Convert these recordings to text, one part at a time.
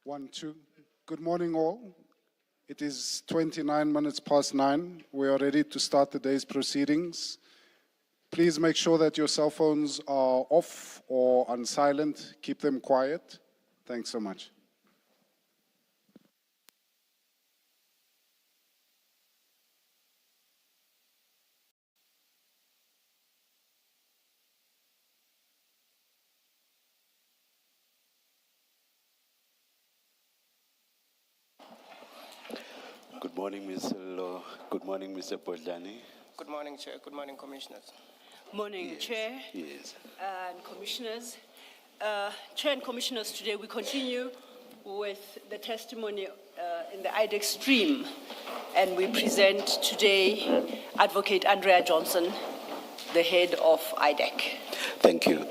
1, 2. Good morning, all. It is 29 minutes past 9. We are ready to start the day's proceedings. Please make sure that your cell phones are off or on silent. Keep them quiet. Thanks so much. Good morning, Ms. Lo. Good morning, Mr. Podlani. Good morning, Chair. Good morning, Commissioners. Morning, Yes, Chair yes. and Commissioners. Chair and Commissioners, today we continue with the testimony in the IDEC stream, and we present today Advocate Andrea Johnson, the head of IDEC. Thank you.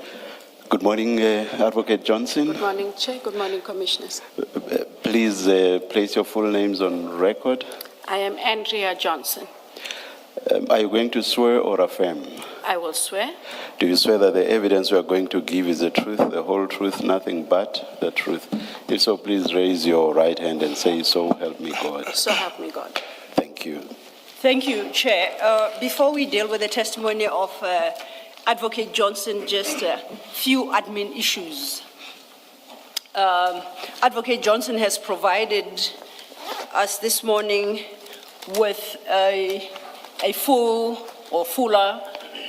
Good morning, Advocate Johnson. Good morning, Chair. Good morning, Commissioners. Please place your full names on record. I am Andrea Johnson. Are you going to swear or affirm? I will swear. Do you swear that the evidence you are going to give is the truth, the whole truth, nothing but the truth? If so, please raise your right hand and say, "So help me God." So help me God. Thank you. Thank you, Chair. Before we deal with the testimony of Advocate Johnson, just a few admin issues. Advocate Johnson has provided us this morning with a full or fuller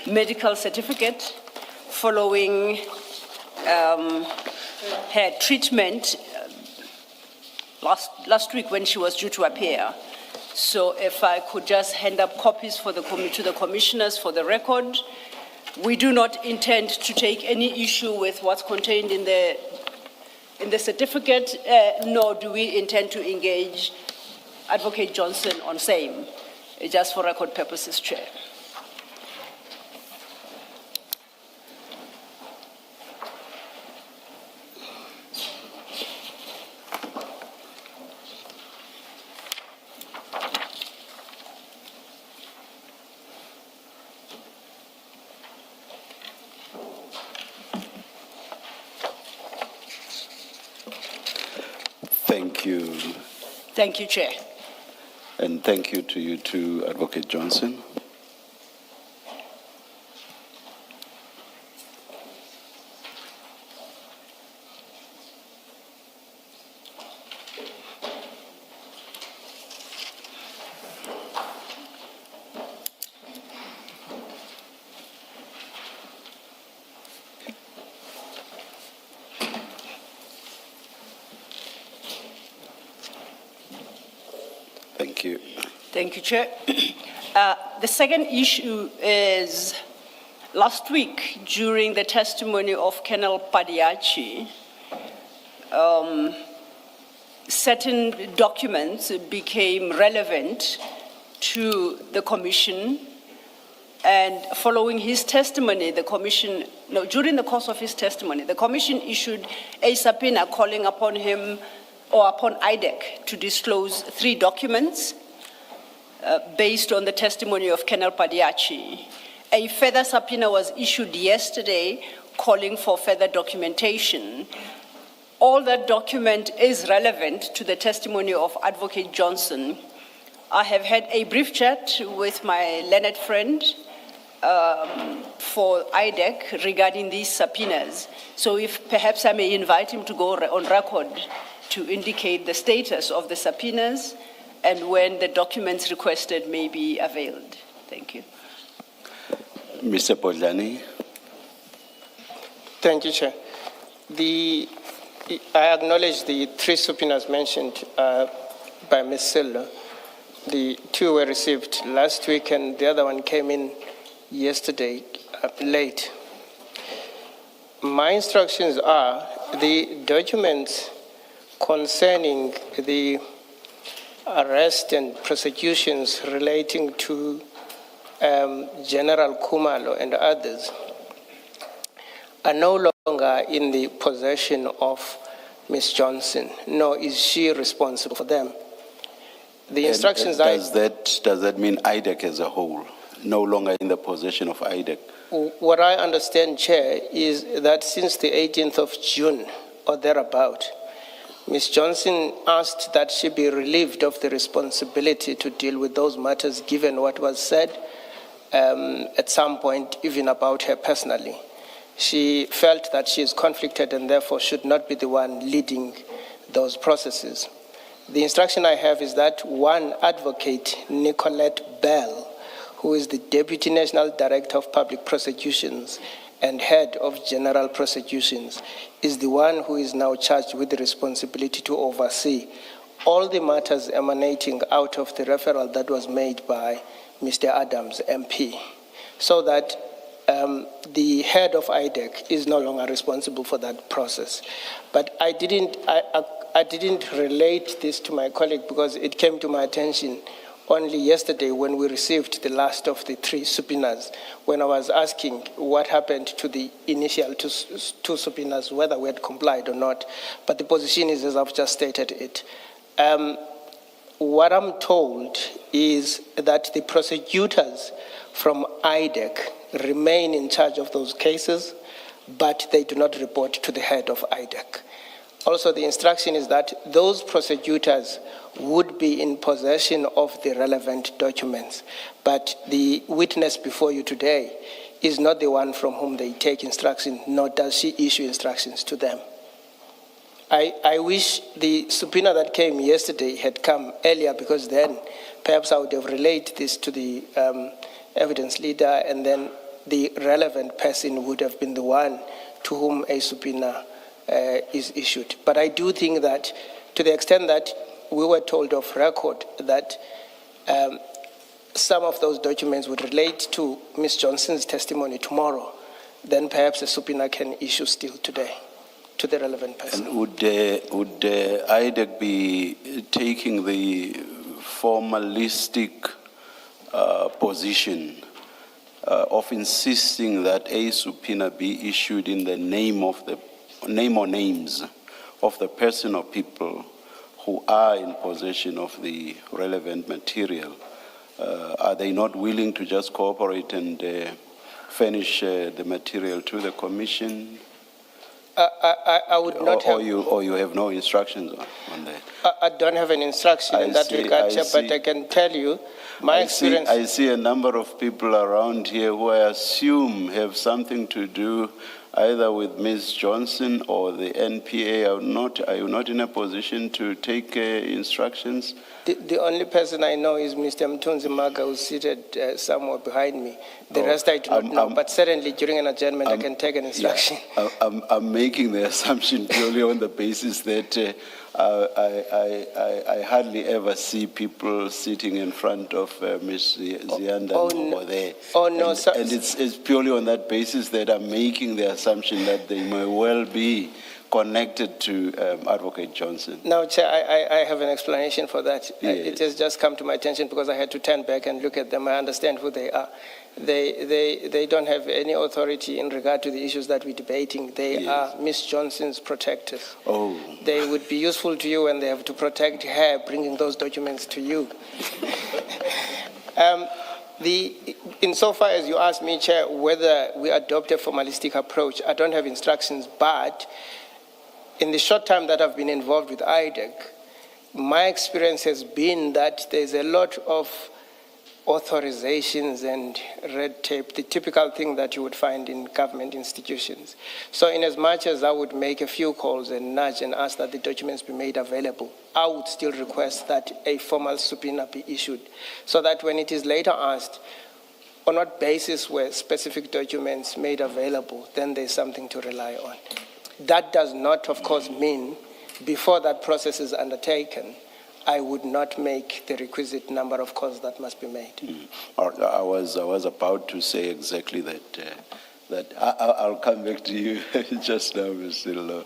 medical certificate following her treatment last week when she was due to appear. So if I could just hand up copies to the commissioners for the record. We do not intend to take any issue with what's contained in the certificate, nor do we intend to engage Advocate Johnson on same, just for record purposes, Chair. Thank you. Thank you, Chair. And thank you to you too, Advocate Johnson. Thank you. Thank you, Chair. The second issue is last week during the testimony of Colonel Padiachi, certain documents became relevant to the Commission, and following his testimony, during the course of his testimony, the Commission issued a subpoena calling upon him or upon IDEC to disclose 3 documents based on the testimony of Colonel Padiachi. A further subpoena was issued yesterday calling for further documentation. All that document is relevant to the testimony of Advocate Johnson. I have had a brief chat with my learned friend for IDEC regarding these subpoenas. So if perhaps I may invite him to go on record to indicate the status of the subpoenas and when the documents requested may be availed. Thank you. Mr. Podlani. Thank you, Chair. I acknowledge the 3 subpoenas mentioned by Ms. Sillo. The 2 were received last week and the other one came in yesterday late. My instructions are the documents concerning the arrest and prosecutions relating to General Kumalo and others are no longer in the possession of Ms. Johnson, nor is she responsible for them. The instructions does that mean IDEC as a whole, no longer in the possession of IDEC? What I understand, Chair, is that since the 18th of June or thereabout, Ms. Johnson asked that she be relieved of the responsibility to deal with those matters given what was said at some point, even about her personally. She felt that she is conflicted and therefore should not be the one leading those processes. The instruction I have is that one advocate, Nicolette Bell, who is the Deputy National Director of Public Prosecutions and Head of General Prosecutions, is the one who is now charged with the responsibility to oversee all the matters emanating out of the referral that was made by Mr. Adams, MP, so that the head of IDEC is no longer responsible for that process. But I didn't relate this to my colleague because it came to my attention only yesterday when we received the last of the 3 subpoenas, when I was asking what happened to the initial two subpoenas, whether we had complied or not. But the position is as I've just stated it. What I'm told is that the prosecutors from IDEC remain in charge of those cases, but they do not report to the head of IDEC. Also, the instruction is that those prosecutors would be in possession of the relevant documents, but the witness before you today is not the one from whom they take instruction, nor does she issue instructions to them. I wish the subpoena that came yesterday had come earlier, because then perhaps I would have relayed this to the evidence leader, and then the relevant person would have been the one to whom a subpoena is issued. But I do think that to the extent that we were told off record that some of those documents would relate to Ms. Johnson's testimony tomorrow, then perhaps a subpoena can issue still today to the relevant person. And would IDEC be taking the formalistic position of insisting that a subpoena be issued in the name or names of the person or people who are in possession of the relevant material? Are they not willing to just cooperate and furnish the material to the commission? I would not have... Or you have no instructions on that? I don't have an instruction in that regard, Chair, but I can tell you my experience... I see a number of people around here who I assume have something to do either with Ms. Johnson or the NPA. Are you not in a position to take instructions? The only person I know is Mr. Mtunzi Maga, who's seated somewhere behind me. The rest I do not know, but certainly during an adjournment I can take an instruction. Yeah, I'm making the assumption purely on the basis that I hardly ever see people sitting in front of Ms. Zianda over there. Oh, no, sir. And it's purely on that basis that I'm making the assumption that they may well be connected to Advocate Johnson. Now, Chair, I have an explanation for that. Yes. It has just come to my attention because I had to turn back and look at them. I understand who they are. They don't have any authority in regard to the issues that we're debating. They are Ms. Johnson's protectors. Oh. They would be useful to you and they have to protect her, bringing those documents to you. Insofar as you asked me, Chair, whether we adopt a formalistic approach, I don't have instructions, but in the short time that I've been involved with IDEC, my experience has been that there's a lot of authorizations and red tape, the typical thing that you would find in government institutions. So in as much as I would make a few calls and nudge and ask that the documents be made available, I would still request that a formal subpoena be issued, so that when it is later asked on what basis were specific documents made available, then there's something to rely on. That does not, of course, mean before that process is undertaken, I would not make the requisite number of calls that must be made. I was about to say exactly that. I'll come back to you just now, Mr. Lo.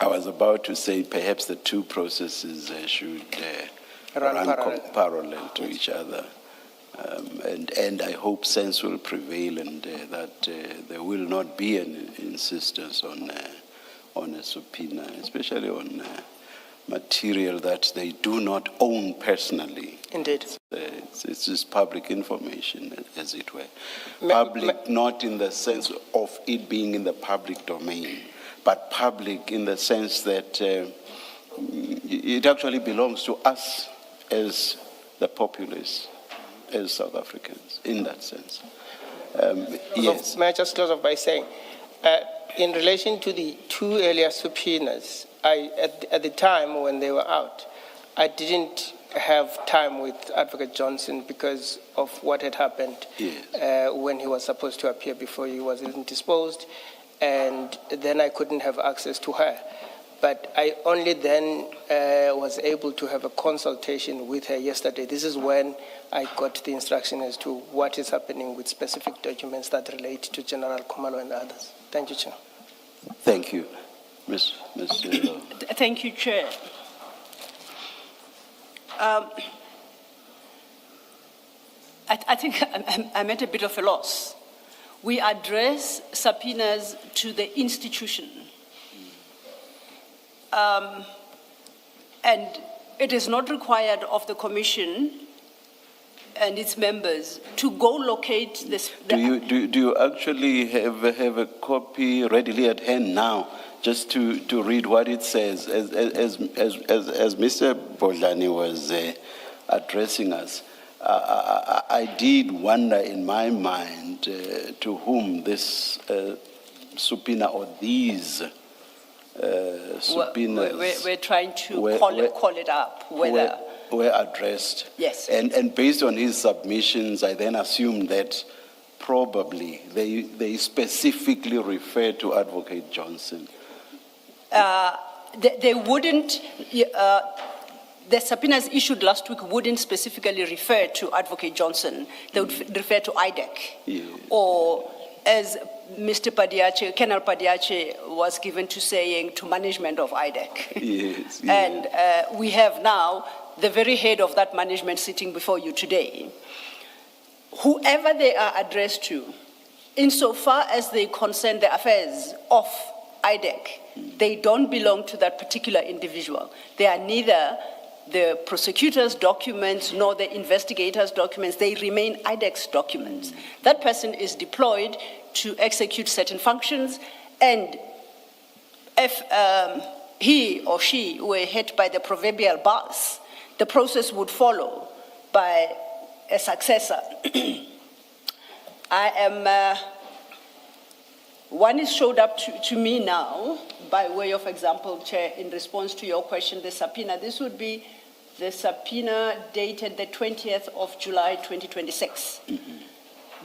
I was about to say perhaps the two processes should run parallel to each other. And I hope sense will prevail, and that there will not be an insistence on a subpoena, especially on material that they do not own personally. Indeed. It's just public information, as it were. Public, not in the sense of it being in the public domain, but public in the sense that it actually belongs to us as the populace, as South Africans, in that sense. Yes. May I just close off by saying, in relation to the two earlier subpoenas, at the time when they were out, I didn't have time with Advocate Johnson because of what had happened when he was supposed to appear before he was indisposed, and then I couldn't have access to her. But I only then was able to have a consultation with her yesterday. This is when I got the instruction as to what is happening with specific documents that relate to General Khumalo and others. Thank you, Chair. Thank you. Ms. Thank you, Chair. I think I'm at a bit of a loss. We address subpoenas to the institution. And it is not required of the Commission and its members to go locate this. Do you actually have a copy readily at hand now, just to read what it says? As Mr. Bodlani was addressing us, I did wonder in my mind to whom this subpoena or these subpoenas we're trying to call it up. Were addressed. Yes. And based on his submissions, I then assumed that probably they specifically refer to Advocate Johnson. They wouldn't, the subpoenas issued last week wouldn't specifically refer to Advocate Johnson. They would refer to IDEC. Yeah. Or as Mr. Padiache, Colonel Padiache was given to saying to management of IDEC. Yes. Yeah. And we have now the very head of that management sitting before you today. Whoever they are addressed to, insofar as they concern the affairs of IDEC, they don't belong to that particular individual. They are neither the prosecutor's documents nor the investigator's documents. They remain IDEC's documents. That person is deployed to execute certain functions, and if he or she were hit by the proverbial bus, the process would follow by a successor. One is showed up to me now, by way of example, Chair, in response to your question, the subpoena. This would be the subpoena dated the 20th of July, 2026. Mm-hmm.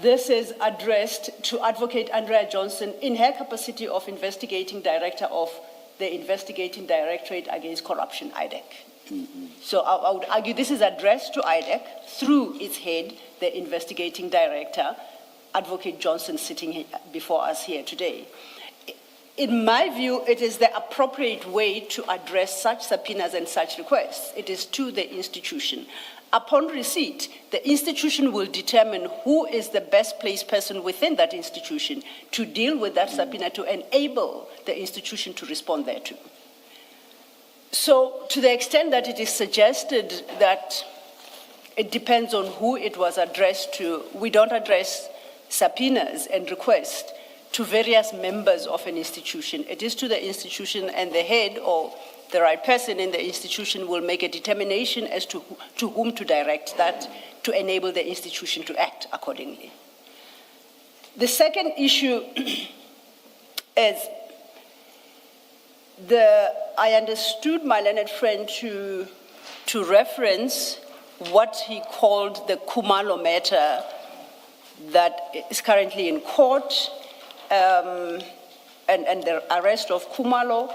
This is addressed to Advocate Andrea Johnson in her capacity of investigating director of the Investigating Directorate Against Corruption, IDEC. Mm-hmm. So I would argue this is addressed to IDEC through its head, the investigating director, Advocate Johnson, sitting before us here today. In my view, it is the appropriate way to address such subpoenas and such requests. It is to the institution. Upon receipt, the institution will determine who is the best placed person within that institution to deal with that subpoena to enable the institution to respond thereto. So, to the extent that it is suggested that it depends on who it was addressed to, we don't address subpoenas and requests to various members of an institution. It is to the institution, and the head or the right person in the institution will make a determination as to whom to direct that to enable the institution to act accordingly. The second issue is I understood my learned friend to reference what he called the Khumalo matter that is currently in court, and the arrest of Khumalo.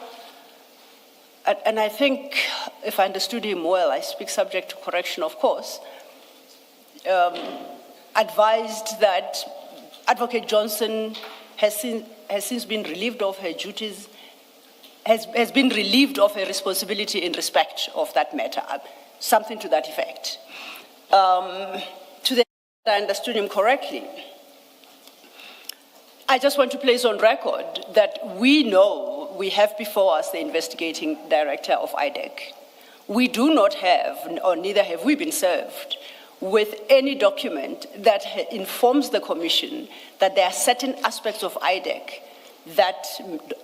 And I think, if I understood him well, I speak subject to correction, of course, advised that Advocate Johnson has since been relieved of her duties, has been relieved of her responsibility in respect of that matter, something to that effect. To the I understood him correctly, I just want to place on record that we know we have before us the investigating director of IDEC. We do not have, or neither have we been served, with any document that informs the Commission that there are certain aspects of IDEC that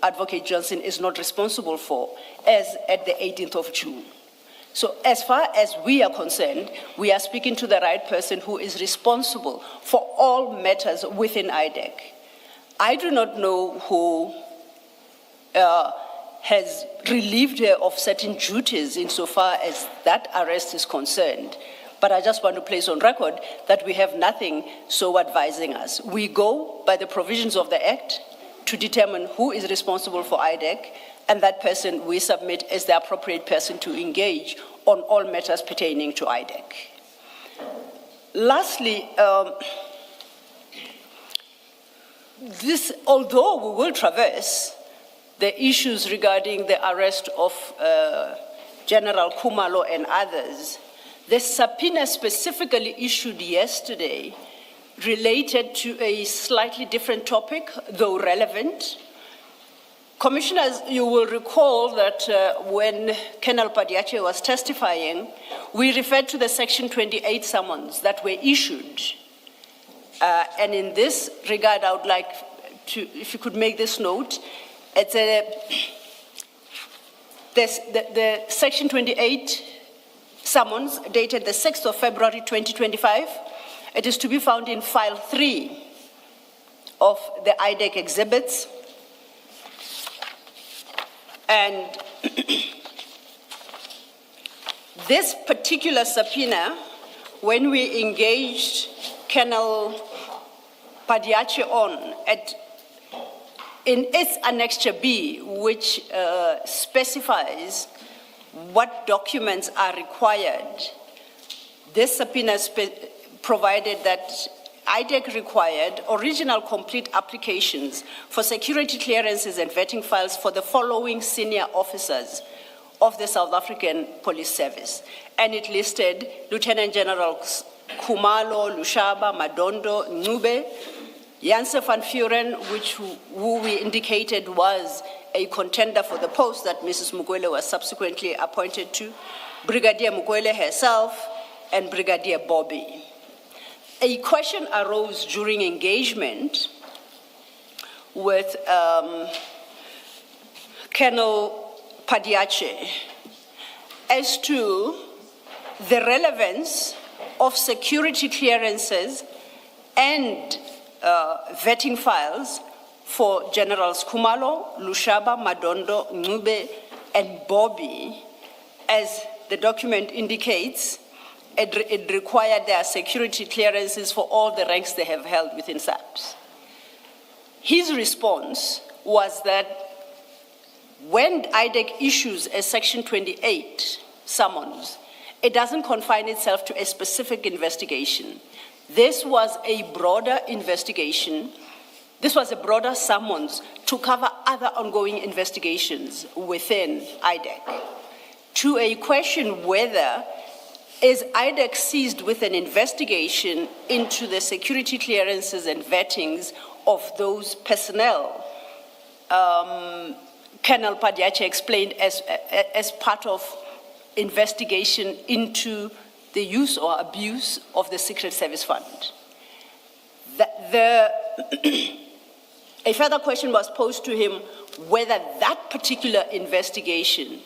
Advocate Johnson is not responsible for as at the 18th of June. So as far as we are concerned, we are speaking to the right person who is responsible for all matters within IDEC. I do not know who has relieved her of certain duties insofar as that arrest is concerned. But I just want to place on record that we have nothing so advising us. We go by the provisions of the Act to determine who is responsible for IDEC, and that person we submit as the appropriate person to engage on all matters pertaining to IDEC. Lastly, although we will traverse the issues regarding the arrest of General Khumalo and others, the subpoena specifically issued yesterday related to a slightly different topic, though relevant. Commissioners, you will recall that when Colonel Padiache was testifying, we referred to the Section 28 summons that were issued. And in this regard, I would like to, if you could make this note, it's the Section 28 summons dated the 6th of February 2025. It is to be found in file 3 of the IDEC exhibits. And this particular subpoena, when we engaged Colonel Padiache on in its Annexure B, which specifies what documents are required, this subpoena provided that IDEC required original complete applications for security clearances and vetting files for the following senior officers of the South African Police Service. And it listed Lieutenant Generals Khumalo, Lushaba, Madondo, Ncube, Janse van Vuren, who we indicated was a contender for the post that Mrs. Mukwele was subsequently appointed to, Brigadier Mukwele herself, and Brigadier Bobby. A question arose during engagement with Colonel Padiache as to the relevance of security clearances and vetting files for Generals Khumalo, Lushaba, Madondo, Ncube, and Bobby. As the document indicates, it required their security clearances for all the ranks they have held within SAPS. His response was that when IDEC issues a Section 28 summons, it doesn't confine itself to a specific investigation. This was a broader investigation. This was a broader summons to cover other ongoing investigations within IDEC. To a question whether is IDEC seized with an investigation into the security clearances and vettings of those personnel, Colonel Padiache explained as part of investigation into the use or abuse of the Secret Service Fund. A further question was posed to him whether that particular investigation,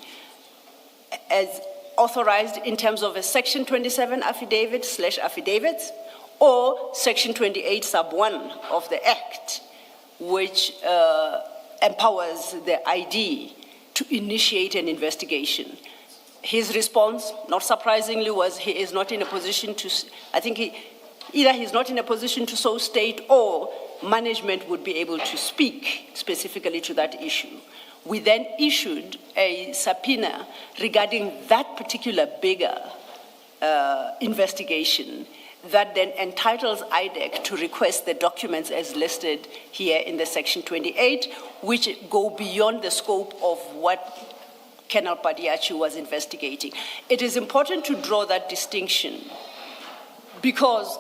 as authorized in terms of a Section 27 affidavit/affidavits, or Section 28 sub 1 of the Act, which empowers the ID to initiate an investigation. His response, not surprisingly, was he is not in a position to, either he's not in a position to so state or management would be able to speak specifically to that issue. We then issued a subpoena regarding that particular bigger investigation that then entitles IDEC to request the documents as listed here in the Section 28, which go beyond the scope of what Colonel Padiache was investigating. It is important to draw that distinction because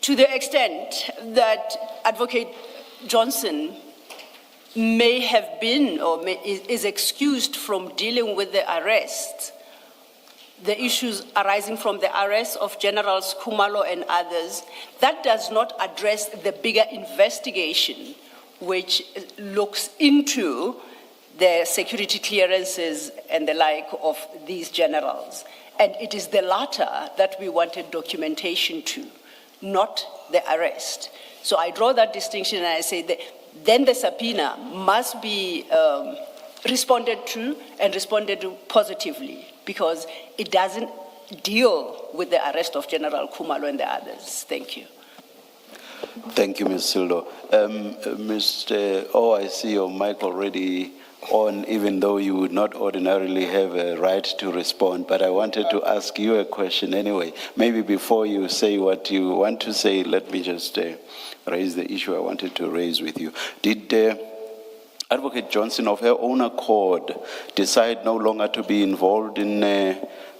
to the extent that Advocate Johnson may have been or is excused from dealing with the arrest, the issues arising from the arrest of Generals Khumalo and others, that does not address the bigger investigation, which looks into the security clearances and the like of these generals. And it is the latter that we wanted documentation to, not the arrest. So I draw that distinction and I say that then the subpoena must be responded to and responded to positively, because it doesn't deal with the arrest of General Khumalo and the others. Thank you. Thank you, Ms. Sildo. I see your mic already on, even though you would not ordinarily have a right to respond, but I wanted to ask you a question anyway. Maybe before you say what you want to say, let me just raise the issue I wanted to raise with you. Did Advocate Johnson, of her own accord, decide no longer to be involved in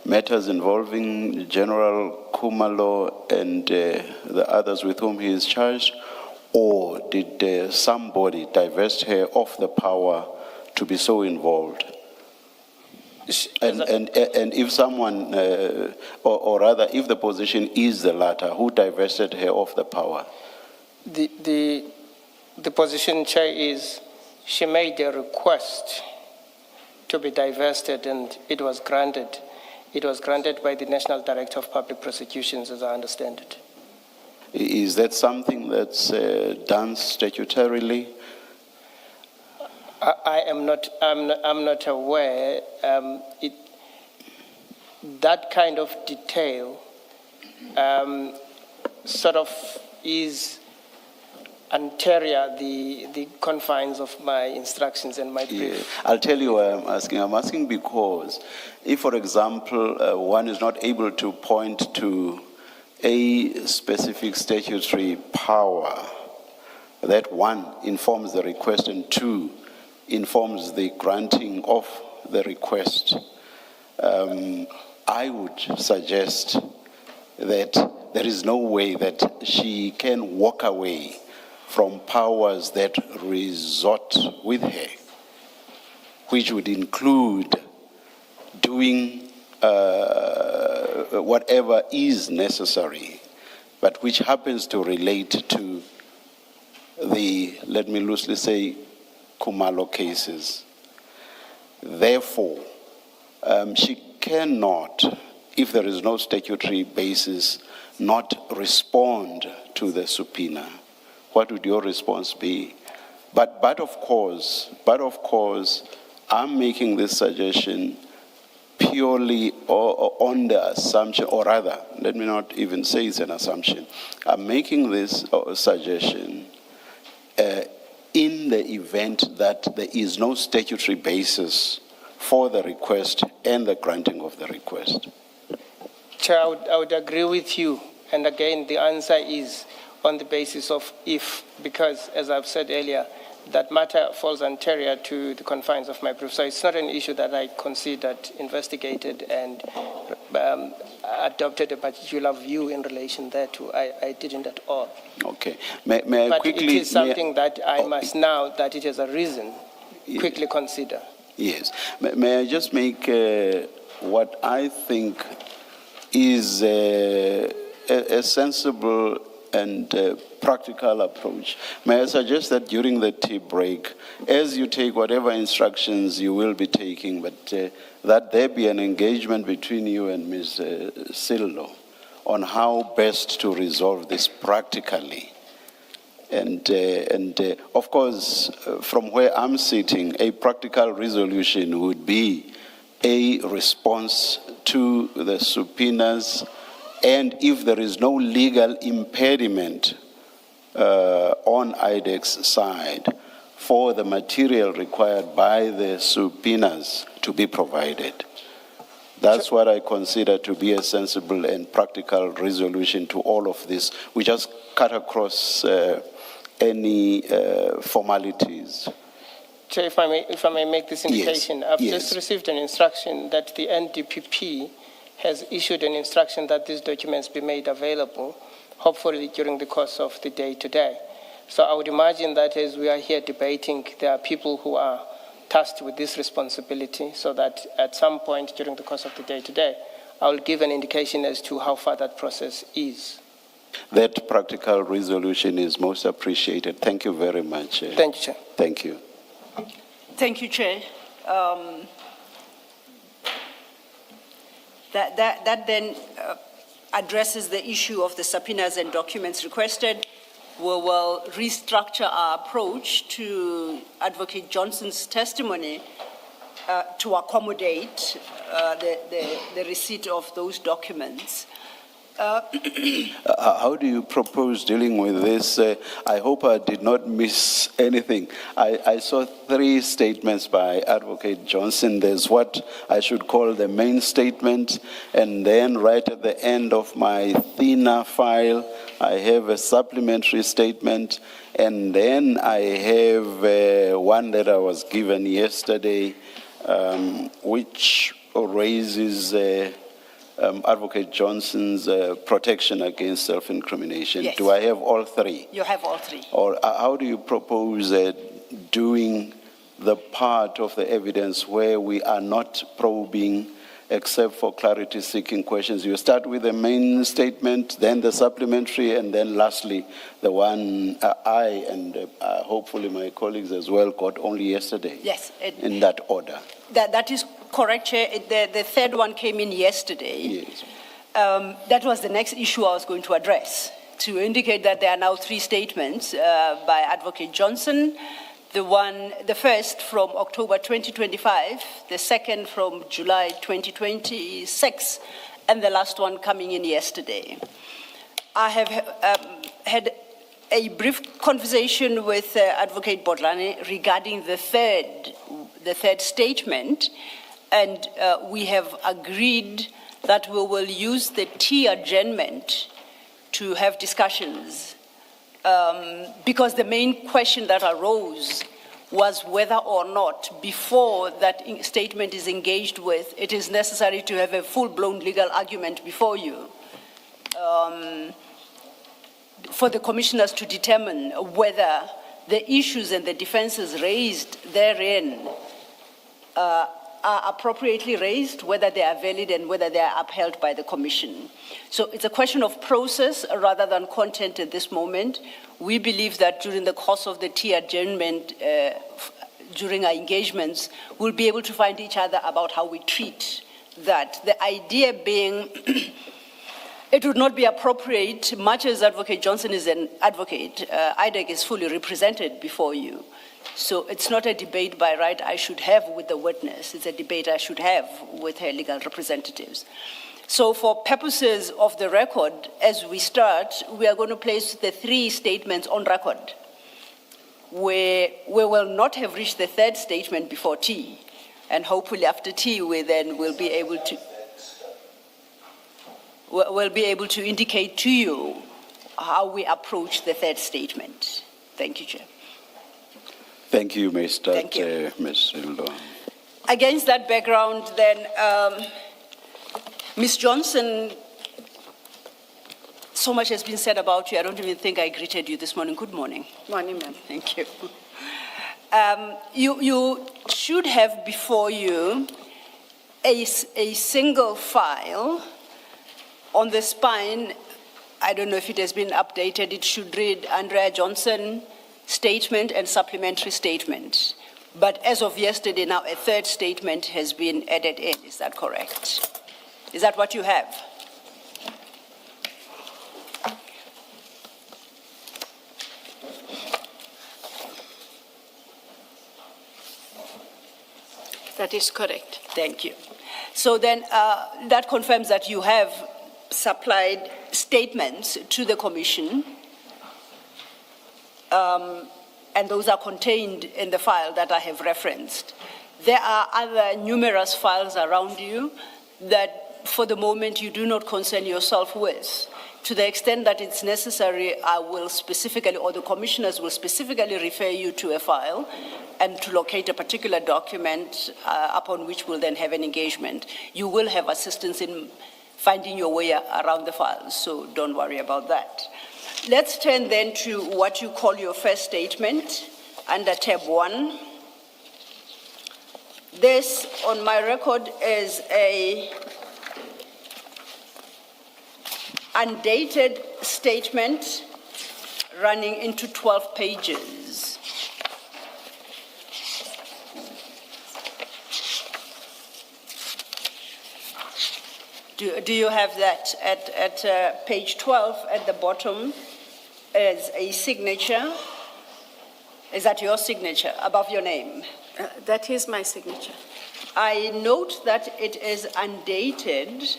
matters involving General Khumalo and the others with whom he is charged, or did somebody divest her of the power to be so involved? And if someone, or rather, if the position is the latter, who divested her of the power? The position, Chair, is she made a request to be divested, and it was granted. It was granted by the National Director of Public Prosecutions, as I understand it. Is that something that's done statutorily? I'm not aware. That kind of detail sort of is anterior the confines of my instructions and my brief. Yeah. I'll tell you why I'm asking. I'm asking because if, for example, one is not able to point to a specific statutory power, that one informs the request and two informs the granting of the request, I would suggest that there is no way that she can walk away from powers that resort with her, which would include doing whatever is necessary, but which happens to relate to the, let me loosely say, Khumalo cases. Therefore, she cannot, if there is no statutory basis, not respond to the subpoena. What would your response be? But of course, I'm making this suggestion purely on the assumption, or rather, let me not even say it's an assumption. I'm making this suggestion in the event that there is no statutory basis for the request and the granting of the request. Chair, I would agree with you. And again, the answer is on the basis of if, because as I've said earlier, that matter falls anterior to the confines of my brief. So it's not an issue that I considered, investigated, and adopted a particular view in relation thereto. I didn't at all. Okay. May I but quickly... it is something that I must now, that it has arisen, quickly consider. Yes. May I just make what I think is a sensible and practical approach. May I suggest that during the tea break, as you take whatever instructions you will be taking, but that there be an engagement between you and Ms. Sildo on how best to resolve this practically. And of course, from where I'm sitting, a practical resolution would be a response to the subpoenas, and if there is no legal impediment on IDEC's side for the material required by the subpoenas to be provided. That's what I consider to be a sensible and practical resolution to all of this. We just cut across any formalities. Chair, if I may make this indication, yes. I've just received an instruction that the NDPP has issued an instruction that these documents be made available, hopefully during the course of the day today. So I would imagine that as we are here debating, there are people who are tasked with this responsibility, so that at some point during the course of the day today, I will give an indication as to how far that process is. That practical resolution is most appreciated. Thank you very much. Thank you, Chair. Thank you. Thank you, Chair. That then addresses the issue of the subpoenas and documents requested. We will restructure our approach to Advocate Johnson's testimony to accommodate the receipt of those documents. How do you propose dealing with this? I hope I did not miss anything. I saw 3 statements by Advocate Johnson. There's what I should call the main statement, and then right at the end of my thinner file, I have a supplementary statement, and then I have one that I was given yesterday, which raises Advocate Johnson's protection against self-incrimination. Yes. Do I have all 3? You have all 3. Or how do you propose doing the part of the evidence where we are not probing except for clarity-seeking questions? You start with the main statement, then the supplementary, and then lastly, the one I and hopefully my colleagues as well got only yesterday. Yes. In that order. That is correct, Chair. The third one came in yesterday. Yes. That was the next issue I was going to address, to indicate that there are now 3 statements by Advocate Johnson. The first from October 2025, the second from July 2026, and the last one coming in yesterday. I have had a brief conversation with Advocate Botlane regarding the third statement, and we have agreed that we will use the T adjournment to have discussions, because the main question that arose was whether or not, before that statement is engaged with, it is necessary to have a full-blown legal argument before you, for the commissioners to determine whether the issues and the defenses raised therein are appropriately raised, whether they are valid and whether they are upheld by the commission. So it's a question of process rather than content at this moment. We believe that during the course of the T adjournment, during our engagements, we'll be able to find each other about how we treat that. The idea being it would not be appropriate, much as Advocate Johnson is an advocate, IDEC is fully represented before you. So it's not a debate by right I should have with the witness. It's a debate I should have with her legal representatives. So for purposes of the record, as we start, we are going to place the 3 statements on record. We will not have reached the third statement before T. And hopefully after T, we then will be able to... We'll be able to indicate to you how we approach the third statement. Thank you, Chair. Thank you, Mr. Thank you. Ms. Rildo. Against that background, then, Ms. Johnson, so much has been said about you. I don't even think I greeted you this morning. Good morning. Morning, ma'am. Thank you. You should have before you a single file. On the spine, I don't know if it has been updated, it should read Andrea Johnson statement and supplementary statement. But as of yesterday, now a third statement has been added in. Is that correct? Is that what you have? That is correct. Thank you. So then that confirms that you have supplied statements to the commission, and those are contained in the file that I have referenced. There are other numerous files around you that for the moment you do not concern yourself with. To the extent that it's necessary, I will specifically, or the commissioners will specifically refer you to a file and to locate a particular document upon which we'll then have an engagement. You will have assistance in finding your way around the files, so don't worry about that. Let's turn then to what you call your first statement under tab 1. This, on my record, is a undated statement running into 12 pages. Do you have that at page 12 at the bottom as a signature? Is that your signature above your name? That is my signature. I note that it is undated.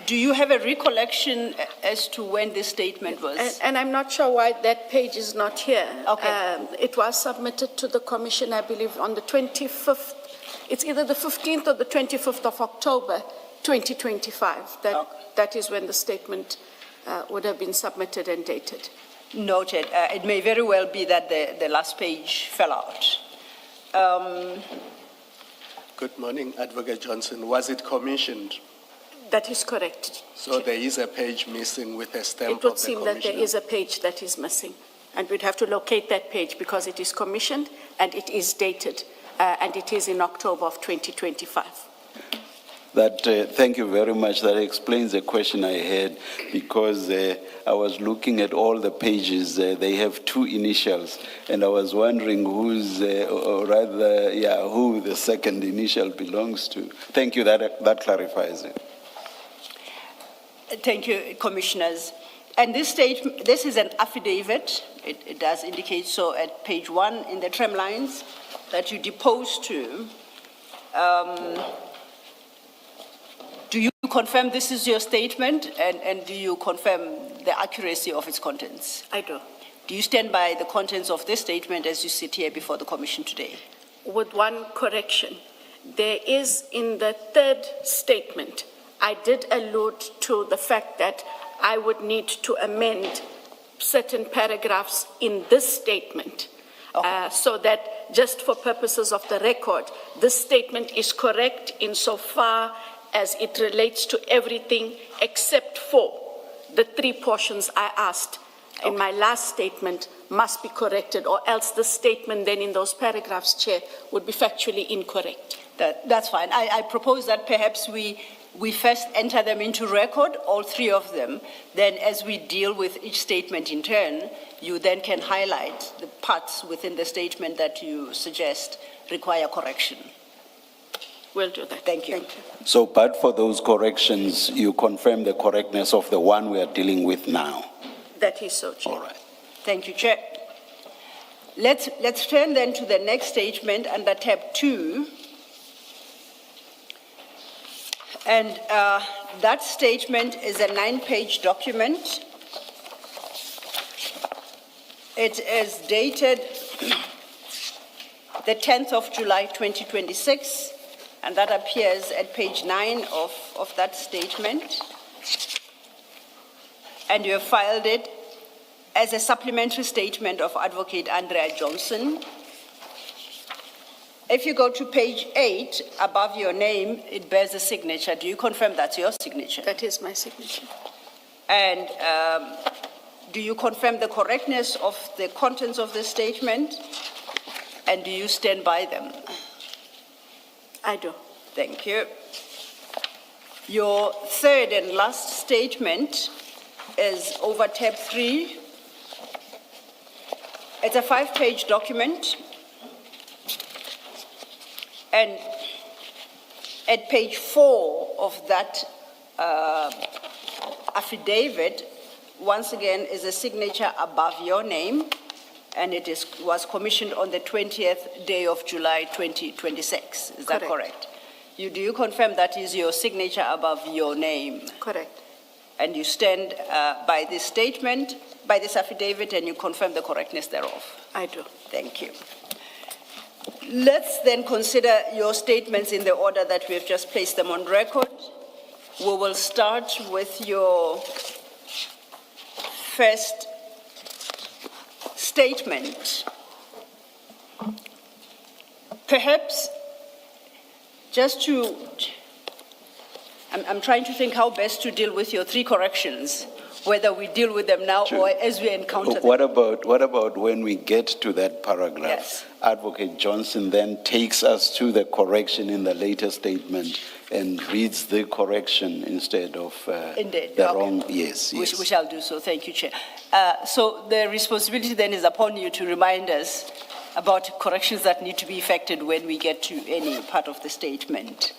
Do you have a recollection as to when this statement was? And I'm not sure why that page is not here. Okay. It was submitted to the commission, I believe, on the 25th. It's either the 15th or the 25th of October, 2025. That is when the statement would have been submitted and dated. Noted. It may very well be that the last page fell out. Good morning, Advocate Johnson. Was it commissioned? That is correct. So there is a page missing with a stamp of It the would seem that there commissioner? is a page that is missing. And we'd have to locate that page because it is commissioned and it is dated and it is in October of 2025. Thank you very much. That explains the question I had, because I was looking at all the pages. They have two initials, and I was wondering who the second initial belongs to. Thank you. That clarifies it. Thank you, Commissioners. And this is an affidavit. It does indicate so at page 1 in the trim lines that you deposed to. Do you confirm this is your statement, and do you confirm the accuracy of its contents? I do. Do you stand by the contents of this statement as you sit here before the Commission today? With one correction, there is in the third statement, I did allude to the fact that I would need to amend certain paragraphs in this statement. So that just for purposes of the record, this statement is correct insofar as it relates to everything except for the 3 portions I asked in my last statement must be corrected, or else the statement then in those paragraphs, Chair, would be factually incorrect. That's fine. I propose that perhaps we first enter them into record, all 3 of them. Then as we deal with each statement in turn, you then can highlight the parts within the statement that you suggest require correction. We'll do that. Thank you. Thank you. So, but for those corrections, you confirm the correctness of the one we are dealing with now. That is so, Chair. All right. Thank you, Chair. Let's turn then to the next statement under tab 2. And that statement is a 9-page document. It is dated the 10th of July, 2026, and that appears at page 9 of that statement. And you have filed it as a supplementary statement of Advocate Andrea Johnson. If you go to page 8, above your name, it bears a signature. Do you confirm that's your signature? That is my signature. And do you confirm the correctness of the contents of the statement? And do you stand by them? I do. Thank you. Your third and last statement is over tab 3. It's a 5-page document. And at page 4 of that affidavit, once again, is a signature above your name, and it was commissioned on the 20th day of July, 2026. Is that correct? Do you confirm that is your signature above your name? Correct. And you stand by this statement, by this affidavit, and you confirm the correctness thereof? I do. Thank you. Let's then consider your statements in the order that we have just placed them on record. We will start with your first statement. Perhaps just to, I'm trying to think how best to deal with your 3 corrections, whether we deal with them now or as we encounter them. What about when we get to that paragraph? Yes. Advocate Johnson then takes us to the correction in the later statement and reads the correction instead of Indeed, the okay. wrong. Yes, yes. We shall do so. Thank you, Chair. So the responsibility then is upon you to remind us about corrections that need to be effected when we get to any part of the statement.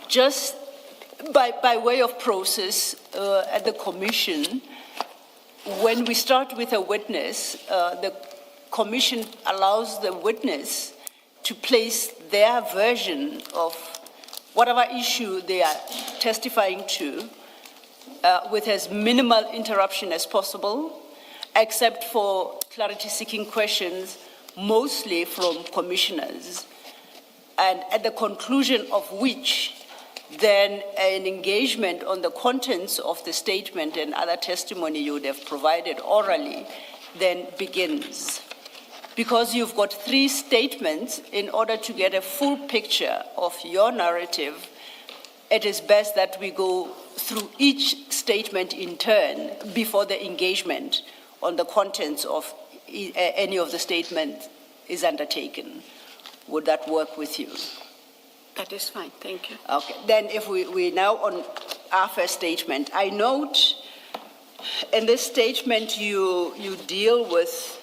Just by way of process at the Commission, when we start with a witness, the Commission allows the witness to place their version of whatever issue they are testifying to with as minimal interruption as possible, except for clarity-seeking questions, mostly from commissioners, and at the conclusion of which, then an engagement on the contents of the statement and other testimony you would have provided orally then begins. Because you've got 3 statements, in order to get a full picture of your narrative, it is best that we go through each statement in turn before the engagement on the contents of any of the statements is undertaken. Would that work with you? That is fine, thank you. Okay, then if we now on our first statement, I note in this statement you deal with,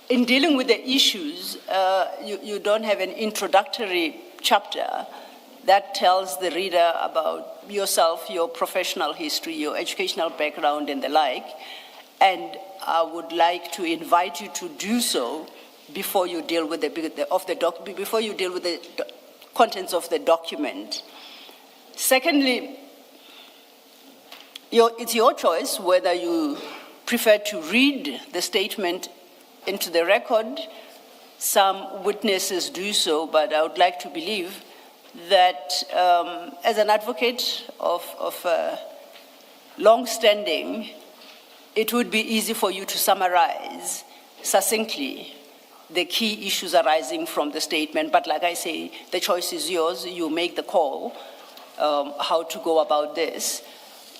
in dealing with the issues, you don't have an introductory chapter that tells the reader about yourself, your professional history, your educational background and the like, and I would like to invite you to do so before you deal with before you deal with the contents of the document. Secondly, it's your choice whether you prefer to read the statement into the record. Some witnesses do so, but I would like to believe that as an advocate of long-standing, it would be easy for you to summarize succinctly the key issues arising from the statement. But like I say, the choice is yours. You make the call how to go about this.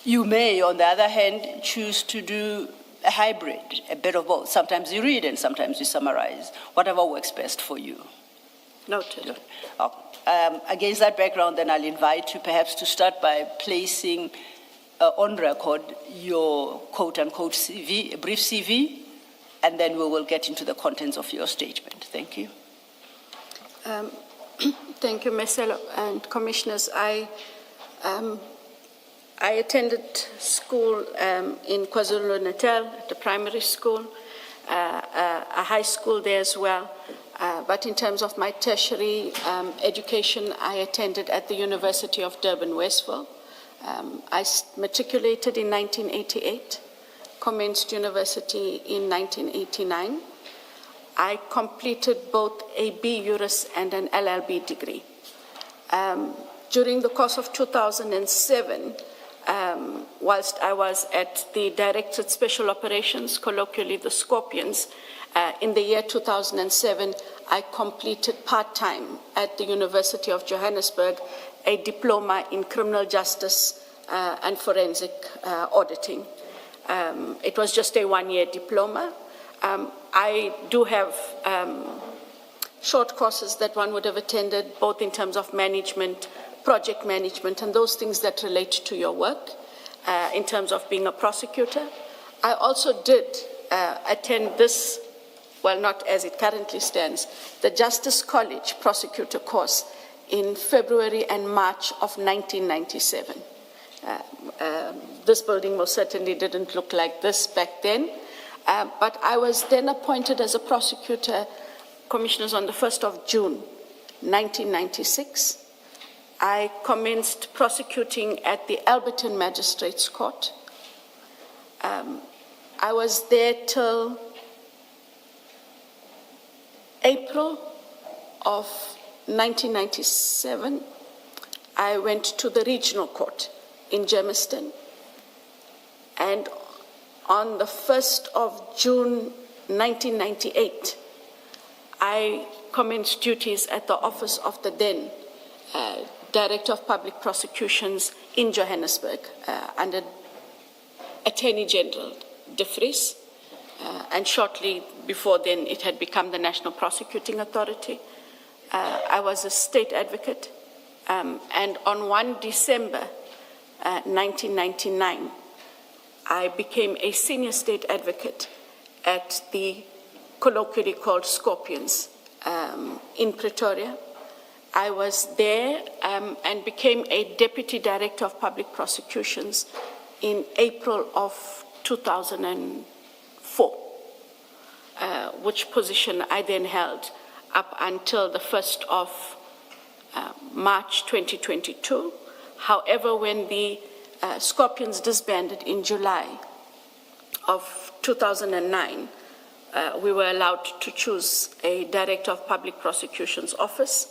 You may, on the other hand, choose to do a hybrid, a bit of both. Sometimes you read and sometimes you summarize, whatever works best for you. Noted. Against that background, then I'll invite you perhaps to start by placing on record your quote-unquote CV, a brief CV, and then we will get into the contents of your statement. Thank you. Thank you, Marcelo and Commissioners. I attended school in KwaZulu-Natal at a primary school, a high school there as well. But in terms of my tertiary education, I attended at the University of Durban-Westville. I matriculated in 1988, commenced university in 1989. I completed both a B.Juris and an LLB degree. During the course of 2007, whilst I was at the Directorate Special Operations, colloquially the Scorpions, in the year 2007, I completed part-time at the University of Johannesburg a diploma in criminal justice and forensic auditing. It was just a one-year diploma. I do have short courses that one would have attended, both in terms of management, project management, and those things that relate to your work in terms of being a prosecutor. I also did attend this, well, not as it currently stands, the Justice College prosecutor course in February and March of 1997. This building most certainly didn't look like this back then, but I was then appointed as a prosecutor, Commissioners, on the 1st of June, 1996. I commenced prosecuting at the Alberton Magistrates Court. I was there till April of 1997. I went to the Regional Court in Germiston, and on the 1st of June 1998, I commenced duties at the office of the then Director of Public Prosecutions in Johannesburg under Attorney General De Vries, and shortly before then it had become the National Prosecuting Authority. I was a state advocate, and on 1 December 1999, I became a senior state advocate at the colloquially called Scorpions in Pretoria. I was there and became a deputy director of public prosecutions in April of 2004, which position I then held up until the 1st of March 2022. However, when the Scorpions disbanded in July of 2009, we were allowed to choose a director of public prosecutions office.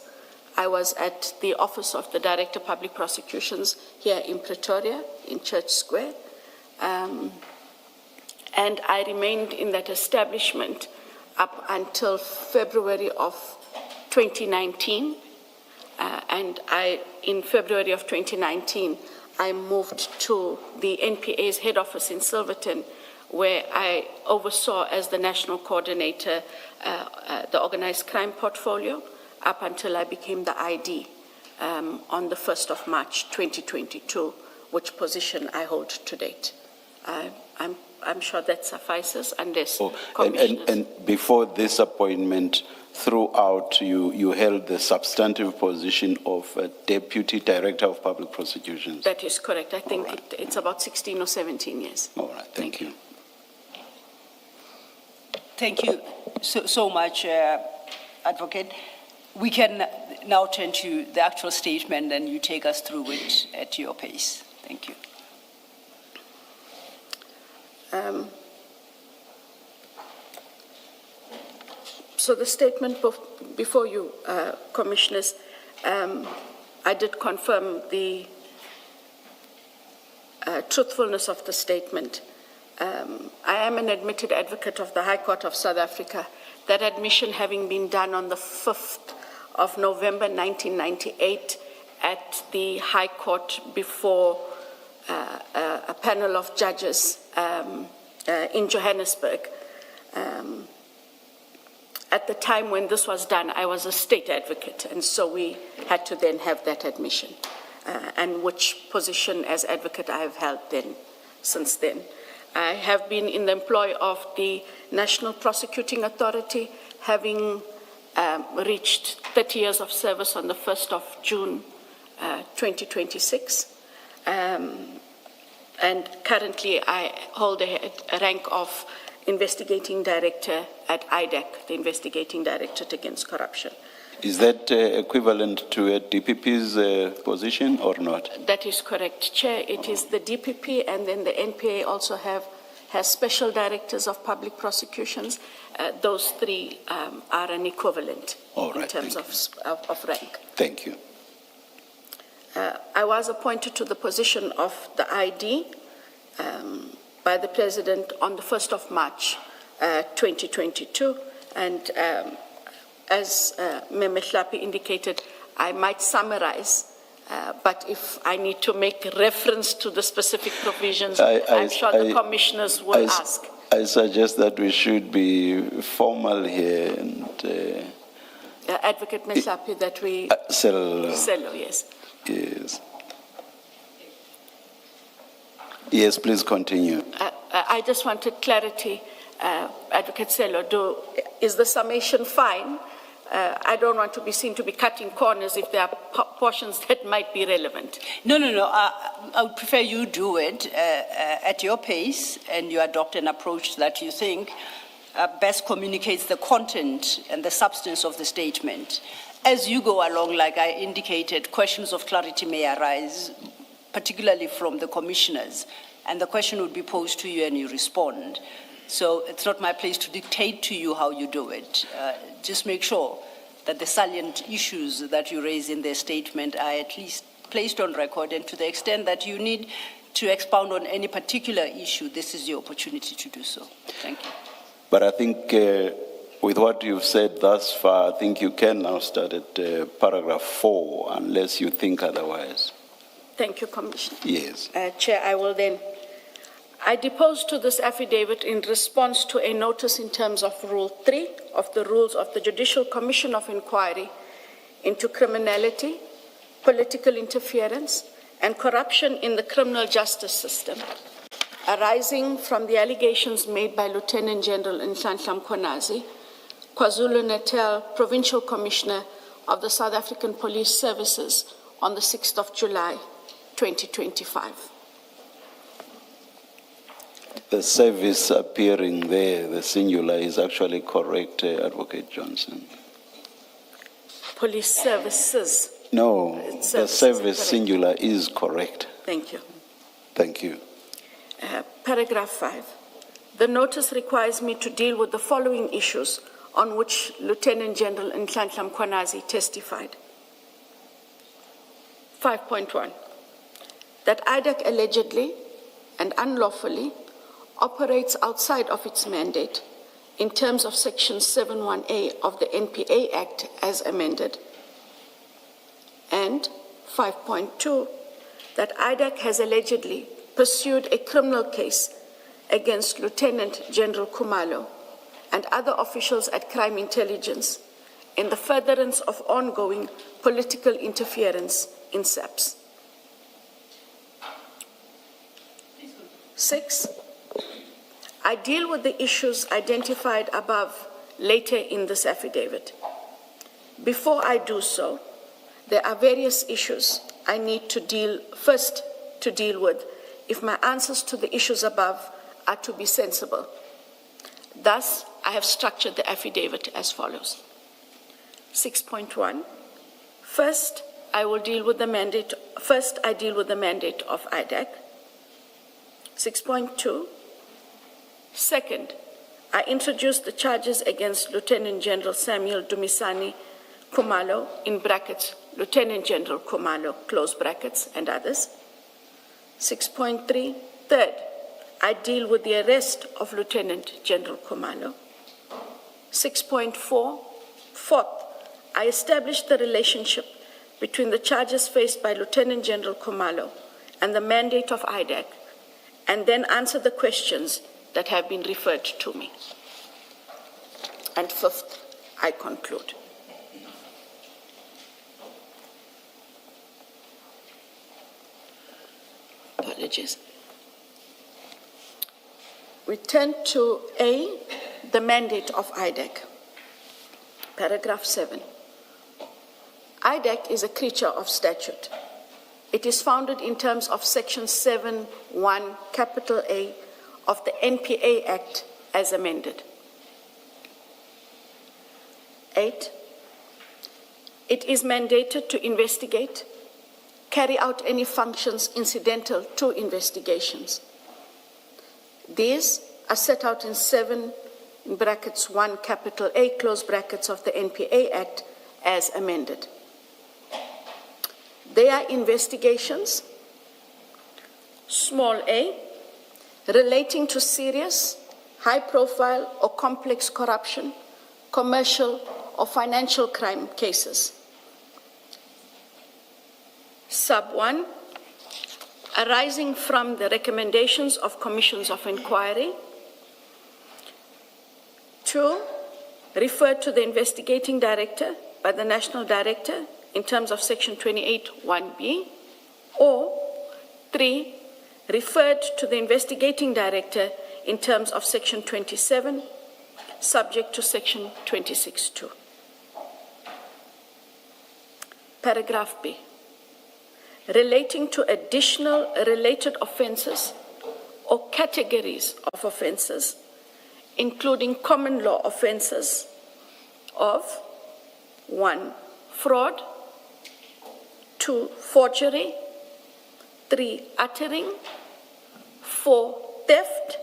I was at the office of the Director of Public Prosecutions here in Pretoria, in Church Square. And I remained in that establishment up until February of 2019. And in February of 2019, I moved to the NPA's head office in Silverton, where I oversaw as the national coordinator the organized crime portfolio, up until I became the ID on the 1st of March 2022, which position I hold to date. I'm sure that suffices, unless commissioners... And before this appointment, throughout you held the substantive position of Deputy Director of Public Prosecutions. That is correct. I think it's about 16 or 17 years. All right, thank you. Thank you so much, Advocate. We can now turn to the actual statement, and you take us through it at your pace. Thank you. So the statement before you, Commissioners, I did confirm the truthfulness of the statement. I am an admitted advocate of the High Court of South Africa, that admission having been done on the 5th of November 1998 at the High Court before a panel of judges in Johannesburg. At the time when this was done, I was a state advocate, and so we had to then have that admission, and which position as advocate I have held since then. I have been in the employ of the National Prosecuting Authority, having reached 30 years of service on the 1st of June 2026. And currently I hold a rank of Investigating Director at IDAC, the Investigating Directorate Against Corruption. Is that equivalent to a DPP's position or not? That is correct, Chair. It is the DPP, and then the NPA also has special directors of public prosecutions. Those three are an equivalent in terms of rank. Thank you. I was appointed to the position of the ID by the President on the 1st of March 2022, and as Memehlapi indicated, I might summarize, but if I need to make reference to the specific provisions, I'm sure the commissioners will ask. I suggest that we should be formal here and... Advocate Mehlapi, that we... Sello, yes. Yes. Yes, please continue. I just wanted clarity, Advocate Sello. Is the summation fine? I don't want to be seen to be cutting corners if there are portions that might be relevant. No. I would prefer you do it at your pace, and you adopt an approach that you think best communicates the content and the substance of the statement. As you go along, like I indicated, questions of clarity may arise, particularly from the commissioners, and the question would be posed to you and you respond. So it's not my place to dictate to you how you do it. Just make sure that the salient issues that you raise in the statement are at least placed on record, and to the extent that you need to expound on any particular issue, this is your opportunity to do so. Thank you. But I think with what you've said thus far, I think you can now start at paragraph 4, unless you think otherwise. Thank you, Commissioner. Yes. Chair, I will then... I depose to this affidavit in response to a notice in terms of Rule 3 of the Rules of the Judicial Commission of Inquiry, into criminality, political interference, and corruption in the criminal justice system, arising from the allegations made by Lieutenant General Nhlanhla Mkhwanazi, KwaZulu-Natal Provincial Commissioner of the South African Police Services on the 6th of July, 2025. The service appearing there, the singular, is actually correct, Advocate Johnson. Police services. No, Services the is service correct. singular is correct. Thank you. Thank you. Paragraph 5. The notice requires me to deal with the following issues on which Lieutenant General Nhlanhla Mkhwanazi testified. 5.1. That IDAC allegedly and unlawfully operates outside of its mandate in terms of Section 71A of the NPA Act as amended. And 5.2, that IDAC has allegedly pursued a criminal case against Lieutenant General Khumalo and other officials at Crime Intelligence in the furtherance of ongoing political interference in SAPS. 6. I deal with the issues identified above later in this affidavit. Before I do so, there are various issues I need to deal with if my answers to the issues above are to be sensible. Thus, I have structured the affidavit as follows. 6.1. First, I deal with the mandate of IDAC. 6.2. Second, I introduce the charges against Lieutenant General Samuel Dumisani Khumalo, in brackets, Lieutenant General Khumalo, close brackets, and others. 6.3. Third, I deal with the arrest of Lieutenant General Khumalo. 6.4. Fourth, I establish the relationship between the charges faced by Lieutenant General Khumalo and the mandate of IDAC, and then answer the questions that have been referred to me. And fifth, I conclude. Apologies. We turn to A, the mandate of IDAC. Paragraph 7. IDAC is a creature of statute. It is founded in terms of Section 7(1) capital A of the NPA Act as amended. 8. It is mandated to investigate, carry out any functions incidental to investigations. These are set out in 7 in brackets 1 capital A close brackets of the NPA Act as amended. They are investigations, small a, relating to serious, high-profile or complex corruption, commercial or financial crime cases. Sub 1, arising from the recommendations of commissions of inquiry. 2, referred to the investigating director by the national director in terms of Section 28(1)(b), or 3, referred to the investigating director in terms of Section 27, subject to Section 26(2). Paragraph B. Relating to additional related offences or categories of offences, including common law offences of 1, fraud, 2, forgery, 3, uttering, 4, theft,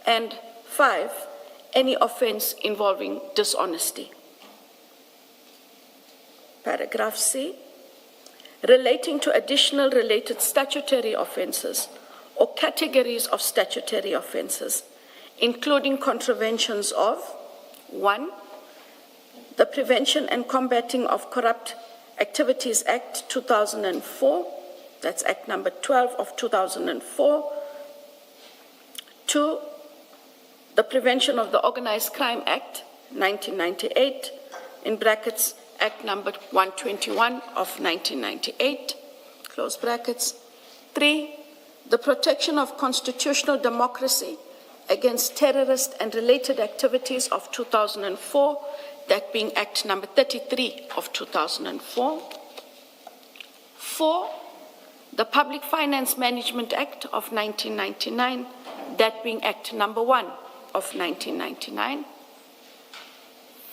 and 5, any offense involving dishonesty. Paragraph C. Relating to additional related statutory offences or categories of statutory offences, including contraventions of 1, the Prevention and Combating of Corrupt Activities Act 2004, that's Act number 12 of 2004. 2, the Prevention of the Organized Crime Act 1998, in brackets Act number 121 of 1998, close brackets. 3, the protection of constitutional democracy against terrorist and related activities of 2004, that being Act number 33 of 2004. 4, the Public Finance Management Act of 1999, that being Act number 1 of 1999.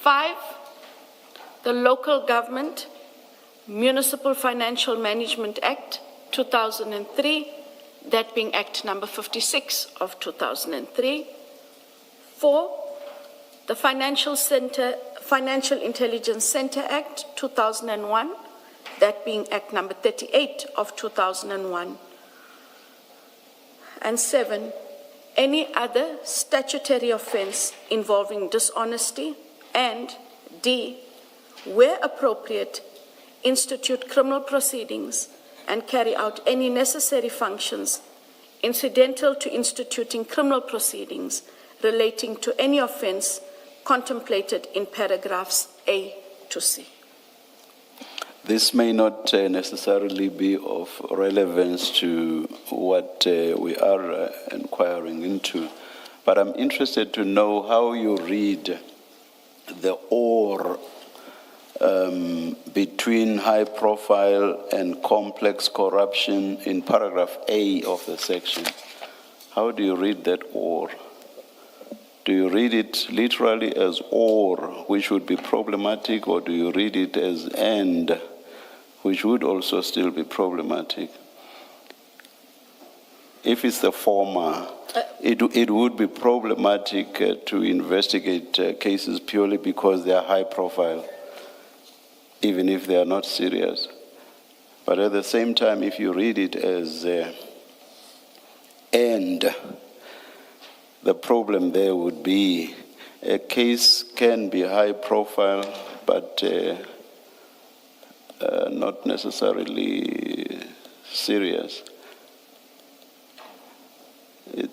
5, the Local Government Municipal Financial Management Act 2003, that being Act number 56 of 2003. 4, the Financial Intelligence Center Act 2001, that being Act number 38 of 2001. And 7, any other statutory offense involving dishonesty, and D, where appropriate, institute criminal proceedings and carry out any necessary functions incidental to instituting criminal proceedings relating to any offense contemplated in paragraphs A to C. This may not necessarily be of relevance to what we are inquiring into, but I'm interested to know how you read the or between high profile and complex corruption in paragraph A of the section. How do you read that or? Do you read it literally as or, which would be problematic, or do you read it as and, which would also still be problematic? If it's the former, it would be problematic to investigate cases purely because they are high profile, even if they are not serious. But at the same time, if you read it as and, the problem there would be a case can be high profile, but not necessarily serious.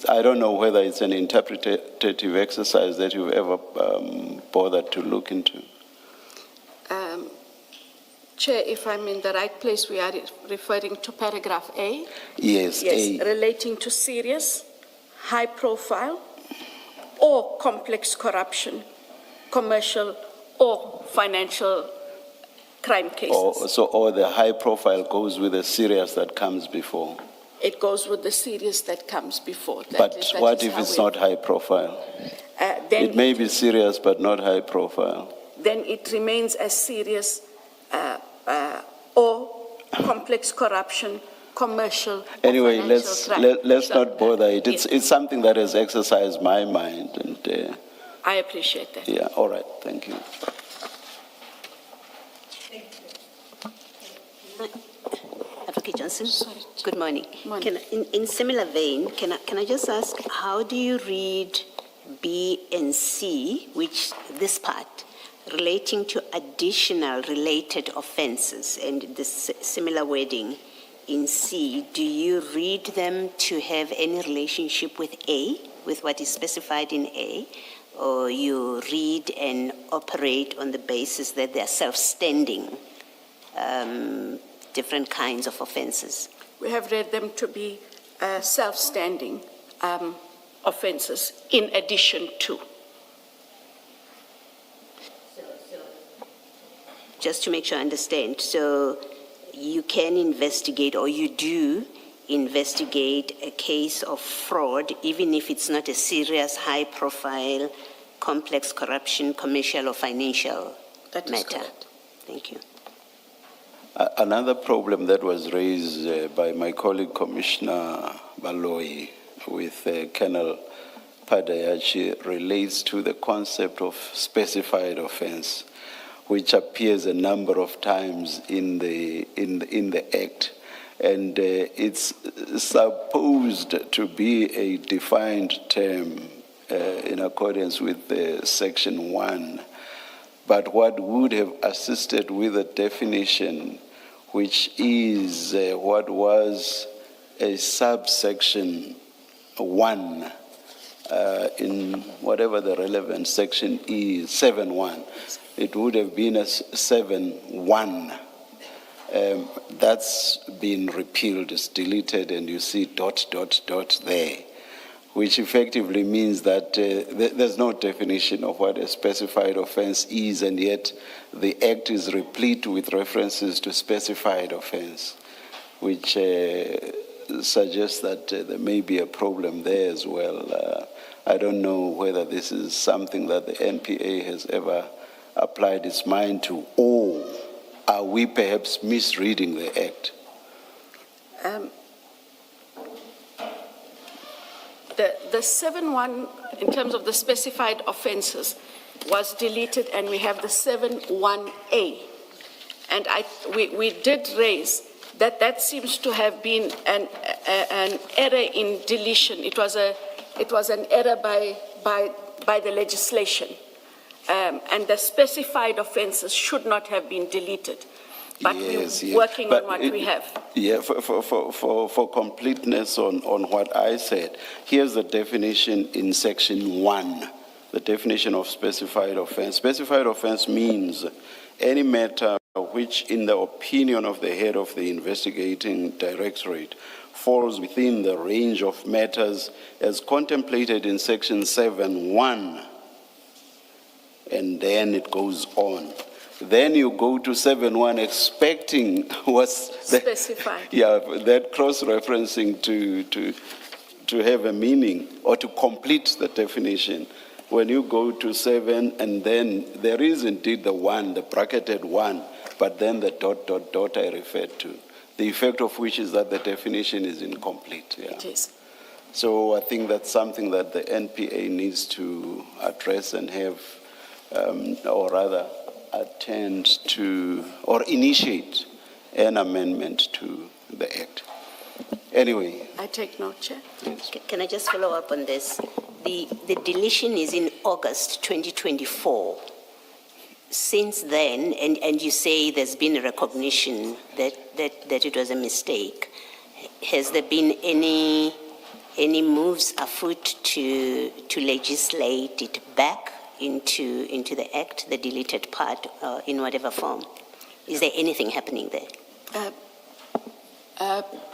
I don't know whether it's an interpretative exercise that you've ever bothered to look into. Chair, if I'm in the right place, we are referring to paragraph A? Yes, Yes, A. relating to serious, high profile, or complex corruption, commercial or financial crime cases. Or the high profile goes with the serious that comes before. It goes with the serious that comes before. But what if it's not high profile? Then it may be serious but not high profile. Then it remains as serious or complex corruption, commercial. Anyway, or financial crime. let's not bother it. It's something that has exercised my mind, and I appreciate that. yeah. All right, thank you. Advocate Johnson. Good morning. Morning. In similar vein, can I just ask, how do you read B and C, which this part, relating to additional related offenses, and this similar wording in C, do you read them to have any relationship with A, with what is specified in A, or you read and operate on the basis that they are self-standing different kinds of offenses? We have read them to be self-standing offenses in addition to. Just to make sure I understand, so you can investigate, or you do investigate, a case of fraud, even if it's not a serious, high-profile, complex corruption, commercial or financial That is matter. correct. Thank you. Another problem that was raised by my colleague Commissioner Baloyi with Colonel Padayachi relates to the concept of specified offense, which appears a number of times in the Act, and it's supposed to be a defined term in accordance with Section 1. But what would have assisted with a definition, which is what was a subsection 1 in whatever the relevant section is, 7.1. It would have been as 7.1. That's been repealed, it's deleted, and you see ... there, which effectively means that there's no definition of what a specified offense is, and yet the Act is replete with references to specified offense, which suggests that there may be a problem there as well. I don't know whether this is something that the NPA has ever applied its mind to, or are we perhaps misreading the Act? The 7.1, in terms of the specified offences, was deleted, and we have the 7.1A. And we did raise that seems to have been an error in deletion. It was an error by the legislation. And the specified offences should not have been deleted. But we're working on what we have. Yeah, for completeness on what I said, here's the definition in section 1, the definition of specified offense. Specified offense means any matter which, in the opinion of the head of the investigating directorate, falls within the range of matters as contemplated in section 7.1, and then it goes on. Then you go to 7.1 expecting what's specified. That cross-referencing to have a meaning or to complete the definition. When you go to 7, and then there is indeed the 1, the bracketed 1, but then the ... I referred to, the effect of which is that the definition is incomplete. Yeah. It is. So I think that's something that the NPA needs to address and have, or rather attend to, or initiate an amendment to the Act. Anyway. I take note, Chair. Yes. Can I just follow up on this? The deletion is in August 2024. Since then, and you say there's been a recognition that it was a mistake, has there been any moves afoot to legislate it back into the Act, the deleted part, in whatever form? Is there anything happening there?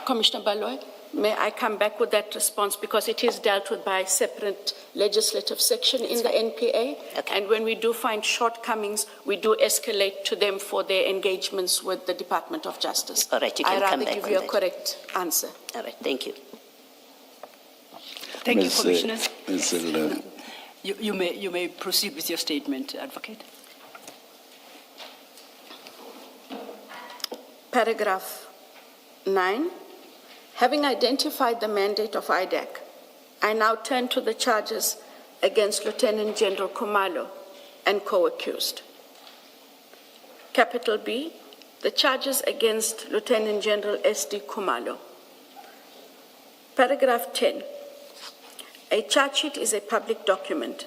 Commissioner Baloy, may I come back with that response, because it is dealt with by a separate legislative section in the NPA, okay. And when we do find shortcomings, we do escalate to them for their engagements with the Department of Justice. All right, you can come back I'd rather give you a correct answer. All right, thank you. Thank you, Commissioners. Ms. You may proceed with your statement, Advocate. Paragraph 9, having identified the mandate of IDAC, I now turn to the charges against Lieutenant General Khumalo and co-accused. Capital B, the charges against Lieutenant General S.D. Khumalo. Paragraph 10, a charge sheet is a public document.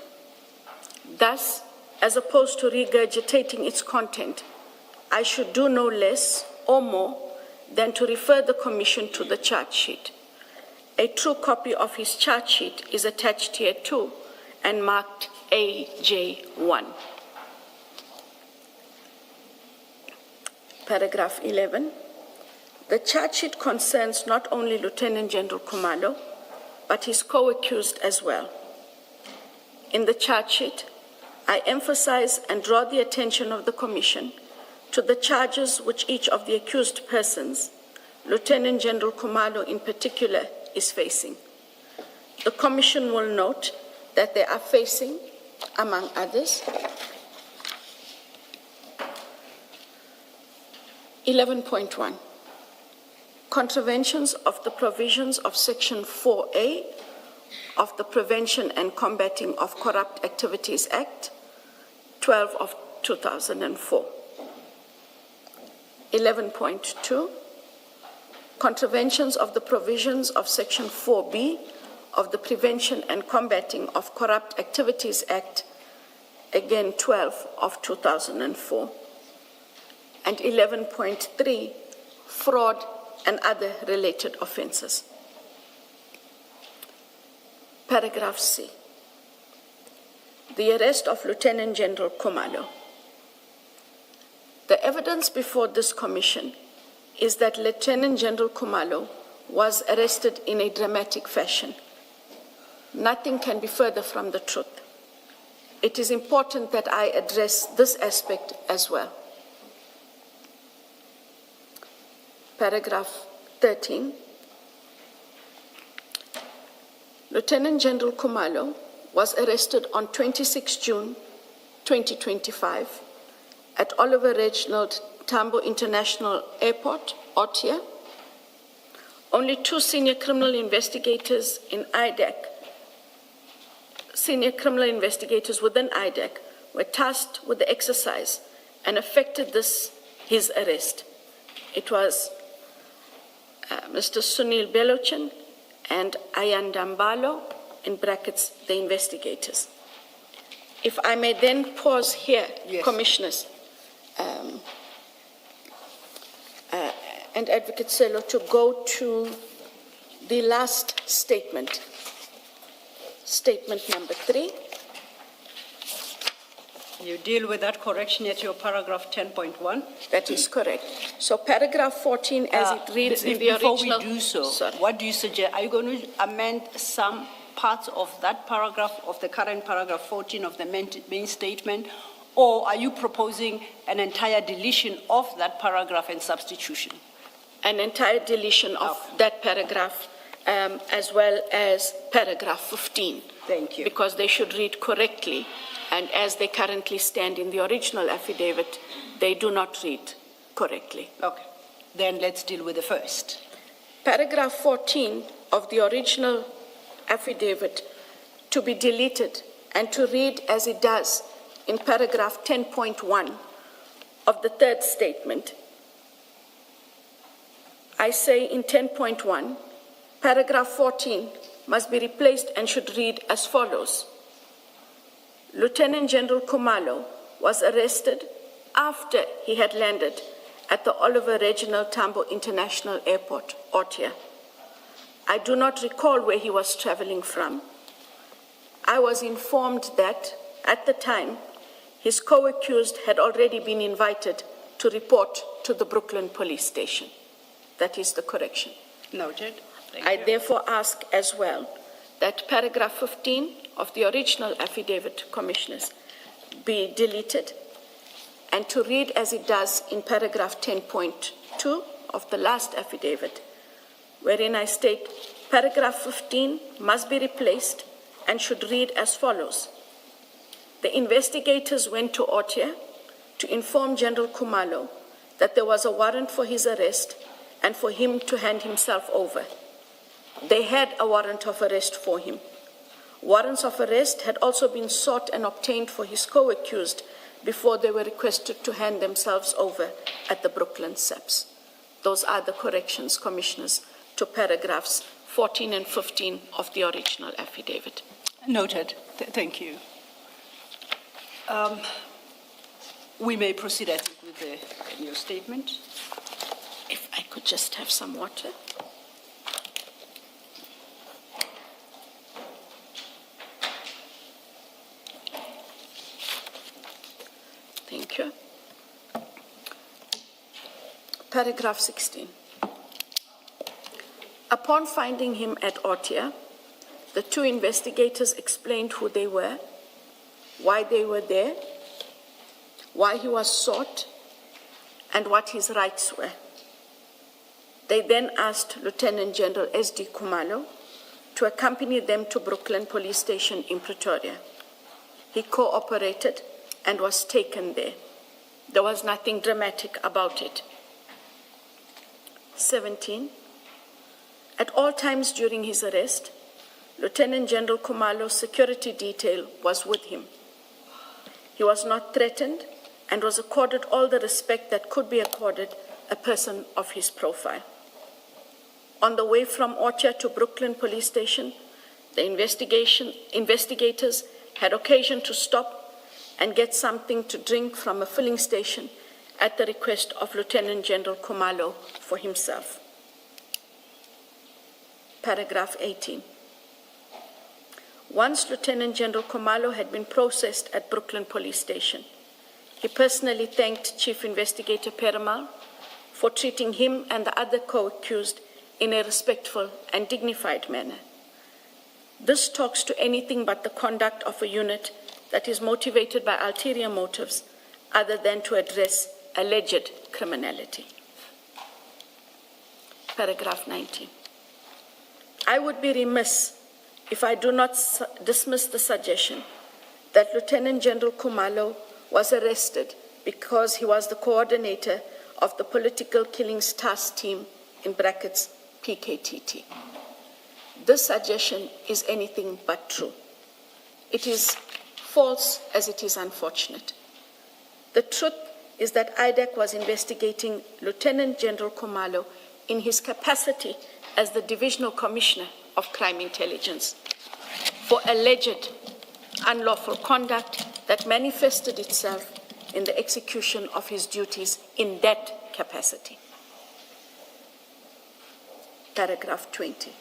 Thus, as opposed to regurgitating its content, I should do no less or more than to refer the Commission to the charge sheet. A true copy of his charge sheet is attached here too and marked AJ1. Paragraph 11. The charge sheet concerns not only Lieutenant General Khumalo, but his co-accused as well. In the charge sheet, I emphasize and draw the attention of the Commission to the charges which each of the accused persons, Lieutenant General Khumalo in particular, is facing. The Commission will note that they are facing, among others, 11.1, contraventions of the provisions of Section 4A of the Prevention and Combating of Corrupt Activities Act, 12 of 2004. 11.2, contraventions of the provisions of Section 4B of the Prevention and Combating of Corrupt Activities Act, again 12 of 2004. And 11.3, fraud and other related offenses. Paragraph C. The arrest of Lieutenant General Khumalo. The evidence before this commission is that Lieutenant General Khumalo was arrested in a dramatic fashion. Nothing can be further from the truth. It is important that I address this aspect as well. Paragraph 13. Lieutenant General Khumalo was arrested on 26 June 2025 at Oliver Reginald Tambo International Airport, Otia. Only 2 senior criminal investigators in IDAC, senior criminal investigators within IDAC, were tasked with the exercise and effected his arrest. It was Mr. Sunil Belochan and Ayan Dambalo, in brackets, the investigators. If I may then pause here, yes. Commissioners, and Advocate Selo, to go to the last statement, statement number 3. You deal with that correction at your paragraph 10.1? That is correct. So paragraph 14, as it reads in the original... Before we do so, what do you suggest? Are you going to amend some parts of that paragraph, of the current paragraph 14 of the main statement, or are you proposing an entire deletion of that paragraph and substitution? An entire deletion of that paragraph, as well as paragraph 15. Thank you. Because they should read correctly, and as they currently stand in the original affidavit, they do not read correctly. Okay. Then let's deal with the first. Paragraph 14 of the original affidavit to be deleted and to read as it does in paragraph 10.1 of the third statement. I say in 10.1, paragraph 14 must be replaced and should read as follows. Lieutenant General Khumalo was arrested after he had landed at the Oliver Reginald Tambo International Airport, Otia. I do not recall where he was traveling from. I was informed that, at the time, his co-accused had already been invited to report to the Brooklyn police station. That is the correction. Noted. I therefore ask as well that paragraph 15 of the original affidavit, Commissioners, be deleted and to read as it does in paragraph 10.2 of the last affidavit, wherein I state paragraph 15 must be replaced and should read as follows. The investigators went to Otia to inform General Khumalo that there was a warrant for his arrest and for him to hand himself over. They had a warrant of arrest for him. Warrants of arrest had also been sought and obtained for his co-accused before they were requested to hand themselves over at the Brooklyn SEPS. Those are the corrections, Commissioners, to paragraphs 14 and 15 of the original affidavit. Noted. Thank you. We may proceed, I think, with the new statement. If I could just have some water. Thank you. Paragraph 16. Upon finding him at Otia, the 2 investigators explained who they were, why they were there, why he was sought, and what his rights were. They then asked Lieutenant General S.D. Khumalo to accompany them to Brooklyn Police Station in Pretoria. He cooperated and was taken there. There was nothing dramatic about it. 17. At all times during his arrest, Lieutenant General Khumalo's security detail was with him. He was not threatened and was accorded all the respect that could be accorded a person of his profile. On the way from Otia to Brooklyn Police Station, the investigators had occasion to stop and get something to drink from a filling station at the request of Lieutenant General Khumalo for himself. Paragraph 18. Once Lieutenant General Khumalo had been processed at Brooklyn Police Station, he personally thanked Chief Investigator Perumal for treating him and the other co-accused in a respectful and dignified manner. This talks to anything but the conduct of a unit that is motivated by ulterior motives other than to address alleged criminality. Paragraph 19. I would be remiss if I do not dismiss the suggestion that Lieutenant General Khumalo was arrested because he was the coordinator of the Political Killings Task Team, in brackets, PKTT. This suggestion is anything but true. It is false as it is unfortunate. The truth is that IDAC was investigating Lieutenant General Khumalo in his capacity as the Divisional Commissioner of Crime Intelligence for alleged unlawful conduct that manifested itself in the execution of his duties in that capacity. Paragraph 20.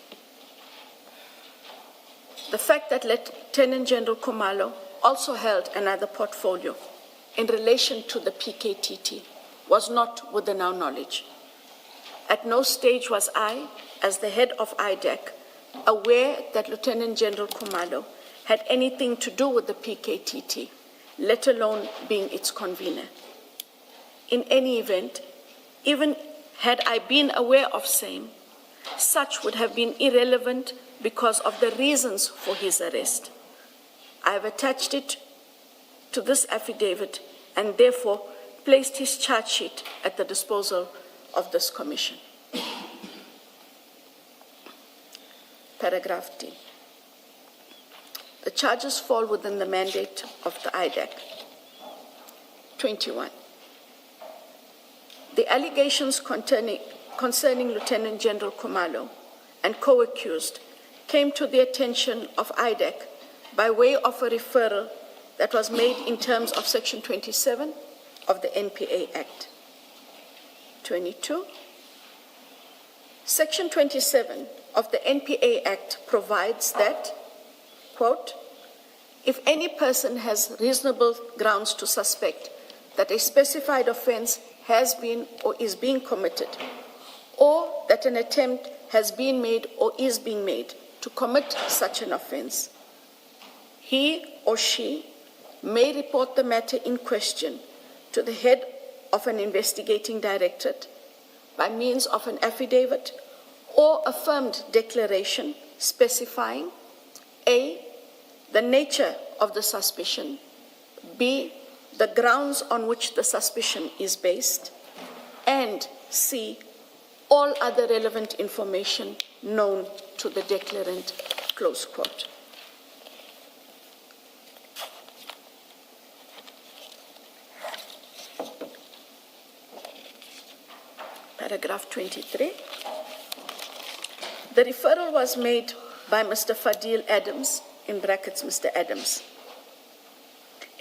The fact that Lieutenant General Khumalo also held another portfolio in relation to the PKTT was not within our knowledge. At no stage was I, as the head of IDAC, aware that Lieutenant General Khumalo had anything to do with the PKTT, let alone being its convener. In any event, even had I been aware of same, such would have been irrelevant because of the reasons for his arrest. I have attached it to this affidavit and therefore placed his charge sheet at the disposal of this commission. Paragraph D. The charges fall within the mandate of the IDAC. 21. The allegations concerning Lieutenant General Khumalo and co-accused came to the attention of IDAC by way of a referral that was made in terms of Section 27 of the NPA Act. 22. Section 27 of the NPA Act provides that, quote, if any person has reasonable grounds to suspect that a specified offense has been or is being committed, or that an attempt has been made or is being made to commit such an offense, he or she may report the matter in question to the head of an investigating directorate by means of an affidavit or affirmed declaration specifying A, the nature of the suspicion, B, the grounds on which the suspicion is based, and C, all other relevant information known to the declarant, close quote. Paragraph 23. The referral was made by Mr. Fadil Adams, in brackets, Mr. Adams.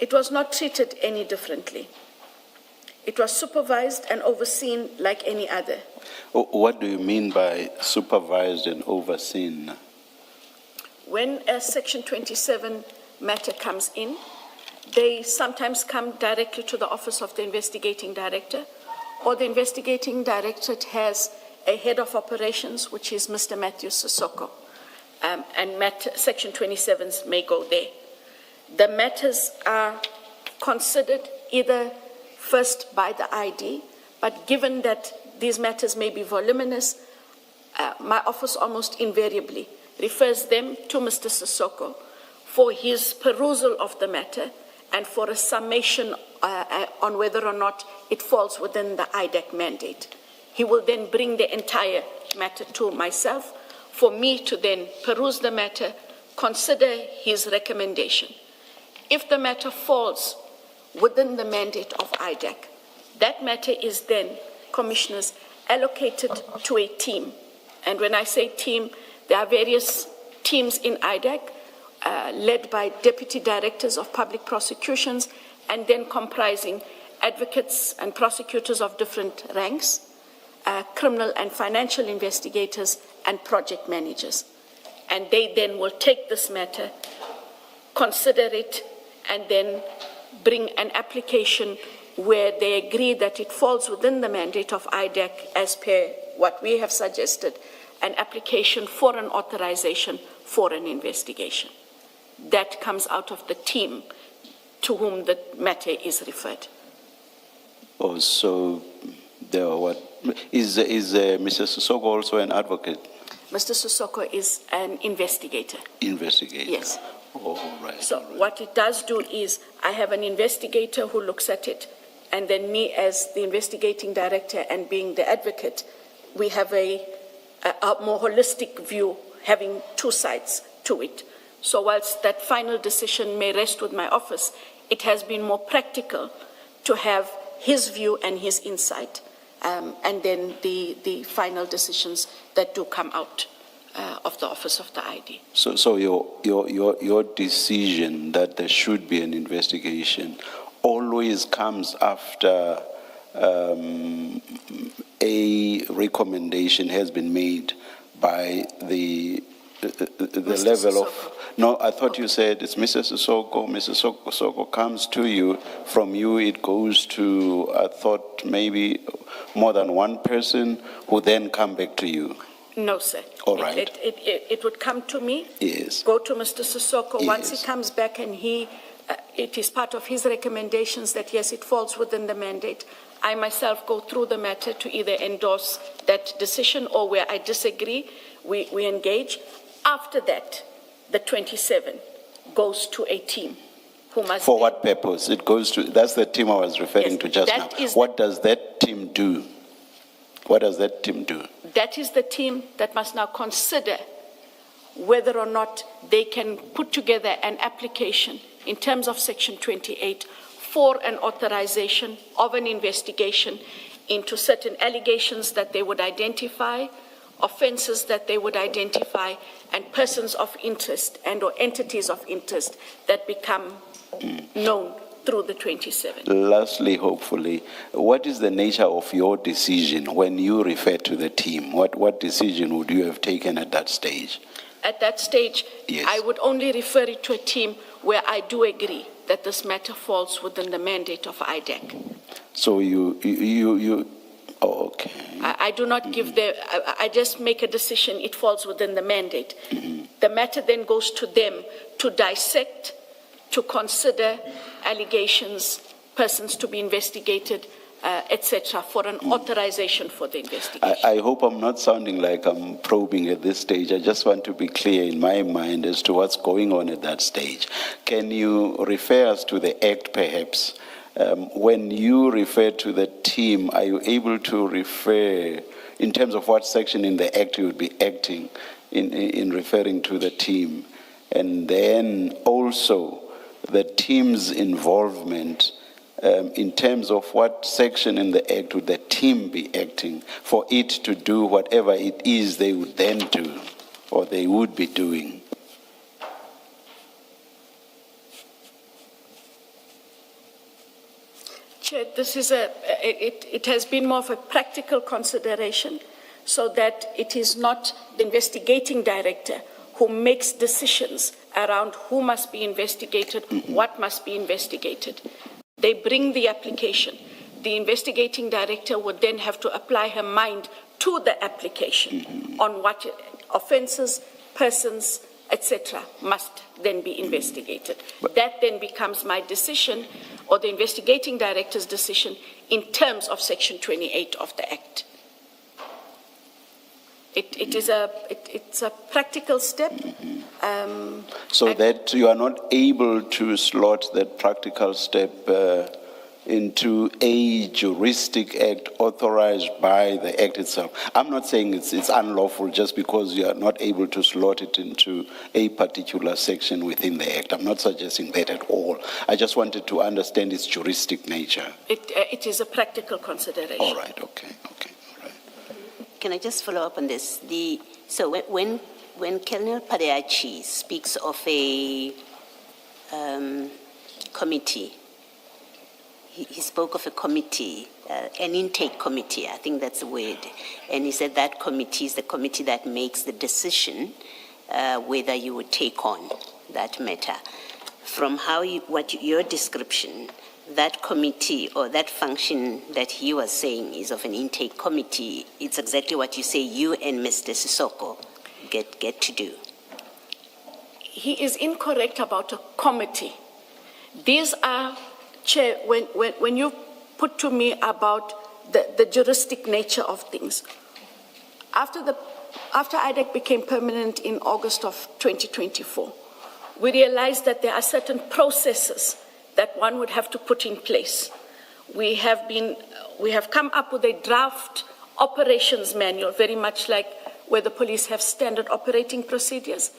It was not treated any differently. It was supervised and overseen like any other. What do you mean by supervised and overseen? When a Section 27 matter comes in, they sometimes come directly to the office of the investigating director, or the investigating directorate has a head of operations, which is Mr. Matthew Sissoko, and Section 27s may go there. The matters are considered either first by the ID, but given that these matters may be voluminous, my office almost invariably refers them to Mr. Sissoko for his perusal of the matter and for a summation on whether or not it falls within the IDAC mandate. He will then bring the entire matter to myself for me to then peruse the matter, consider his recommendation. If the matter falls within the mandate of IDAC, that matter is then, commissioners, allocated to a team. And when I say team, there are various teams in IDAC led by deputy directors of public prosecutions and then comprising advocates and prosecutors of different ranks, criminal and financial investigators, and project managers. and they then will take this matter, consider it, and then bring an application where they agree that it falls within the mandate of IDEC as per what we have suggested, an application for an authorization for an investigation. That comes out of the team to whom the matter is referred. Oh, so there are what is Mr. Sissoko also an advocate? Mr. Sissoko is an investigator. Investigator. Yes. Oh, right. So all right. what it does do is I have an investigator who looks at it, and then me as the investigating director and being the advocate, we have a more holistic view, having two sides to it. So whilst that final decision may rest with my office, it has been more practical to have his view and his insight, and then the final decisions that do come out of the Office of the ID. So your decision that there should be an investigation always comes after a recommendation has been made by the level of. No, I thought you said it's Mr. Sissoko. Mr. Sissoko comes to you. From you, it goes to, I thought, maybe more than one person who then come back to you. No, sir. All right. It would come to me. Yes. Go to Mr. Sissoko. Yes. Once he comes back and it is part of his recommendations that yes, it falls within the mandate. I myself go through the matter to either endorse that decision or where I disagree, we engage. After that, the 27 goes to a team who must. For what purpose? It goes to, that's the team I was referring Yes, to just now. What does that team do? What does that team do? That is the team that must now consider whether or not they can put together an application in terms of Section 28 for an authorization of an investigation into certain allegations that they would identify, offenses that they would identify, and persons of interest and or entities of interest that become known through the 27. Lastly, hopefully, what is the nature of your decision when you refer to the team? What decision would you have taken at that stage? At that stage, yes. I would only refer it to a team where I do agree that this matter falls within the mandate of IDEC. So oh, okay. I do not give I just make a decision, it falls within the mandate. Mm-hmm. The matter then goes to them to dissect, to consider allegations, persons to be investigated, etc., for an authorization for the investigation. I hope I'm not sounding like I'm probing at this stage. I just want to be clear in my mind as to what's going on at that stage. Can you refer us to the Act, perhaps? When you refer to the team, are you able to refer, in terms of what section in the Act you would be acting in referring to the team? And then also the team's involvement in terms of what section in the Act would the team be acting for it to do whatever it is they would then do or they would be doing? Chair, this is it has been more of a practical consideration so that it is not the investigating director who makes decisions around who must be investigated, what must be investigated. They bring the application. The investigating director would then have to apply her mind to the application on what offences, persons, etc., must then be investigated. That then becomes my decision or the investigating director's decision in terms of Section 28 of the Act. It's a practical step. So that you are not able to slot that practical step into a juristic act authorized by the Act itself. I'm not saying it's unlawful just because you are not able to slot it into a particular section within the Act. I'm not suggesting that at all. I just wanted to understand its juristic nature. It is a practical consideration. All right, okay. Can I just follow up on this? So when Colonel Padeachi speaks of a committee, he spoke of a committee, an intake committee, I think that's the word, and he said that committee is the committee that makes the decision whether you would take on that matter. From your description, that committee or that function that he was saying is of an intake committee, it's exactly what you say you and Mr. Sissoko get to do. He is incorrect about a committee. These are, Chair, when you put to me about the juristic nature of things, after IDEC became permanent in August of 2024, we realized that there are certain processes that one would have to put in place. We have come up with a draft operations manual, very much like where the police have standard operating procedures.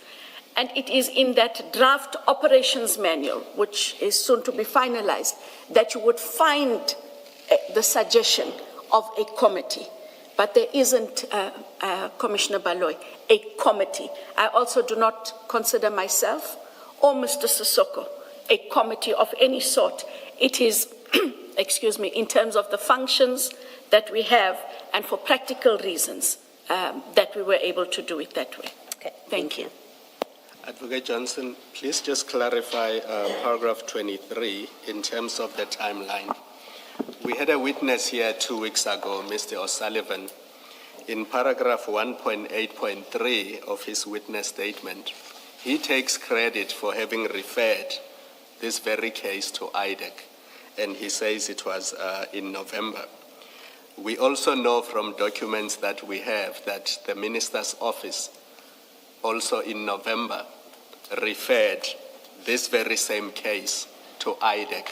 And it is in that draft operations manual, which is soon to be finalized, that you would find the suggestion of a committee. But there isn't, Commissioner Baloy, a committee. I also do not consider myself or Mr. Sissoko a committee of any sort. It is, excuse me, in terms of the functions that we have and for practical reasons that we were able to do it that way. Okay, Thank you. Advocate Johnson, please just clarify paragraph 23 in terms of the timeline. We had a witness here 2 weeks ago, Mr. O'Sullivan. In paragraph 1.8.3 of his witness statement, he takes credit for having referred this very case to IDEC, and he says it was in November. We also know from documents that we have that the minister's office also in November referred this very same case to IDEC.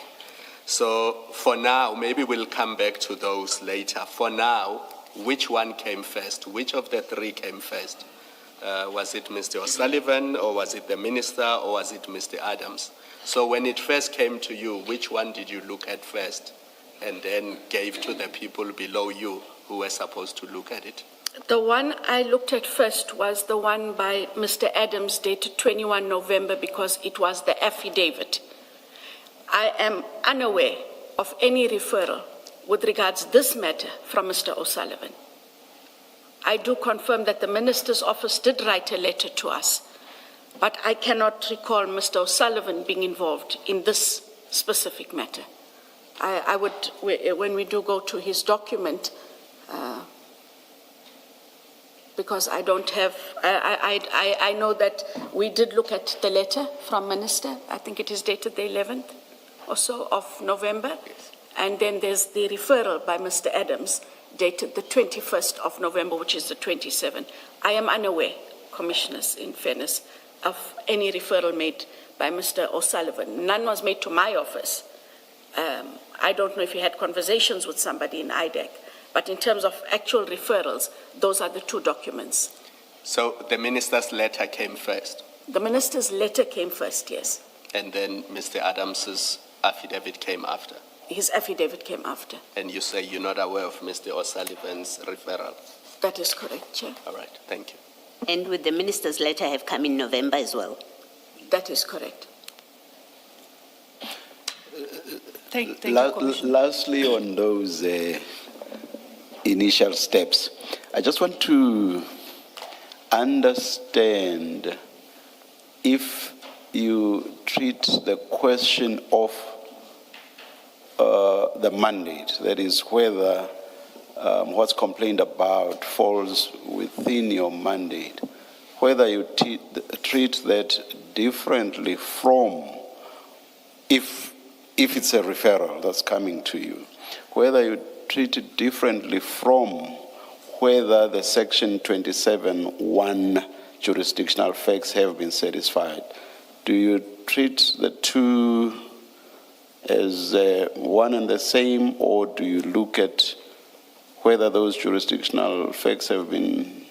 So for now, maybe we'll come back to those later. For now, which one came first? Which of the three came first? Was it Mr. O'Sullivan, or was it the minister, or was it Mr. Adams? So when it first came to you, which one did you look at first and then gave to the people below you who were supposed to look at it? The one I looked at first was the one by Mr. Adams dated 21 November because it was the affidavit. I am unaware of any referral with regards to this matter from Mr. O'Sullivan. I do confirm that the minister's office did write a letter to us, but I cannot recall Mr. O'Sullivan being involved in this specific matter. I would, when we do go to his document, because I don't have, I know that we did look at the letter from Minister. I think it is dated the 11th or so of November. And then there's the referral by Mr. Adams dated the 21st of November, which is the 27th. I am unaware, Commissioners, in fairness, of any referral made by Mr. O'Sullivan. None was made to my office. I don't know if he had conversations with somebody in IDEC. But in terms of actual referrals, those are the two documents. So the minister's letter came first? The minister's letter came first, yes. And then Mr. Adams's affidavit came after? His affidavit came after. And you say you're not aware of Mr. O'Sullivan's referral? That is correct, Chair. All right, thank you. And would the minister's letter have come in November as well? That is correct. Thank you, Commissioner. Lastly, on those initial steps, I just want to understand if you treat the question of the mandate, that is whether what's complained about falls within your mandate, whether you treat that differently from if it's a referral that's coming to you, whether you treat it differently from whether the Section 27(1) jurisdictional facts have been satisfied. Do you treat the two as one and the same, or do you look at whether those jurisdictional facts have been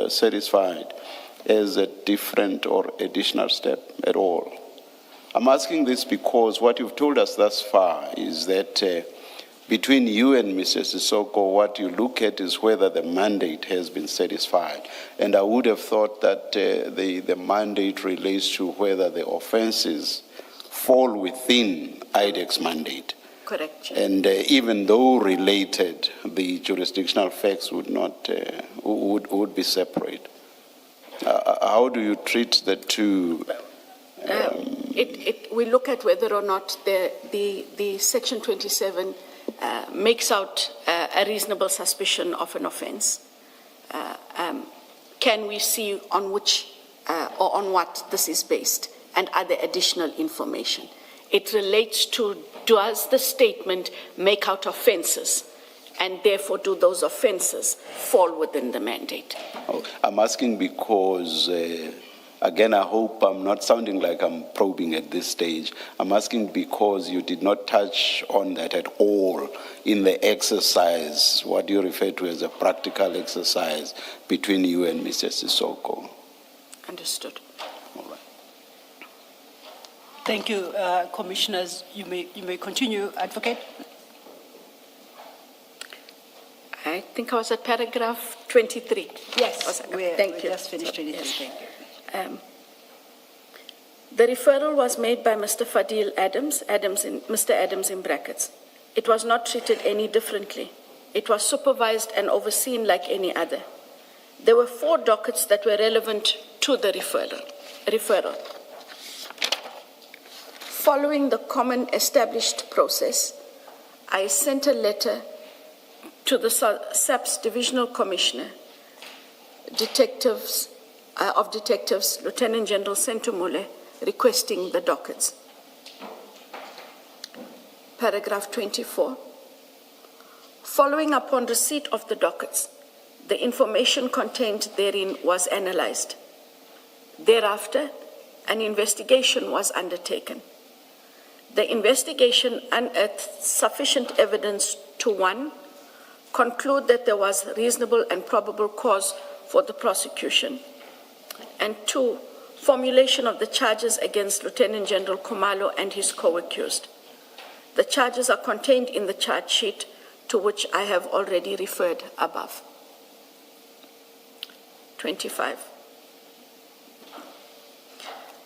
satisfied as a different or additional step at all? I'm asking this because what you've told us thus far is that between you and Mr. Sissoko, what you look at is whether the mandate has been satisfied. And I would have thought that the mandate relates to whether the offenses fall within IDEC's mandate. Correct, Chair. And even though related, the jurisdictional facts would not would be separate. How do you treat the two? We look at whether or not the Section 27 makes out a reasonable suspicion of an offence. Can we see on which or on what this is based, and other additional information? It relates to, does the statement make out offences, and therefore do those offences fall within the mandate? Oh, I'm asking because, again, I hope I'm not sounding like I'm probing at this stage. I'm asking because you did not touch on that at all in the exercise, what you refer to as a practical exercise between you and Mr. Sissoko. Understood. All right. Thank you, Commissioners. You may continue, Advocate. I think I was at paragraph 23. Yes, Thank you. Just finished 23. Yes. Thank you. The referral was made by Mr. Fadil Adams, Mr. Adams in brackets. It was not treated any differently. It was supervised and overseen like any other. There were 4 dockets that were relevant to the referral. Following the common established process, I sent a letter to the SAPS Divisional Commissioner, Detectives, Lieutenant General Sentumule, requesting the dockets. Paragraph 24. Following upon receipt of the dockets, the information contained therein was analyzed. Thereafter, an investigation was undertaken. The investigation unearthed sufficient evidence to 1, conclude that there was reasonable and probable cause for the prosecution, and 2, formulation of the charges against Lieutenant General Khumalo and his co-accused. The charges are contained in the charge sheet to which I have already referred above. 25.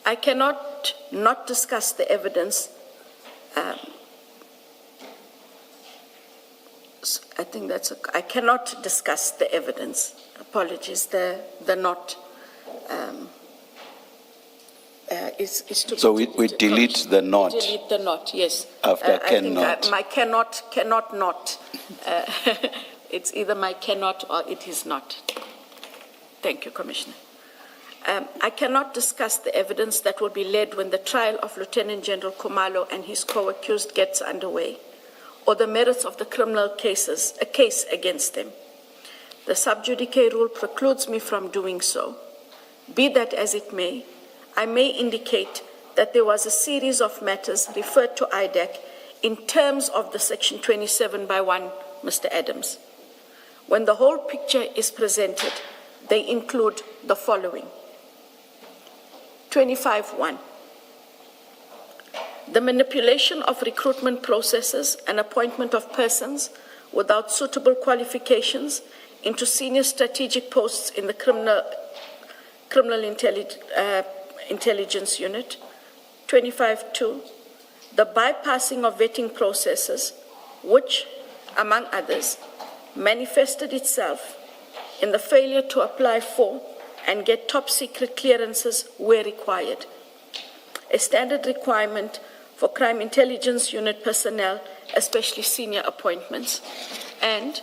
I cannot not discuss the evidence. I cannot discuss the evidence. Apologies, the not is to. So we delete the not. Delete the not, yes. After I cannot. think my cannot not. It's either my cannot or it is not. Thank you, Commissioner. I cannot discuss the evidence that will be led when the trial of Lieutenant General Khumalo and his co-accused gets underway, or the merits of the criminal case against them. The sub judice rule precludes me from doing so. Be that as it may, I may indicate that there was a series of matters referred to IDAC in terms of the Section 27 by 1, Mr. Adams. When the whole picture is presented, they include the following. 25.1. The manipulation of recruitment processes and appointment of persons without suitable qualifications into senior strategic posts in the criminal intelligence unit. 25.2. The bypassing of vetting processes, which, among others, manifested itself in the failure to apply for and get top secret clearances where required. A standard requirement for crime intelligence unit personnel, especially senior appointments. And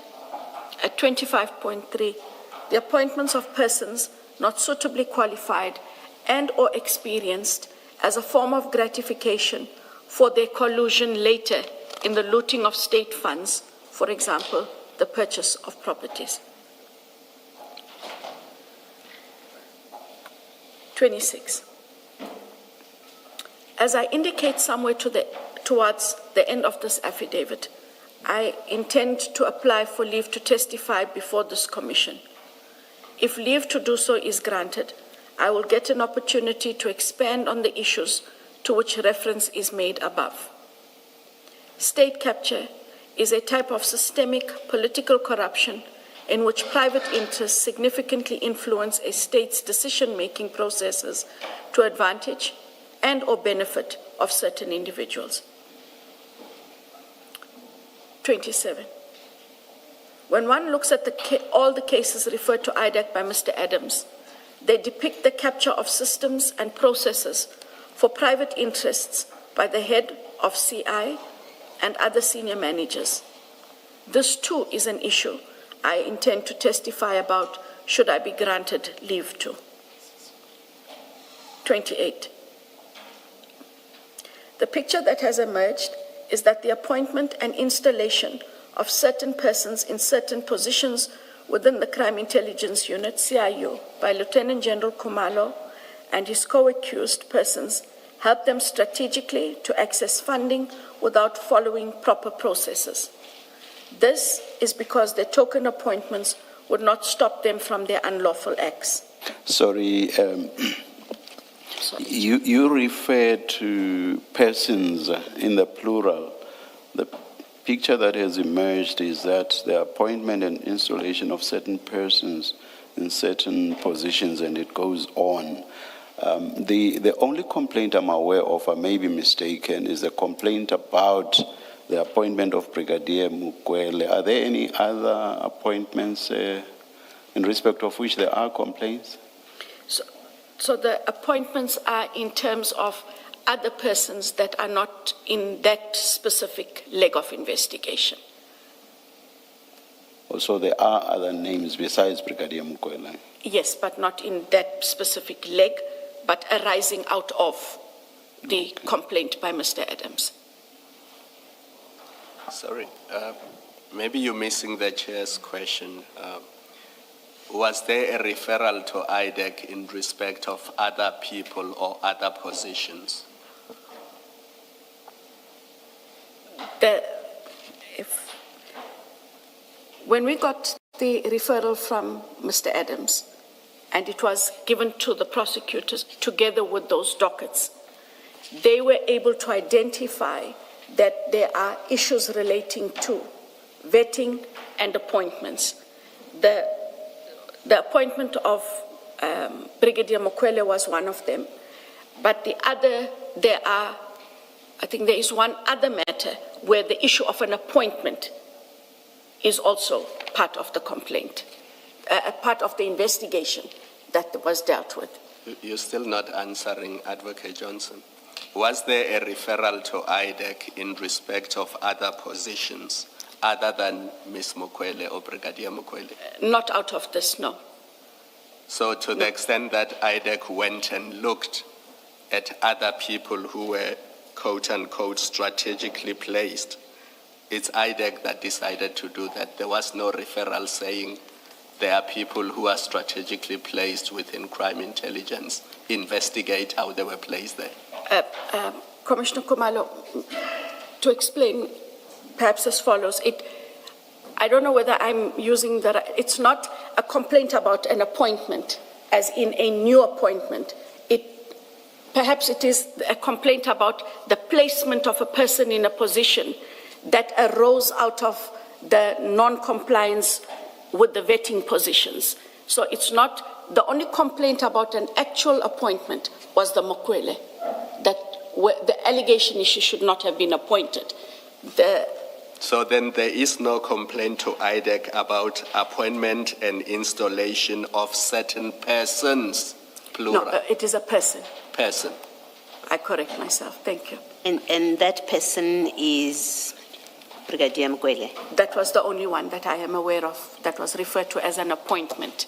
at 25.3, the appointments of persons not suitably qualified and or experienced as a form of gratification for their collusion later in the looting of state funds, for example, the purchase of properties. 26. As I indicate somewhere towards the end of this affidavit, I intend to apply for leave to testify before this commission. If leave to do so is granted, I will get an opportunity to expand on the issues to which reference is made above. State capture is a type of systemic political corruption in which private interests significantly influence a state's decision-making processes to advantage and or benefit of certain individuals. 27. When one looks at all the cases referred to IDAC by Mr. Adams, They depict the capture of systems and processes for private interests by the head of CI and other senior managers. This too is an issue I intend to testify about should I be granted leave to. 28. The picture that has emerged is that the appointment and installation of certain persons in certain positions within the Crime Intelligence Unit, CIU, by Lieutenant General Kumalo and his co-accused persons helped them strategically to access funding without following proper processes. This is because their token appointments would not stop them from their unlawful acts. Sorry, you refer to persons in the plural. The picture that has emerged is that the appointment and installation of certain persons in certain positions, and it goes on. The only complaint I'm aware of, I may be mistaken, is a complaint about the appointment of Brigadier Mukwele. Are there any other appointments in respect of which there are complaints? So the appointments are in terms of other persons that are not in that specific leg of investigation. Also, there are other names besides Brigadier Mukwele? Yes, but not in that specific leg, but arising out of the complaint by Mr. Adams. Sorry, maybe you're missing the chair's question. Was there a referral to IDEC in respect of other people or other positions? When we got the referral from Mr. Adams, and it was given to the prosecutors together with those dockets, they were able to identify that there are issues relating to vetting and appointments. The appointment of Brigadier Mukwele was one of them, but I think there is one other matter where the issue of an appointment is also part of the complaint, part of the investigation that was dealt with. You're still not answering, Advocate Johnson. Was there a referral to IDEC in respect of other positions other than Ms. Mukwele or Brigadier Mukwele? Not out of this, no. So to the extent that IDEC went and looked at other people who were quote-unquote strategically placed, it's IDEC that decided to do that. There was no referral saying there are people who are strategically placed within crime intelligence. Investigate how they were placed there. Commissioner Kumalo, to explain perhaps as follows, I don't know whether I'm using it's not a complaint about an appointment, as in a new appointment. Perhaps it is a complaint about the placement of a person in a position that arose out of the non-compliance with the vetting positions. So it's not, the only complaint about an actual appointment was the Mukwele, that the allegation is she should not have been appointed. So then there is no complaint to IDEC about appointment and installation of certain persons, plural? No, it is a person. Person. I correct myself, thank you. And that person is Brigadier Mukwele? That was the only one that I am aware of that was referred to as an appointment.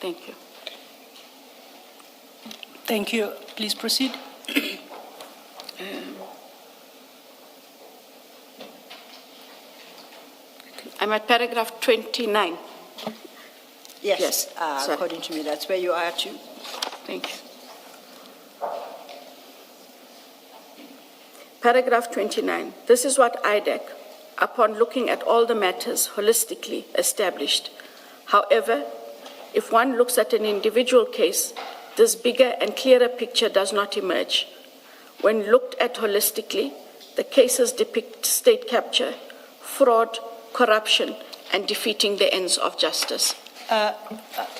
Thank you. Thank you. Please proceed. I'm at paragraph 29. Yes, sorry. according to me, that's where you are too. Thank you. Paragraph 29. This is what IDEC, upon looking at all the matters holistically, established. However, if one looks at an individual case, this bigger and clearer picture does not emerge. When looked at holistically, the cases depict state capture, fraud, corruption, and defeating the ends of justice.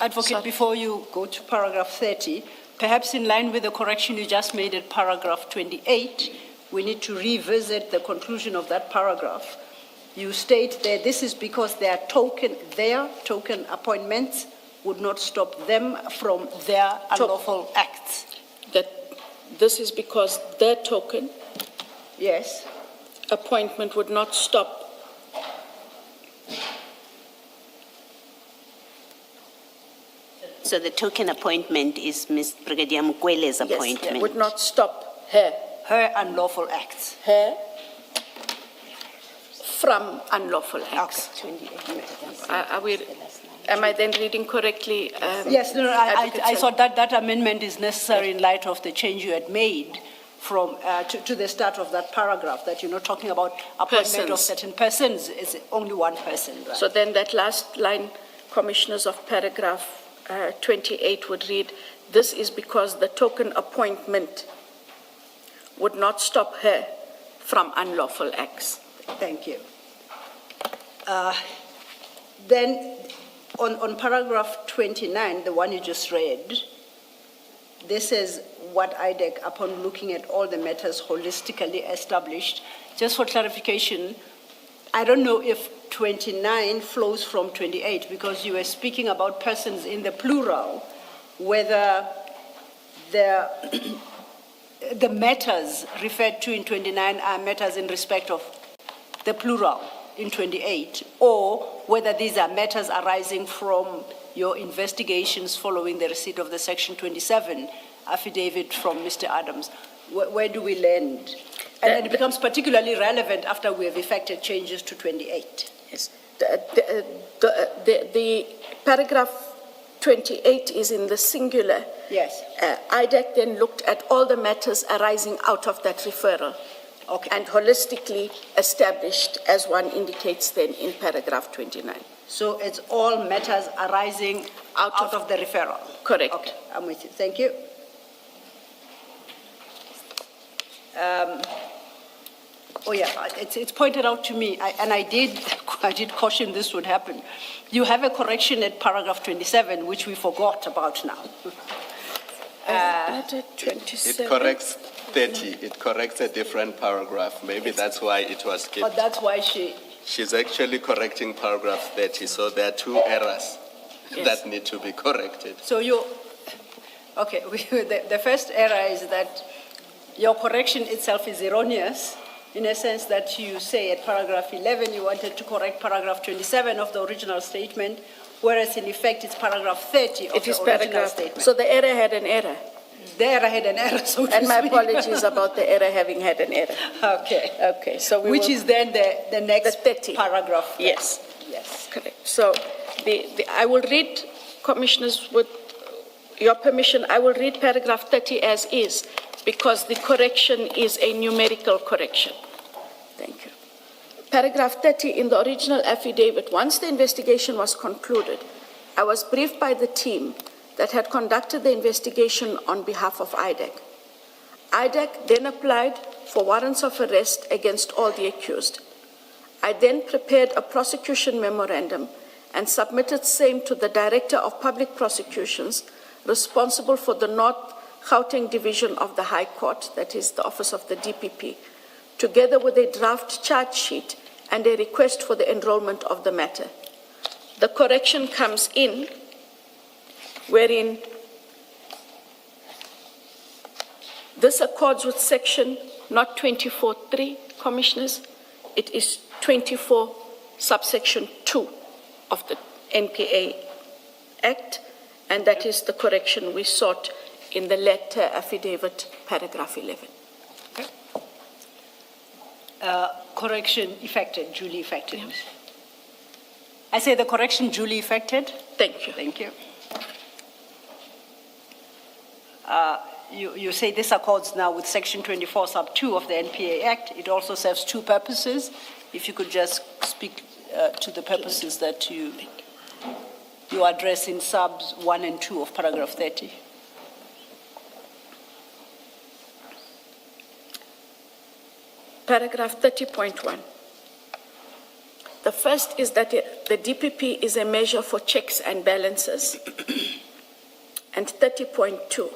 Advocate, before you go to paragraph 30, perhaps in line with the correction you just made at paragraph 28, we need to revisit the conclusion of that paragraph. You state that this is because their token appointments would not stop them from their unlawful acts. That this is because their token Yes. appointment would not stop. So the token appointment is Ms. Brigadier Mukwele's Yes, appointment. would not stop her Her unlawful acts. from unlawful acts. Am I then reading correctly? Yes, no, I Advocate thought that amendment is necessary in light of the change you had made from, to the start of that paragraph, that you're not talking about appointment of Persons. certain persons, it's only one person, right? So then that last line, Commissioners, of paragraph 28 would read, this is because the token appointment would not stop her from unlawful acts. Thank you. Then, on paragraph 29, the one you just read, this is what IDEC, upon looking at all the matters holistically established. Just for clarification, I don't know if 29 flows from 28, because you were speaking about persons in the plural, whether the the matters referred to in 29 are matters in respect of the plural in 28, or whether these are matters arising from your investigations following the receipt of the Section 27 affidavit from Mr. Adams. Where do we land? And it becomes particularly relevant after we have effected changes to 28. Yes. The paragraph 28 is in the singular. Yes. IDEC then looked at all the matters arising out of that referral. Okay. And holistically established, as one indicates then in paragraph 29. So it's all matters arising out of the referral? Correct. Okay, I'm with you. Thank you. Oh yeah, it's pointed out to me, and I did caution this would happen. You have a correction at paragraph 27, which we forgot about now. It corrects 30. It corrects a different paragraph. Maybe that's why it was skipped. But that's why She's actually correcting paragraph 30, so there are two errors that need to be corrected. So okay, the first error is that your correction itself is erroneous, in a sense that you say at paragraph 11 you wanted to correct paragraph 27 of the original statement, whereas in effect it's paragraph 30 of the original statement. So the error had an error. The error had an error, so to And my speak. apologies about the error having had an error. Okay. Okay, so we Which will- is then the next The 30. paragraph. Yes. Yes. Correct. So I will read, Commissioners, with your permission, I will read paragraph 30 as is, because the correction is a numerical correction. Thank you. Paragraph 30 in the original affidavit, once the investigation was concluded, I was briefed by the team that had conducted the investigation on behalf of IDEC. IDEC then applied for warrants of arrest against all the accused. I then prepared a prosecution memorandum and submitted same to the Director of Public Prosecutions responsible for the North Gauteng Division of the High Court, that is the Office of the DPP, together with a draft charge sheet and a request for the enrollment of the matter. The correction comes in wherein this accords with section not 24.3, Commissioners, it is 24 subsection 2 of the NPA Act, and that is the correction we sought in the letter affidavit, paragraph 11. Correction effected, duly effected. I say the correction duly effected. Thank you. Thank you. You say this accords now with Section 24 sub 2 of the NPA Act. It also serves two purposes. If you could just speak to the purposes that you address in subs 1 and 2 of paragraph 30. Paragraph 30.1. The first is that the DPP is a measure for checks and balances. And 30.2.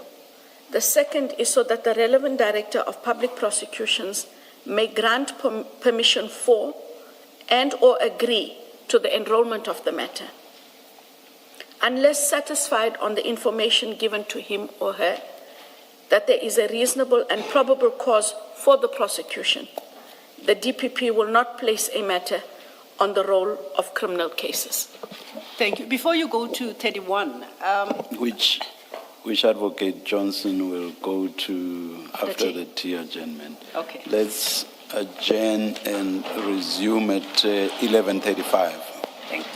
The second is so that the relevant Director of Public Prosecutions may grant permission for and or agree to the enrollment of the matter. unless satisfied on the information given to him or her that there is a reasonable and probable cause for the prosecution, the DPP will not place a matter on the roll of criminal cases. Thank you. Before you go to 31, Which Advocate Johnson will go to after 30. the tea adjournment. Okay. Let's adjourn and resume at 11:35. thank you.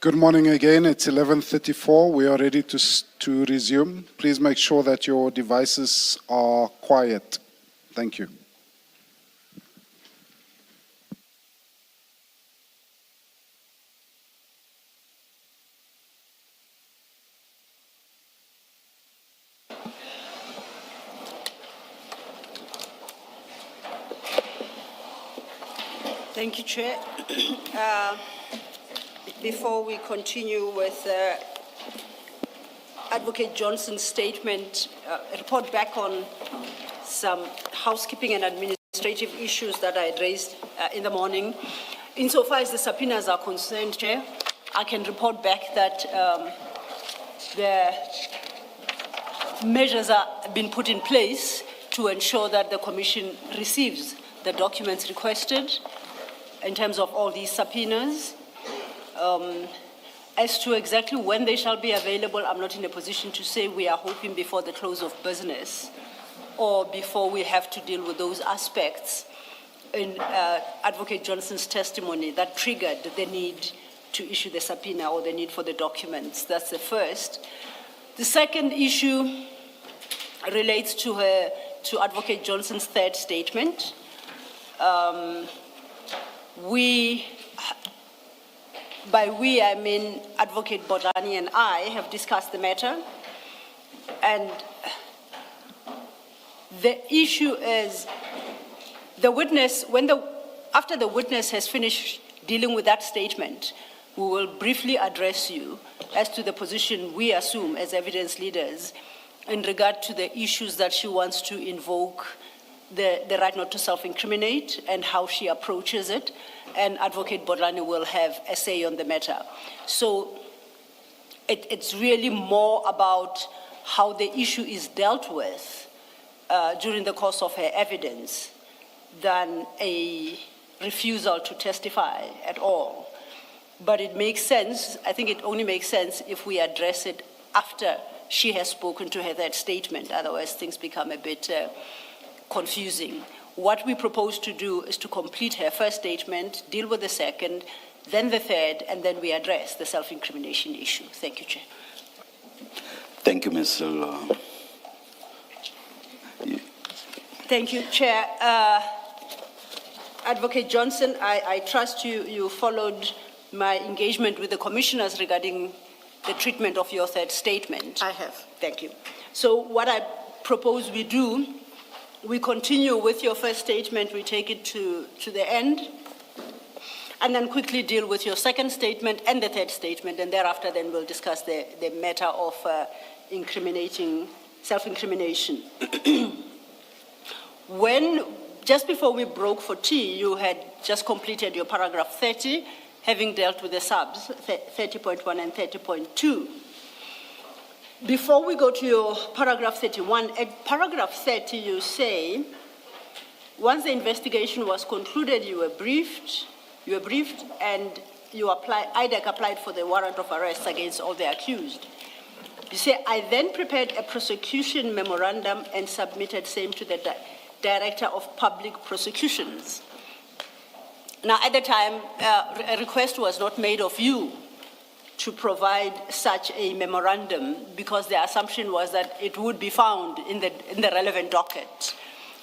Good morning again. It's 11:34. We are ready to resume. Please make sure that your devices are quiet. Thank you. Thank you, Chair. Before we continue with Advocate Johnson's statement, a report back on some housekeeping and administrative issues that I had raised in the morning. Insofar as the subpoenas are concerned, Chair, I can report back that the measures have been put in place to ensure that the Commission receives the documents requested in terms of all these subpoenas. As to exactly when they shall be available, I'm not in a position to say. We are hoping before the close of business or before we have to deal with those aspects in Advocate Johnson's testimony that triggered the need to issue the subpoena or the need for the documents. That's the first. The second issue relates to Advocate Johnson's third statement. By we, I mean Advocate Bodlani and I have discussed the matter, and the issue is the witness, after the witness has finished dealing with that statement, we will briefly address you as to the position we assume as evidence leaders in regard to the issues that she wants to invoke, the right not to self-incriminate and how she approaches it, and Advocate Bodlani will have a say on the matter. So it's really more about how the issue is dealt with during the course of her evidence than a refusal to testify at all. But it makes sense, I think it only makes sense if we address it after she has spoken to her that statement, otherwise things become a bit confusing. What we propose to do is to complete her first statement, deal with the second, then the third, and then we address the self-incrimination issue. Thank you, Chair. Thank you, Ms. Silva. Thank you, Chair. Advocate Johnson, I trust you followed my engagement with the commissioners regarding the treatment of your third statement. I have. Thank you. So what I propose we do, we continue with your first statement, we take it to the end, and then quickly deal with your second statement and the third statement, and thereafter then we'll discuss the matter of self-incrimination. Just before we broke for tea, you had just completed your paragraph 30, having dealt with the subs, 30.1 and 30.2. Before we go to your paragraph 31, at paragraph 30 you say, once the investigation was concluded, you were briefed, and IDEC applied for the warrant of arrest against all the accused. You say, I then prepared a prosecution memorandum and submitted same to the Director of Public Prosecutions. Now, at the time, a request was not made of you to provide such a memorandum because the assumption was that it would be found in the relevant docket.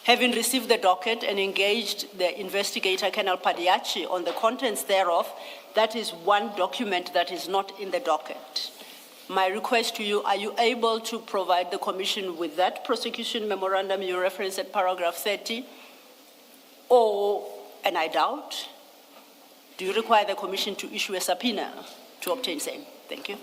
Having received the docket and engaged the investigator, Colonel Padiachi, on the contents thereof, that is one document that is not in the docket. My request to you, are you able to provide the Commission with that prosecution memorandum you referenced at paragraph 30? Or, and I doubt, do you require the Commission to issue a subpoena to obtain same? Thank you.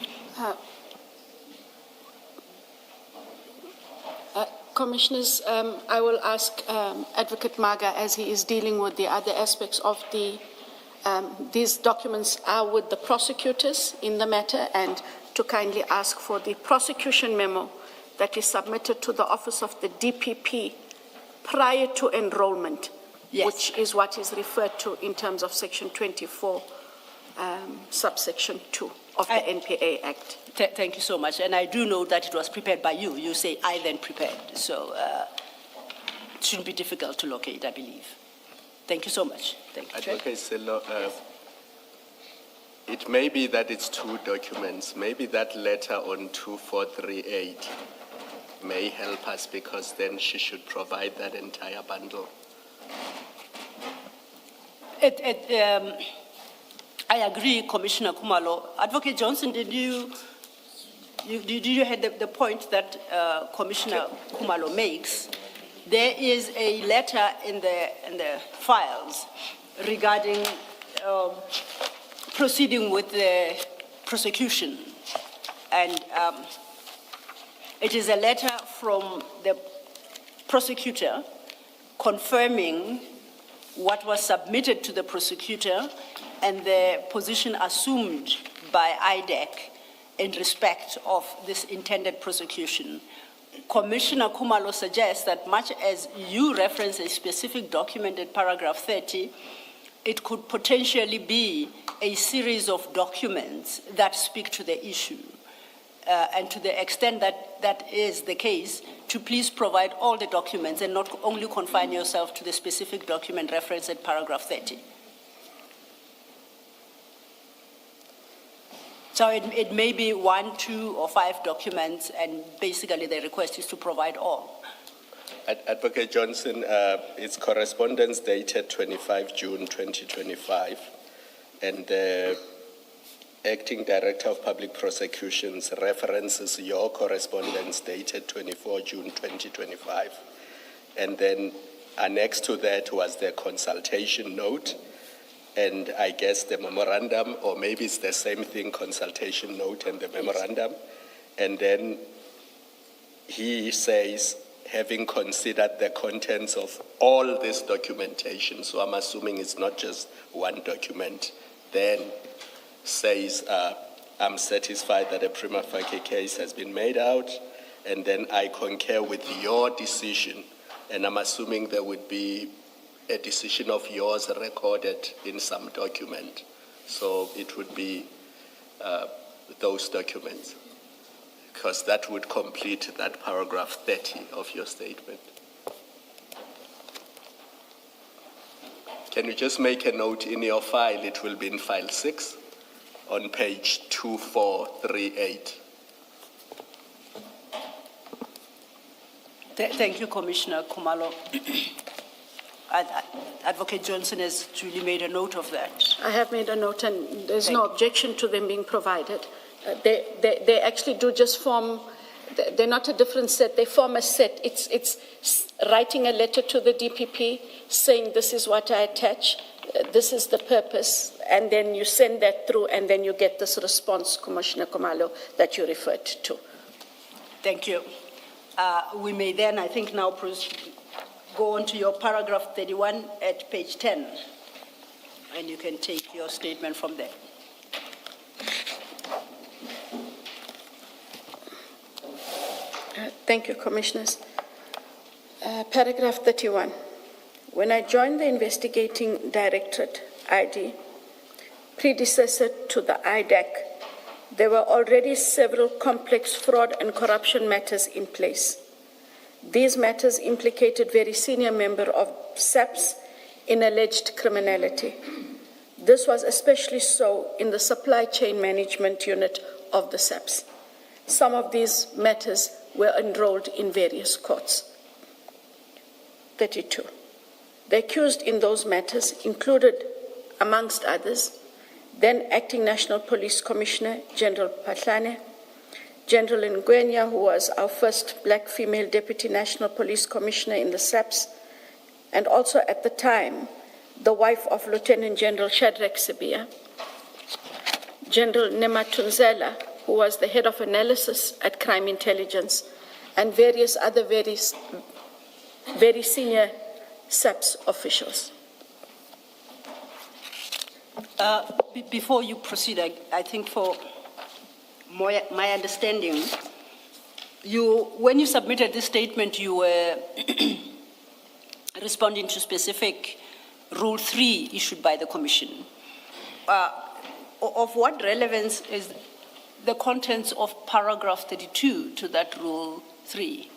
Commissioners, I will ask Advocate Maga, as he is dealing with the other aspects of these documents are with the prosecutors in the matter, and to kindly ask for the prosecution memo that is submitted to the office of the DPP prior to enrollment, yes, which is what is referred to in terms of Section 24, subsection 2 of the NPA Act. Thank you so much. And I do know that it was prepared by you. You say, I then prepared. So it shouldn't be difficult to locate, I believe. Thank you so much. Thank you, Chair. Advocate Sello, It may be that it's two documents. Maybe that letter on 2438 may help us, because then she should provide that entire bundle. I agree, Commissioner Kumalo. Advocate Johnson, did you hear the point that Commissioner Kumalo makes? There is a letter in the files regarding proceeding with the prosecution, and it is a letter from the prosecutor confirming what was submitted to the prosecutor and the position assumed by IDEC in respect of this intended prosecution. Commissioner Kumalo suggests that much as you reference a specific document in paragraph 30, it could potentially be a series of documents that speak to the issue. And to the extent that that is the case, to please provide all the documents and not only confine yourself to the specific document referenced in paragraph 30. So it may be 1, 2, or 5 documents, and basically the request is to provide all. Advocate Johnson, it's correspondence dated 25 June 2025, and the Acting Director of Public Prosecutions references your correspondence dated 24 June 2025. And then annexed to that was the consultation note, and I guess the memorandum, or maybe it's the same thing, consultation note and the memorandum. And then he says, having considered the contents of all this documentation, so I'm assuming it's not just one document, then says, I'm satisfied that a prima facie case has been made out, and then I concur with your decision, and I'm assuming there would be a decision of yours recorded in some document. So it would be those documents, because that would complete that paragraph 30 of your statement. Can you just make a note in your file? It will be in file 6 on page 2438. Thank you, Commissioner Kumalo. Advocate Johnson has duly made a note of that. I have made a note, and there's no objection to them being provided. They actually do just form, they're not a different set, they form a set. It's writing a letter to the DPP saying this is what I attach, this is the purpose, and then you send that through, and then you get this response, Commissioner Kumalo, that you referred to. Thank you. We may then, I think, now go on to your paragraph 31 at page 10, and you can take your statement from there. Thank you, Commissioners. Paragraph 31. When I joined the Investigating Directorate, ID, predecessor to the IDEC, there were already several complex fraud and corruption matters in place. These matters implicated very senior members of SAPS in alleged criminality. This was especially so in the supply chain management unit of the SAPS. Some of these matters were enrolled in various courts. 32. The accused in those matters included, amongst others, then Acting National Police Commissioner General Patlane, General Ngwenya, who was our first black female Deputy National Police Commissioner in the SAPS, and also at the time, the wife of Lieutenant General Shadrack Sibia, General Nematunzela, who was the head of analysis at Crime Intelligence, and various other very senior SAPS officials. Before you proceed, I think for my understanding, when you submitted this statement, you were responding to specific Rule 3 issued by the Commission. Of what relevance is the contents of paragraph 32 to that Rule 3?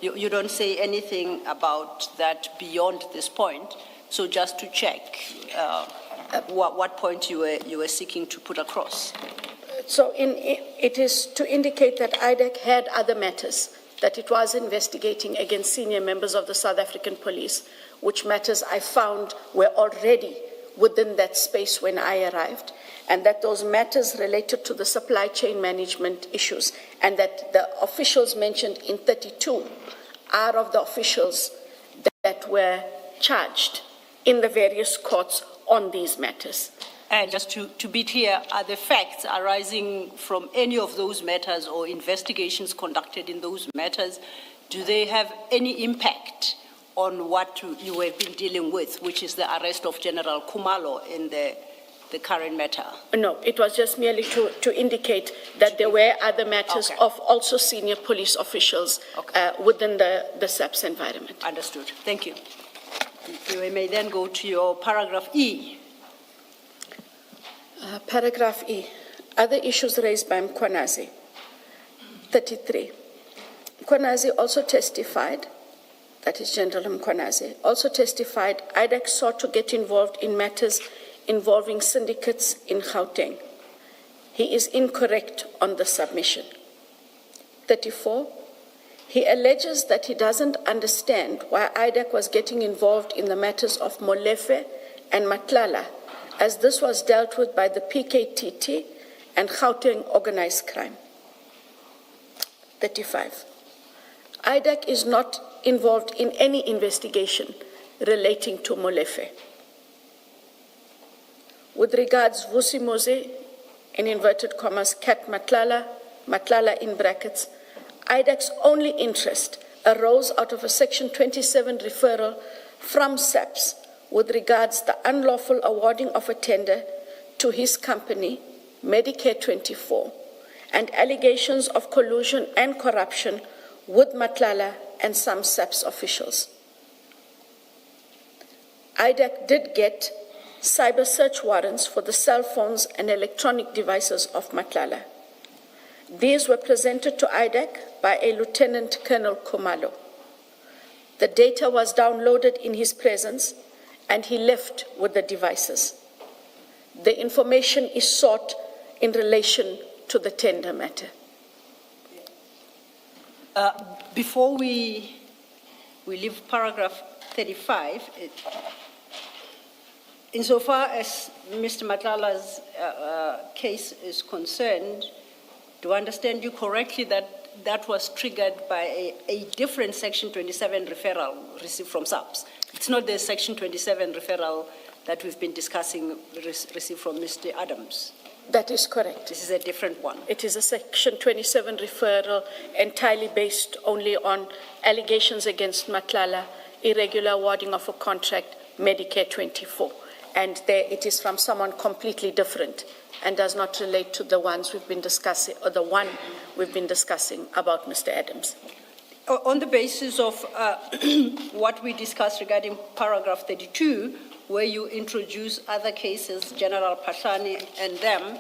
You don't say anything about that beyond this point, So just to check what point you were seeking to put across. So it is to indicate that IDEC had other matters that it was investigating against senior members of the South African police, which matters I found were already within that space when I arrived, and that those matters related to the supply chain management issues, and that the officials mentioned in 32 are of the officials that were charged in the various courts on these matters. And just to be clear, are the facts arising from any of those matters or investigations conducted in those matters, do they have any impact on what you have been dealing with, which is the arrest of General Khumalo in the current matter? No, it was just merely to indicate that there were other matters of also senior police officials within the SAPS environment. Understood. Thank you. We may then go to your paragraph E. Paragraph E, other issues raised by Mkhwanazi. 33. Mkhwanazi also testified, that is General Mkhwanazi, also testified IDEC sought to get involved in matters involving syndicates in Gauteng. He is incorrect on the submission. 34. He alleges that he doesn't understand why IDEC was getting involved in the matters of Molefe and Matlala, as this was dealt with by the PKTT and Gauteng organized crime. 35. IDEC is not involved in any investigation relating to Molefe. With regards Vusi Mose, in inverted commas, Cat Matlala, Matlala in brackets, IDEC's only interest arose out of a Section 27 referral from SAPS with regards the unlawful awarding of a tender to his company, Medicare 24, and allegations of collusion and corruption with Matlala and some SAPS officials. IDEC did get cyber search warrants for the cell phones and electronic devices of Matlala. These were presented to IDEC by a Lieutenant Colonel Khumalo. The data was downloaded in his presence, and he left with the devices. The information is sought in relation to the tender matter. Before we leave paragraph 35, insofar as Mr. Matlala's case is concerned, do I understand you correctly that that was triggered by a different Section 27 referral received from SAPS? It's not the Section 27 referral that we've been discussing received from Mr. Adams. That is correct. This is a different one. It is a Section 27 referral entirely based only on allegations against Matlala, irregular awarding of a contract, Medicare 24. And there it is from someone completely different and does not relate to the ones we've been discussing, or the one we've been discussing about Mr. Adams. On the basis of what we discussed regarding paragraph 32, where you introduce other cases, General Pashani and them,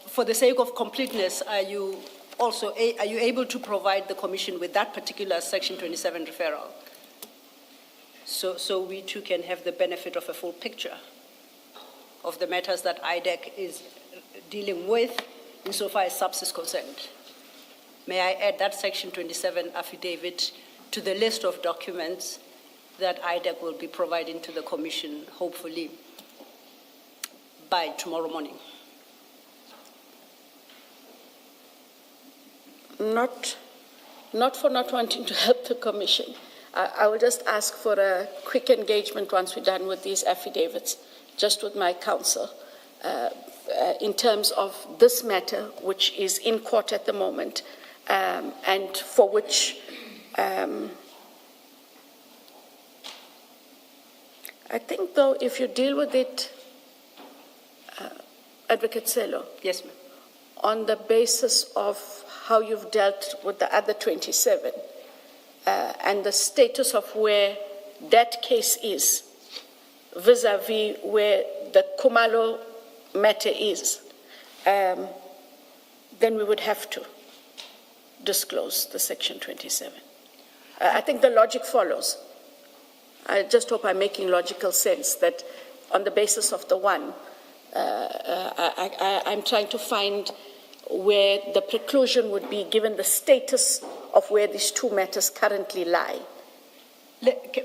for the sake of completeness, are you able to provide the Commission with that particular Section 27 referral? So we too can have the benefit of a full picture of the matters that IDEC is dealing with insofar as SAPS is concerned. May I add that Section 27 affidavit to the list of documents that IDEC will be providing to the Commission, hopefully by tomorrow morning? Not for not wanting to help the Commission. I will just ask for a quick engagement once we're done with these affidavits, just with my counsel, in terms of this matter, which is in court at the moment, and for which I think, though, if you deal with it, Advocate Selo. Yes, ma'am. On the basis of how you've dealt with the other 27 and the status of where that case is vis-a-vis where the Khumalo matter is, then we would have to disclose the Section 27. I think the logic follows. I just hope I'm making logical sense that on the basis of the one, I'm trying to find where the preclusion would be given the status of where these two matters currently lie.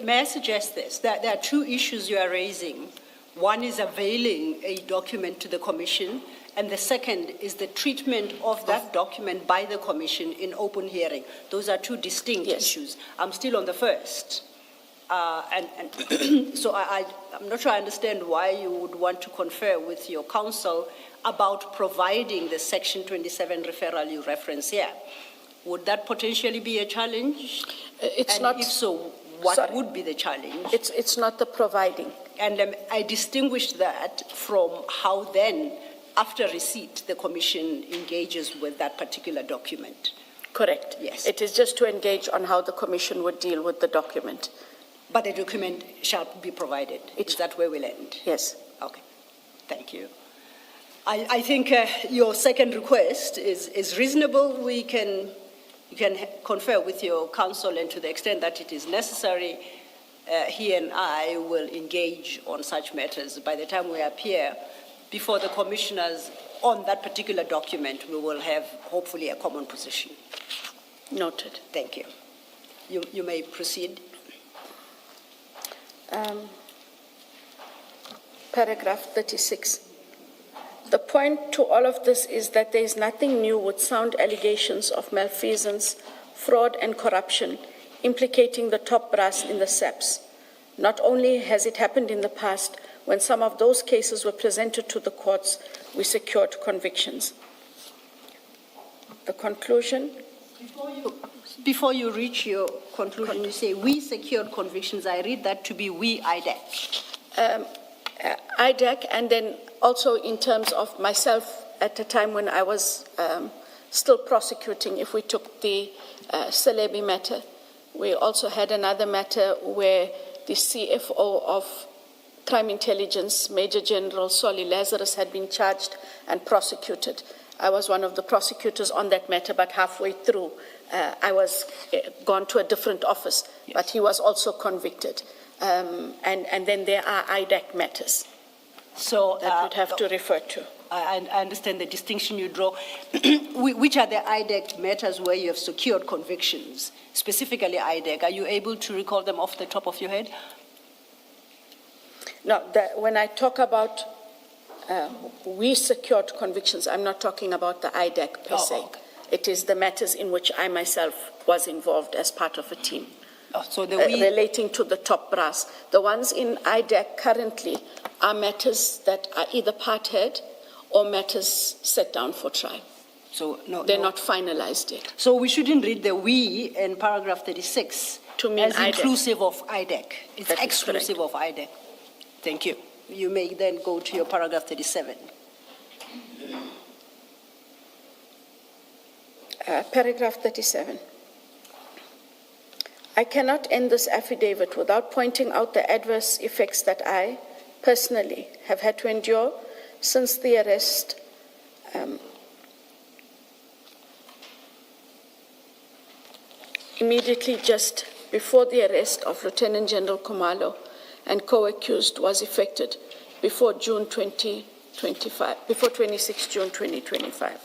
May I suggest this? That there are two issues you are raising. One is availing a document to the Commission, and the second is the treatment of that document by the Commission in open hearing. Those are two distinct issues. I'm still on the first. So I'm not sure I understand why you would want to confer with your counsel about providing the Section 27 referral you reference here. Would that potentially be a challenge? It's and not. If so, what would be the challenge? It's not the providing. And I distinguish that from how then, after receipt, the Commission engages with that particular document. Correct. Yes. It is just to engage on how the Commission would deal with the document. But the document shall be provided. Is that where we'll end? Yes. Okay. Thank you. I think your second request is reasonable. You can confer with your counsel, and to the extent that it is necessary, he and I will engage on such matters. By the time we appear before the commissioners on that particular document, we will have hopefully a common position. Noted. Thank you. You may proceed. Paragraph 36. The point to all of this is that there is nothing new with sound allegations of malfeasance, fraud, and corruption implicating the top brass in the SAPS. Not only has it happened in the past, when some of those cases were presented to the courts, we secured convictions. The conclusion. Before you reach your conclusion, you say we secured convictions. I read that to be we, IDEC. IDEC, and then also in terms of myself at a time when I was still prosecuting, if we took the Celebi matter, we also had another matter where the CFO of Crime Intelligence, Major General Solly Lazarus, had been charged and prosecuted. I was one of the prosecutors on that matter, but halfway through, I was gone to a different office, but he was also convicted. And then there are IDEC matters that would have to refer to. I understand the distinction you draw. Which are the IDEC matters where you have secured convictions, specifically IDEC? Are you able to recall them off the top of your head? No, when I talk about we secured convictions, I'm not talking about the IDEC per se. Okay. It is the matters in which I myself was involved as part of a team. So relating to the top brass. The ones in IDEC currently are matters that are either part-head or matters set down for trial. So they're not finalized yet. So we shouldn't read the we in paragraph 36 to mean as IDEC. Inclusive of IDEC. It's That is exclusive of IDEC. Thank you. You may then go to your paragraph 37. Paragraph 37. I cannot end this affidavit without pointing out the adverse effects that I, personally, have had to endure since the arrest immediately just before the arrest of Lieutenant General Khumalo and co-accused was effected before 26 June 2025.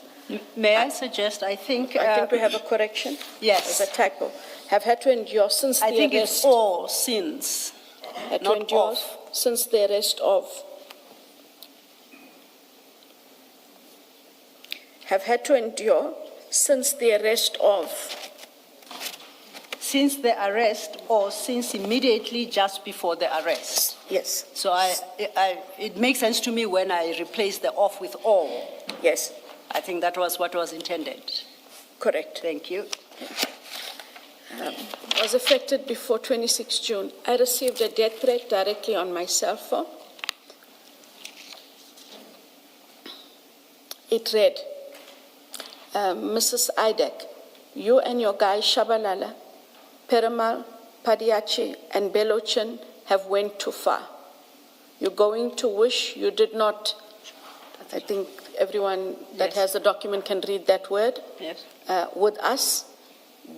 May I suggest, I think we have a correction. Yes. There's a typo. Have had to endure since the arrest. I think it's all since, had to not endure of. Since the arrest of. Have had to endure since the arrest of. Since the arrest or since immediately just before the arrest. Yes. So it makes sense to me when I replace the of with all. Yes. I think that was what was intended. Correct. Thank you. Was affected before 26 June. I received a death threat directly on my cell phone. It read, Mrs. IDEC, you and your guy Shabalala, Perumal, Padiachi, and Belochin have went too far. You're going to wish you did not. I think everyone that has the document can read that word. Yes. With us,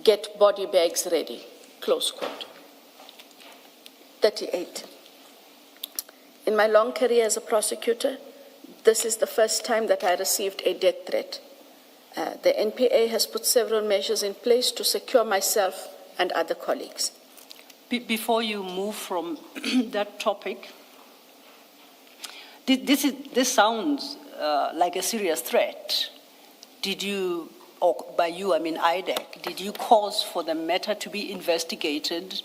get body bags ready. Close quote. 38. In my long career as a prosecutor, this is the first time that I received a death threat. The NPA has put several measures in place to secure myself and other colleagues. Before you move from that topic, this sounds like a serious threat. Did you, or by you I mean IDEC, did you cause for the matter to be investigated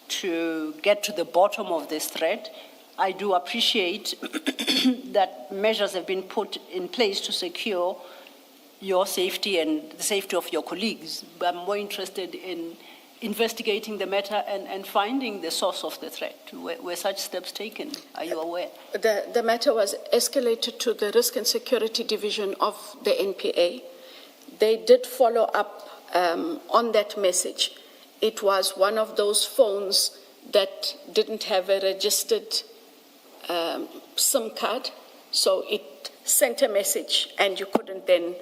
to get to the bottom of this threat? I do appreciate that measures have been put in place to secure your safety and the safety of your colleagues, but I'm more interested in investigating the matter and finding the source of the threat. Were such steps taken? Are you aware? The matter was escalated to the Risk and Security Division of the NPA. They did follow up on that message. It was one of those phones that didn't have a registered SIM card, so it sent a message and you couldn't then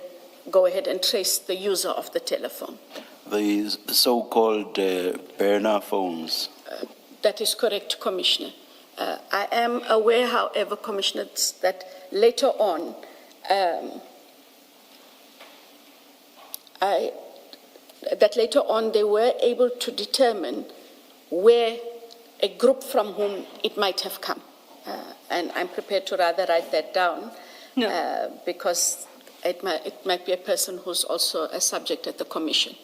go ahead and trace the user of the telephone. The so-called burner phones. That is correct, Commissioner. I am aware, however, Commissioner, that later on, they were able to determine where a group from whom it might have come. And I'm prepared to rather write that down because it might be a person who's also a subject at the Commission.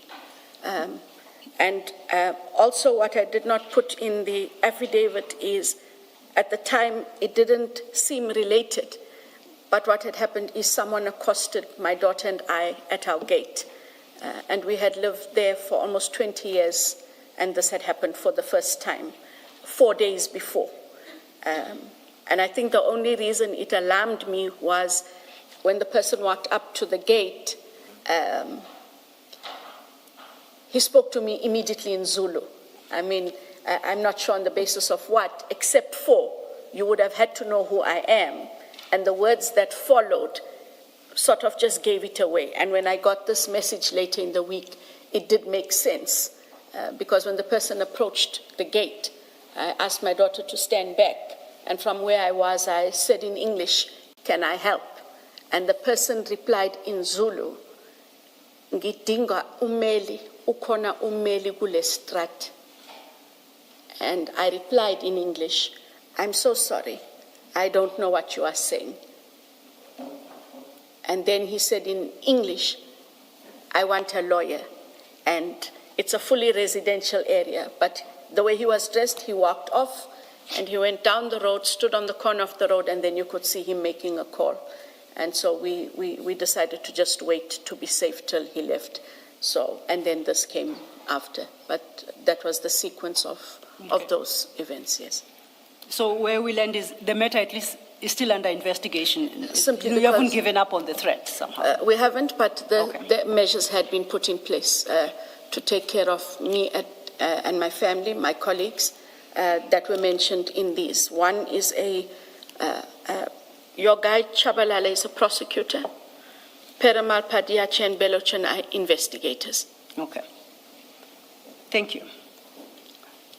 Also what I did not put in the affidavit is, at the time, it didn't seem related, but what had happened is someone accosted my daughter and I at our gate, and we had lived there for almost 20 years, and this had happened for the first time 4 days before. And I think the only reason it alarmed me was when the person walked up to the gate, he spoke to me immediately in Zulu. I mean, I'm not sure on the basis of what, except for you would have had to know who I am. And the words that followed sort of just gave it away. And when I got this message later in the week, it did make sense. Because when the person approached the gate, I asked my daughter to stand back. And from where I was, I said in English, "Can I help?" And the person replied in Zulu, "Ngidinga umeli. Ukona umeli kule strat." And I replied in English, "I'm so sorry. I don't know what you are saying." And then he said in English, "I want a lawyer." And it's a fully residential area, but the way he was dressed, he walked off and he went down the road, stood on the corner of the road, and then you could see him making a call. And so we decided to just wait to be safe till he left. So, and then this came after, but that was the sequence of those events, yes. So where we land is the matter at least is still under investigation. Simply you haven't because, given up on the threat somehow. We haven't, but the measures had been put in place to take care of me and my family, my colleagues, that were mentioned in these. One is your guy Chabalala is a prosecutor. Perumal, Padiache, and Belochan are investigators. Okay. Thank you.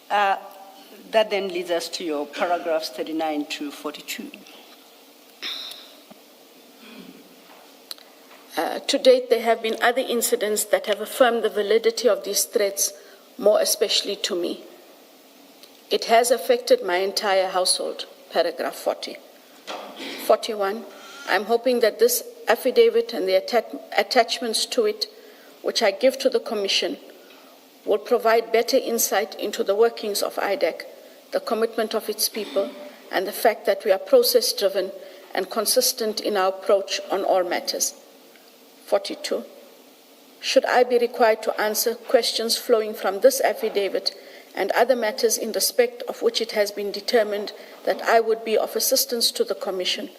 That then leads us to your paragraphs 39 to 42. To date, there have been other incidents that have affirmed the validity of these threats, more especially to me. It has affected my entire household, paragraph 40. 41, I'm hoping that this affidavit and the attachments to it, which I give to the Commission, will provide better insight into the workings of IDEC, the commitment of its people, and the fact that we are process-driven and consistent in our approach on all matters. 42, should I be required to answer questions flowing from this affidavit and other matters in respect of which it has been determined that I would be of assistance to the Commission,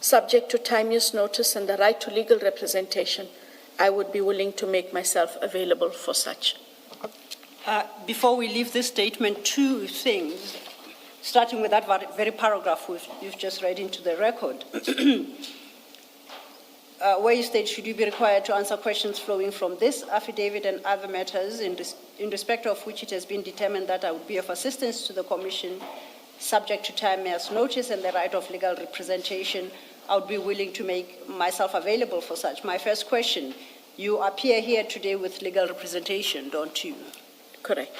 subject to timeous notice and the right to legal representation, I would be willing to make myself available for such. Before we leave this statement, two things, starting with that very paragraph you've just read into the record. where you state, should you be required to answer questions flowing from this affidavit and other matters in respect of which it has been determined that I would be of assistance to the Commission, subject to time as notice and the right of legal representation, I would be willing to make myself available for such. My first question, you appear here today with legal representation, don't you? Correct.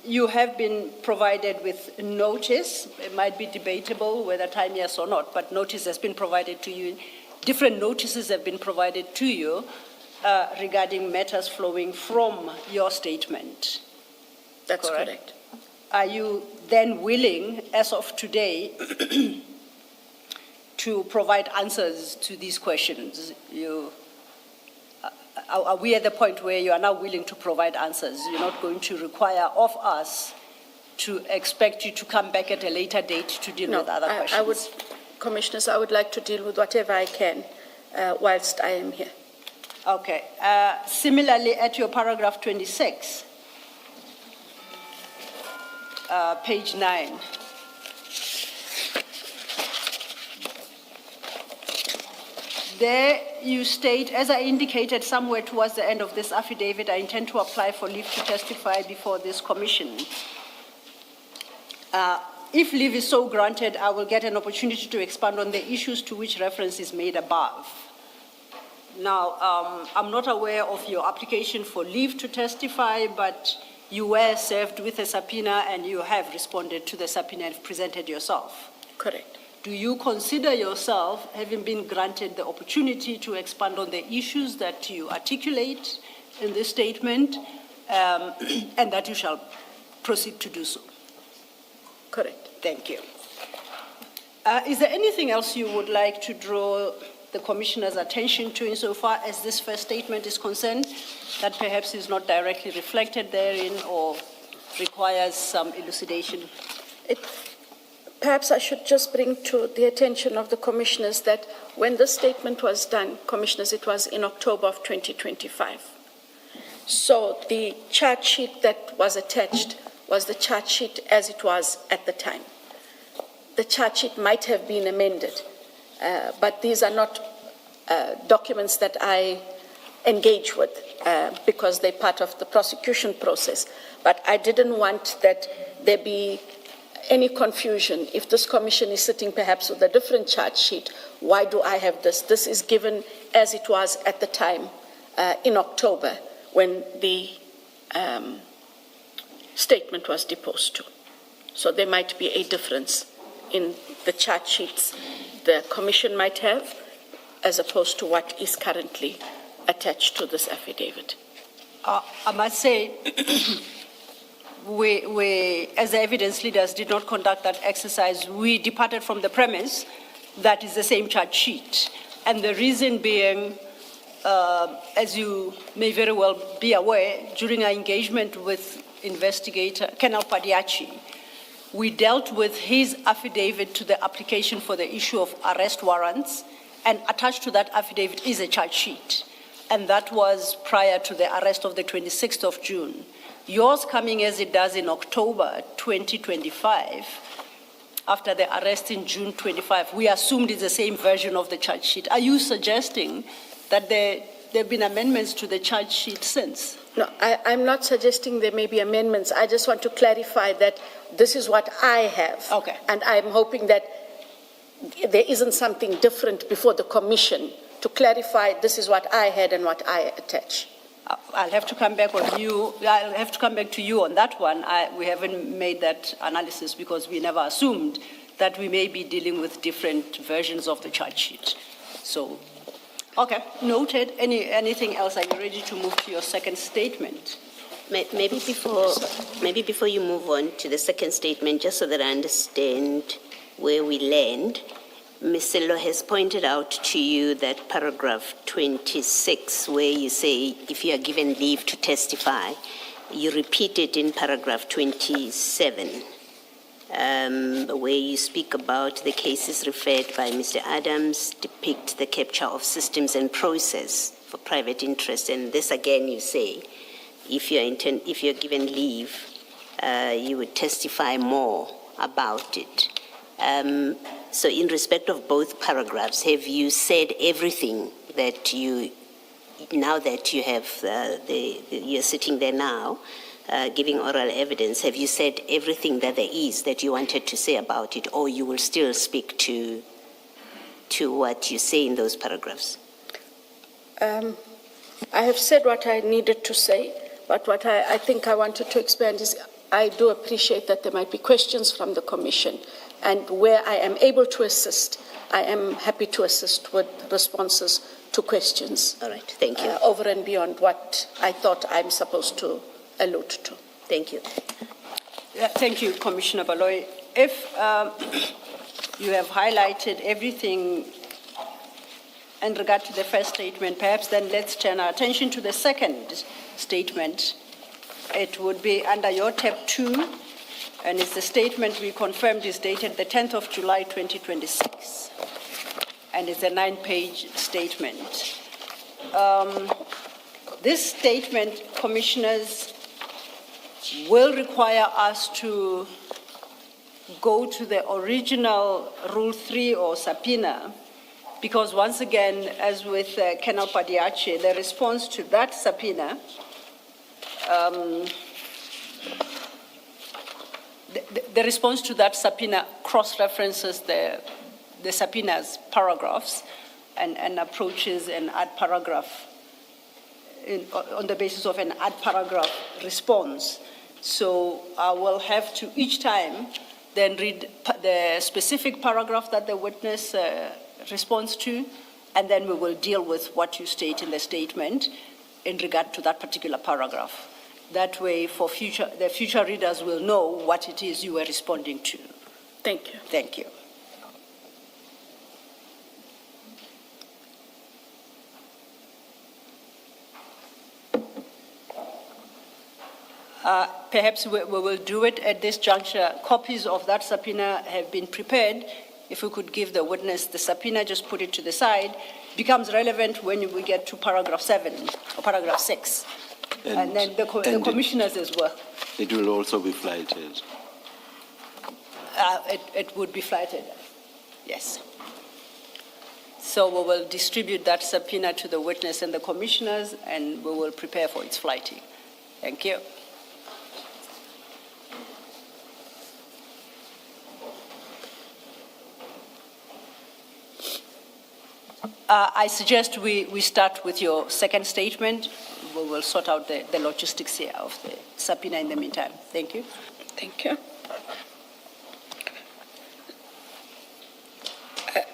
You have been provided with notice. It might be debatable whether time yes or not, but notice has been provided to you. Different notices have been provided to you regarding matters flowing from your statement. That's correct. Are you then willing, as of today, to provide answers to these questions? Are we at the point where you are now willing to provide answers? You're not going to require of us to expect you to come back at a later date to deal with other questions? Commissioners, I would like to deal with whatever I can whilst I am here. Okay. Similarly, at your paragraph 26, page 9, there you state, as I indicated somewhere towards the end of this affidavit, I intend to apply for leave to testify before this commission. If leave is so granted, I will get an opportunity to expand on the issues to which reference is made above. Now, I'm not aware of your application for leave to testify, but you were served with a subpoena and you have responded to the subpoena and presented yourself. Correct. Do you consider yourself having been granted the opportunity to expand on the issues that you articulate in this statement, and that you shall proceed to do so? Correct. Thank you. Is there anything else you would like to draw the Commissioner's attention to insofar as this first statement is concerned, that perhaps is not directly reflected therein or requires some elucidation? Perhaps I should just bring to the attention of the Commissioners that when this statement was done, Commissioners, it was in October of 2025. So the chart sheet that was attached was the chart sheet as it was at the time. The chart sheet might have been amended, but these are not documents that I engage with because they're part of the prosecution process. But I didn't want that there be any confusion. If this commission is sitting perhaps with a different chart sheet, why do I have this? This is given as it was at the time in October when the statement was deposed to. So there might be a difference in the chart sheets the commission might have as opposed to what is currently attached to this affidavit. I must say, we, as the evidence leaders, did not conduct that exercise. We departed from the premise that is the same chart sheet. And the reason being, as you may very well be aware, during our engagement with investigator Colonel Padiachi, we dealt with his affidavit to the application for the issue of arrest warrants, and attached to that affidavit is a charge sheet. And that was prior to the arrest of the 26th of June. Yours coming as it does in October 2025, after the arrest in June 25, we assumed it's the same version of the charge sheet. Are you suggesting that there have been amendments to the charge sheet since? No, I'm not suggesting there may be amendments. I just want to clarify that this is what I have. Okay. And I'm hoping that there isn't something different before the commission to clarify this is what I had and what I attach. I'll have to come back on you. I'll have to come back to you on that one. We haven't made that analysis because we never assumed that we may be dealing with different versions of the charge sheet. So, okay, noted. Anything else? Are you ready to move to your second statement? Maybe before you move on to the second statement, just so that I understand where we land, Ms. Sello has pointed out to you that paragraph 26, where you say if you are given leave to testify, you repeat it in paragraph 27, where you speak about the cases referred by Mr. Adams depict the capture of systems and process for private interest. And this again you say, if you're given leave, you would testify more about it. So in respect of both paragraphs, have you said everything that you, now that you have, you're sitting there now, giving oral evidence, have you said everything that there is that you wanted to say about it, or you will still speak to what you say in those paragraphs? I have said what I needed to say, but what I think I wanted to expand is I do appreciate that there might be questions from the Commission, and where I am able to assist, I am happy to assist with responses to questions. All right, thank you. Over and beyond what I thought I'm supposed to allude to. Thank you. Thank you, Commissioner Baloy. If you have highlighted everything in regard to the first statement, perhaps then let's turn our attention to the second statement. It would be under your tab 2, and it's the statement we confirmed is dated the 10th of July 2026, and it's a 9-page statement. This statement, Commissioners, will require us to go to the original Rule 3 or subpoena, because once again, as with Colonel Padiache, the response to that subpoena, the response to that subpoena cross-references the subpoena's paragraphs and approaches an ad paragraph on the basis of an ad paragraph response. So I will have to each time then read the specific paragraph that the witness responds to, and then we will deal with what you state in the statement in regard to that particular paragraph. That way, the future readers will know what it is you were responding to. Thank you. Thank you. Perhaps we will do it at this juncture. Copies of that subpoena have been prepared. If we could give the witness the subpoena, just put it to the side, becomes relevant when we get to paragraph 7 or paragraph 6. And then the commissioners as well. It will also be flighted. It would be flighted, yes. So we will distribute that subpoena to the witness and the commissioners, and we will prepare for its flighting. Thank you. I suggest we start with your second statement. We will sort out the logistics here of the subpoena in the meantime. Thank you. Thank you.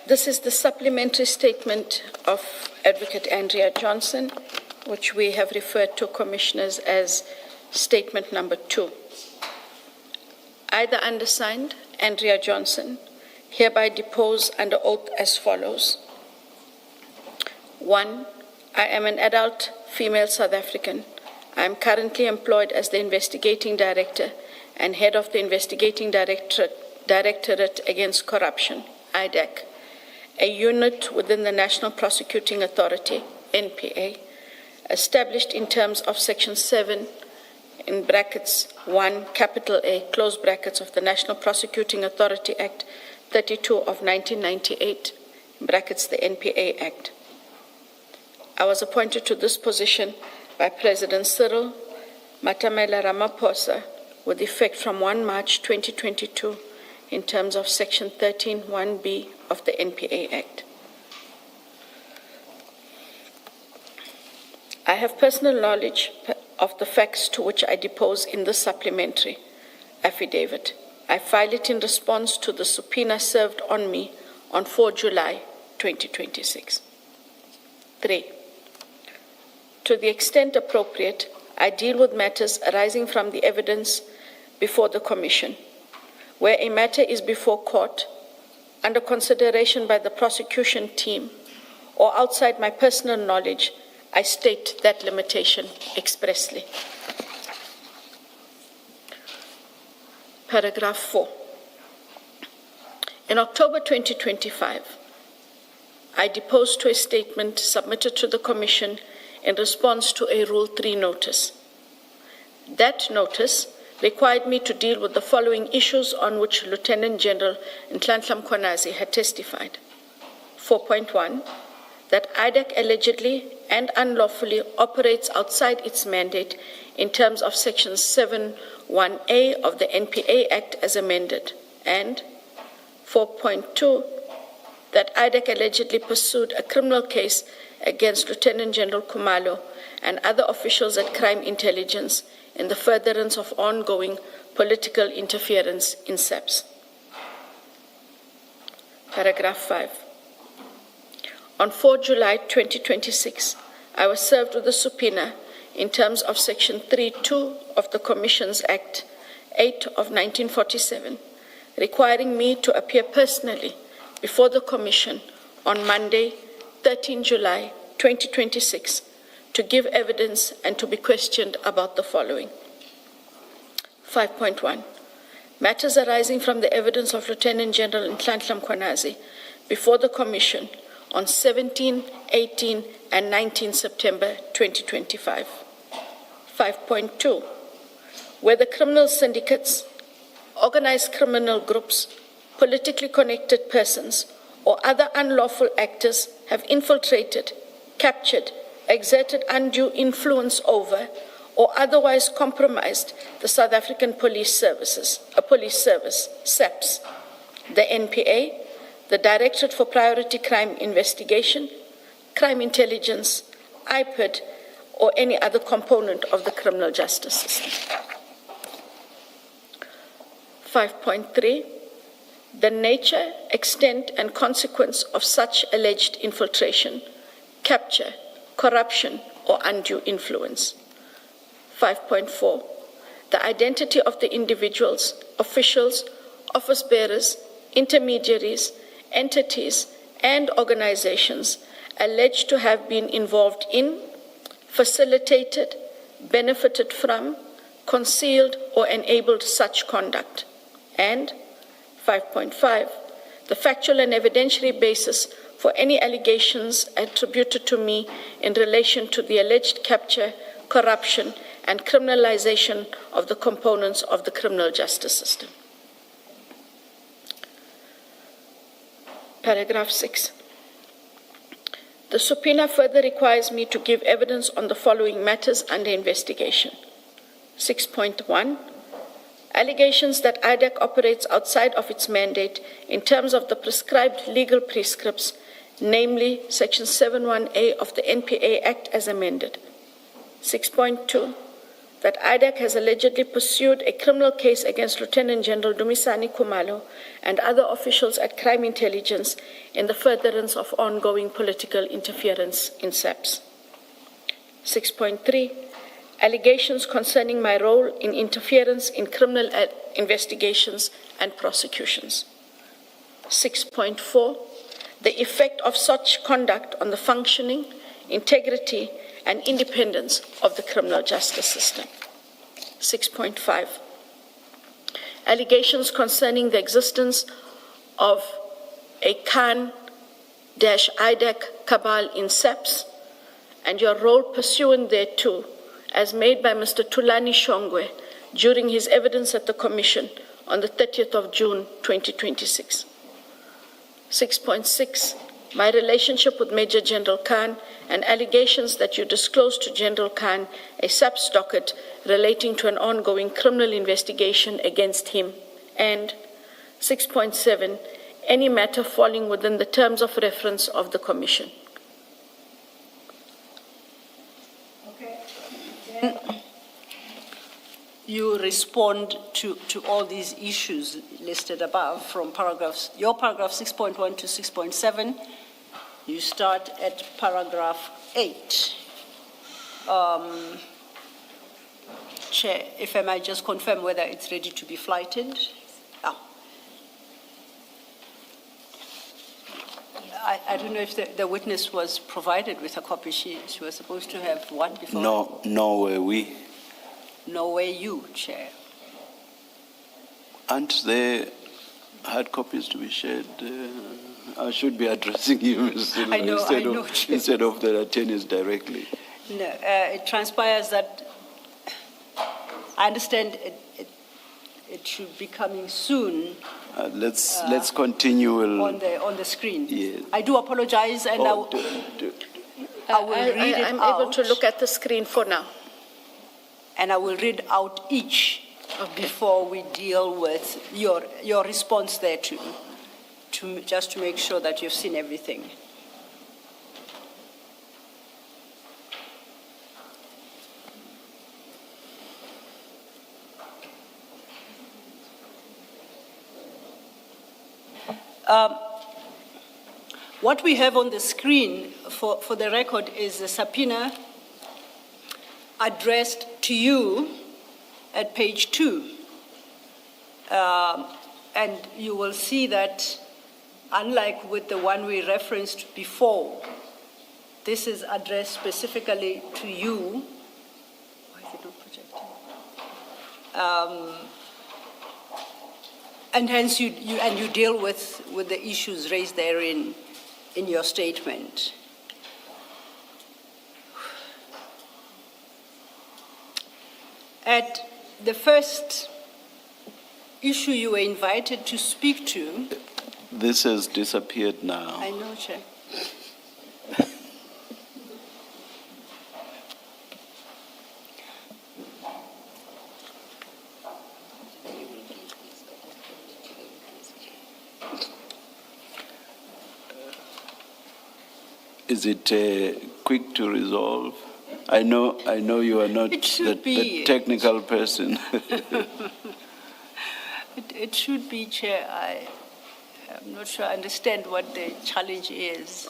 This is the supplementary statement of Advocate Andrea Johnson, which we have referred to commissioners as statement number 2. I, the undersigned, Andrea Johnson, hereby depose under oath as follows. 1, I am an adult female South African. I am currently employed as the Investigating Director and Head of the Investigating Directorate Against Corruption, IDAC, a unit within the National Prosecuting Authority, NPA, established in terms of Section 7, in brackets 1, capital A, close brackets, of the National Prosecuting Authority Act 32 of 1998, in brackets the NPA Act. I was appointed to this position by President Cyril Matamela Ramaphosa with effect from 1 March 2022 in terms of Section 13(1)(b) of the NPA Act. I have personal knowledge of the facts to which I depose in the supplementary affidavit. I file it in response to the subpoena served on me on 4 July 2026. 3. To the extent appropriate, I deal with matters arising from the evidence before the Commission. Where a matter is before court, under consideration by the prosecution team, or outside my personal knowledge, I state that limitation expressly. Paragraph 4. In October 2025, I deposed to a statement submitted to the Commission in response to a Rule 3 notice. That notice required me to deal with the following issues on which Lieutenant General Nhlanhla Mkhwanazi had testified. 4.1, that IDEC allegedly and unlawfully operates outside its mandate in terms of Section 7(1)(a) of the NPA Act as amended, and 4.2, that IDEC allegedly pursued a criminal case against Lieutenant General Khumalo and other officials at Crime Intelligence in the furtherance of ongoing political interference in SAPS. Paragraph 5. On 4 July 2026, I was served with a subpoena in terms of Section 3(2) of the Commissions Act 8 of 1947, requiring me to appear personally before the Commission on Monday, 13 July 2026, to give evidence and to be questioned about the following. 5.1. Matters arising from the evidence of Lieutenant General Nhlanhla Mkhwanazi before the Commission on 17, 18, and 19 September 2025. 5.2. Whether criminal syndicates, organized criminal groups, politically connected persons, or other unlawful actors have infiltrated, captured, exerted undue influence over, or otherwise compromised the South African Police Service, SAPS, the NPA, the Directorate for Priority Crime Investigation, Crime Intelligence, IPID, or any other component of the criminal justice system. 5.3. The nature, extent, and consequence of such alleged infiltration, capture, corruption, or undue influence. 5.4. The identity of the individuals, officials, office bearers, intermediaries, entities, and organizations alleged to have been involved in, facilitated, benefited from, concealed, or enabled such conduct. And 5.5, the factual and evidentiary basis for any allegations attributed to me in relation to the alleged capture, corruption, and criminalization of the components of the criminal justice system. Paragraph 6. The subpoena further requires me to give evidence on the following matters under investigation. 6.1. Allegations that IDEC operates outside of its mandate in terms of the prescribed legal prescripts, namely Section 7(1)(a) of the NPA Act as amended. 6.2. That IDEC has allegedly pursued a criminal case against Lieutenant General Dumisani Khumalo and other officials at Crime Intelligence in the furtherance of ongoing political interference in SAPS. 6.3. Allegations concerning my role in interference in criminal investigations and prosecutions. 6.4. The effect of such conduct on the functioning, integrity, and independence of the criminal justice system. 6.5. Allegations concerning the existence of a Khan-IDEC cabal in SAPS and your role pursuant thereto, as made by Mr. Thulani Shongwe during his evidence at the Commission on the 30th of June 2026. 6.6. My relationship with Major General Khan and allegations that you disclosed to General Khan a SAPS docket relating to an ongoing criminal investigation against him. And 6.7. Any matter falling within the terms of reference of the Commission. You respond to all these issues listed above from your paragraph 6.1 to 6.7. You start at paragraph 8. Chair, if I might just confirm whether it's ready to be flighted. I don't know if the witness was provided with a copy. She was supposed to have one before. No, were we? No way you, Chair. Aren't there hard copies to be shared? I should be addressing you, Mr. I know, instead of the attorneys directly. No, it transpires that I understand it should be coming soon Let's continue. on the screen. Yes. I do apologize, and I will read it I'm out. able to look at the screen for now. And I will read out each before we deal with your response there just to make sure that you've seen everything. What we have on the screen for the record is a subpoena addressed to you at page 2. And you will see that, unlike with the one we referenced before, this is addressed specifically to you. Why is it not projecting? And hence you deal with the issues raised therein in your statement. At the first issue you were invited to speak to. This has disappeared now. I know, Chair. Is it quick to resolve? I know you are not the technical person. It should be, Chair. I'm not sure I understand what the challenge is.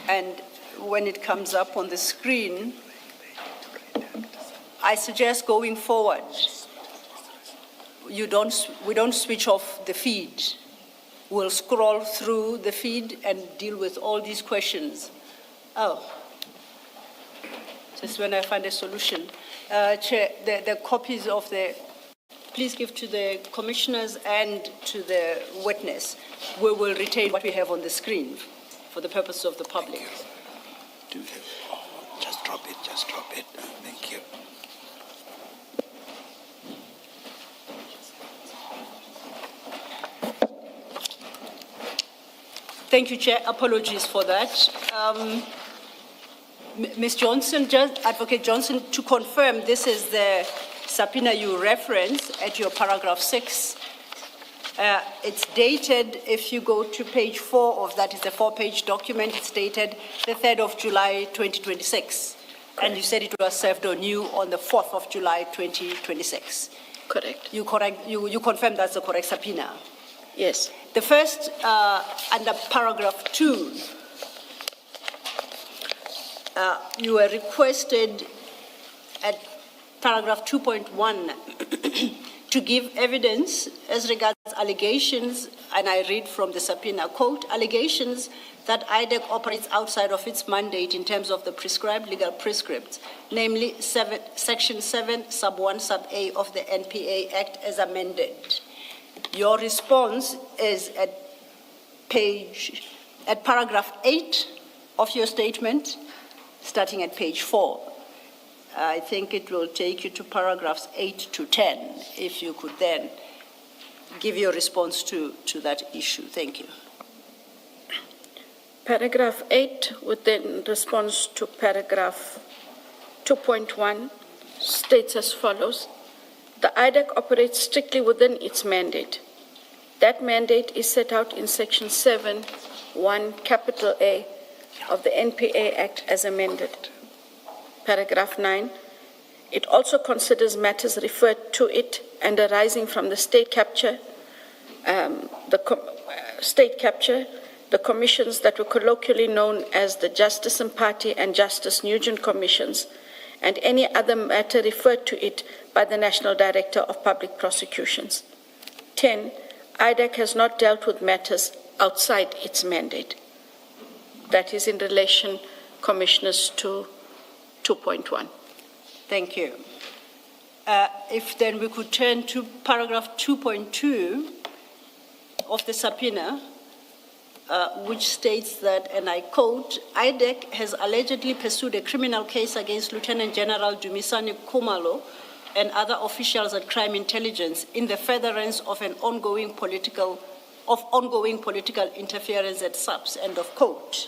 And when it comes up on the screen, I suggest going forward, we don't switch off the feed. We'll scroll through the feed and deal with all these questions. Just when I find a solution. Chair, the copies of please give to the commissioners and to the witness. We will retain what we have on the screen for the purpose of the public. Just drop it, Thank you. Thank you, Chair. Apologies for that. Ms. Johnson, Advocate Johnson, to confirm, this is the subpoena you reference at your paragraph 6. It's dated, if you go to page 4 of that, it's a 4-page document, it's dated the 3rd of July, 2026. Correct. And you said it was served on you on the 4th of July, 2026. Correct. You confirm that's the correct subpoena? Yes. The first, under paragraph 2, you were requested at paragraph 2.1 to give evidence as regards allegations, and I read from the subpoena, quote, allegations that IDEC operates outside of its mandate in terms of the prescribed legal prescripts, namely Section 7, Sub 1, Sub A of the NPA Act as amended. Your response is at paragraph 8 of your statement, starting at page 4. I think it will take you to paragraphs 8 to 10, if you could then give your response to that issue. Thank you. Paragraph 8, with then response to paragraph 2.1, states as follows. The IDEC operates strictly within its mandate. That mandate is set out in Section 7, 1, capital A of the NPA Act as amended. Paragraph 9, it also considers matters referred to it and arising from the state capture, the commissions that were colloquially known as the Justice and Party and Justice Nugent Commissions, and any other matter referred to it by the National Director of Public Prosecutions. 10, IDEC has not dealt with matters outside its mandate. That is in relation, Commissioners, to 2.1. Thank you. If then we could turn to paragraph 2.2 of the subpoena, which states that, and I quote, IDEC has allegedly pursued a criminal case against Lieutenant General Dumisani Khumalo and other officials at Crime Intelligence in the furtherance of ongoing political interference at SAPS, end of quote.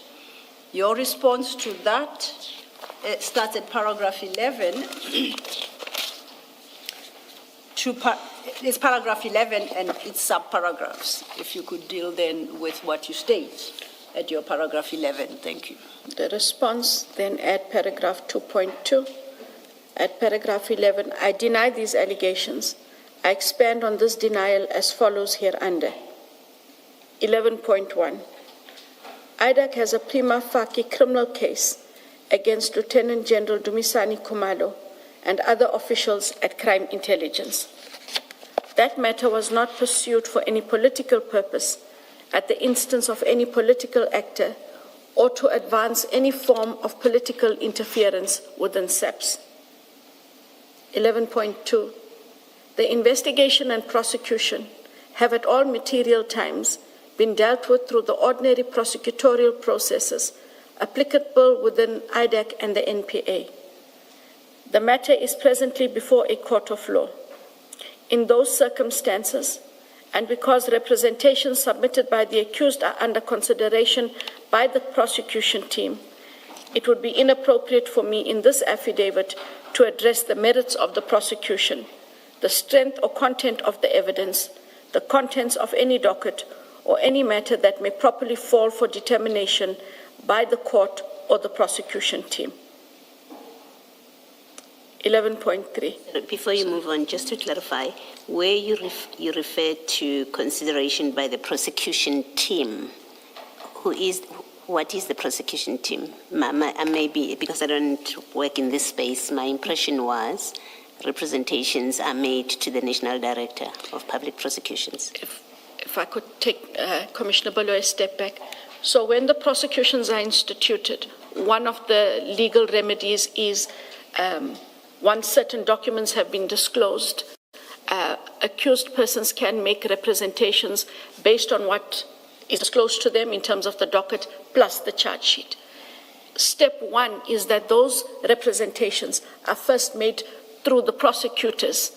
Your response to that starts at paragraph 11. It's paragraph 11 and its sub-paragraphs. If you could deal then with what you state at your paragraph 11. Thank you. The response then at paragraph 2.2. At paragraph 11, I deny these allegations. I expand on this denial as follows hereunder. 11.1. IDEC has a prima facie criminal case against Lieutenant General Dumisani Khumalo and other officials at Crime Intelligence. That matter was not pursued for any political purpose at the instance of any political actor or to advance any form of political interference within SAPS. 11.2. The investigation and prosecution have at all material times been dealt with through the ordinary prosecutorial processes applicable within IDEC and the NPA. The matter is presently before a court of law. In those circumstances, and because representations submitted by the accused are under consideration by the prosecution team, it would be inappropriate for me in this affidavit to address the merits of the prosecution, the strength or content of the evidence, the contents of any docket, or any matter that may properly fall for determination by the court or the prosecution team. 11.3. Before you move on, just to clarify, where you refer to consideration by the prosecution team, what is the prosecution team? Maybe, because I don't work in this space, my impression was representations are made to the National Director of Public Prosecutions. If I could take Commissioner Baloyi a step back. So when the prosecutions are instituted, one of the legal remedies is once certain documents have been disclosed, accused persons can make representations based on what is disclosed to them in terms of the docket plus the charge sheet. Step one is that those representations are first made through the prosecutors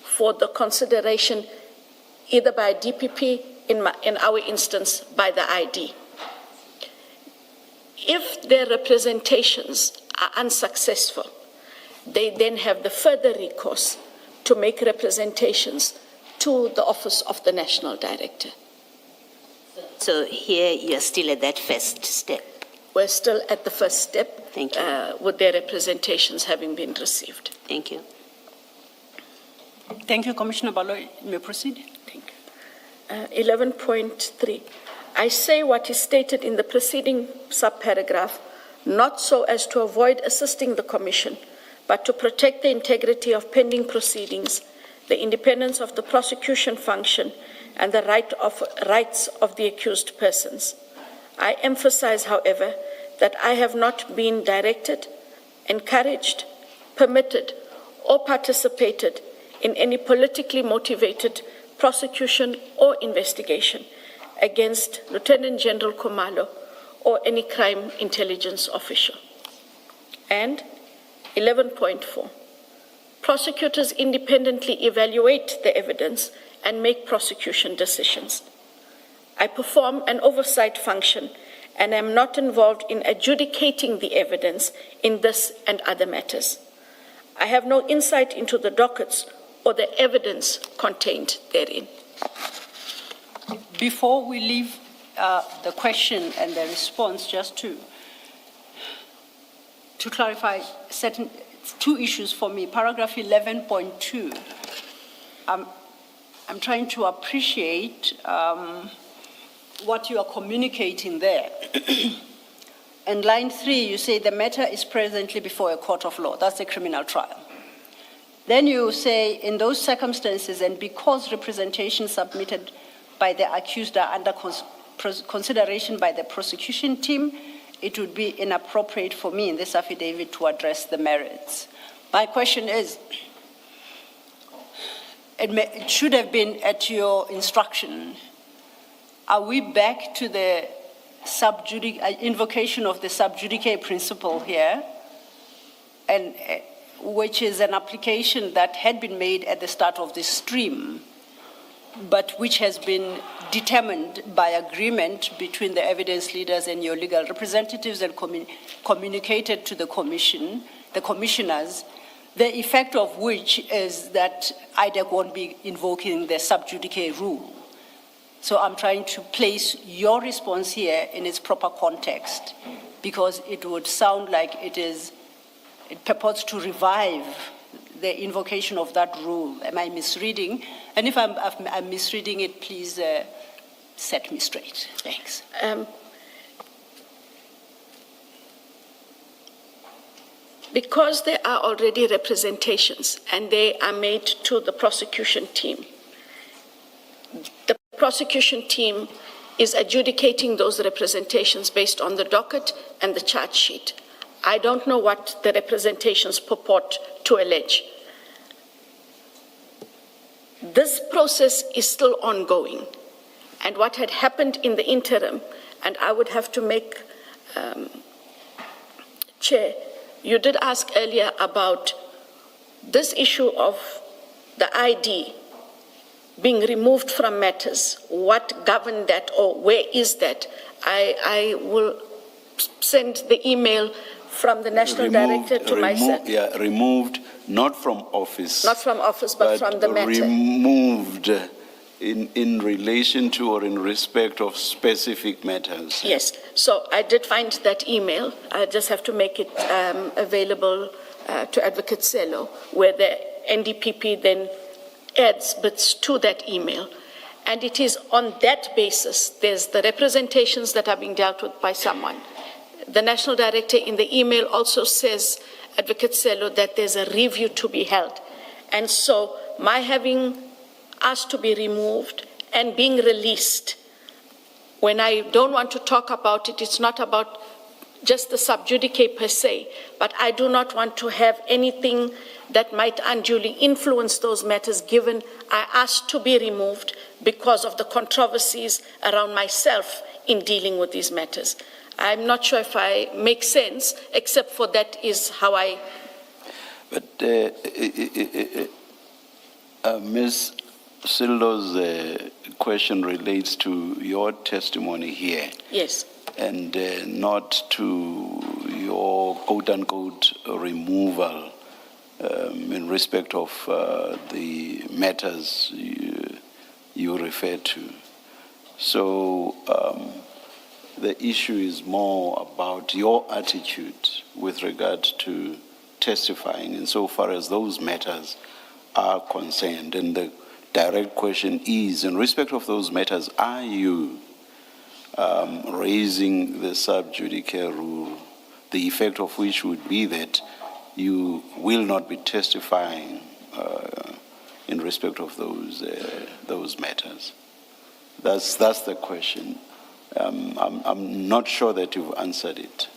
for the consideration either by DPP, in our instance, by the ID. If their representations are unsuccessful, they then have the further recourse to make representations to the Office of the National Director. So here you're still at that first step. We're still at the first step. Thank you. With their representations having been received. Thank you. Thank you, Commissioner Baloyi. You may proceed. Thank you. 11.3. I say what is stated in the preceding subparagraph, not so as to avoid assisting the Commission, but to protect the integrity of pending proceedings, the independence of the prosecution function, and the rights of the accused persons. I emphasize, however, that I have not been directed, encouraged, permitted, or participated in any politically motivated prosecution or investigation against Lieutenant General Khumalo or any crime intelligence official. And 11.4, prosecutors independently evaluate the evidence and make prosecution decisions. I perform an oversight function and am not involved in adjudicating the evidence in this and other matters. I have no insight into the dockets or the evidence contained therein. Before we leave the question and the response, just to clarify two issues for me. Paragraph 11.2, I'm trying to appreciate what you are communicating there. And line 3, you say the matter is presently before a court of law. That's a criminal trial. Then you say, in those circumstances, and because representations submitted by the accused are under consideration by the prosecution team, it would be inappropriate for me in this affidavit to address the merits. My question is, it should have been at your instruction. are we back to the invocation of the sub judice principle here, and which is an application that had been made at the start of the stream, but which has been determined by agreement between the evidence leaders and your legal representatives and communicated to the commission, the commissioners, the effect of which is that IDEC won't be invoking the sub judice rule. So I'm trying to place your response here in its proper context, because it would sound like it purports to revive the invocation of that rule. Am I misreading? And if I'm misreading it, please set me straight. Thanks. Because there are already representations and they are made to the prosecution team, the prosecution team is adjudicating those representations based on the docket and the charge sheet. I don't know what the representations purport to allege. This process is still ongoing, and what had happened in the interim, and I would have to make, Chair, you did ask earlier about this issue of the ID being removed from matters. What governed that, or where is that? I will send the email from the National Director to myself. Yeah, removed, not from office. Not from office, but from the matter. Removed in relation to or in respect of specific matters. Yes, so I did find that email. I just have to make it available to Advocate Sello, where the NDPP then adds bits to that email. And it is on that basis, there's the representations that are being dealt with by someone. The National Director in the email also says, Advocate Sello, that there's a review to be held. And so my having asked to be removed and being released, when I don't want to talk about it, it's not about just the sub judice per se, but I do not want to have anything that might unduly influence those matters, given I asked to be removed because of the controversies around myself in dealing with these matters. I'm not sure if I make sense, except for that is how I... But Ms. Sildo's question relates to your testimony here. Yes. And not to your quote-unquote removal in respect of the matters you refer to. So the issue is more about your attitude with regard to testifying insofar as those matters are concerned. And the direct question is, in respect of those matters, are you raising the sub judice rule, the effect of which would be that you will not be testifying in respect of those matters? That's the question. I'm not sure that you've answered it.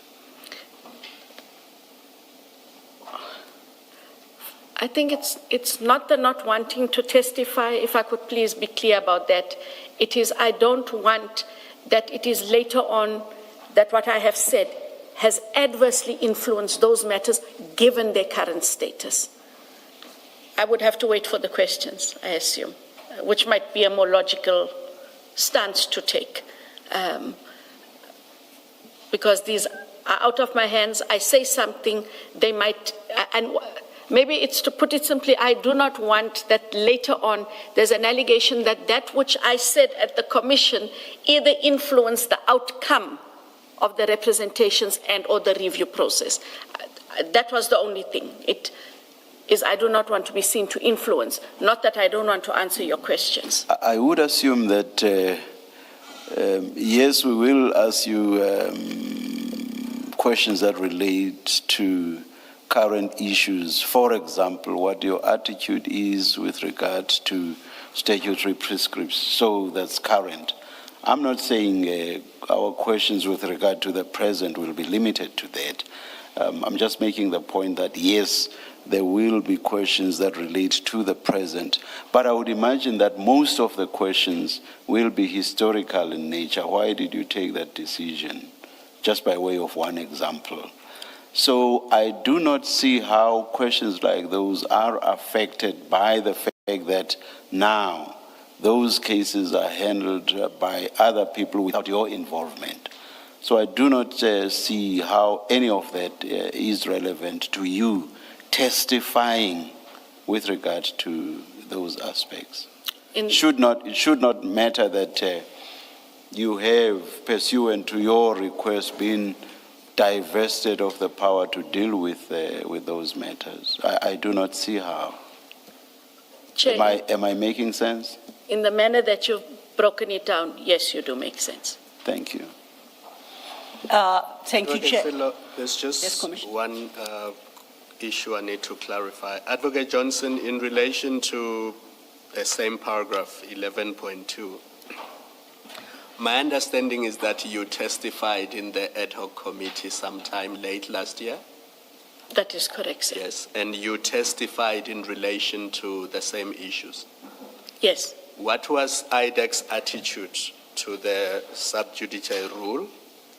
I think it's not the not wanting to testify, if I could please be clear about that. It is I don't want that it is later on that what I have said has adversely influenced those matters given their current status. I would have to wait for the questions, I assume, which might be a more logical stance to take. Because these are out of my hands. I say something, they might, and maybe it's to put it simply, I do not want that later on there's an allegation that that which I said at the commission either influenced the outcome of the representations and or the review process. That was the only thing. It is I do not want to be seen to influence, not that I don't want to answer your questions. I would assume that, yes, we will ask you questions that relate to current issues. For example, what your attitude is with regard to statutory prescripts, so that's current. I'm not saying our questions with regard to the present will be limited to that. I'm just making the point that, yes, there will be questions that relate to the present, but I would imagine that most of the questions will be historical in nature. Why did you take that decision? Just by way of one example. So I do not see how questions like those are affected by the fact that now those cases are handled by other people without your involvement. So I do not see how any of that is relevant to you testifying with regard to those aspects. It should not matter that you have, pursuant to your request, been divested of the power to deal with those matters. I do not see how. Chair, Am I making sense? in the manner that you've broken it down, yes, you do make sense. Thank you. Thank you, Chair. There's just Yes, Commissioner. one issue I need to clarify. Advocate Johnson, in relation to the same paragraph, 11.2, my understanding is that you testified in the ad hoc committee sometime late last year? That is correct, sir. Yes, and you testified in relation to the same issues. Yes. What was IDEC's attitude to the sub-judicial rule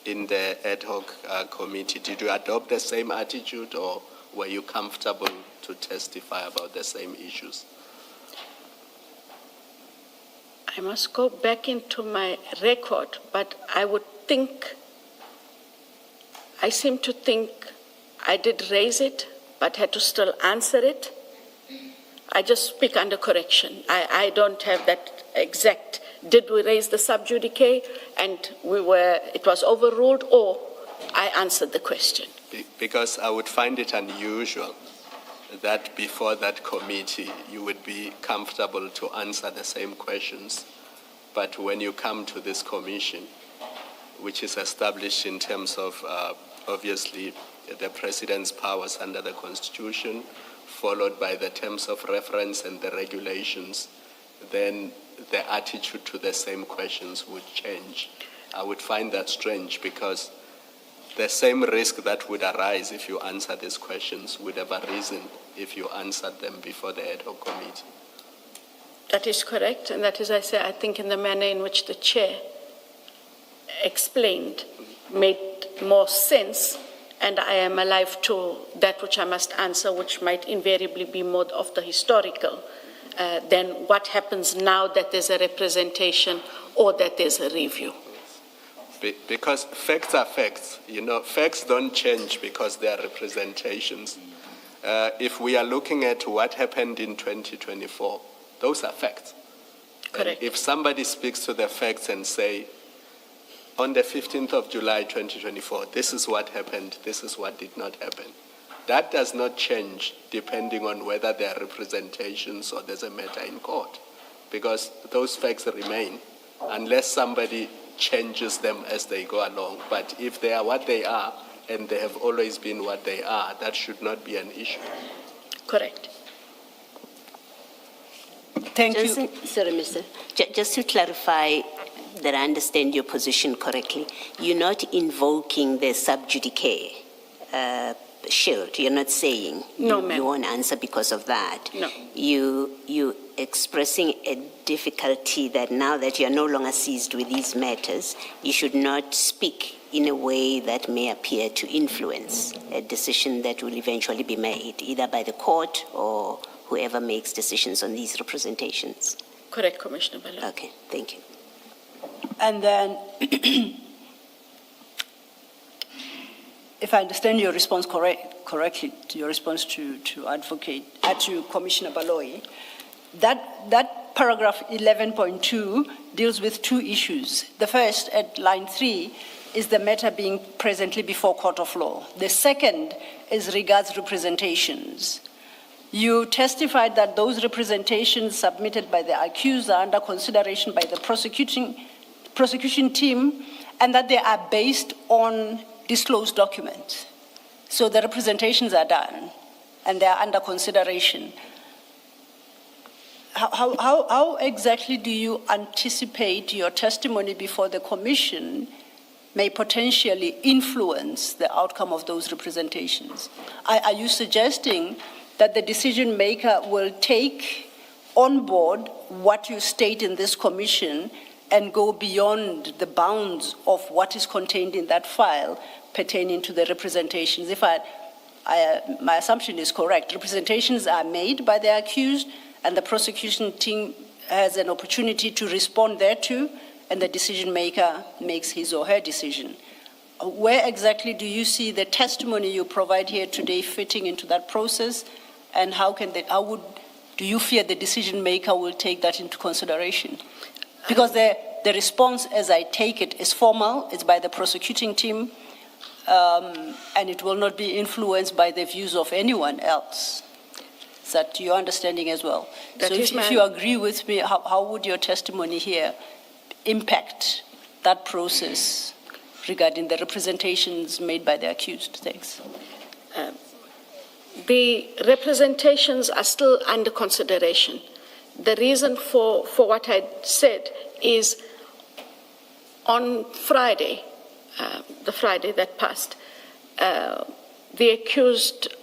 in the ad hoc committee? Did you adopt the same attitude, or were you comfortable to testify about the same issues? I must go back into my record, but I seem to think I did raise it, but had to still answer it. I just speak under correction. I don't have that exact, did we raise the sub judice and it was overruled, or I answered the question? Because I would find it unusual that before that committee you would be comfortable to answer the same questions. But when you come to this commission, which is established in terms of obviously the President's powers under the Constitution, followed by the terms of reference and the regulations, then the attitude to the same questions would change. I would find that strange, because the same risk that would arise if you answer these questions would have arisen if you answered them before the ad hoc committee. That is correct, and that is, I say, I think in the manner in which the chair explained made more sense, and I am alive to that which I must answer, which might invariably be more of the historical than what happens now that there's a representation or that there's a review. Because facts are facts. You know, facts don't change because they are representations. If we are looking at what happened in 2024, those are facts. Correct. And if somebody speaks to the facts and say, on the 15th of July 2024, this is what happened, this is what did not happen, that does not change depending on whether there are representations or there's a matter in court, because those facts remain unless somebody changes them as they go along. But if they are what they are, and they have always been what they are, that should not be an issue. Correct. Thank you. Sorry, Mr. Just to clarify that I understand your position correctly, you're not invoking the sub judice shield. You're not saying No, you ma'am. won't answer because of that. No. You expressing a difficulty that now that you're no longer seized with these matters, you should not speak in a way that may appear to influence a decision that will eventually be made, either by the court or whoever makes decisions on these representations. Correct, Commissioner Balo. Okay, thank you. And then, if I understand your response correctly, to your response to Commissioner Baloyi, that paragraph 11.2 deals with two issues. The first, at line 3, is the matter being presently before court of law. The second is regards representations. You testified that those representations submitted by the accused are under consideration by the prosecution team, and that they are based on disclosed documents. So the representations are done, and they are under consideration. How exactly do you anticipate your testimony before the commission may potentially influence the outcome of those representations. Are you suggesting that the decision maker will take on board what you state in this commission and go beyond the bounds of what is contained in that file pertaining to the representations? If my assumption is correct, representations are made by the accused and the prosecution team has an opportunity to respond thereto, and the decision maker makes his or her decision. Where exactly do you see the testimony you provide here today fitting into that process, and do you fear the decision maker will take that into consideration? Because the response, as I take it, is formal, it's by the prosecuting team, and it will not be influenced by the views of anyone else. Is that your understanding as well? So if you agree with me, how would your testimony here impact that process regarding the representations made by the accused? Thanks. The representations are still under consideration. The reason for what I said is on Friday, the Friday that passed, the accused,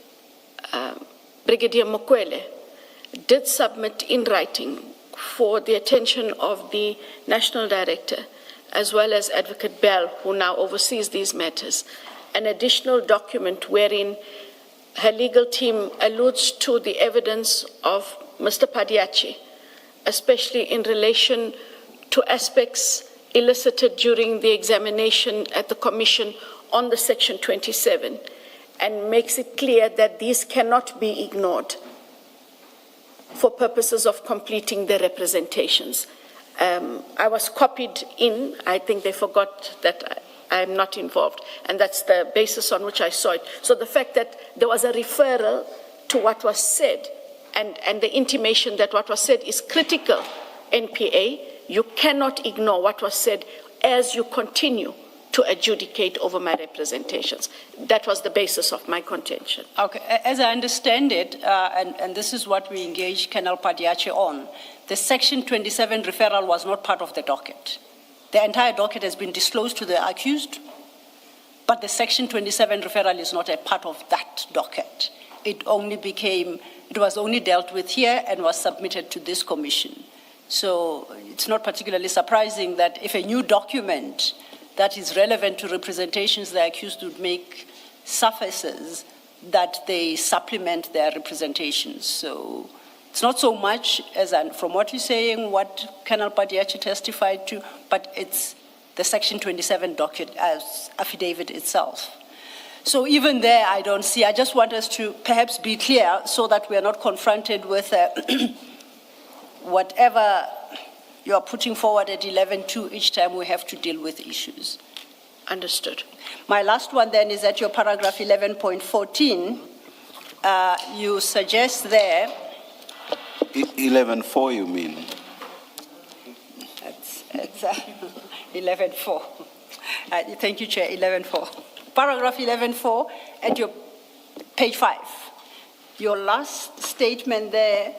Brigadier Mokwele, did submit in writing for the attention of the National Director, as well as Advocate Bell, who now oversees these matters, an additional document wherein her legal team alludes to the evidence of Mr. Padiachi, especially in relation to aspects elicited during the examination at the Commission on the Section 27, and makes it clear that these cannot be ignored for purposes of completing the representations. I was copied in. I think they forgot that I'm not involved, and that's the basis on which I saw it. So the fact that there was a referral to what was said and the intimation that what was said is critical, NPA, you cannot ignore what was said as you continue to adjudicate over my representations. That was the basis of my contention. Okay, as I understand it, and this is what we engaged Colonel Padiachi on, the Section 27 referral was not part of the docket. The entire docket has been disclosed to the accused, but the Section 27 referral is not a part of that docket. It was only dealt with here and was submitted to this commission. So it's not particularly surprising that if a new document that is relevant to representations the accused would make surfaces, that they supplement their representations. So it's not so much as, from what you're saying, what Colonel Padiachi testified to, but it's the Section 27 docket as affidavit itself. So even there, I don't see. I just want us to perhaps be clear so that we are not confronted with whatever you are putting forward at 11.2 each time we have to deal with issues. Understood. My last one then is at your paragraph 11.14. You suggest there. 11.4, you mean? It's 11.4. Thank you, Chair. 11.4. Paragraph 11.4 at your page 5. Your last statement there.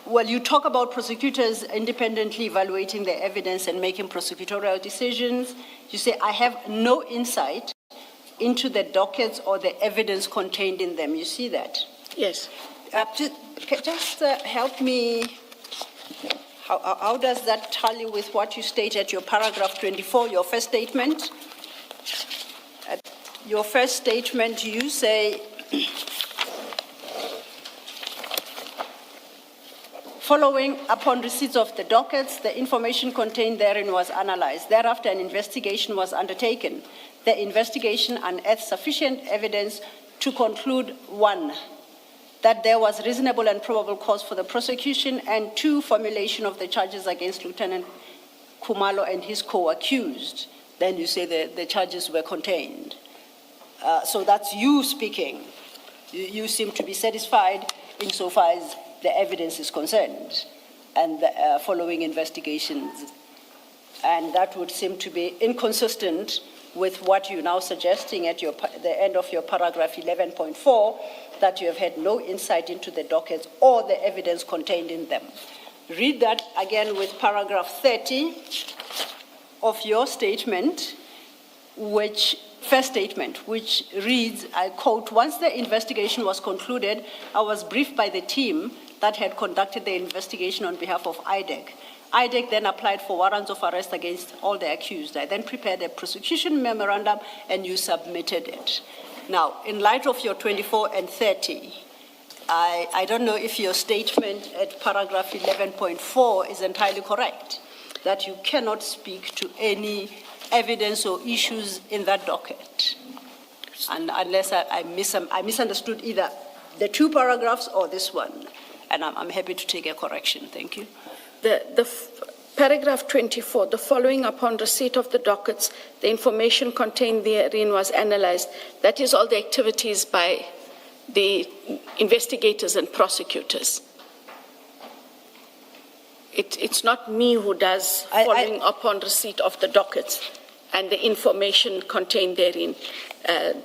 Well, you talk about prosecutors independently evaluating the evidence and making prosecutorial decisions. You say, I have no insight into the dockets or the evidence contained in them. You see that? Yes. Just help me. How does that tally with what you state at your paragraph 24, your first statement? At your first statement, you say, following upon receipts of the dockets, the information contained therein was analyzed. Thereafter, an investigation was undertaken. The investigation unearthed sufficient evidence to conclude, 1, that there was reasonable and probable cause for the prosecution, and 2, formulation of the charges against Lieutenant Khumalo and his co-accused. Then you say the charges were contained. So that's you speaking. You seem to be satisfied insofar as the evidence is concerned and the following investigations. And that would seem to be inconsistent with what you're now suggesting at the end of your paragraph 11.4, that you have had no insight into the dockets or the evidence contained in them. Read that again with paragraph 30. of your statement, first statement, which reads, I quote, once the investigation was concluded, I was briefed by the team that had conducted the investigation on behalf of IDEC. IDEC then applied for warrants of arrest against all the accused. I then prepared a prosecution memorandum and you submitted it. Now, in light of your 24 and 30, I don't know if your statement at paragraph 11.4 is entirely correct, that you cannot speak to any evidence or issues in that docket, and unless I misunderstood either the two paragraphs or this one, and I'm happy to take a correction. Thank you. Paragraph 24, the following upon receipt of the dockets, the information contained therein was analyzed. That is all the activities by the investigators and prosecutors. It's not me who does following upon receipt of the dockets and the information contained therein.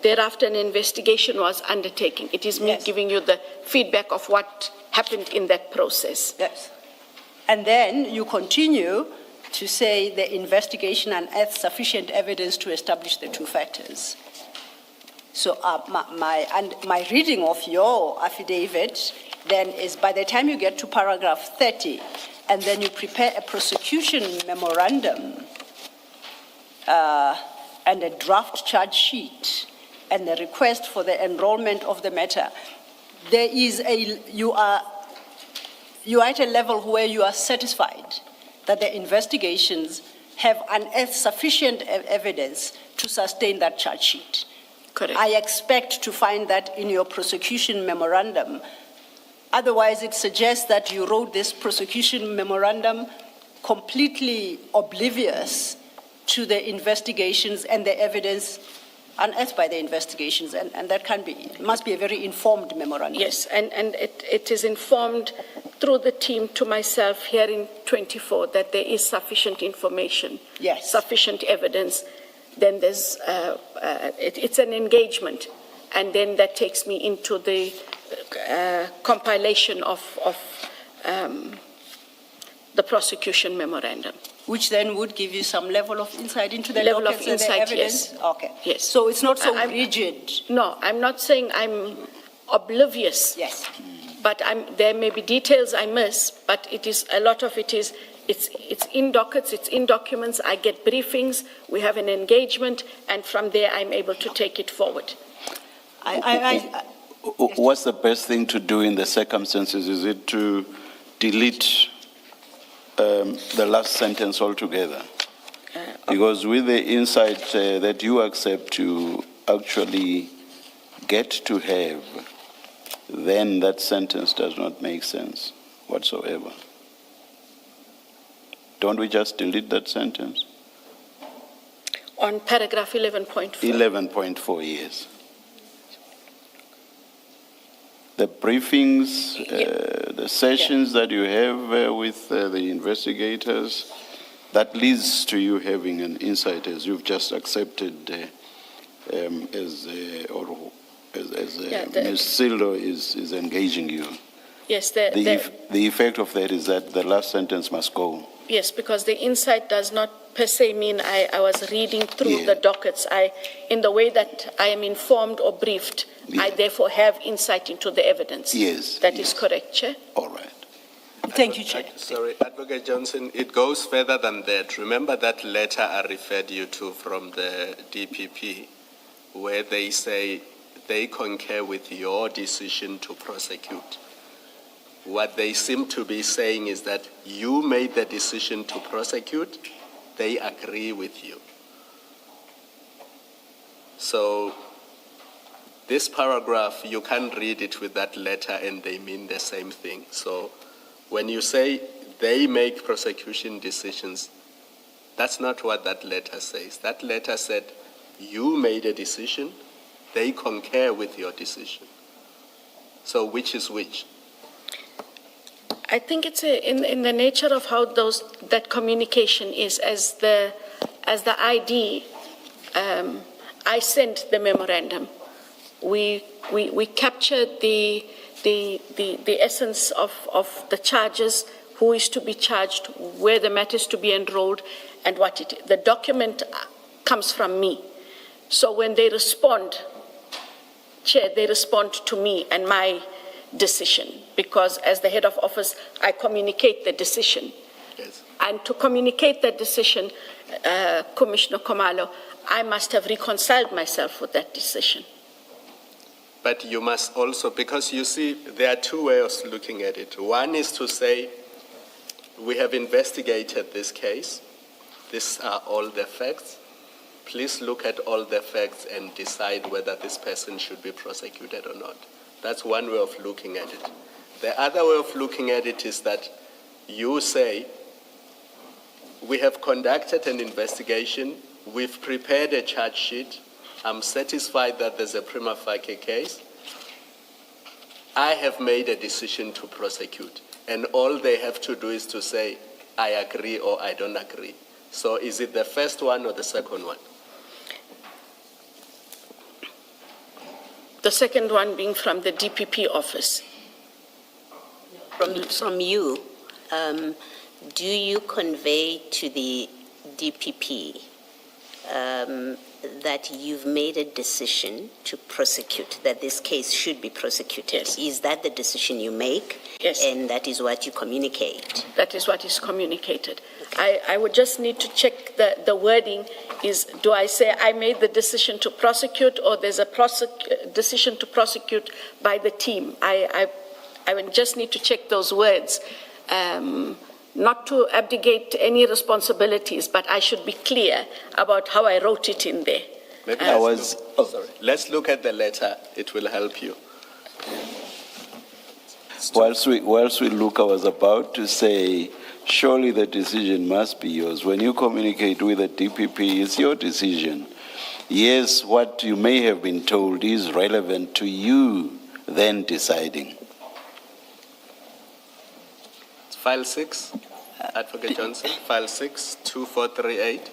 Thereafter, an investigation was undertaken. It is me giving you the feedback of what happened in that process. Yes. And then you continue to say the investigation unearthed sufficient evidence to establish the two factors. So my reading of your affidavit then is by the time you get to paragraph 30, and then you prepare a prosecution memorandum and a draft charge sheet and a request for the enrollment of the matter, there is you are at a level where you are satisfied that the investigations have unearthed sufficient evidence to sustain that charge sheet. Correct. I expect to find that in your prosecution memorandum. Otherwise, it suggests that you wrote this prosecution memorandum completely oblivious to the investigations and the evidence unearthed by the investigations, and that must be a very informed memorandum. Yes, and it is informed through the team to myself here in 24 that there is sufficient information, sufficient evidence. Then there's, it's an engagement, and then that takes me into the compilation of the prosecution memorandum. Which then would give you some level of insight into the level of dockets and the insight, evidence? yes. Okay. Yes. So it's not so rigid. No, I'm not saying I'm oblivious. Yes. But there may be details I miss, but it is a lot of it is it's in dockets, it's in documents. I get briefings, we have an engagement, and from there I'm able to take it forward. What's the best thing to do in the circumstances? Is it to delete the last sentence altogether? Because with the insight that you accept to actually get to have, then that sentence does not make sense whatsoever. Don't we just delete that sentence? On paragraph 11.4. 11.4, yes. The briefings, the sessions that you have with the investigators, that leads to you having an insight, as you've just accepted, as Ms. Sildo is engaging you. Yes, the effect of that is that the last sentence must go. Yes, because the insight does not per se mean I was reading through the dockets. In the way that I am informed or briefed, I therefore have insight into the evidence. Yes. That is correct, Chair. All right. Thank you, Chair. Sorry, Advocate Johnson, it goes further than that. Remember that letter I referred you to from the DPP, where they say they concur with your decision to prosecute. What they seem to be saying is that you made the decision to prosecute, they agree with you. So this paragraph, you can't read it with that letter and they mean the same thing. So when you say they make prosecution decisions, that's not what that letter says. That letter said you made a decision, they concur with your decision. So which is which? I think it's in the nature of how that communication is. As the ID, I sent the memorandum. We captured the essence of the charges, who is to be charged, where the matter is to be enrolled, and what it is. The document comes from me. So when they respond, Chair, they respond to me and my decision, because as the head of office, I communicate the decision. Yes. And to communicate that decision, Commissioner Khumalo, I must have reconciled myself with that decision. But you must also, because you see, there are two ways of looking at it. One is to say, we have investigated this case. These are all the facts. Please look at all the facts and decide whether this person should be prosecuted or not. That's one way of looking at it. The other way of looking at it is that you say, we have conducted an investigation, we've prepared a charge sheet, I'm satisfied that there's a prima facie case, I have made a decision to prosecute, and all they have to do is to say, I agree or I don't agree. So is it the first one or the second one? The second one being from the DPP office. From you, do you convey to the DPP that you've made a decision to prosecute, that this case should be prosecuted? Yes. Is that the decision you make? Yes. And that is what you communicate? That is what is communicated. I would just need to check the wording is, do I say I made the decision to prosecute, or there's a decision to prosecute by the team? I would just need to check those words, not to abdicate any responsibilities, but I should be clear about how I wrote it in there. Maybe let's look at the letter. It will help you. Whilst we look, I was about to say, surely the decision must be yours. When you communicate with the DPP, it's your decision. Yes, what you may have been told is relevant to you then deciding. File 6, Advocate Johnson, File 6, 2438.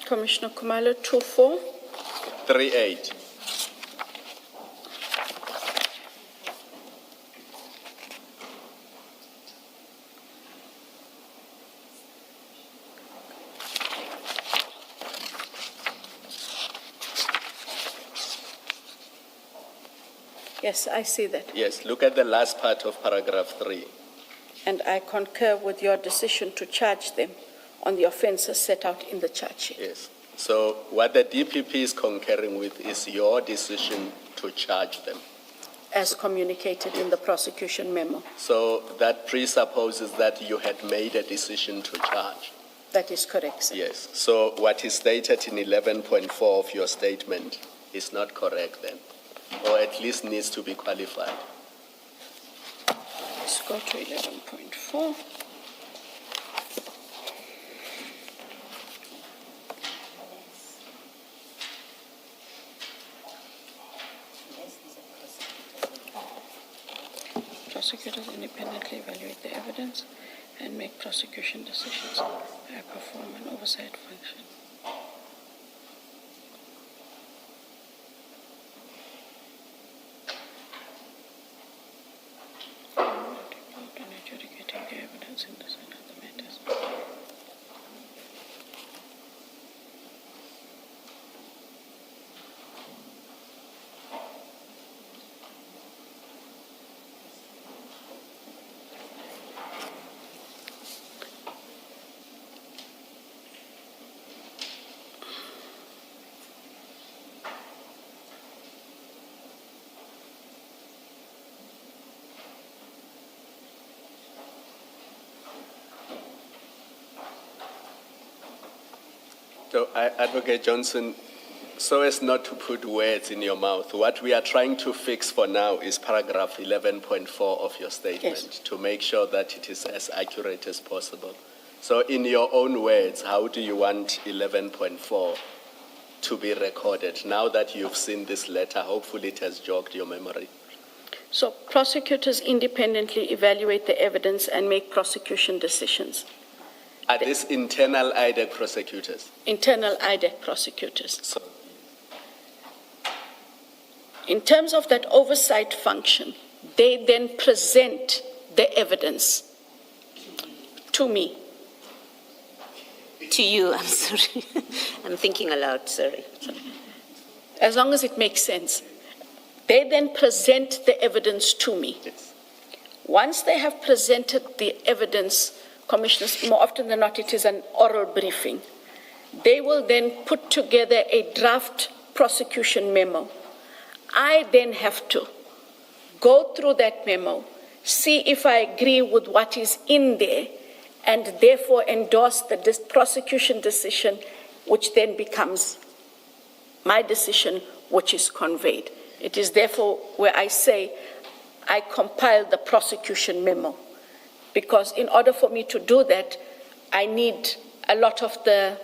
Commissioner Khumalo, 2438. Yes, I see that. Yes, look at the last part of paragraph 3. And I concur with your decision to charge them on the offences set out in the charge sheet. Yes. So what the DPP is concurring with is your decision to charge them. As communicated in the prosecution memo. So that presupposes that you had made a decision to charge. That is correct, sir. Yes. So what is stated in 11.4 of your statement is not correct then, or at least needs to be qualified. Let's go to 11.4. Prosecutors independently evaluate the evidence and make prosecution decisions. I perform an oversight function. And adjudicating the evidence in this and other matters. So, Advocate Johnson, so as not to put words in your mouth, what we are trying to fix for now is paragraph 11.4 of your statement, Yes. to make sure that it is as accurate as possible. So in your own words, how do you want 11.4 to be recorded? Now that you've seen this letter, hopefully it has jogged your memory. So prosecutors independently evaluate the evidence and make prosecution decisions. Are these internal IDEC prosecutors? Internal IDEC prosecutors. So, In terms of that oversight function, they then present the evidence to me. To you, I'm sorry. I'm thinking aloud, sorry. As long as it makes sense. They then present the evidence to me. yes. Once they have presented the evidence, commissioners, more often than not, it is an oral briefing. They will then put together a draft prosecution memo. I then have to go through that memo, see if I agree with what is in there, and therefore endorse the prosecution decision, which then becomes my decision, which is conveyed. It is therefore where I say I compile the prosecution memo, because in order for me to do that, I need a lot of the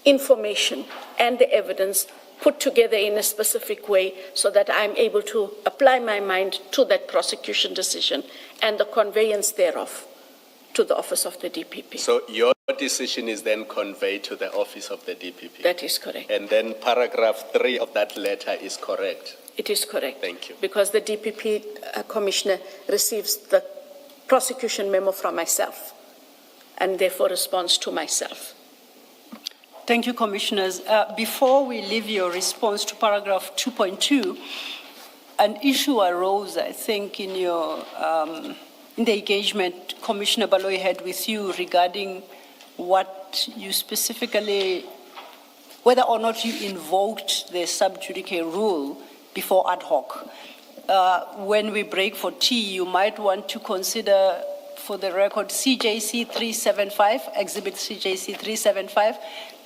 information and the evidence put together in a specific way so that I'm able to apply my mind to that prosecution decision and the conveyance thereof to the office of the DPP. So your decision is then conveyed to the office of the DPP? That is correct. And then paragraph 3 of that letter is correct? It is correct. Thank you. Because the DPP commissioner receives the prosecution memo from myself and therefore responds to myself. Thank you, Commissioners. Before we leave your response to paragraph 2.2, an issue arose, I think, in your in the engagement Commissioner Baloyi had with you regarding what you specifically, whether or not you invoked the sub judice rule before ad hoc. When we break for tea, you might want to consider, for the record, CJC 375, Exhibit CJC 375.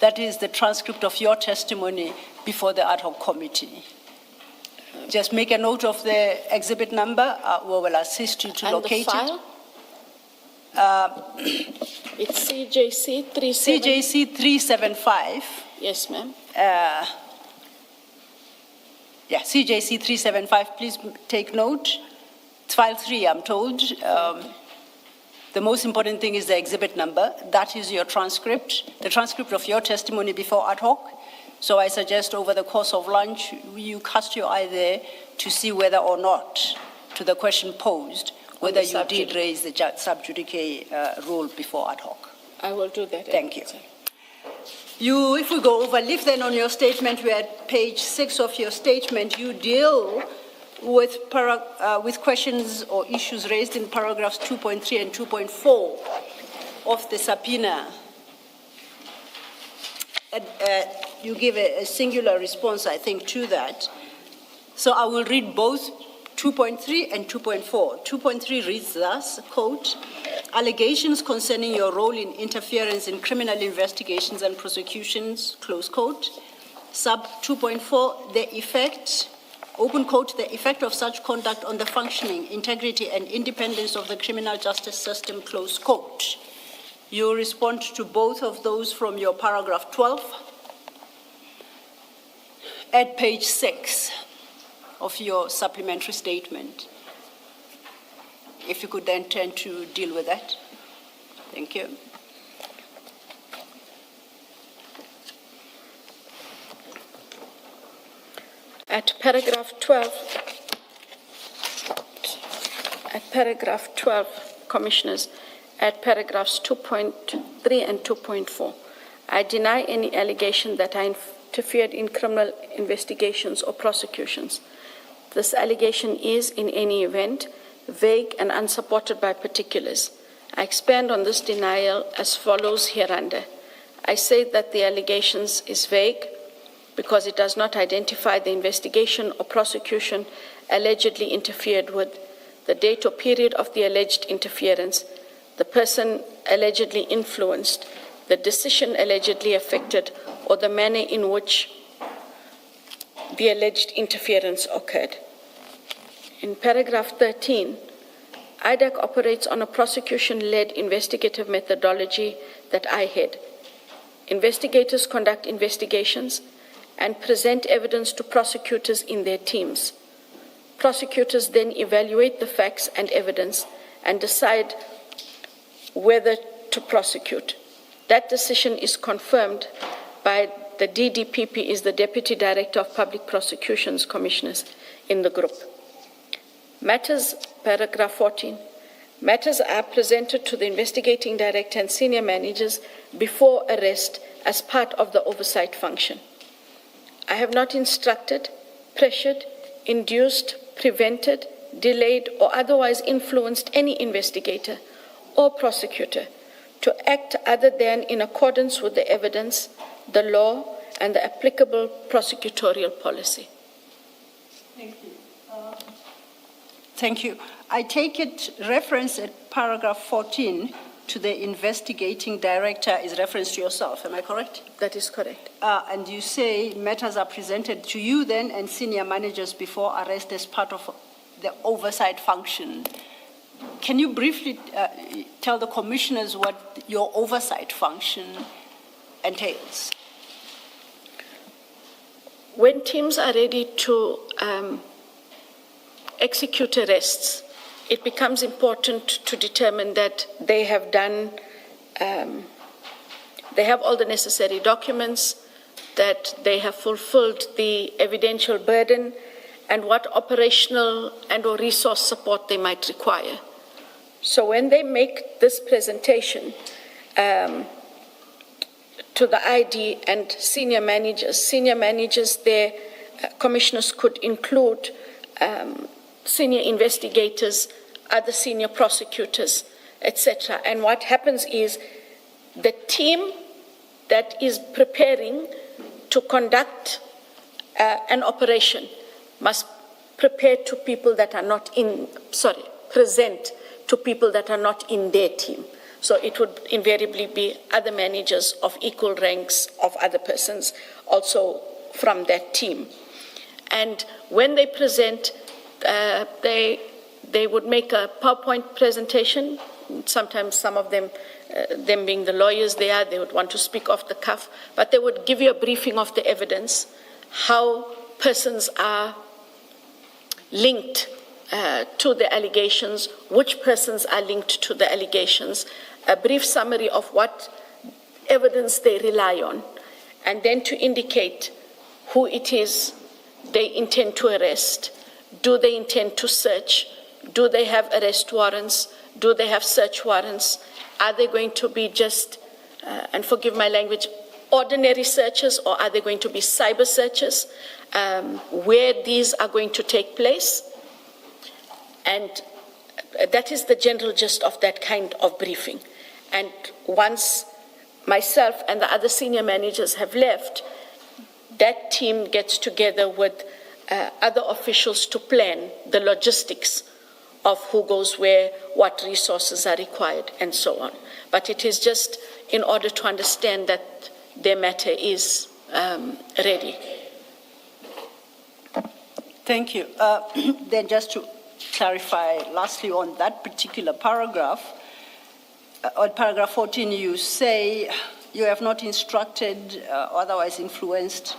That is the transcript of your testimony before the ad hoc committee. Just make a note of the exhibit number. We will assist you to And locate the file? It's CJC 375. CJC 375. Yes, ma'am. Yeah, CJC 375. Please take note. It's file 3, I'm told. The most important thing is the exhibit number. That is your transcript, the transcript of your testimony before ad hoc. So I suggest over the course of lunch, you cast your eye there to see whether or not, to the question posed, whether you did raise the sub judice rule before ad hoc. I will do that. Thank you. You, if we go over, leave then on your statement, we're at page 6 of your statement, you deal with questions or issues raised in paragraphs 2.3 and 2.4 of the subpoena. You give a singular response, I think, to that. So I will read both 2.3 and 2.4. 2.3 reads thus, quote, allegations concerning your role in interference in criminal investigations and prosecutions, close quote. Sub 2.4, the effect, open quote, the effect of such conduct on the functioning, integrity, and independence of the criminal justice system, close quote. You respond to both of those from your paragraph 12 at page 6 of your supplementary statement. If you could then turn to deal with that. Thank you. At paragraph 12, Commissioners, at paragraphs 2.3 and 2.4, I deny any allegation that I interfered in criminal investigations or prosecutions. This allegation is, in any event, vague and unsupported by particulars. I expand on this denial as follows hereunder. I say that the allegations is vague because it does not identify the investigation or prosecution allegedly interfered with, the date or period of the alleged interference, the person allegedly influenced, the decision allegedly affected, or the manner in which the alleged interference occurred. In paragraph 13, IDEC operates on a prosecution-led investigative methodology that I head. Investigators conduct investigations and present evidence to prosecutors in their teams. Prosecutors then evaluate the facts and evidence and decide whether to prosecute. That decision is confirmed by the DDPP, is the Deputy Director of Public Prosecutions Commissioners in the group. Matters, paragraph 14. Matters are presented to the investigating director and senior managers before arrest as part of the oversight function. I have not instructed, pressured, induced, prevented, delayed, or otherwise influenced any investigator or prosecutor to act other than in accordance with the evidence, the law, and the applicable prosecutorial policy. Thank you. Thank you. I take it reference at paragraph 14 to the investigating director is reference to yourself, am I correct? That is correct. And you say matters are presented to you then and senior managers before arrest as part of the oversight function. Can you briefly tell the commissioners what your oversight function entails? When teams are ready to execute arrests, it becomes important to determine that they have done, they have all the necessary documents, that they have fulfilled the evidential burden, and what operational and or resource support they might require. So when they make this presentation to the ID and senior managers, their commissioners could include senior investigators, other senior prosecutors, etc. And what happens is the team that is preparing to conduct an operation must prepare to people that are not in, present to people that are not in their team. So it would invariably be other managers of equal ranks of other persons also from that team. And when they present, they would make a PowerPoint presentation. Sometimes some of them, them being the lawyers they would want to speak off the cuff, but they would give you a briefing of the evidence, how persons are linked to the allegations, which persons are linked to the allegations, a brief summary of what evidence they rely on, and then to indicate who it is they intend to arrest. Do they intend to search? Do they have arrest warrants? Do they have search warrants? Are they going to be just, and forgive my language, ordinary searches, or are they going to be cyber searches? Where these are going to take place? And that is the general gist of that kind of briefing. And once myself and the other senior managers have left, that team gets together with other officials to plan the logistics of who goes where, what resources are required, and so on. But it is just in order to understand that their matter is ready. Thank you. Then just to clarify, lastly, on that particular paragraph, on paragraph 14, you say you have not instructed or otherwise influenced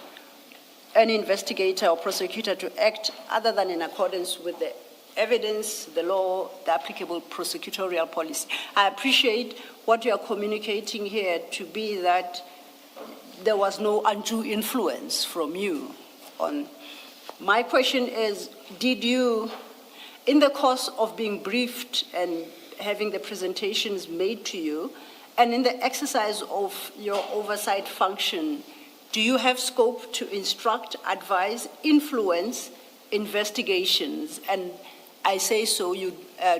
any investigator or prosecutor to act other than in accordance with the evidence, the law, the applicable prosecutorial policy. I appreciate what you are communicating here to be that there was no undue influence from you on. My question is, did you, in the course of being briefed and having the presentations made to you, and in the exercise of your oversight function, do you have scope to instruct, advise, influence investigations? And I say so, you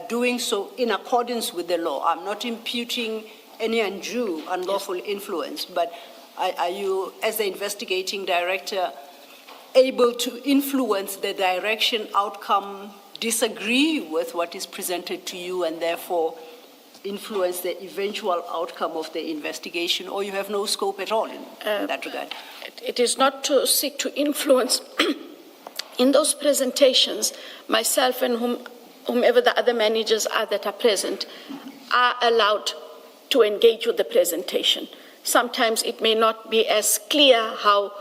doing so in accordance with the law. I'm not imputing any undue, unlawful influence, but are you, as the investigating director, able to influence the direction, outcome, disagree with what is presented to you, and therefore influence the eventual outcome of the investigation, or you have no scope at all in that regard? It is not to seek to influence. In those presentations, myself and whomever the other managers are that are present are allowed to engage with the presentation. Sometimes it may not be as clear how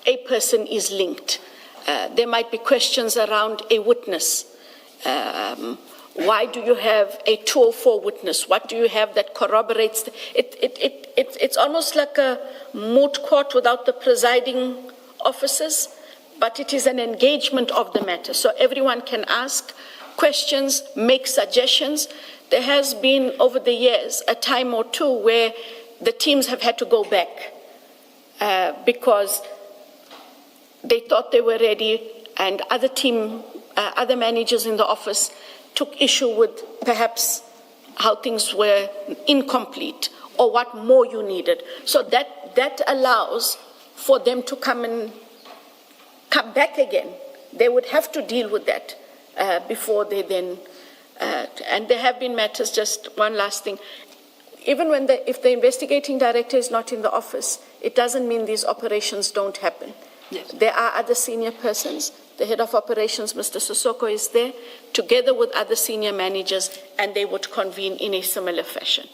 a person is linked. There might be questions around a witness. Why do you have a 204 witness? What do you have that corroborates? It's almost like a moot court without the presiding officers, but it is an engagement of the matter. So everyone can ask questions, make suggestions. There has been, over the years, a time or two where the teams have had to go back because they thought they were ready, and other managers in the office took issue with perhaps how things were incomplete or what more you needed. So that allows for them to come back again. They would have to deal with that before they then, and there have been matters, just one last thing, even when if the investigating director is not in the office, it doesn't mean these operations don't happen. Yes. There are other senior persons. The head of operations, Mr. Sissoko, is there, together with other senior managers, and they would convene in a similar fashion.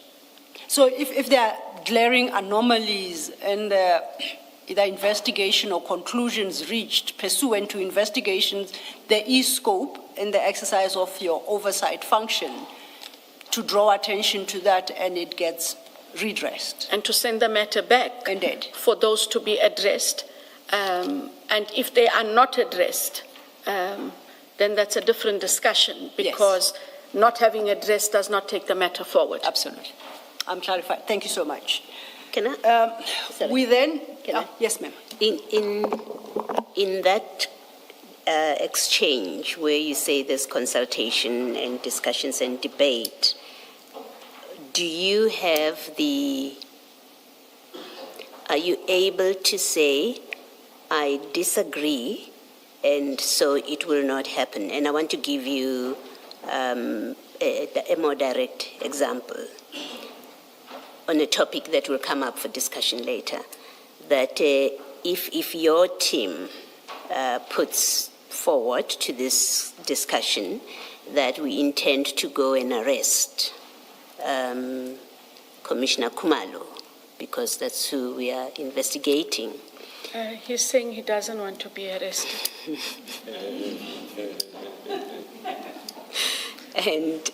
So if there are glaring anomalies in either investigation or conclusions reached pursuant to investigations, there is scope in the exercise of your oversight function to draw attention to that, and it gets redressed. And to send the matter back Indeed. for those to be addressed. And if they are not addressed, then that's a different discussion, because not having addressed does not take the matter forward. Absolutely. I'm clarified. Thank you so much. Can I? We then, Can I? yes, ma'am. In that exchange where you say there's consultation and discussions and debate, do you have are you able to say, I disagree, and so it will not happen? And I want to give you a more direct example on a topic that will come up for discussion later, that if your team puts forward to this discussion that we intend to go and arrest Commissioner Khumalo, because that's who we are investigating. He's saying he doesn't want to be arrested. And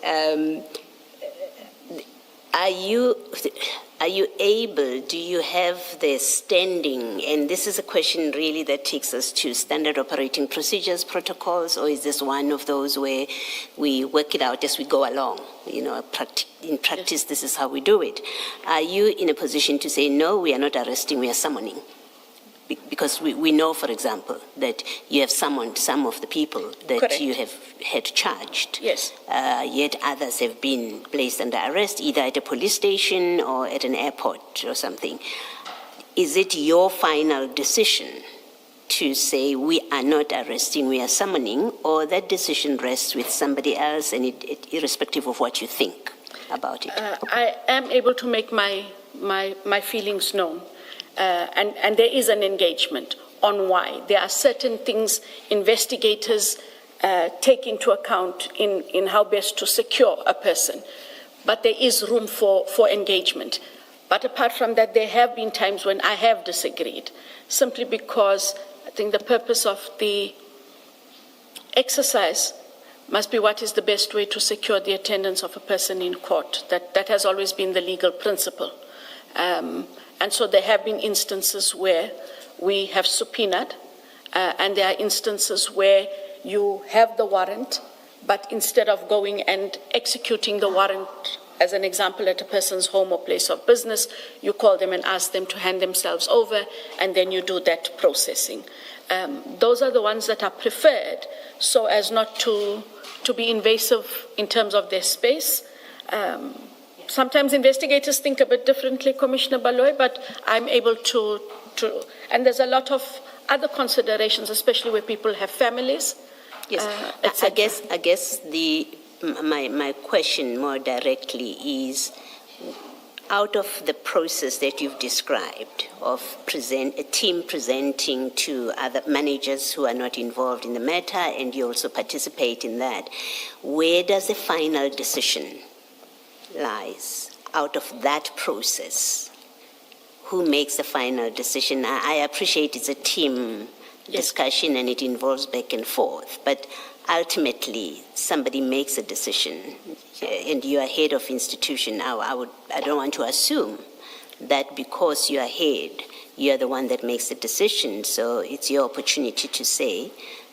are you able, do you have the standing, and this is a question really that takes us to standard operating procedures, protocols, or is this one of those where we work it out as we go along? You know, in practice, this is how we do it. Are you in a position to say, no, we are not arresting, we are summoning? Because we know, for example, that you have summoned some of the people that Correct. you have had charged. Yes. Yet others have been placed under arrest, either at a police station or at an airport or something. Is it your final decision to say we are not arresting, we are summoning, or that decision rests with somebody else, and irrespective of what you think about it? I am able to make my feelings known. And there is an engagement on why. There are certain things investigators take into account in how best to secure a person. But there is room for engagement. But apart from that, there have been times when I have disagreed, simply because I think the purpose of the exercise must be what is the best way to secure the attendance of a person in court. That has always been the legal principle. And so there have been instances where we have subpoenaed, and there are instances where you have the warrant, but instead of going and executing the warrant, as an example, at a person's home or place of business, you call them and ask them to hand themselves over, and then you do that processing. Those are the ones that are preferred, so as not to be invasive in terms of their space. Sometimes investigators think a bit differently, Commissioner Baloy, but I'm able to, and there's a lot of other considerations, especially where people have families. Yes, I guess my question more directly is, out of the process that you've described of a team presenting to other managers who are not involved in the matter, and you also participate in that, where does the final decision lies out of that process? who makes the final decision? I appreciate it's a team discussion and it involves back and forth, but ultimately somebody makes a decision and you are head of institution. I don't want to assume that because you are head, you are the one that makes the decision. So it's your opportunity to say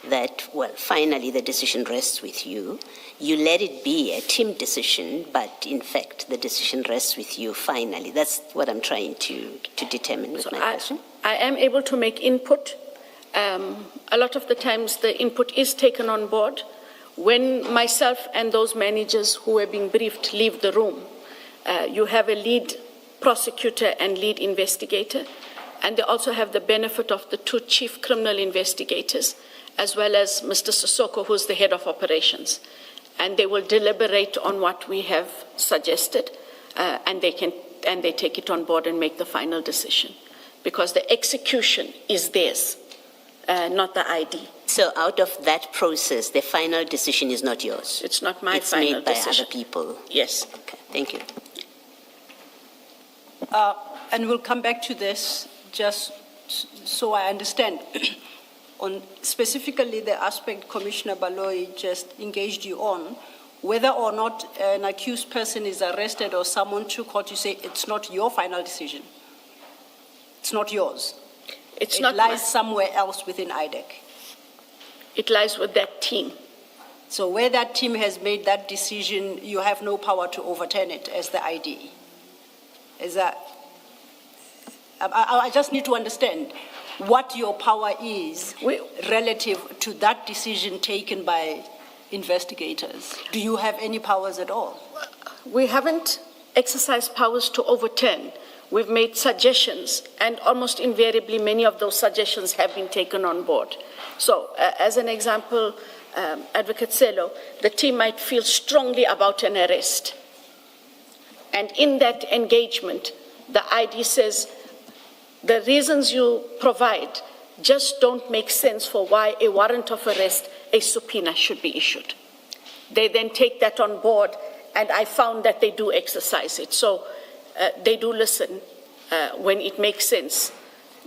that, well, finally the decision rests with you. You let it be a team decision, but in fact the decision rests with you finally. That's what I'm trying to determine with my question. I am able to make input. A lot of the times the input is taken on board. When myself and those managers who are being briefed leave the room, you have a lead prosecutor and lead investigator, and they also have the benefit of the two chief criminal investigators, as well as Mr. Sissoko, who's the head of operations. And they will deliberate on what we have suggested, and they take it on board and make the final decision, because the execution is theirs. Not the ID. So out of that process, the final decision is not yours? It's not my final decision. It's made by other people? Yes. Okay, thank you. And we'll come back to this just so I understand. On specifically the aspect Commissioner Baloyi just engaged you on, whether or not an accused person is arrested or someone to court, you say it's not your final decision. It's not yours. It lies somewhere else within IDEC. It lies with that team. So where that team has made that decision, you have no power to overturn it as the ID. Is that? I just need to understand what your power is relative to that decision taken by investigators. Do you have any powers at all? We haven't exercised powers to overturn. We've made suggestions, and almost invariably many of those suggestions have been taken on board. So, as an example, Advocate Selo, the team might feel strongly about an arrest. And in that engagement, the ID says, the reasons you provide just don't make sense for why a warrant of arrest, a subpoena should be issued. They then take that on board, and I found that they do exercise it. So they do listen when it makes sense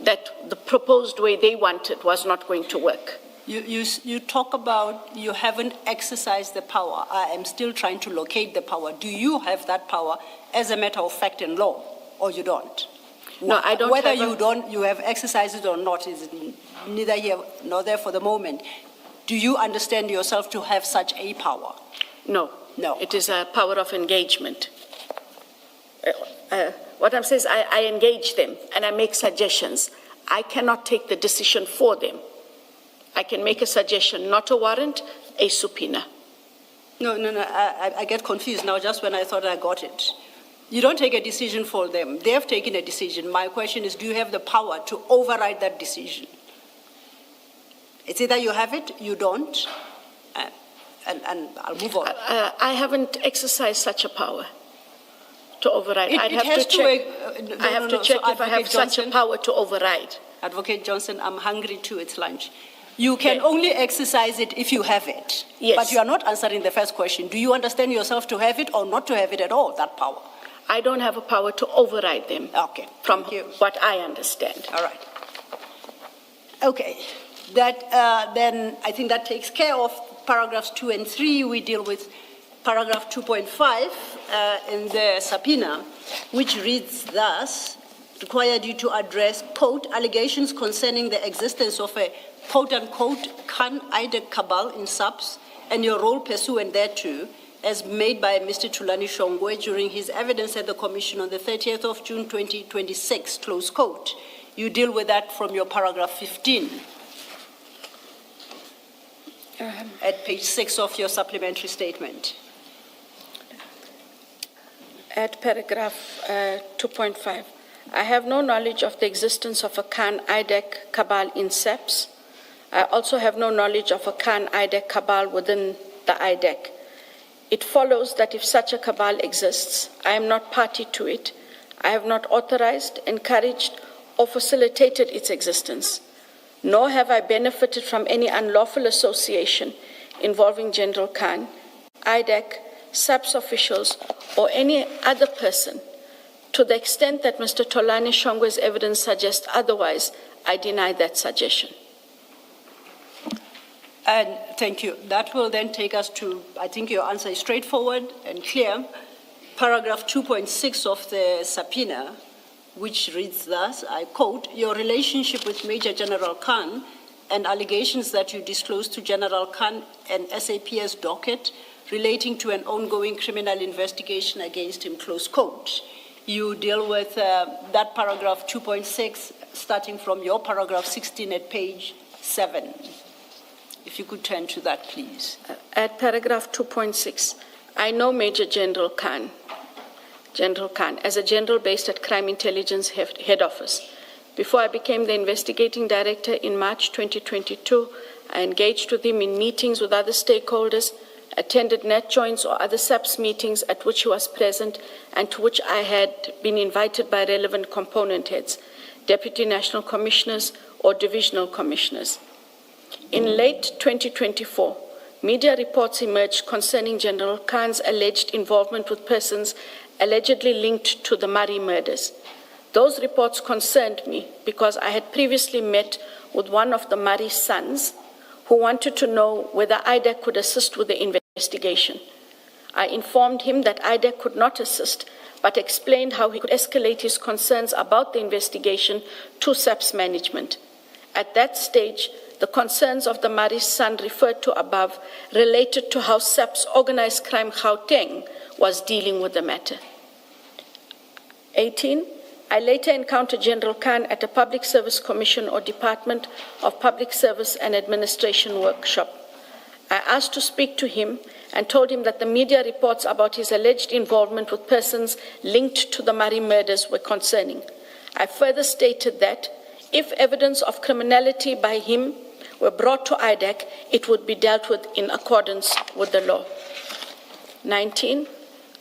that the proposed way they wanted was not going to work. You talk about you haven't exercised the power. I am still trying to locate the power. Do you have that power as a matter of fact in law, or you don't? No, I don't. Whether you have exercised it or not is neither here nor there for the moment. Do you understand yourself to have such a power? No. No. It is a power of engagement. What I'm saying is I engage them and I make suggestions. I cannot take the decision for them. I can make a suggestion, not a warrant, a subpoena. No, I get confused now just when I thought I got it. You don't take a decision for them. They have taken a decision. My question is, do you have the power to override that decision? It's either you have it, you don't, and I'll move on. I haven't exercised such a power to override. I have to check if I have such a power to override. Advocate Johnson, I'm hungry too, it's lunch. You can only exercise it if you have it. Yes. But you are not answering the first question. Do you understand yourself to have it or not to have it at all, that power? I don't have a power to override them. Okay. From what I understand. All right. Okay. That then I think that takes care of paragraphs 2 and 3. We deal with paragraph 2.5 in the subpoena, which reads thus: required you to address, quote, allegations concerning the existence of a quote-unquote Khan-IDEC cabal in SAPS and your role pursuant thereto, as made by Mr. Tulani Shongwe during his evidence at the Commission on the 30th of June 2026, close quote. You deal with that from your paragraph 15 at page 6 of your supplementary statement. At paragraph 2.5, I have no knowledge of the existence of a Khan-IDEC cabal in SAPS. I also have no knowledge of a Khan-IDEC cabal within the IDEC. It follows that if such a cabal exists, I am not party to it. I have not authorized, encouraged, or facilitated its existence, nor have I benefited from any unlawful association involving General Khan, IDEC, SAPS officials, or any other person To the extent that Mr. Tolani Shongwe's evidence suggests otherwise, I deny that suggestion. And thank you. That will then take us to, I think your answer is straightforward and clear. Paragraph 2.6 of the subpoena, which reads thus, I quote, your relationship with Major General Khan and allegations that you disclosed to General Khan and SAPS docket relating to an ongoing criminal investigation against him, close quote. You deal with that paragraph 2.6, starting from your paragraph 16 at page 7. If you could turn to that, please. At paragraph 2.6, I know Major General Khan, as a general based at Crime Intelligence Head Office. Before I became the investigating director in March 2022, I engaged with him in meetings with other stakeholders, attended net joints or other SAPS meetings at which he was present and to which I had been invited by relevant component heads, deputy national commissioners or divisional commissioners. In late 2024, media reports emerged concerning General Khan's alleged involvement with persons allegedly linked to the Murray murders. Those reports concerned me because I had previously met with one of the Murray sons who wanted to know whether IDEC could assist with the investigation. I informed him that IDEC could not assist, but explained how he could escalate his concerns about the investigation to SAPS management. At that stage, the concerns of the Murray's son referred to above related to how SAPS Organized Crime Gauteng was dealing with the matter. 18. I later encountered General Khan at a Public Service Commission or Department of Public Service and Administration workshop. I asked to speak to him and told him that the media reports about his alleged involvement with persons linked to the Murray murders were concerning. I further stated that if evidence of criminality by him were brought to IDEC, it would be dealt with in accordance with the law. 19.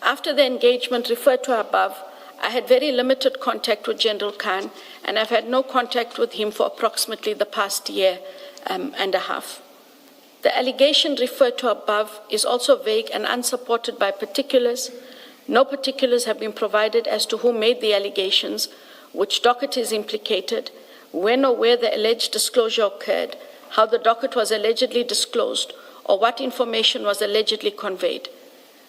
After the engagement referred to above, I had very limited contact with General Khan, and I've had no contact with him for approximately the past year and a half. The allegation referred to above is also vague and unsupported by particulars. No particulars have been provided as to who made the allegations, which docket is implicated, when or where the alleged disclosure occurred, how the docket was allegedly disclosed, or what information was allegedly conveyed.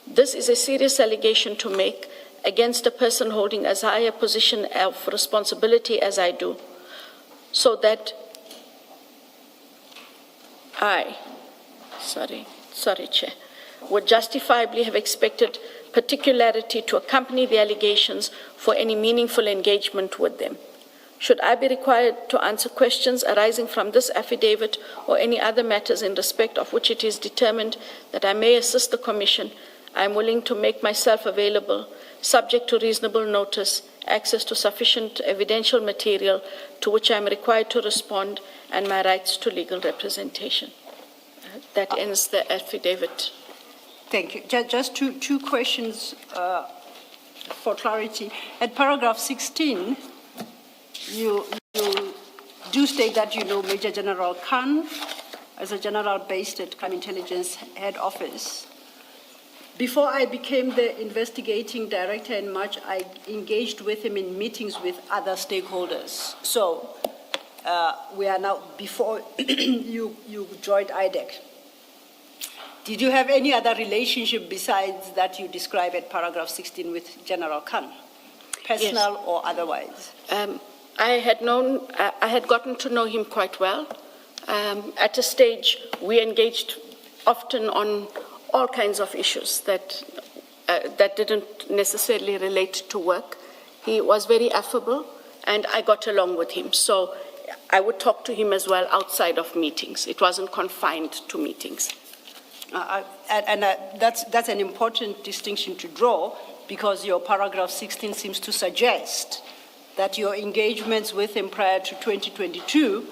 This is a serious allegation to make against a person holding as high a position of responsibility as I do, so that Chair, would justifiably have expected particularity to accompany the allegations for any meaningful engagement with them. Should I be required to answer questions arising from this affidavit or any other matters in respect of which it is determined that I may assist the Commission, I am willing to make myself available, subject to reasonable notice, access to sufficient evidential material to which I am required to respond, and my rights to legal representation. That ends the affidavit. Thank you. Just two questions for clarity. At paragraph 16, you do state that you know Major General Khan as a general based at Crime Intelligence Head Office. Before I became the investigating director in March, I engaged with him in meetings with other stakeholders. So we are now before you joined IDEC. Did you have any other relationship besides that you describe at paragraph 16 with General Khan, personal Yes. or otherwise? I had gotten to know him quite well. At a stage, we engaged often on all kinds of issues that didn't necessarily relate to work. He was very affable, and I got along with him. So I would talk to him as well outside of meetings. It wasn't confined to meetings. That's an important distinction to draw, because your paragraph 16 seems to suggest that your engagements with him prior to 2022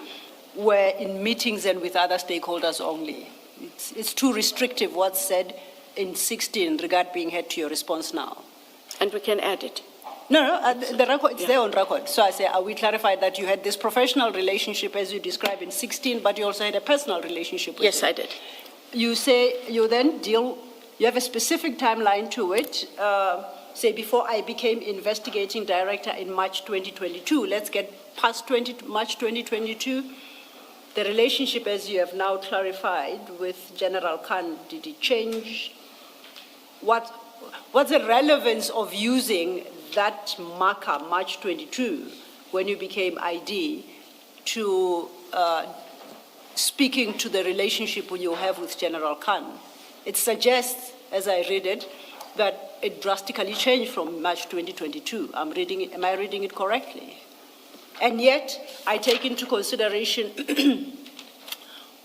were in meetings and with other stakeholders only. It's too restrictive what's said in 16 in regard being had to your response now. And we can add it. No, the record, it's there on record. So I say, we clarified that you had this professional relationship as you described in 16, but you also had a personal relationship with Yes, him. I did. You say you then you have a specific timeline to it. say, before I became investigating director in March 2022. Let's get past March 2022. The relationship, as you have now clarified, with General Khan, did it change? What's the relevance of using that marker, March 22, when you became ID, to speaking to the relationship you have with General Khan? It suggests, as I read it, that it drastically changed from March 2022. Am I reading it correctly? And yet, I take into consideration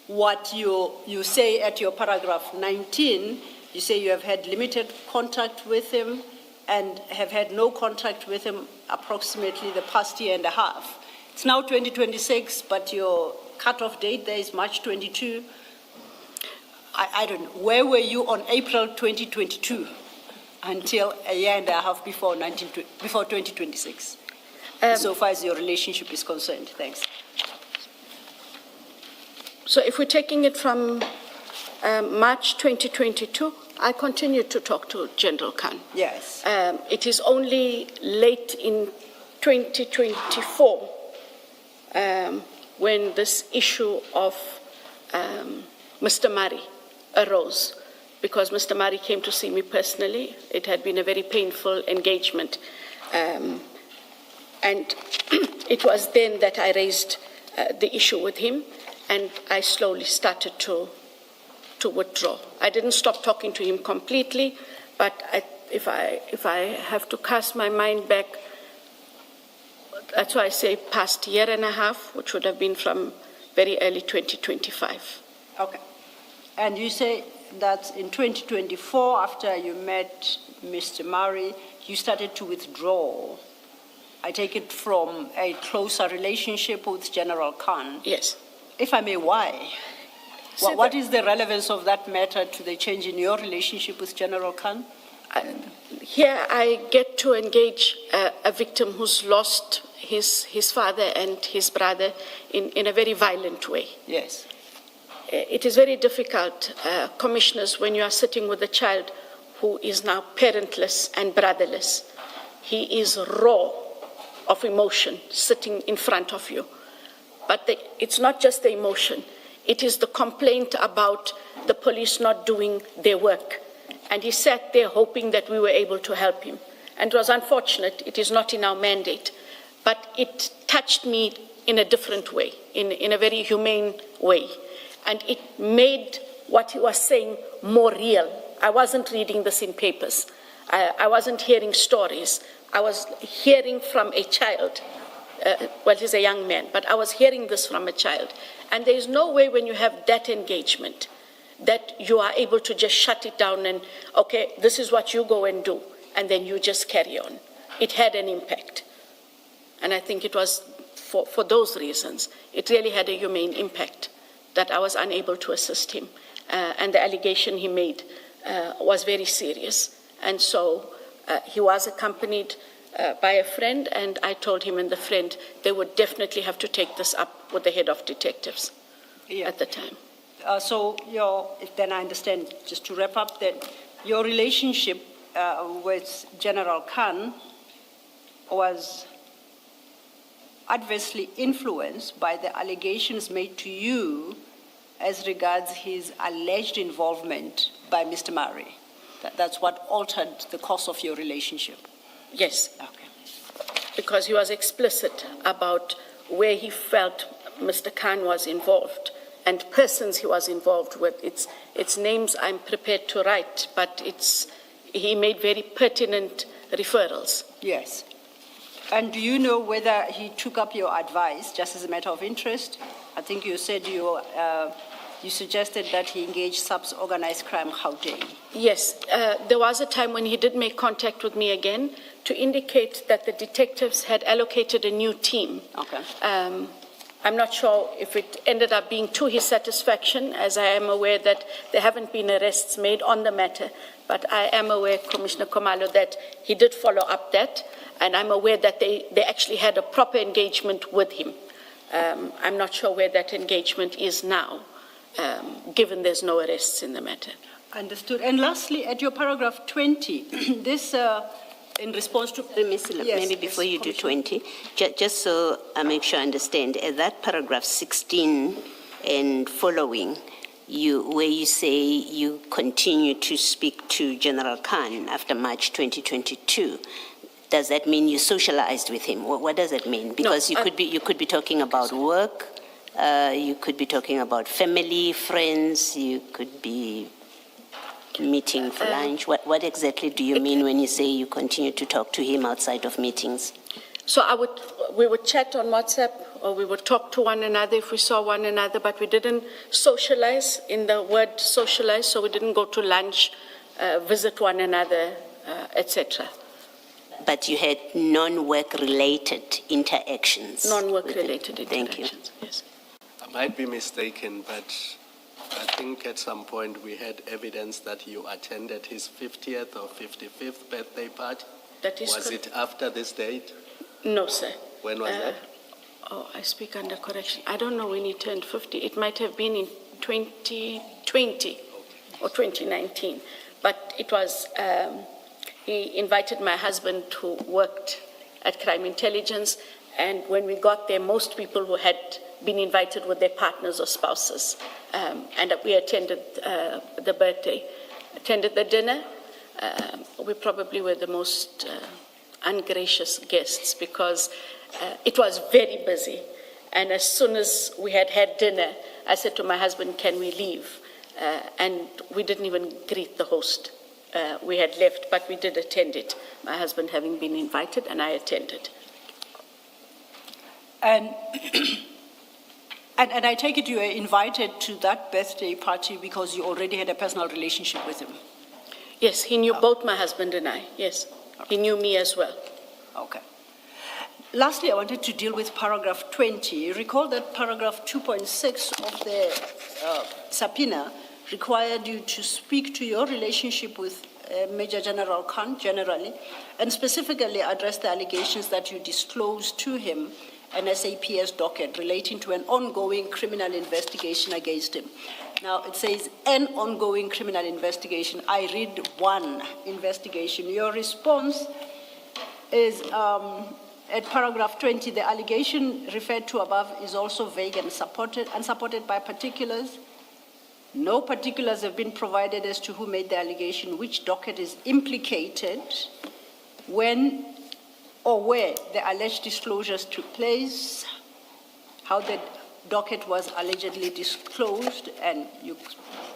what you say at your paragraph 19. You say you have had limited contact with him and have had no contact with him approximately the past year and a half. It's now 2026, but your cutoff date there is March 22. I don't know. Where were you on April 2022 until a year and a half before 2026? So far as your relationship is concerned. Thanks. So if we're taking it from March 2022, I continued to talk to General Khan. Yes. It is only late in 2024 when this issue of Mr. Murray arose, because Mr. Murray came to see me personally. It had been a very painful engagement. And it was then that I raised the issue with him, and I slowly started to withdraw. I didn't stop talking to him completely, but if I have to cast my mind back, that's why I say past year and a half, which would have been from very early 2025. Okay. And you say that in 2024, after you met Mr. Murray, you started to withdraw. I take it from a closer relationship with General Khan. Yes. If I may, why? What is the relevance of that matter to the change in your relationship with General Khan? Here I get to engage a victim who's lost his father and his brother in a very violent way. Yes. It is very difficult, commissioners, when you are sitting with a child who is now parentless and brotherless. He is raw of emotion sitting in front of you. But it's not just the emotion. It is the complaint about the police not doing their work. And he sat there hoping that we were able to help him. And it was unfortunate. It is not in our mandate. But it touched me in a different way, in a very humane way. And it made what he was saying more real. I wasn't reading this in papers. I wasn't hearing stories. I was hearing from a child. Well, he's a young man, but I was hearing this from a child. And there is no way when you have that engagement that you are able to just shut it down and, okay, this is what you go and do, and then you just carry on. It had an impact. And I think it was for those reasons. It really had a humane impact that I was unable to assist him. And the allegation he made was very serious. And so he was accompanied by a friend, and I told him and the friend they would definitely have to take this up with the head of detectives at the time. So then I understand, just to wrap up, that your relationship with General Khan was adversely influenced by the allegations made to you as regards his alleged involvement by Mr. Murray. That's what altered the course of your relationship. Yes. Okay. Because he was explicit about where he felt Mr. Khan was involved and persons he was involved with. It's names I'm prepared to write, but he made very pertinent referrals. Yes. And do you know whether he took up your advice, just as a matter of interest? I think you said you suggested that he engaged subs organized crime Gauteng. Yes, there was a time when he did make contact with me again to indicate that the detectives had allocated a new team. Okay. I'm not sure if it ended up being to his satisfaction, as I am aware that there haven't been arrests made on the matter, but I am aware, Commissioner Khumalo, that he did follow up that, and I'm aware that they actually had a proper engagement with him. I'm not sure where that engagement is now, given there's no arrests in the matter. Understood. And lastly, at your paragraph 20, this in response to... Ms. Silla, Yes, maybe yes, before you do Commissioner. 20, just so I make sure I understand, that paragraph 16 and following, where you say you continue to speak to General Khan after March 2022, does that mean you socialized with him? What does that mean? Because you could be talking about work, you could be talking about family, friends, you could be meeting for lunch. What exactly do you mean when you say you continue to talk to him outside of meetings? So we would chat on WhatsApp, or we would talk to one another if we saw one another, but we didn't socialize in the word socialize, so we didn't go to lunch, visit one another, etc. But you had non-work related interactions. Non-work with him. related Thank you. interactions. Yes. I might be mistaken, but I think at some point we had evidence that you attended his 50th or 55th birthday party. That is Was correct. it after this date? No, sir. When was that? Oh, I speak under correction. I don't know when he turned 50. It might have been in 2020 or 2019. But it was, he invited my husband who worked at Crime Intelligence, and when we got there, most people who had been invited with their partners or spouses. And we attended the birthday, attended the dinner. We probably were the most ungracious guests because it was very busy. And as soon as we had had dinner, I said to my husband, can we leave? And we didn't even greet the host. We had left, but we did attend it. My husband having been invited, and I attended. And I take it you were invited to that birthday party because you already had a personal relationship with him? Yes, he knew both my husband and I, yes. He knew me as well. Okay. Lastly, I wanted to deal with paragraph 20. You recall that paragraph 2.6 of the subpoena required you to speak to your relationship with Major General Khan generally, and specifically address the allegations that you disclosed to him an SAPS docket relating to an ongoing criminal investigation against him. Now, it says an ongoing criminal investigation. I read one investigation. Your response is at paragraph 20, the allegation referred to above is also vague and unsupported by particulars. No particulars have been provided as to who made the allegation, which docket is implicated, when or where the alleged disclosures took place, how the docket was allegedly disclosed, and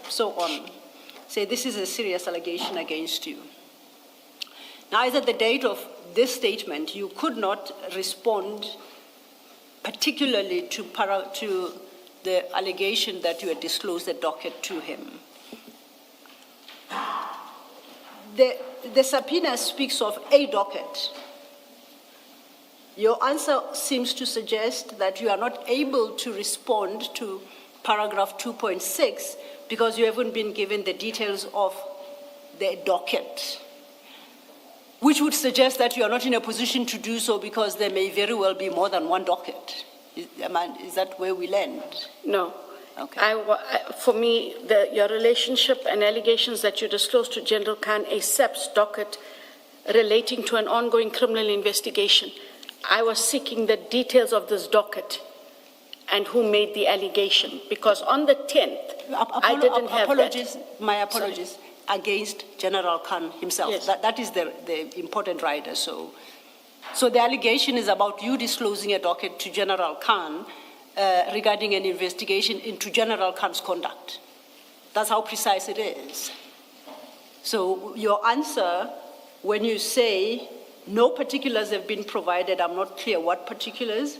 so on. Say this is a serious allegation against you. Now, as at the date of this statement, you could not respond particularly to the allegation that you had disclosed the docket to him. The subpoena speaks of a docket. Your answer seems to suggest that you are not able to respond to paragraph 2.6 because you haven't been given the details of the docket, which would suggest that you are not in a position to do so because there may very well be more than one docket. Is that where we land? No. Okay. For me, your relationship and allegations that you disclosed to General Khan, a SAPS docket relating to an ongoing criminal investigation. I was seeking the details of this docket and who made the allegation, because on the 10th, I didn't have that. My apologies. Sorry. Against General Khan himself. Yes. That is the important rider. So the allegation is about you disclosing a docket to General Khan regarding an investigation into General Khan's conduct. That's how precise it is. So your answer, when you say no particulars have been provided, I'm not clear what particulars,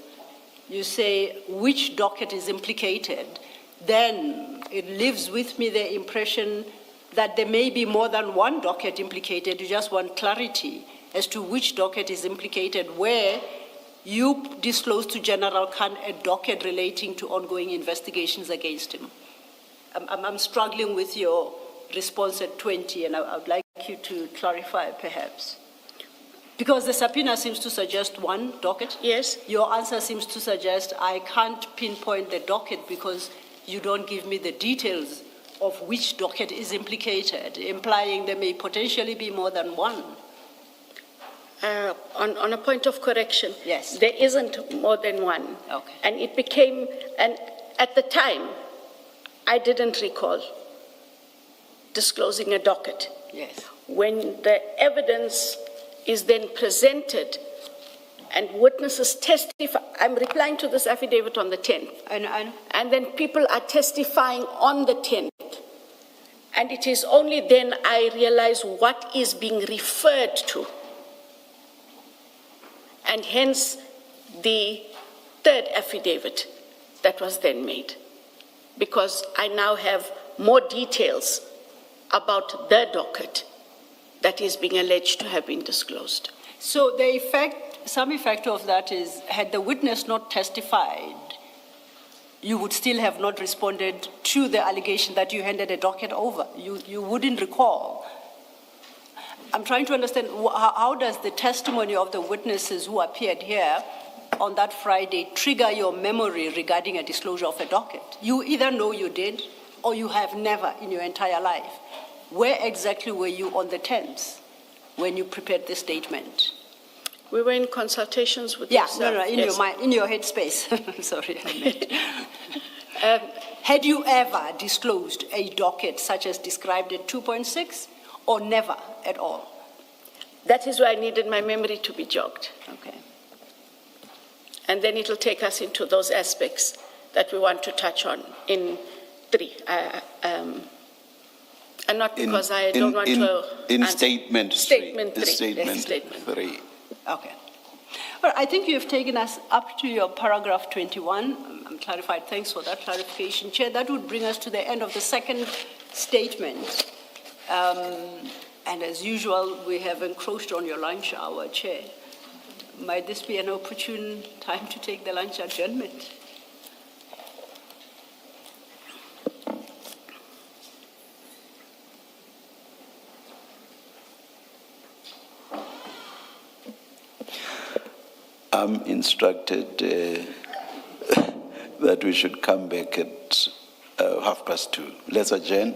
you say which docket is implicated, then it leaves with me the impression that there may be more than one docket implicated. You just want clarity as to which docket is implicated, where you disclosed to General Khan a docket relating to ongoing investigations against him. I'm struggling with your response at 20, and I would like you to clarify perhaps. Because the subpoena seems to suggest one docket. Yes. Your answer seems to suggest I can't pinpoint the docket because you don't give me the details of which docket is implicated, implying there may potentially be more than one. on a point of correction. Yes. There isn't more than one. Okay. And it became, and at the time, I didn't recall disclosing a docket. Yes. When the evidence is then presented and witnesses testify, I'm replying to this affidavit on the 10th. I know. And then people are testifying on the 10th. And it is only then I realize what is being referred to. And hence the third affidavit that was then made. Because I now have more details about the docket that is being alleged to have been disclosed. So the effect, some effect of that is, had the witness not testified, you would still have not responded to the allegation that you handed a docket over. You wouldn't recall. I'm trying to understand, how does the testimony of the witnesses who appeared here on that Friday trigger your memory regarding a disclosure of a docket? You either know you did or you have never in your entire life. Where exactly were you on the 10th when you prepared this statement? We were in consultations with Yeah, no, in yes. your mind, in your headspace. Sorry, I meant. Had you ever disclosed a docket such as described at 2.6, or never at all? That is why I needed my memory to be jogged. Okay. And then it'll take us into those aspects that we want to touch on in 3. And not because I don't want to... In answer. statement 3. Statement 3. Statement Yes, statement 3. Okay. Well, I think you've taken us up to your paragraph 21. I'm clarified. Thanks for that clarification, Chair. That would bring us to the end of the second statement. And as usual, we have encroached on your lunch hour, Chair. Might this be an opportune time to take the lunch adjournment? I'm instructed that we should come back at 2:30. Let's adjourn.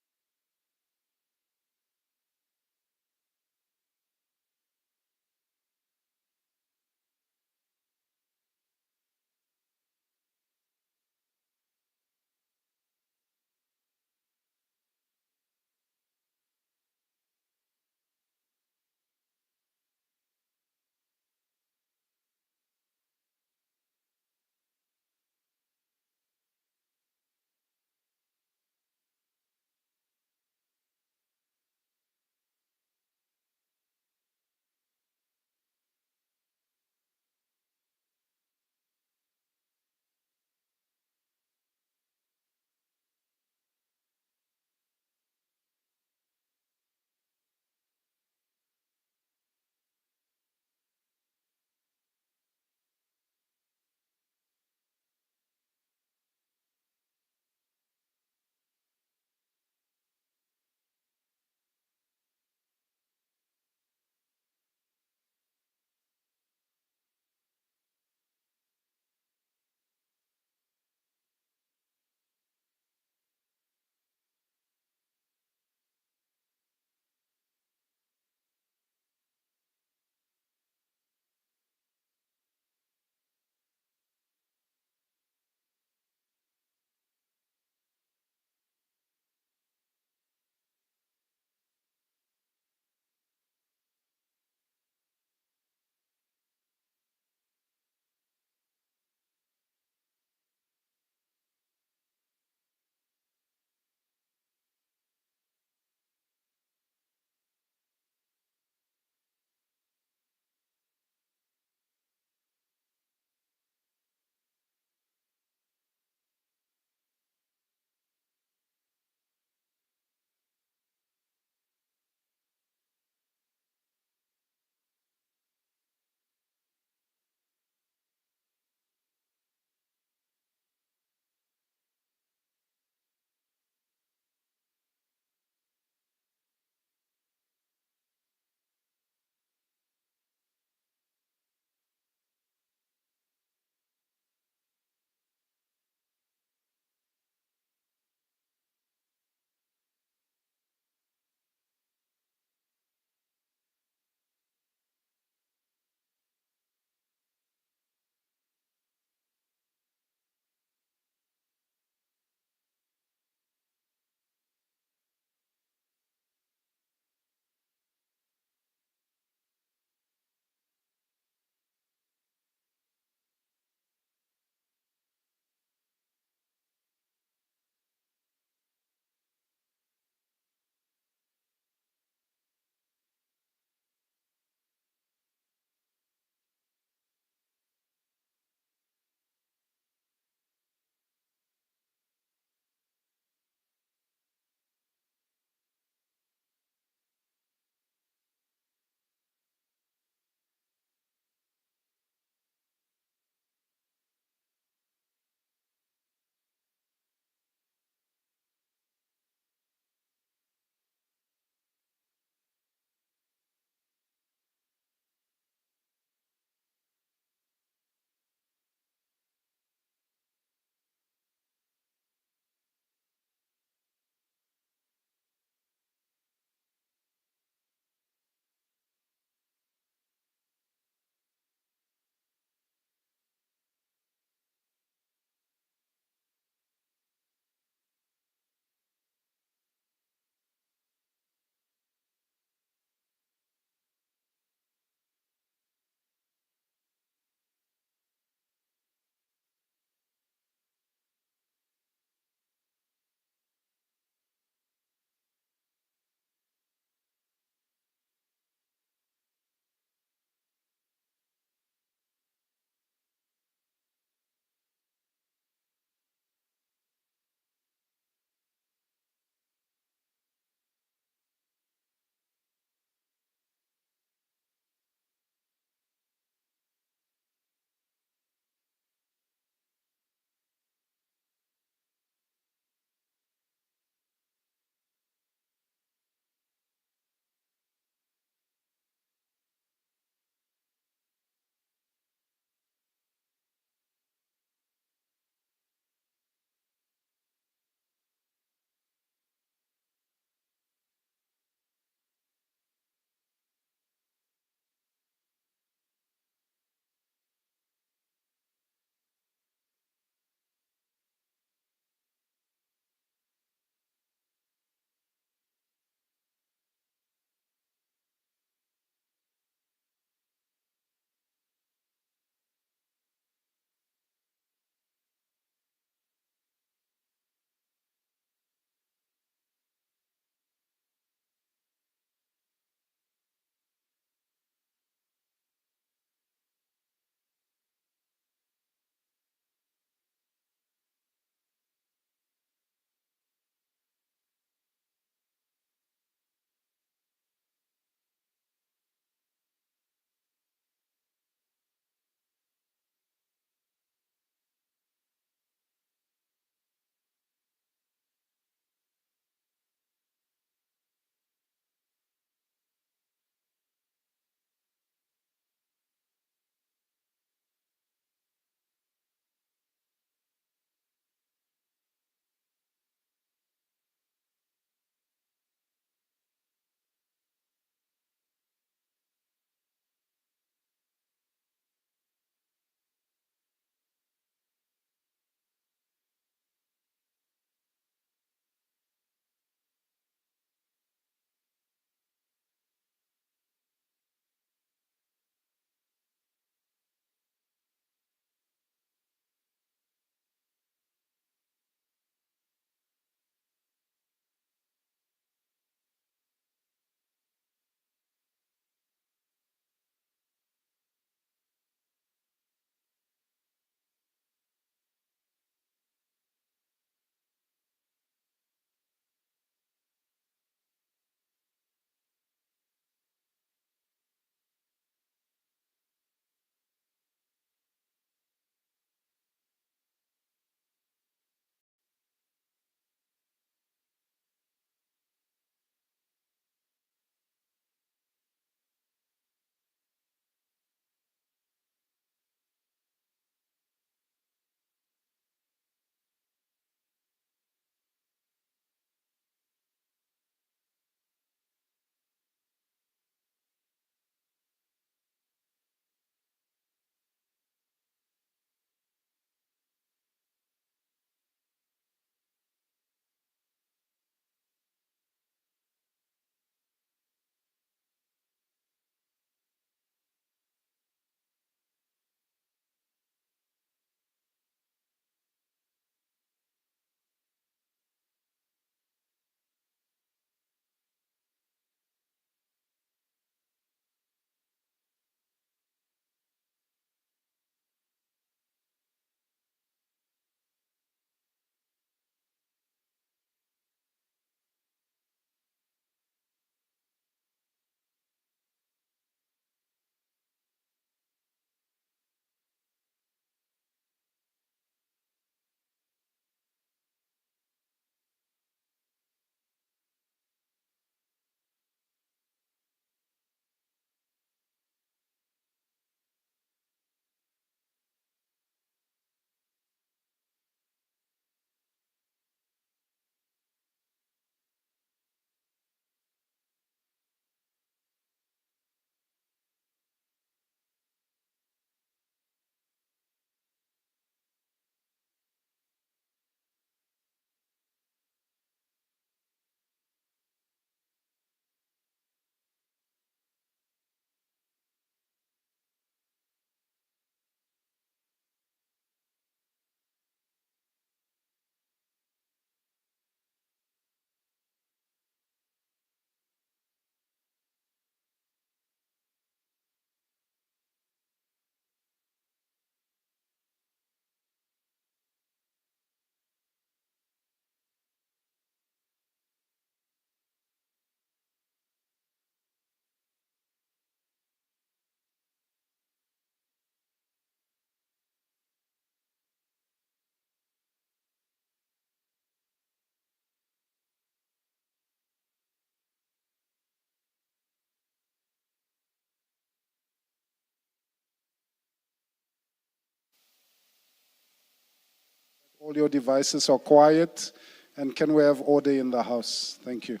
All your devices are quiet, and can we have order in the House? Thank you.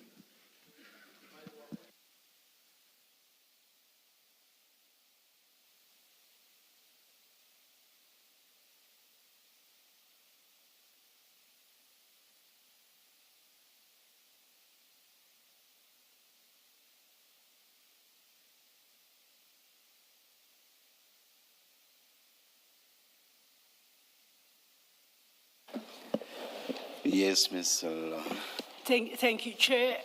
Yes, Ms. Silla. Thank you, Chair.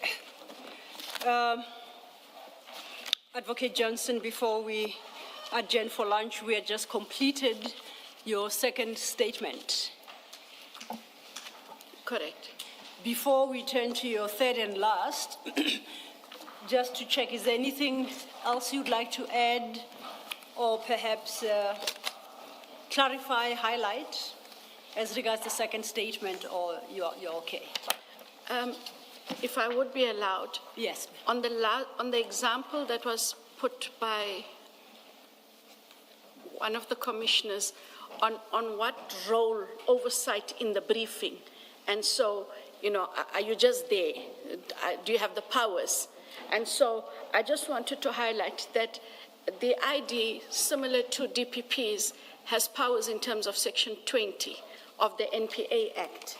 Advocate Johnson, before we adjourn for lunch, we had just completed your second statement. Correct. Before we turn to your third and last, just to check, is there anything else you'd like to add or perhaps clarify, highlight as regards the second statement, or you're okay? If I would be allowed, Yes. on the example that was put by one of the commissioners on what role oversight in the briefing, and so, you know, are you just there? Do you have the powers? And so I just wanted to highlight that the ID, similar to DPP's, has powers in terms of Section 20 of the NPA Act.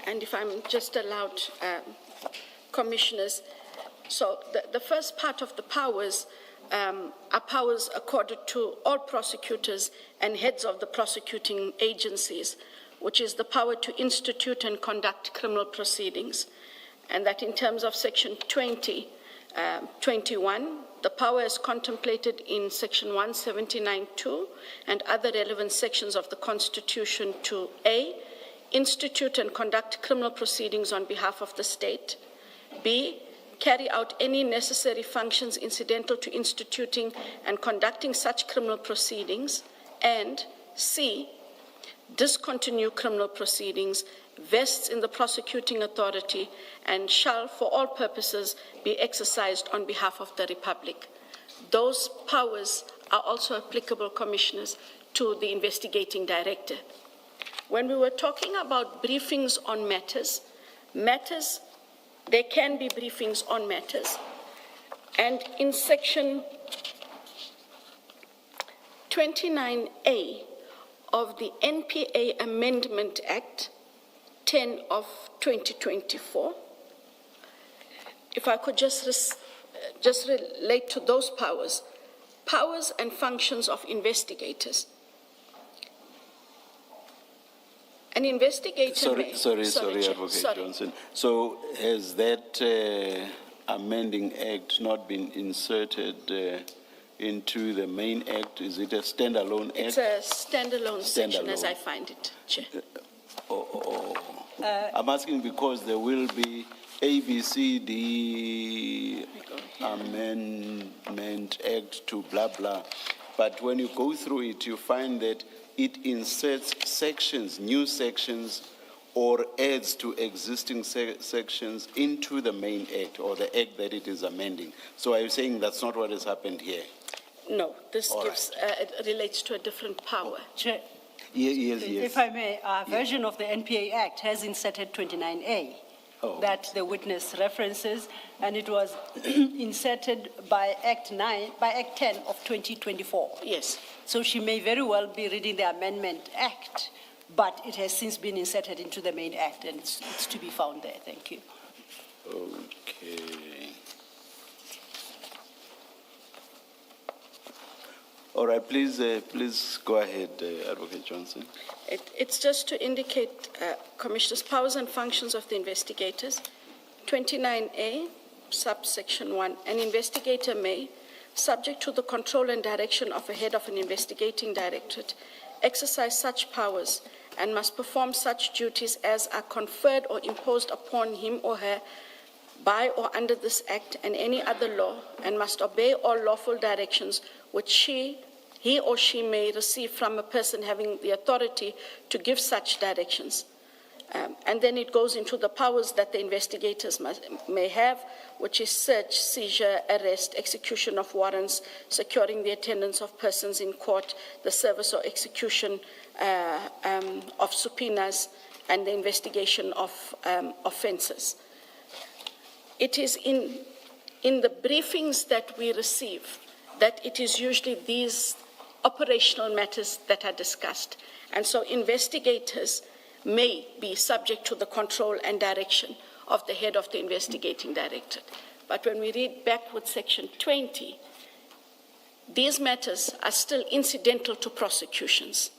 And if I'm just allowed, commissioners, so the first part of the powers are powers accorded to all prosecutors and heads of the prosecuting agencies, which is the power to institute and conduct criminal proceedings. And that in terms of Section 20, 21, the power is contemplated in Section 179(2) and other relevant sections of the Constitution to A, institute and conduct criminal proceedings on behalf of the state, B, carry out any necessary functions incidental to instituting and conducting such criminal proceedings, and C, discontinue criminal proceedings, vests in the prosecuting authority, and shall, for all purposes, be exercised on behalf of the Republic. Those powers are also applicable, commissioners, to the investigating director. When we were talking about briefings on matters, there can be briefings on matters, and in Section 29A of the NPA Amendment Act 10 of 2024, if I could just relate to those powers and functions of investigators. An investigator Sorry, Advocate Johnson. So has that amending act not been inserted into the main act? Is it a standalone act? It's a standalone section, as I find it, Chair. I'm asking because there will be ABCD Amendment Act to blah, blah. But when you go through it, you find that it inserts sections, new sections, or adds to existing sections into the main act or the act that it is amending. So are you saying that's not what has happened here? No, this it relates to a different power. Chair, Yes. if I may, our version of the NPA Act has inserted 29A. That the witness references, and it was inserted by Act 10 of 2024. Yes. So she may very well be reading the Amendment Act, but it has since been inserted into the main act, and it's to be found there. Thank you. Okay. All right, please go ahead, Advocate Johnson. It's just to indicate, Commissioners, powers and functions of the investigators. 29A, subsection 1, an investigator may, subject to the control and direction of a head of an investigating directorate, exercise such powers and must perform such duties as are conferred or imposed upon him or her by or under this Act and any other law, and must obey all lawful directions which he or she may receive from a person having the authority to give such directions. And then it goes into the powers that the investigators may have, which is search, seizure, arrest, execution of warrants, securing the attendance of persons in court, the service or execution of subpoenas, and the investigation of offences. It is in the briefings that we receive that it is usually these operational matters that are discussed. And so investigators may be subject to the control and direction of the head of the investigating directorate. But when we read backwards section 20, these matters are still incidental to prosecutions.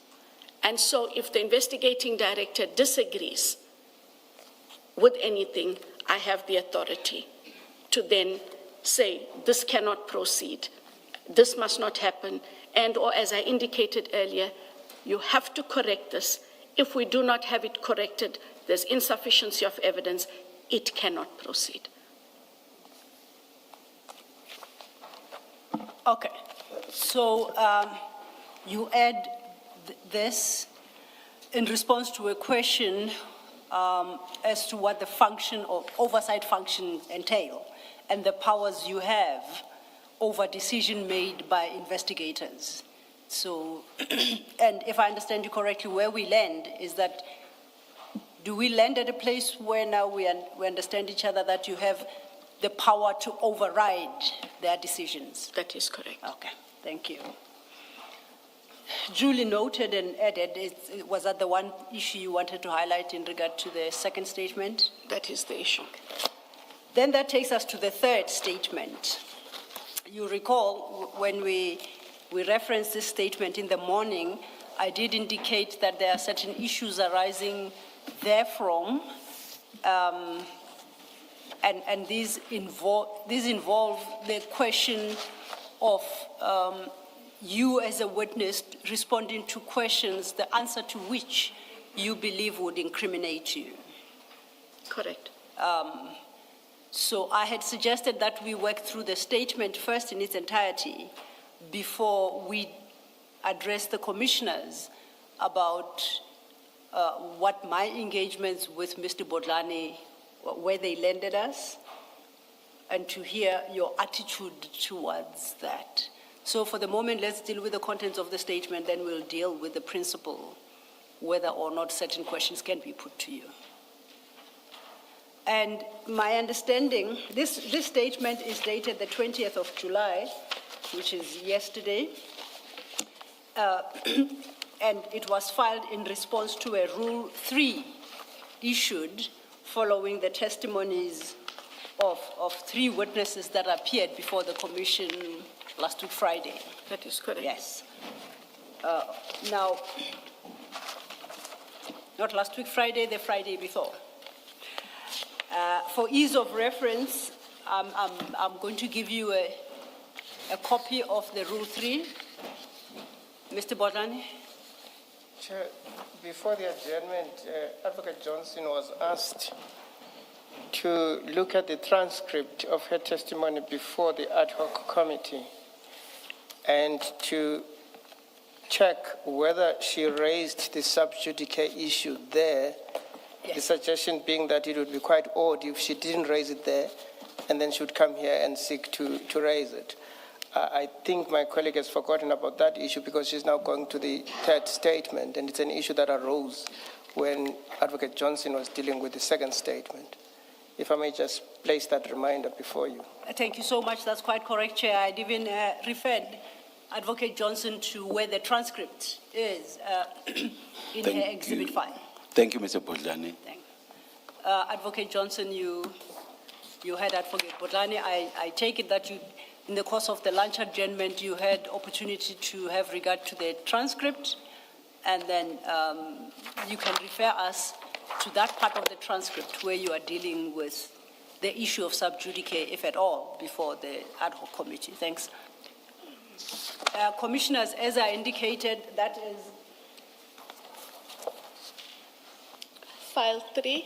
And so if the investigating director disagrees with anything, I have the authority to then say, this cannot proceed, this must not happen, and or as I indicated earlier, you have to correct this. If we do not have it corrected, there's insufficiency of evidence, it cannot proceed. Okay, so you add this in response to a question as to what the function or oversight function entail and the powers you have over decision made by investigators. So, and if I understand you correctly, where we land is that, do we land at a place where now we understand each other that you have the power to override their decisions? That is correct. Okay, thank you. Duly noted and added, was that the one issue you wanted to highlight in regard to the second statement? That is the issue. Then that takes us to the third statement. You recall when we referenced this statement in the morning, I did indicate that there are certain issues arising therefrom, and these involve the question of you as a witness responding to questions, the answer to which you believe would incriminate you. Correct. So I had suggested that we work through the statement first in its entirety before we address the commissioners about what my engagements with Mr. Bodlani, where they landed us, and to hear your attitude towards that. So for the moment, let's deal with the contents of the statement, then we'll deal with the principle, whether or not certain questions can be put to you. And my understanding, this statement is dated the 20th of July, which is yesterday, and it was filed in response to a Rule 3 issued following the testimonies of 3 witnesses that appeared before the commission last week Friday. That is correct. Yes. Now, not last week Friday, the Friday before. For ease of reference, I'm going to give you a copy of the Rule 3. Mr. Bodlani? Chair, before the adjournment, Advocate Johnson was asked to look at the transcript of her testimony before the ad hoc committee and to check whether she raised the sub judice issue there. Yes. The suggestion being that it would be quite odd if she didn't raise it there and then she would come here and seek to raise it. I think my colleague has forgotten about that issue because she's now going to the third statement, and it's an issue that arose when Advocate Johnson was dealing with the second statement. If I may just place that reminder before you. Thank you so much. That's quite correct, Chair. I'd even referred Advocate Johnson to where the transcript is in her Exhibit 5. Thank you, Mr. Bodlani. Advocate Johnson, you had Advocate Bodlani. I take it that you, in the course of the lunch adjournment, you had opportunity to have regard to the transcript, and then you can refer us to that part of the transcript where you are dealing with the issue of sub judice, if at all, before the ad hoc committee. Thanks. Commissioners, as I indicated, that is File 3.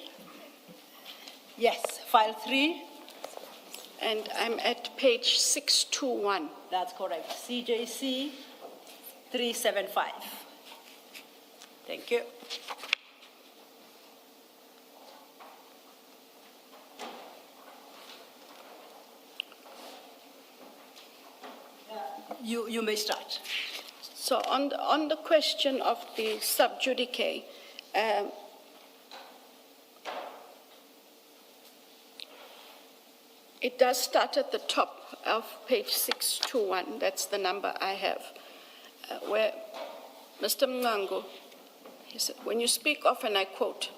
Yes, File 3. And I'm at page 621. That's correct. CJC 375. Thank you. You may start. So on the question of the sub judice, it does start at the top of page 621. That's the number I have, where Mr. Mngango, he said, when you speak of, and I quote,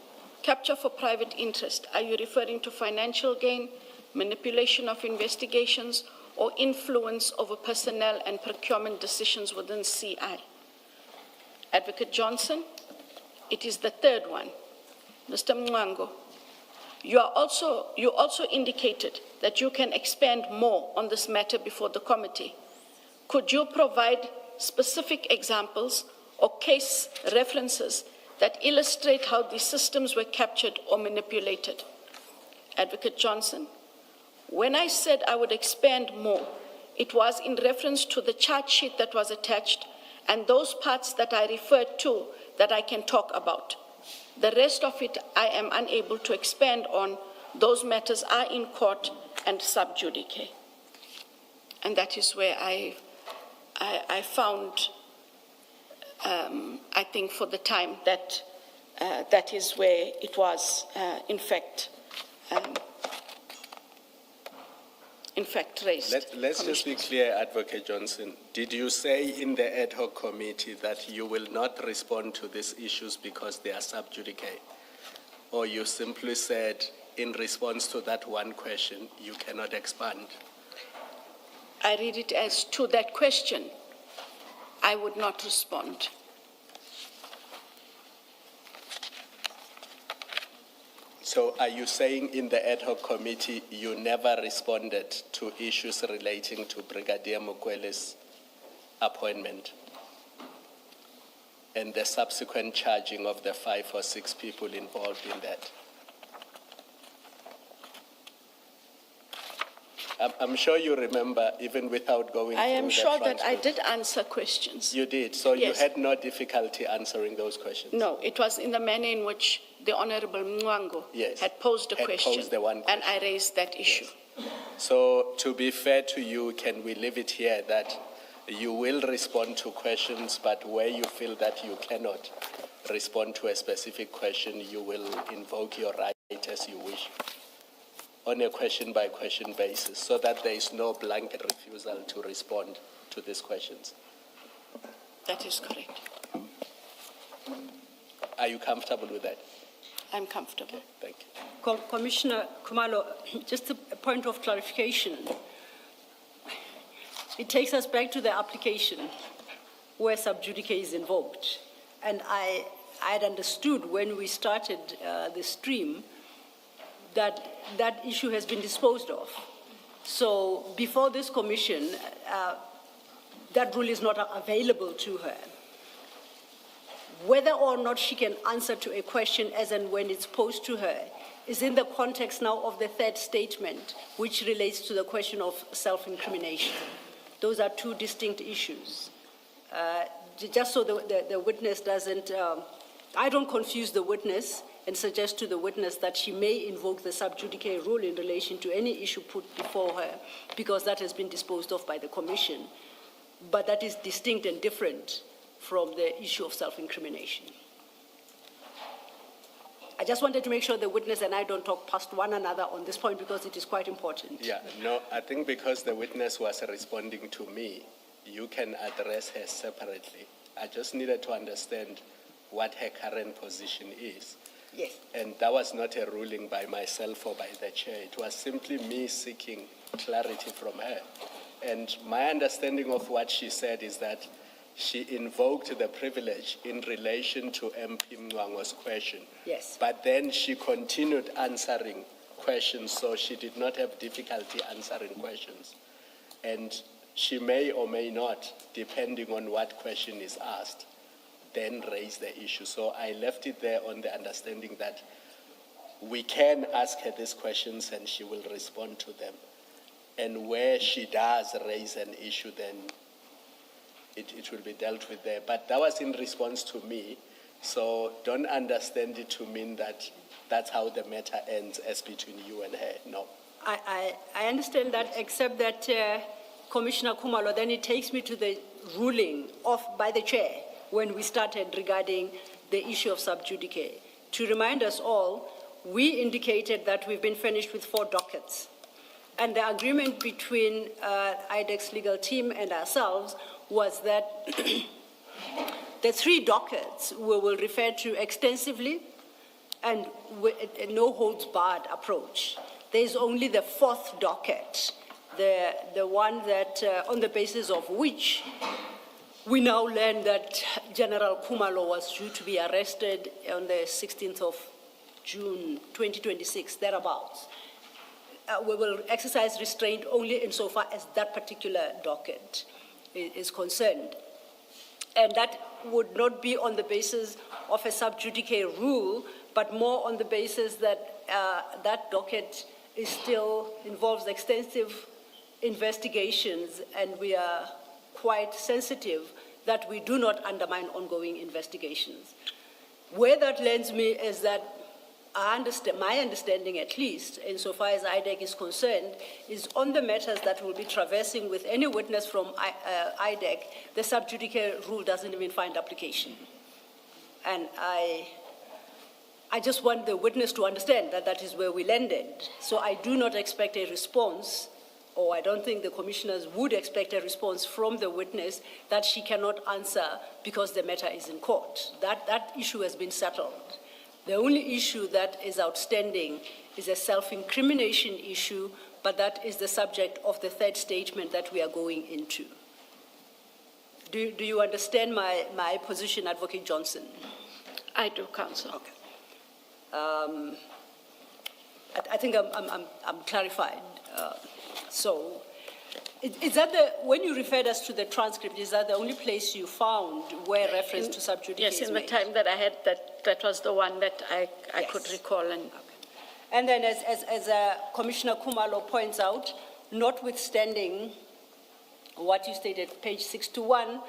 capture for private interest, are you referring to financial gain, manipulation of investigations, or influence over personnel and procurement decisions within CI? Advocate Johnson, it is the third one. Mr. Mngango, you also indicated that you can expand more on this matter before the committee. Could you provide specific examples or case references that illustrate how these systems were captured or manipulated? Advocate Johnson, when I said I would expand more, it was in reference to the chart sheet that was attached and those parts that I referred to that I can talk about. The rest of it I am unable to expand on. Those matters are in court and sub judice. And that is where I found, I think for the time, that that is where it was, in fact, raised. Let's just be clear, Advocate Johnson. Did you say in the ad hoc committee that you will not respond to these issues because they are sub judice? Or you simply said, in response to that one question, you cannot expand? I read it as, to that question, I would not respond. So are you saying in the ad hoc committee you never responded to issues relating to Brigadier Mokwele's appointment and the subsequent charging of the 5 or 6 people involved in that? I'm sure you remember, even without going through I am the sure that I transcript. did answer questions. You did, so Yes. you had no difficulty answering those questions? No, it was in the manner in which the Honorable Mngango Yes. had posed a Had question, posed the one and I raised that issue. So to be fair to you, can we leave it here that you will respond to questions, but where you feel that you cannot respond to a specific question, you will invoke your right as you wish on a question-by-question basis, so that there is no blanket refusal to respond to these questions? That is correct. Are you comfortable with that? I'm comfortable. Thank you. Commissioner Khumalo, just a point of clarification. It takes us back to the application where sub judice is invoked. And I had understood when we started the stream that that issue has been disposed of. So before this commission, that rule is not available to her. Whether or not she can answer to a question as and when it's posed to her is in the context now of the third statement, which relates to the question of self-incrimination. Those are two distinct issues. Just so the witness doesn't, I don't confuse the witness and suggest to the witness that she may invoke the sub judice rule in relation to any issue put before her, because that has been disposed of by the commission. But that is distinct and different from the issue of self-incrimination. I just wanted to make sure the witness and I don't talk past one another on this point, because it is quite important. Yeah, no, I think because the witness was responding to me, you can address her separately. I just needed to understand what her current position is. Yes. And that was not a ruling by myself or by the chair. It was simply me seeking clarity from her. And my understanding of what she said is that she invoked the privilege in relation to MP Mngango's question. Yes. But then she continued answering questions, so she did not have difficulty answering questions. And she may or may not, depending on what question is asked, then raise the issue. So I left it there on the understanding that we can ask her these questions and she will respond to them. And where she does raise an issue, then it will be dealt with there. But that was in response to me, so don't understand it to mean that that's how the matter ends as between you and her. No. I understand that, except that Commissioner Kumalo, then it takes me to the ruling by the chair when we started regarding the issue of sub judice. To remind us all, we indicated that we've been finished with 4 dockets. And the agreement between IDEC's legal team and ourselves was that the 3 dockets we will refer to extensively and with a no-holds-barred approach. There is only the 4th docket, the one that, on the basis of which we now learn that General Kumalo was due to be arrested on the 16th of June 2026, thereabouts. We will exercise restraint only insofar as that particular docket is concerned. And that would not be on the basis of a sub judice rule, but more on the basis that that docket still involves extensive investigations, and we are quite sensitive that we do not undermine ongoing investigations. Where that lands me is that my understanding, at least, insofar as IDEC is concerned, is on the matters that will be traversing with any witness from IDEC, the sub judice rule doesn't even find application. And I just want the witness to understand that that is where we landed. So I do not expect a response, or I don't think the commissioners would expect a response from the witness that she cannot answer because the matter is in court. That issue has been settled. The only issue that is outstanding is a self-incrimination issue, but that is the subject of the 3rd statement that we are going into. Do you understand my position, Advocate Johnson? I do, Counsel. Okay. I think I'm clarified. So, is that when you referred us to the transcript, is that the only place you found where reference to sub judice Yes, is in the made? time that I had, that was the one that I Yes. could recall. And then as Commissioner Kumalo points out, notwithstanding what you stated, page 621,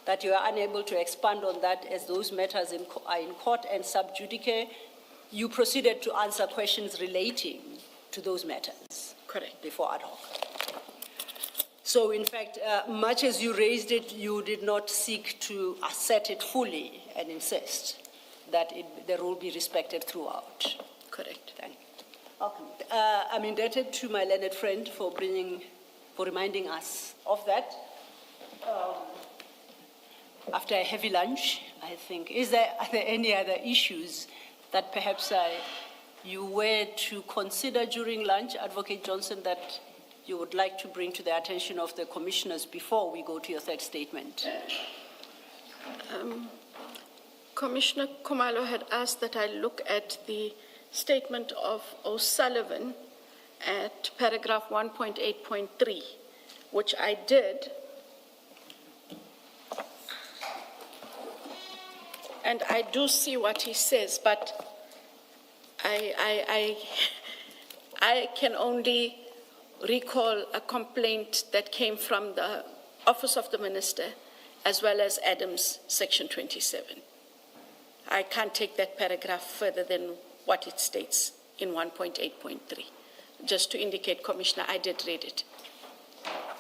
that you are unable to expand on that as those matters are in court and sub judice, you proceeded to answer questions relating to those matters. Correct. Before ad hoc. So in fact, much as you raised it, you did not seek to assert it fully and insist that the rule be respected throughout. Correct. Thank you. Okay. I'm indebted to my learned friend for reminding us of that. After a heavy lunch, I think, are there any other issues that perhaps you were to consider during lunch, Advocate Johnson, that you would like to bring to the attention of the commissioners before we go to your 3rd statement? Commissioner Kumalo had asked that I look at the statement of O'Sullivan at paragraph 1.8.3, which I did. And I do see what he says, but I can only recall a complaint that came from the Office of the Minister as well as Adams, Section 27. I can't take that paragraph further than what it states in 1.8.3. Just to indicate, Commissioner, I did read it.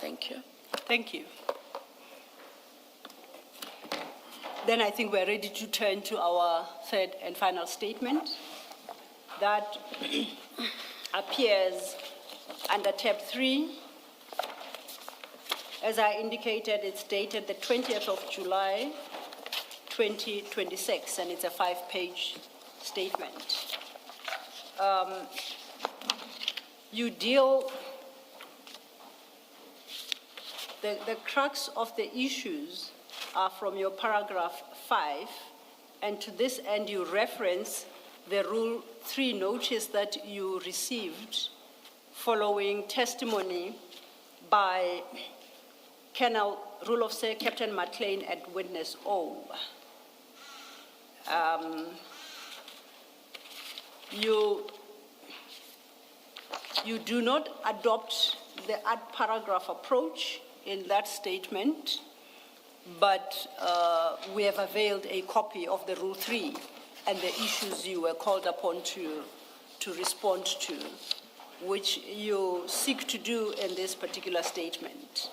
Thank you. Thank you. Then I think we're ready to turn to our 3rd and final statement. That appears under tab 3. As I indicated, it's dated the 20th of July, 2026, and it's a 5-page statement. You deal, the crux of the issues are from your paragraph 5, and to this end you reference the Rule 3 notice that you received following testimony by Colonel Rule of Say Captain McLean at Witness O. You do not adopt the ad paragraph approach in that statement, but we have availed a copy of the Rule 3 and the issues you were called upon to respond to, which you seek to do in this particular statement.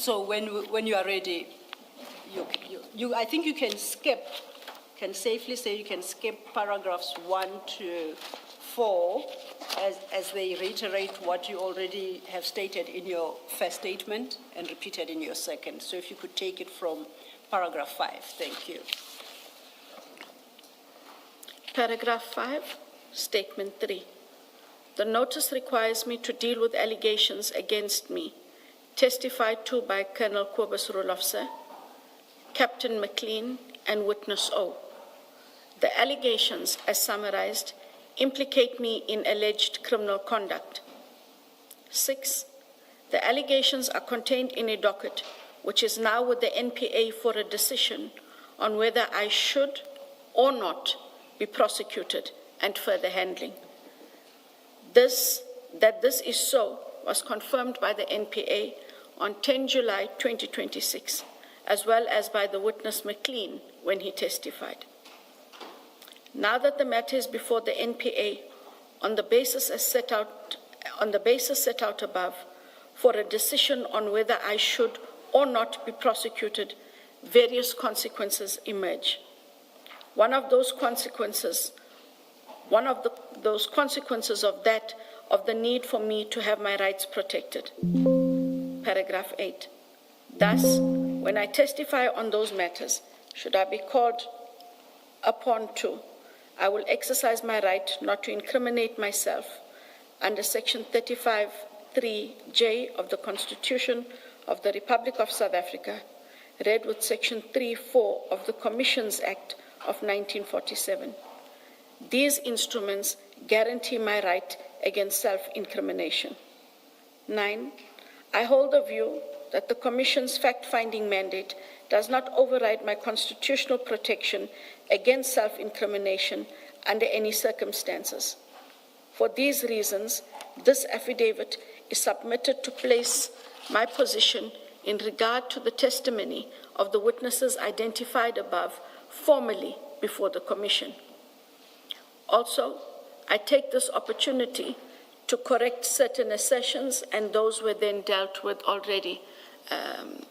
So when you are ready, I think you can safely say you can skip paragraphs 1 to 4 as they reiterate what you already have stated in your first statement and repeated in your second. So if you could take it from paragraph 5, thank you. Paragraph 5, Statement 3. The notice requires me to deal with allegations against me testified to by Colonel Kobus Rolofse, Captain McLean, and Witness O. The allegations, as summarized, implicate me in alleged criminal conduct. 6. The allegations are contained in a docket which is now with the NPA for a decision on whether I should or not be prosecuted and further handling. That this is so was confirmed by the NPA on 10 July 2026, as well as by the witness McLean when he testified. Now that the matter is before the NPA on the basis set out above for a decision on whether I should or not be prosecuted, various consequences emerge. One of those consequences of the need for me to have my rights protected. Paragraph 8. Thus, when I testify on those matters, should I be called upon to, I will exercise my right not to incriminate myself under Section 35(3)(j) of the Constitution of the Republic of South Africa, read with Section 3(4) of the Commissions Act of 1947. These instruments guarantee my right against self-incrimination. 9. I hold the view that the Commission's fact-finding mandate does not override my constitutional protection against self-incrimination under any circumstances. For these reasons, this affidavit is submitted to place my position in regard to the testimony of the witnesses identified above formally before the Commission. Also, I take this opportunity to correct certain assertions, and those were then dealt with already,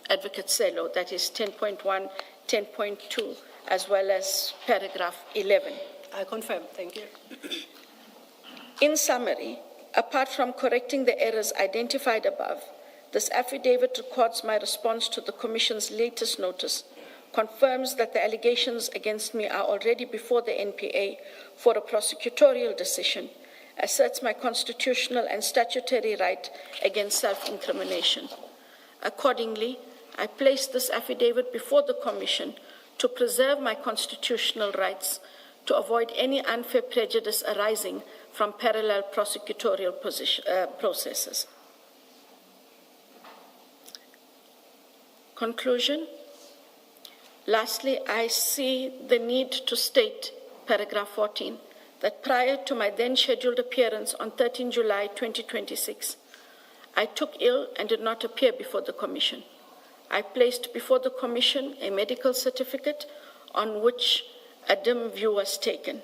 Advocate Selo, that is 10.1, 10.2, as well as paragraph 11. I confirm, thank you. In summary, apart from correcting the errors identified above, this affidavit records my response to the Commission's latest notice, confirms that the allegations against me are already before the NPA for a prosecutorial decision, asserts my constitutional and statutory right against self-incrimination. Accordingly, I place this affidavit before the Commission to preserve my constitutional rights, to avoid any unfair prejudice arising from parallel prosecutorial processes. Conclusion. Lastly, I see the need to state, paragraph 14, that prior to my then scheduled appearance on 13 July 2026, I took ill and did not appear before the Commission. I placed before the Commission a medical certificate on which a dim view was taken.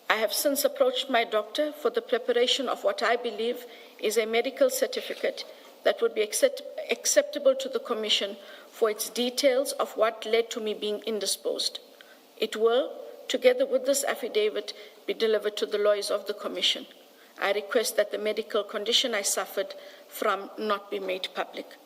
I have since approached my doctor for the preparation of what I believe is a medical certificate that would be acceptable to the Commission for its details of what led to me being indisposed. It will, together with this affidavit, be delivered to the lawyers of the Commission. I request that the medical condition I suffered from not be made public.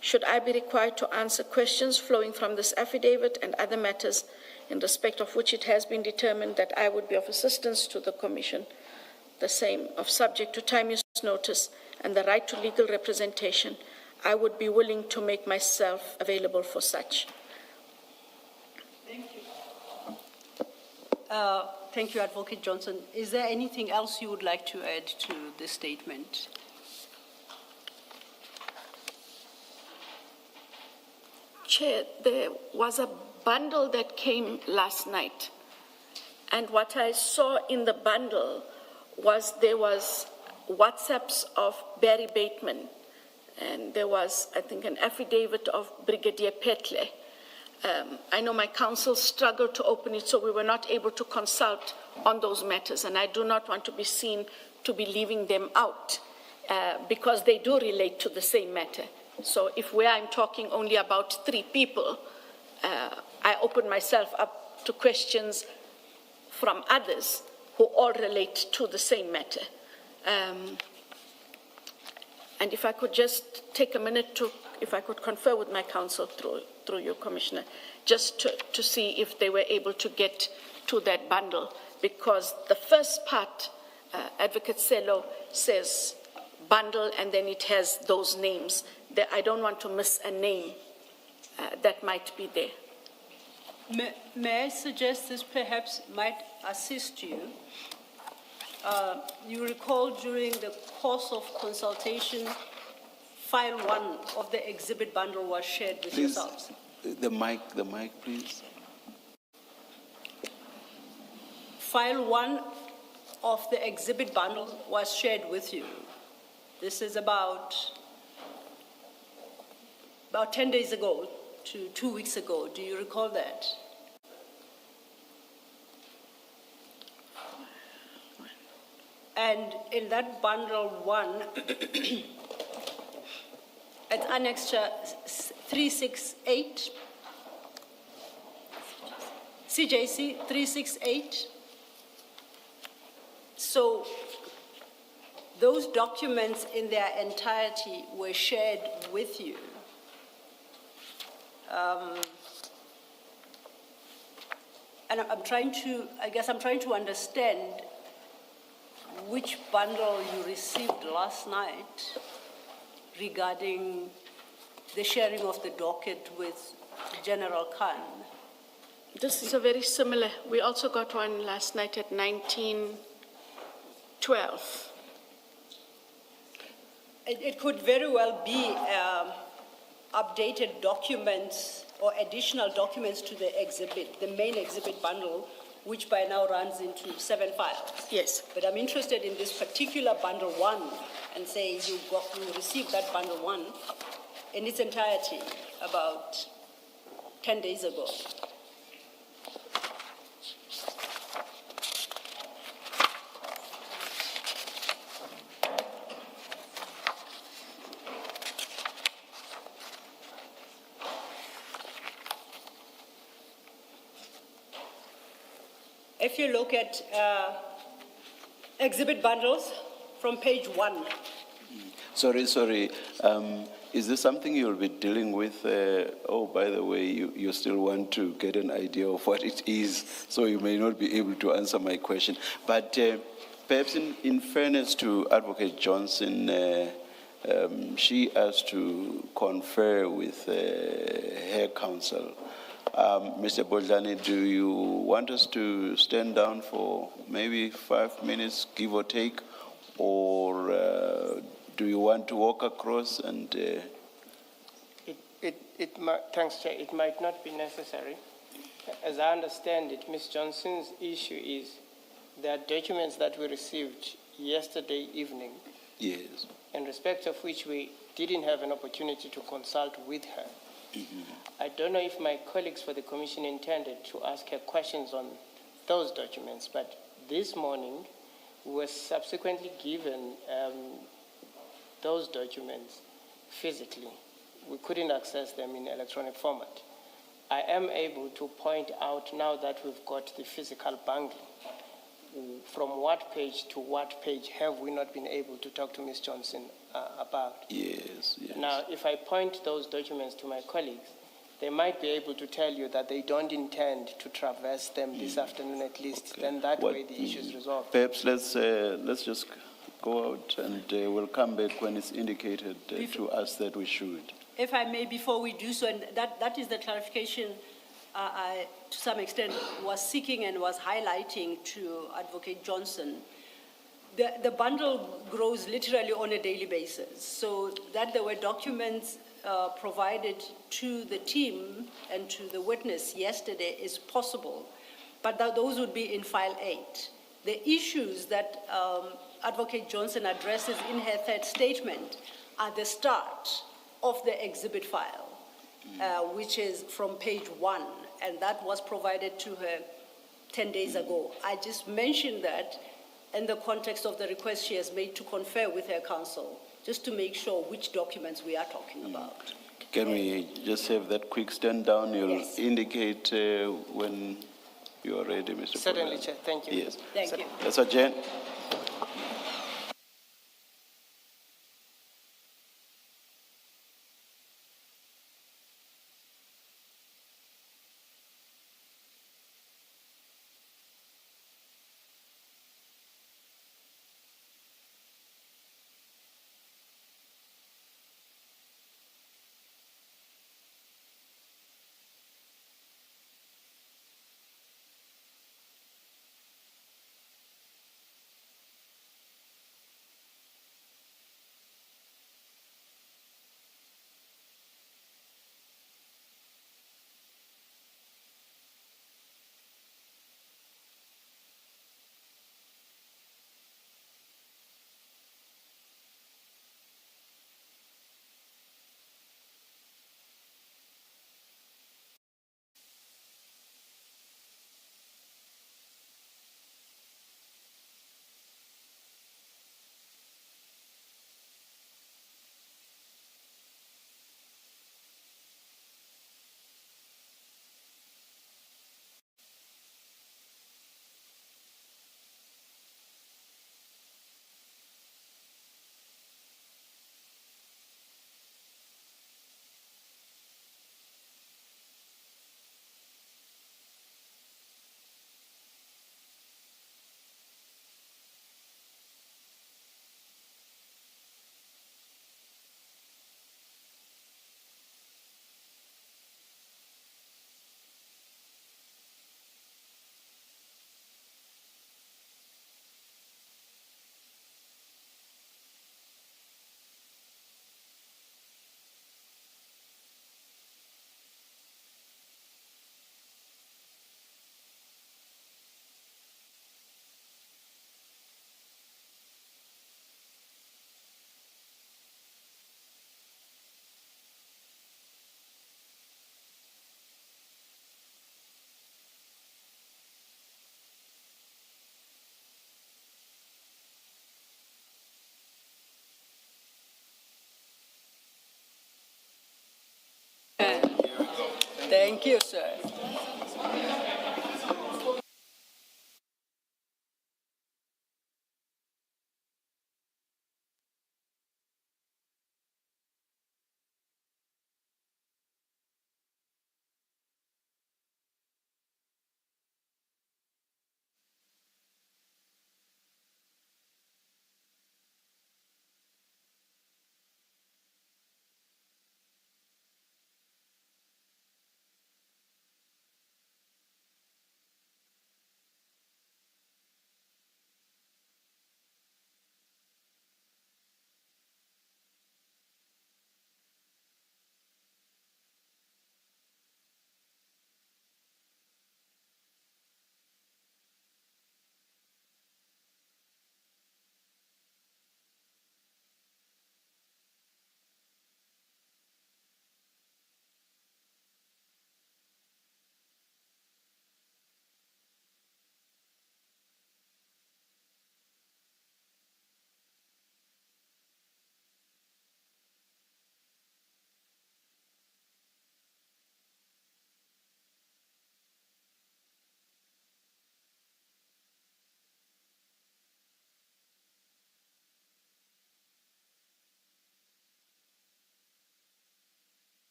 Should I be required to answer questions flowing from this affidavit and other matters in respect of which it has been determined that I would be of assistance to the Commission, the same of subject to time use notice and the right to legal representation, I would be willing to make myself available for such. Thank you. Thank you, Advocate Johnson. Is there anything else you would like to add to this statement? Chair, there was a bundle that came last night, and what I saw in the bundle was there was WhatsApps of Barry Bateman, and there was, I think, an affidavit of Brigadier Petle. I know my counsel struggled to open it, so we were not able to consult on those matters, and I do not want to be seen to be leaving them out because they do relate to the same matter. So if where I'm talking only about 3 people, I open myself up to questions from others who all relate to the same matter. And if I could just take a minute to, if I could confer with my counsel through you, Commissioner, just to see if they were able to get to that bundle, because the first part, Advocate Sello says bundle, and then it has those names. I don't want to miss a name that might be there. May I suggest this perhaps might assist you? You recall during the course of consultation, file 1 of the exhibit bundle was shared with Please, yourselves. the mic, please. File 1 of the exhibit bundle was shared with you. This is about 10 days ago to 2 weeks ago. Do you recall that? And in that bundle 1, it's annexure 368, CJC 368. So those documents in their entirety were shared with you. And I'm trying to understand which bundle you received last night regarding the sharing of the docket with General Khan. This is a very similar. We also got one last night at 1912. It could very well be updated documents or additional documents to the exhibit, the main exhibit bundle, which by now runs into 7 files. Yes. But I'm interested in this particular bundle 1 and say you received that bundle 1 in its entirety about 10 days ago. If you look at exhibit bundles from page 1. Sorry. Is this something you'll be dealing with? Oh, by the way, you still want to get an idea of what it is, so you may not be able to answer my question. But perhaps in fairness to Advocate Johnson, she has to confer with her counsel. Mr. Bodlani, do you want us to stand down for maybe 5 minutes, give or take, or do you want to walk across and? Thanks, Chair. It might not be necessary. As I understand it, Ms. Johnson's issue is there are documents that we received yesterday evening. Yes. In respect of which we didn't have an opportunity to consult with her. Mm-hmm. I don't know if my colleagues for the Commission intended to ask her questions on those documents, but this morning we were subsequently given those documents physically. We couldn't access them in electronic format. I am able to point out now that we've got the physical bundle. From what page to what page have we not been able to talk to Ms. Johnson about? Yes. Now, if I point those documents to my colleagues, they might be able to tell you that they don't intend to traverse them this afternoon at least. Okay. Then that way the issue is resolved. Perhaps let's just go out and we'll come back when it's indicated to us that we should. If I may, before we do so, and that is the clarification I, to some extent, was seeking and was highlighting to Advocate Johnson. The bundle grows literally on a daily basis, so that there were documents provided to the team and to the witness yesterday is possible, but those would be in file 8. The issues that Advocate Johnson addresses in her third statement are the start of the exhibit file, which is from page 1, and that was provided to her 10 days ago. I just mentioned that in the context of the request she has made to confer with her counsel just to make sure which documents we are talking about. Can we just have that quick stand down? You'll Yes. indicate when you are ready, Mr. Certainly, President. Chair. Thank you. Yes. Thank you. That's what, Jen. Thank you, sir.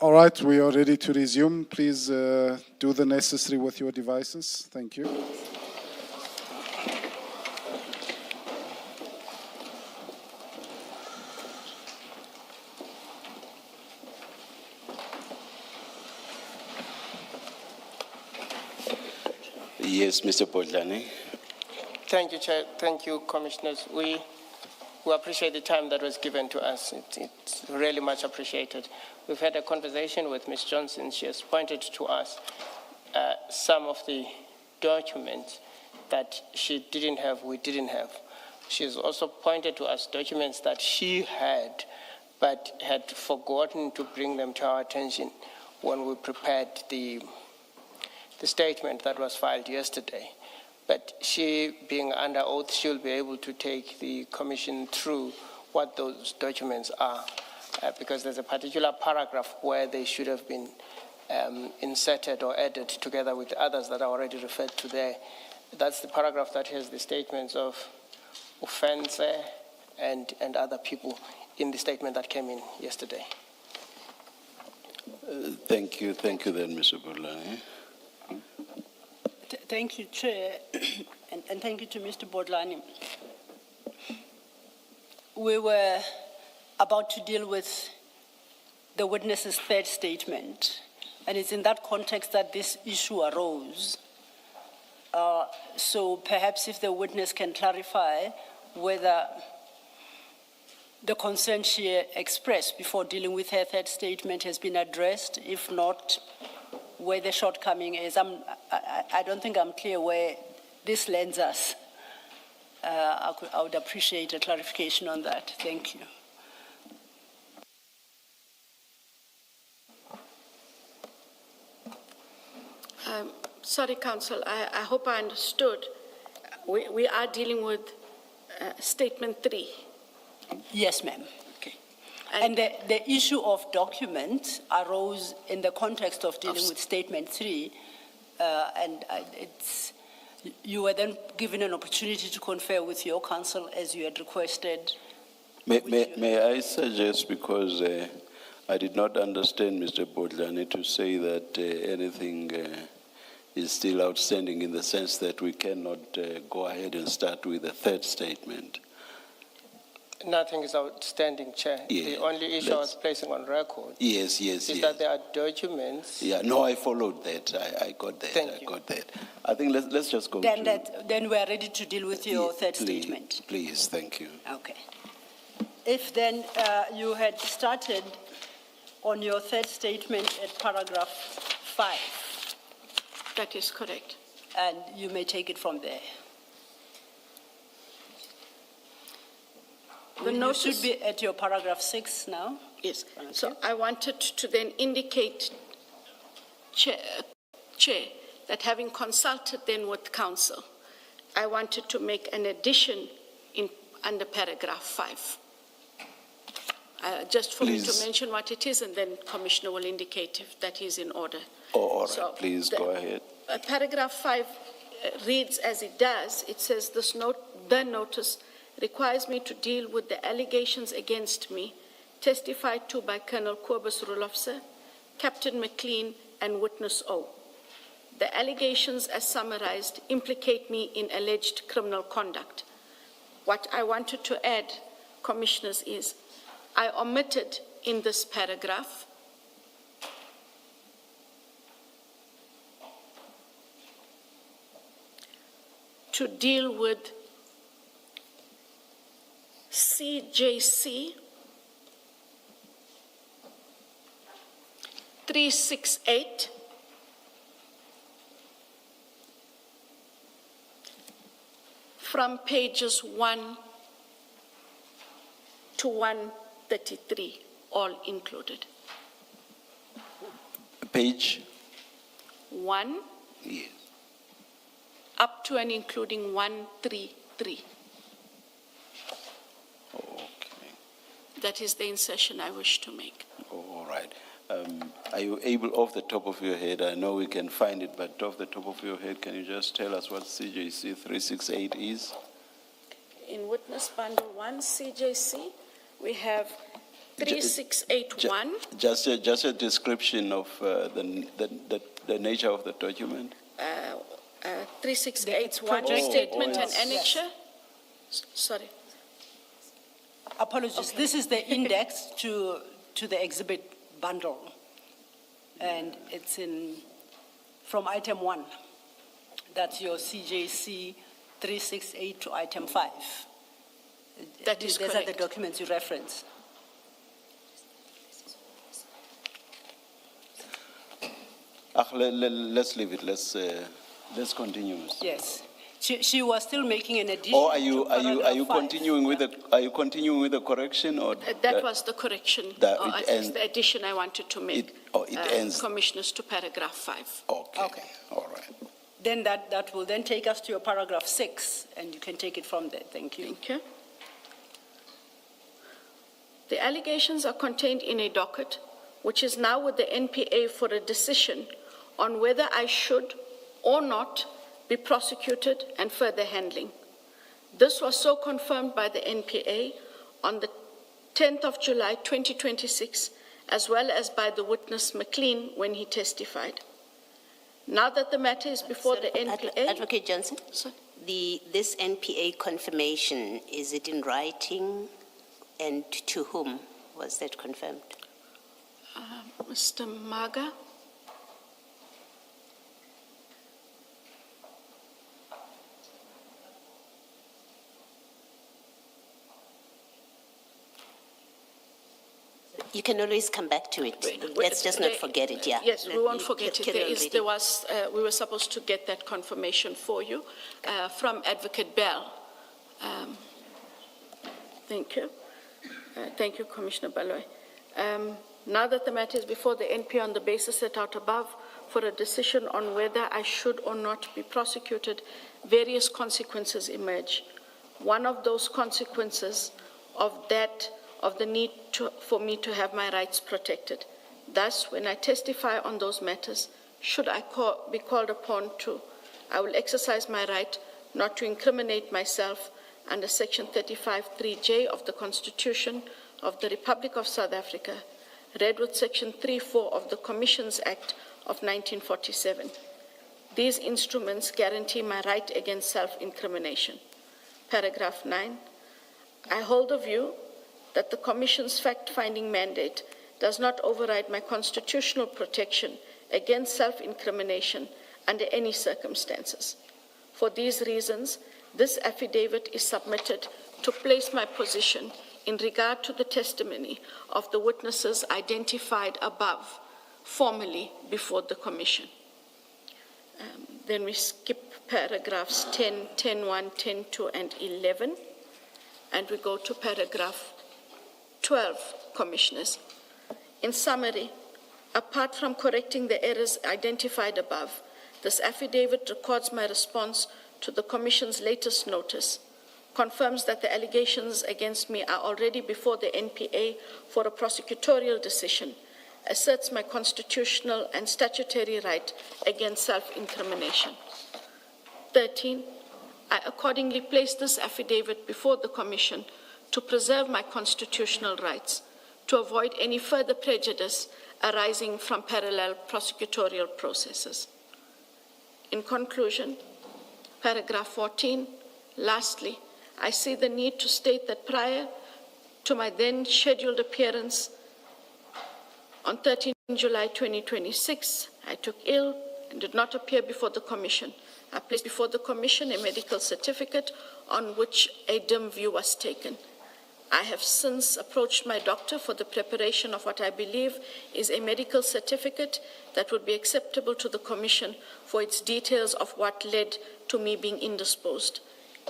All right, we are ready to resume. Please do the necessary with your devices. Thank you. Yes, Mr. Bodlani. Thank you, Chair. Thank you, Commissioners. We appreciate the time that was given to us. It's really much appreciated. We've had a conversation with Ms. Johnson. She has pointed to us some of the documents that she didn't have, we didn't have. She has also pointed to us documents that she had, but had forgotten to bring them to our attention when we prepared the statement that was filed yesterday. But she, being under oath, she'll be able to take the commission through what those documents are, because there's a particular paragraph where they should have been inserted or added together with others that are already referred to there. That's the paragraph that has the statements of offense and other people in the statement that came in yesterday. Thank you then, Mr. Bodlani. Thank you, Chair, and thank you to Mr. Bodlani. We were about to deal with the witness's third statement, and it's in that context that this issue arose. So perhaps if the witness can clarify whether the concern she expressed before dealing with her third statement has been addressed. If not, where the shortcoming is. I don't think I'm clear where this lands us. I would appreciate a clarification on that. Thank you. Sorry, Council, I hope I understood. We are dealing with Statement 3. Yes, ma'am. Okay. And the issue of documents arose in the context of dealing with Statement 3, and you were then given an opportunity to confer with your counsel as you had requested. May I suggest, because I did not understand Mr. Bodlani to say that anything is still outstanding, in the sense that we cannot go ahead and start with the third statement. Nothing is outstanding, Chair. Yeah, the only issue I was placing on record is that there are documents. Yeah, no, I followed that. I got that. Thank you. Got that. I think let's just go Then we are ready to deal with your third statement. Please, thank you. Okay. If then you had started on your third statement at paragraph 5. That is correct. And you may take it from there. You should be at your paragraph 6 now. Yes. Okay. So I wanted to then indicate, Chair, that having consulted then with Council, I wanted to make an addition under paragraph 5. Just for me to mention what it is, and then Commissioner will indicate if that is in order. Oh, all right, So please go ahead. Paragraph 5 reads as it does. It says, the notice requires me to deal with the allegations against me testified to by Colonel Kobus Rule Officer, Captain McLean, and Witness O. The allegations, as summarized, implicate me in alleged criminal conduct. What I wanted to add, Commissioners, is I omitted in this paragraph to deal with CJC 368 from pages 1 to 133, all included. Page? 1 Yes. up to and including 133. Okay. That is the insertion I wish to make. Oh, all right. Are you able, off the top of your head, I know we can find it, but off the top of your head, can you just tell us what CJC 368 is? In Witness Bundle 1, CJC, we have 3681, Just a description of the nature of the document. 3681 Projected statement and yes. annexure. Sorry. Apologies, this is the index to the exhibit bundle. And it's from item 1. That's your CJC 368 to item 5. That is These are the correct. documents you reference. Let's leave it. Let's continue. Mr. Yes. She was still making an addition. Or are to you paragraph 5. continuing with the correction, or That was the correction, that or it at ends- least the addition I wanted to make. it ends- Commissioners to paragraph 5. Okay. Okay. All right. Then that will then take us to your paragraph 6, and you can take it from there. Thank you. Thank you. The allegations are contained in a docket, which is now with the NPA for a decision on whether I should or not be prosecuted and further handling. This was so confirmed by the NPA on the 10th of July 2026, as well as by the witness McLean when he testified. Now that the matter is before the NPA... Advocate Johnson, Sorry. this NPA confirmation, is it in writing, and to whom was that confirmed? Mr. Maga? You can always come back to it. Let's just not forget it, yeah. Yes, we won't forget it. Carry on reading. We were supposed to get that confirmation for you from Advocate Bell. Thank you. Thank you, Commissioner Baloy. Now that the matter is before the NPA on the basis set out above for a decision on whether I should or not be prosecuted, various consequences emerge. One of those consequences of the need for me to have my rights protected. Thus, when I testify on those matters, should I be called upon to, I will exercise my right not to incriminate myself under Section 35(3)(j) of the Constitution of the Republic of South Africa, read with Section 3(4) of the Commissions Act of 1947. These instruments guarantee my right against self-incrimination. Paragraph 9, I hold the view that the Commission's fact-finding mandate does not override my constitutional protection against self-incrimination under any circumstances. For these reasons, this affidavit is submitted to place my position in regard to the testimony of the witnesses identified above, formally before the Commission. Then we skip paragraphs 10, 10.1, 10.2, and 11, and we go to paragraph 12, Commissioners. In summary, apart from correcting the errors identified above, this affidavit records my response to the Commission's latest notice, confirms that the allegations against me are already before the NPA for a prosecutorial decision, asserts my constitutional and statutory right against self-incrimination. 13, I accordingly place this affidavit before the Commission to preserve my constitutional rights, to avoid any further prejudice arising from parallel prosecutorial processes. In conclusion, paragraph 14, lastly, I see the need to state that prior to my then scheduled appearance on 13 July 2026, I took ill and did not appear before the Commission. I placed before the Commission a medical certificate on which a dim view was taken. I have since approached my doctor for the preparation of what I believe is a medical certificate that would be acceptable to the Commission for its details of what led to me being indisposed.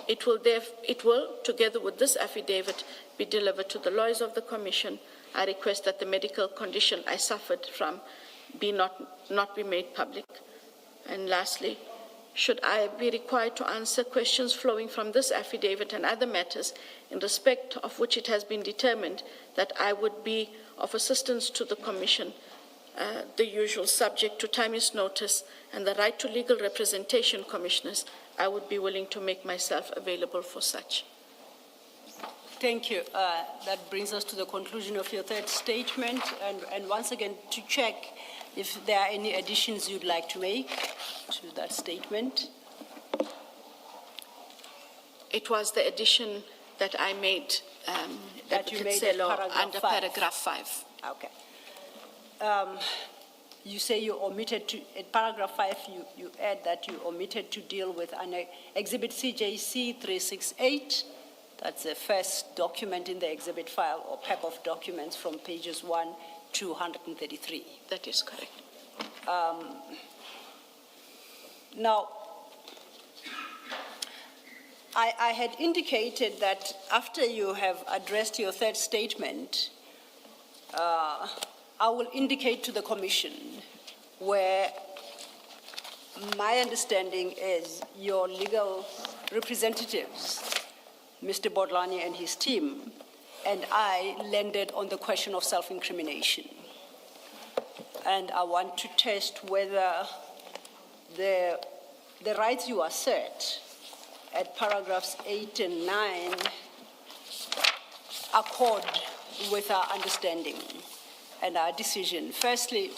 It will, together with this affidavit, be delivered to the lawyers of the Commission. I request that the medical condition I suffered from not be made public. And lastly, should I be required to answer questions flowing from this affidavit and other matters in respect of which it has been determined that I would be of assistance to the Commission, the usual subject to time's notice and the right to legal representation, Commissioners, I would be willing to make myself available for such. Thank you. That brings us to the conclusion of your third statement. And once again, to check if there are any additions you'd like to make to that statement. It was the addition that I made, That you Advocate made Sello, at paragraph under 5. paragraph 5. Okay. You say you omitted to, at paragraph 5, you add that you omitted to deal with an exhibit CJC 368. That's the first document in the exhibit file or pack of documents from pages 1 to 133. That is correct. Now, I had indicated that after you have addressed your third statement, I will indicate to the Commission where my understanding is your legal representatives, Mr. Bodlani and his team, and I landed on the question of self-incrimination. And I want to test whether the rights you assert at paragraphs 8 and 9 accord with our understanding and our decision. Firstly,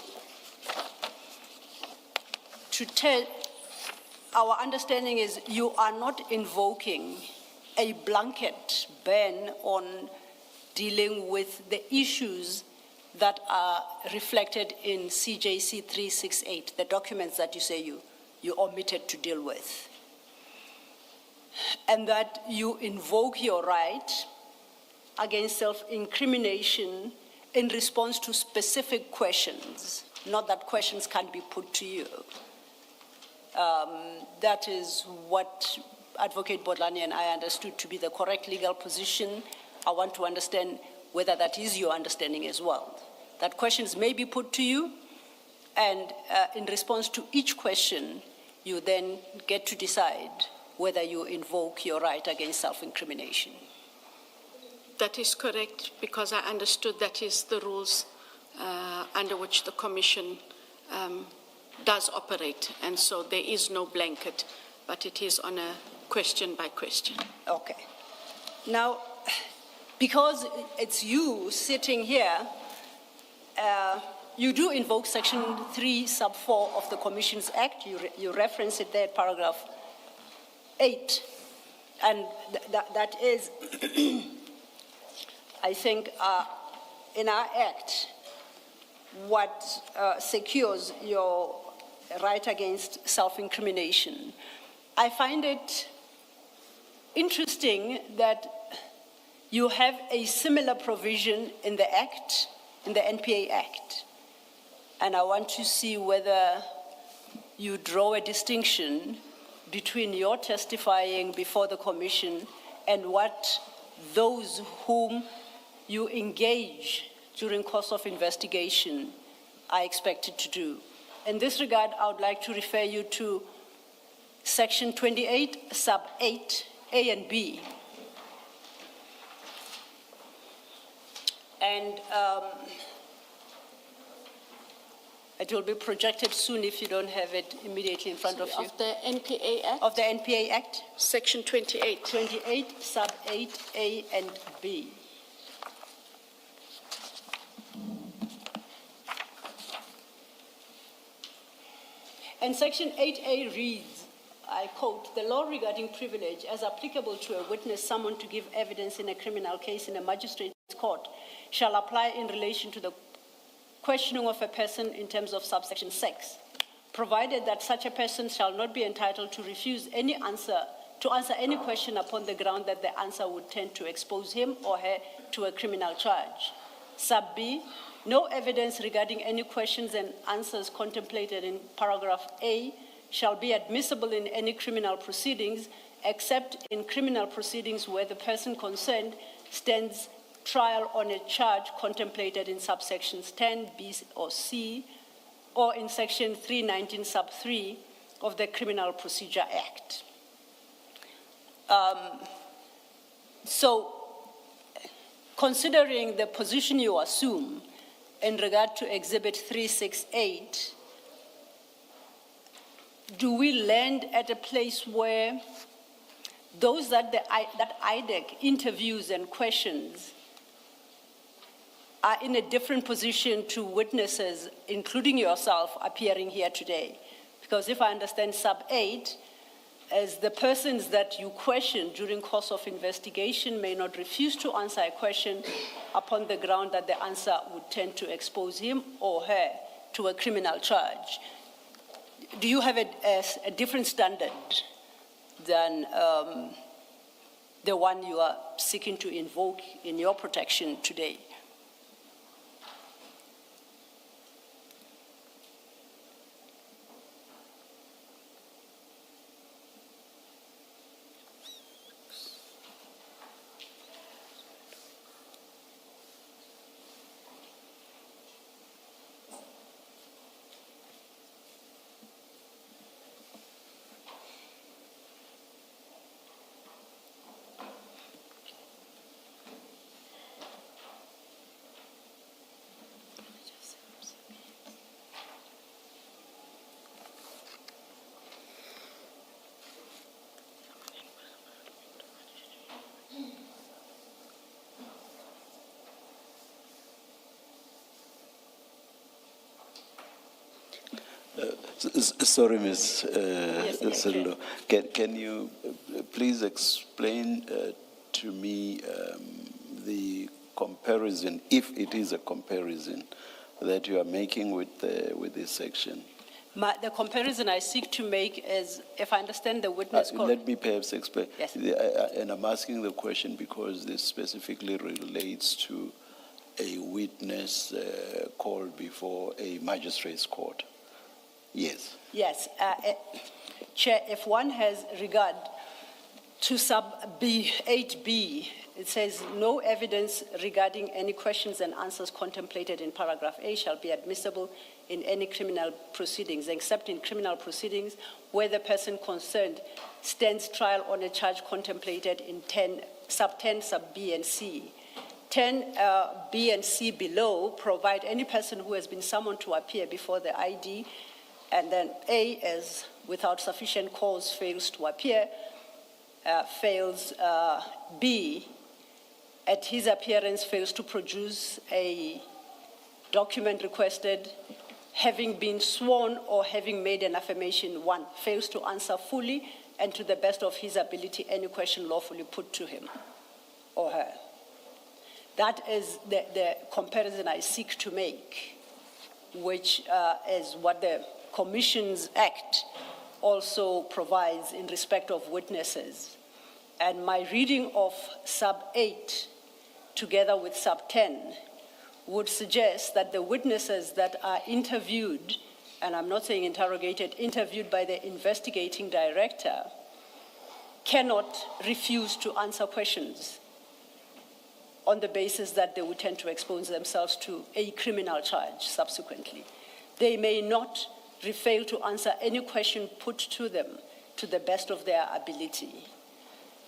our understanding is you are not invoking a blanket ban on dealing with the issues that are reflected in CJC 368, the documents that you say you omitted to deal with, and that you invoke your right against self-incrimination in response to specific questions, not that questions can be put to you. That is what Advocate Bodlani and I understood to be the correct legal position. I want to understand whether that is your understanding as well. That questions may be put to you, and in response to each question, you then get to decide whether you invoke your right against self-incrimination. That is correct, because I understood that is the rules under which the Commission does operate, and so there is no blanket, but it is on a question by question. Okay. Now, because it's you sitting here, you do invoke Section 3, Sub 4 of the Commissions Act. You reference it there, paragraph 8. And that is, I think, in our Act, what secures your right against self-incrimination. I find it interesting that you have a similar provision in the Act, in the NPA Act. And I want to see whether you draw a distinction between your testifying before the Commission and what those whom you engage during course of investigation are expected to do. In this regard, I would like to refer you to Section 28, Sub 8, A and B. And it will be projected soon if you don't have it immediately in front of you. Of the NPA Act? Of the NPA Act? Section 28. 28, Sub 8, A and B. And Section 8A reads, I quote, "The law regarding privilege as applicable to a witness summoned to give evidence in a criminal case in a magistrate's court shall apply in relation to the questioning of a person in terms of subsection 6, provided that such a person shall not be entitled to refuse to answer any question upon the ground that the answer would tend to expose him or her to a criminal charge." Sub B, no evidence regarding any questions and answers contemplated in paragraph A shall be admissible in any criminal proceedings except in criminal proceedings where the person concerned stands trial on a charge contemplated in subsections 10, B or C, or in section 319 sub 3 of the Criminal Procedure Act. So, considering the position you assume in regard to Exhibit 368, do we land at a place where those that IDEC interviews and questions are in a different position to witnesses, including yourself, appearing here today. Because if I understand sub 8, as the persons that you question during course of investigation may not refuse to answer a question upon the ground that the answer would tend to expose him or her to a criminal charge. Do you have a different standard than the one you are seeking to invoke in your protection today? Sorry, Ms. Yes, Sello. Can you please explain to me the comparison, if it is a comparison, that you are making with this section? The comparison I seek to make is, if I understand the witness Let me perhaps explain. Yes. And I'm asking the question because this specifically relates to a witness called before a magistrate's court. Yes. Yes. Chair, if one has regard to sub B, 8B, it says no evidence regarding any questions and answers contemplated in paragraph A shall be admissible in any criminal proceedings, except in criminal proceedings where the person concerned stands trial on a charge contemplated in sub 10, sub B and C. 10 B and C below provide any person who has been summoned to appear before the ID, and then A is without sufficient cause fails to appear, fails B at his appearance fails to produce a document requested, having been sworn or having made an affirmation, 1, fails to answer fully and to the best of his ability any question lawfully put to him or her. That is the comparison I seek to make, which is what the Commissions Act also provides in respect of witnesses. And my reading of sub 8 together with sub 10 would suggest that the witnesses that are interviewed, and I'm not saying interrogated, interviewed by the investigating director, cannot refuse to answer questions on the basis that they would tend to expose themselves to a criminal charge subsequently. They may not fail to answer any question put to them to the best of their ability.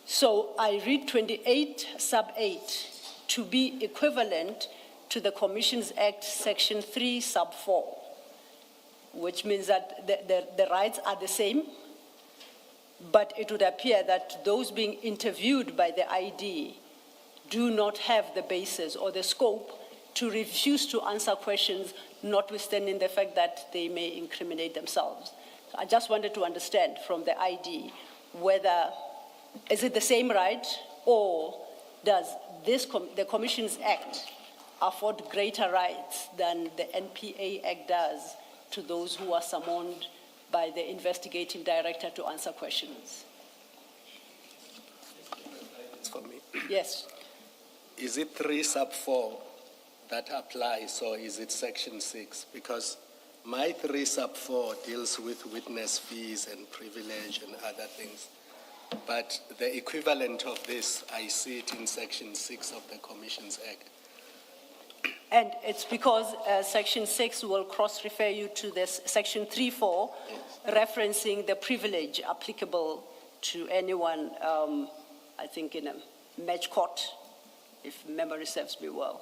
So I read 28 sub 8 to be equivalent to the Commissions Act section 3 sub 4, which means that the rights are the same, but it would appear that those being interviewed by the ID do not have the basis or the scope to refuse to answer questions, notwithstanding the fact that they may incriminate themselves. So I just wanted to understand from the ID whether, is it the same right, or does the Commissions Act afford greater rights than the NPA Act does to those who are summoned by the investigating director to answer questions? It's for me. Yes. Is it 3 sub 4 that applies, or is it section 6? Because my 3 sub 4 deals with witness fees and privilege and other things. But the equivalent of this, I see it in section 6 of the Commissions Act. And it's because section 6 will cross-refer you to this section 3.4, referencing the privilege applicable to anyone, I think in a match court, if memory serves me well.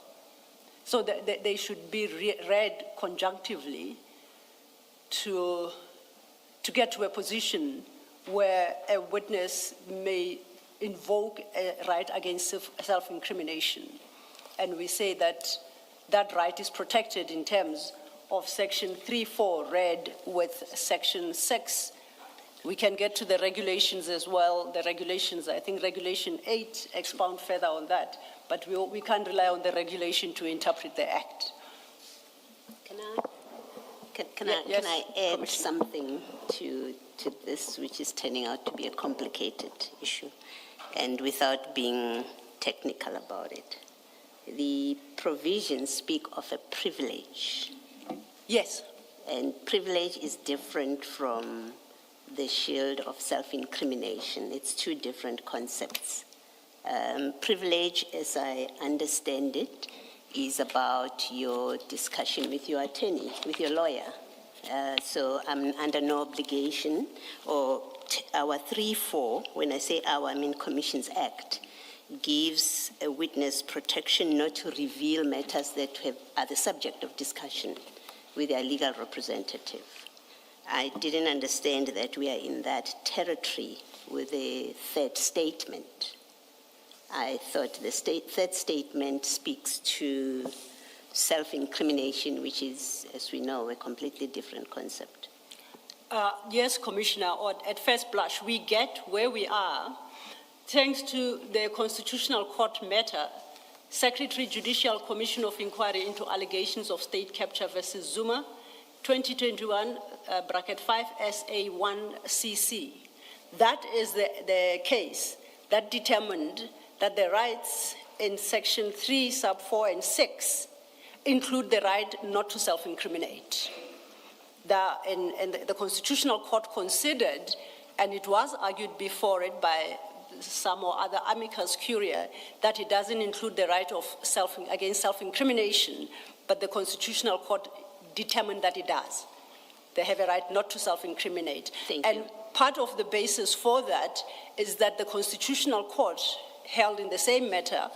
So they should be read conjunctively to get to a position where a witness may invoke a right against self-incrimination. And we say that that right is protected in terms of Section 3.4 read with Section 6. We can get to the regulations as well. The regulations, I think Regulation 8 expound further on that, but we can't rely on the regulation to interpret the Act. Can I add something to this, which is turning out to be a complicated issue, and without being technical about it? The provisions speak of a privilege. Yes. And privilege is different from the shield of self-incrimination. It's two different concepts. Privilege, as I understand it, is about your discussion with your attorney, with your lawyer. So I'm under no obligation, or our 3.4, when I say our, I mean Commissions Act, gives a witness protection not to reveal matters that are the subject of discussion with their legal representative. I didn't understand that we are in that territory with the third statement. I thought the third statement speaks to self-incrimination, which is, as we know, a completely different concept. Yes, Commissioner, at first blush, we get where we are thanks to the Constitutional Court matter, Secretary Judicial Commission of Inquiry into Allegations of State Capture versus Zuma, 2021, bracket 5, SA1CC. That is the case that determined that the rights in Section 3, sub 4 and 6 include the right not to self-incriminate. The Constitutional Court considered, and it was argued before it by some or other amicus curiae, that it doesn't include the right of against self-incrimination, but the Constitutional Court determined that it does. They have a right not to self-incriminate. And part of the basis for that is that the Constitutional Court held in the same matter,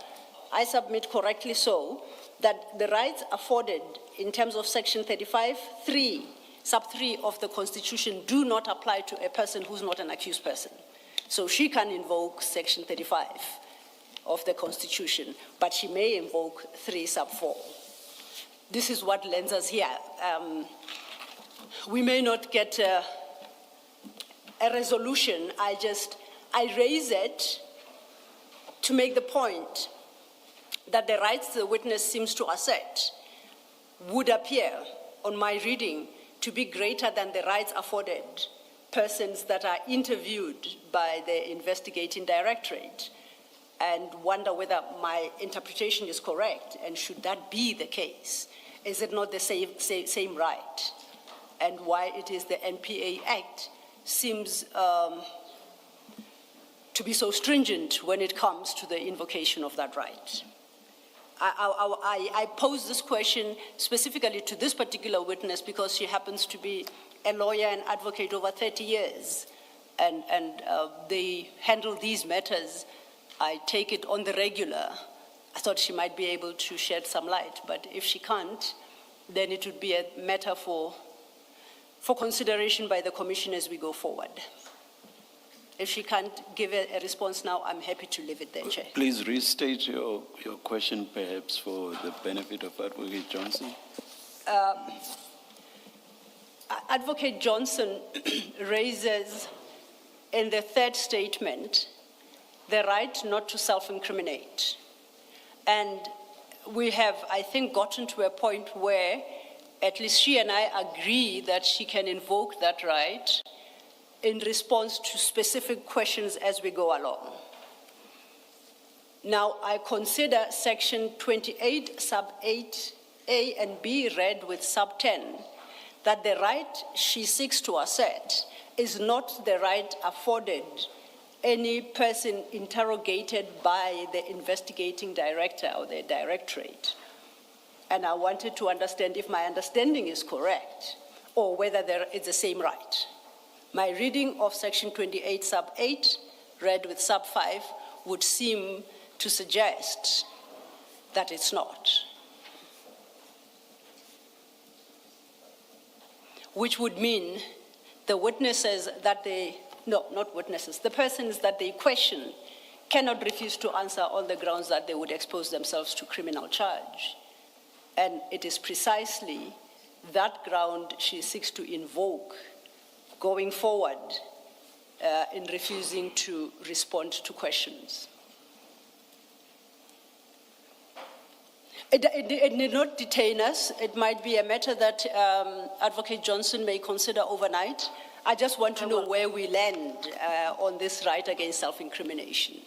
I submit correctly so, that the rights afforded in terms of Section 35(3), sub 3 of the Constitution do not apply to a person who's not an accused person. So she can invoke Section 35 of the Constitution, but she may invoke 3, sub 4. This is what lands us here. We may not get a resolution. I raise it to make the point that the rights the witness seems to assert would appear, on my reading, to be greater than the rights afforded persons that are interviewed by the investigating directorate, and wonder whether my interpretation is correct, and should that be the case, is it not the same right? And why it is the NPA Act seems to be so stringent when it comes to the invocation of that right. I pose this question specifically to this particular witness because she happens to be a lawyer and advocate over 30 years, and they handle these matters. I take it on the regular. I thought she might be able to shed some light, but if she can't, then it would be a matter for consideration by the Commission as we go forward. If she can't give a response now, I'm happy to leave it there, Chair. Please restate your question, perhaps, for the benefit of Advocate Johnson. Advocate Johnson raises in the third statement the right not to self-incriminate. And we have, I think, gotten to a point where at least she and I agree that she can invoke that right in response to specific questions as we go along. Now, I consider Section 28, sub 8A and B read with sub 10, that the right she seeks to assert is not the right afforded any person interrogated by the investigating director or the directorate. And I wanted to understand if my understanding is correct or whether there is the same right. My reading of Section 28, sub 8, read with sub 5, would seem to suggest that it's not. Which would mean the witnesses that they, no, not witnesses, the persons that they question cannot refuse to answer on the grounds that they would expose themselves to criminal charge. And it is precisely that ground she seeks to invoke going forward in refusing to respond to questions. It need not detain us. It might be a matter that Advocate Johnson may consider overnight. I just want to know where we land on this right against self-incrimination.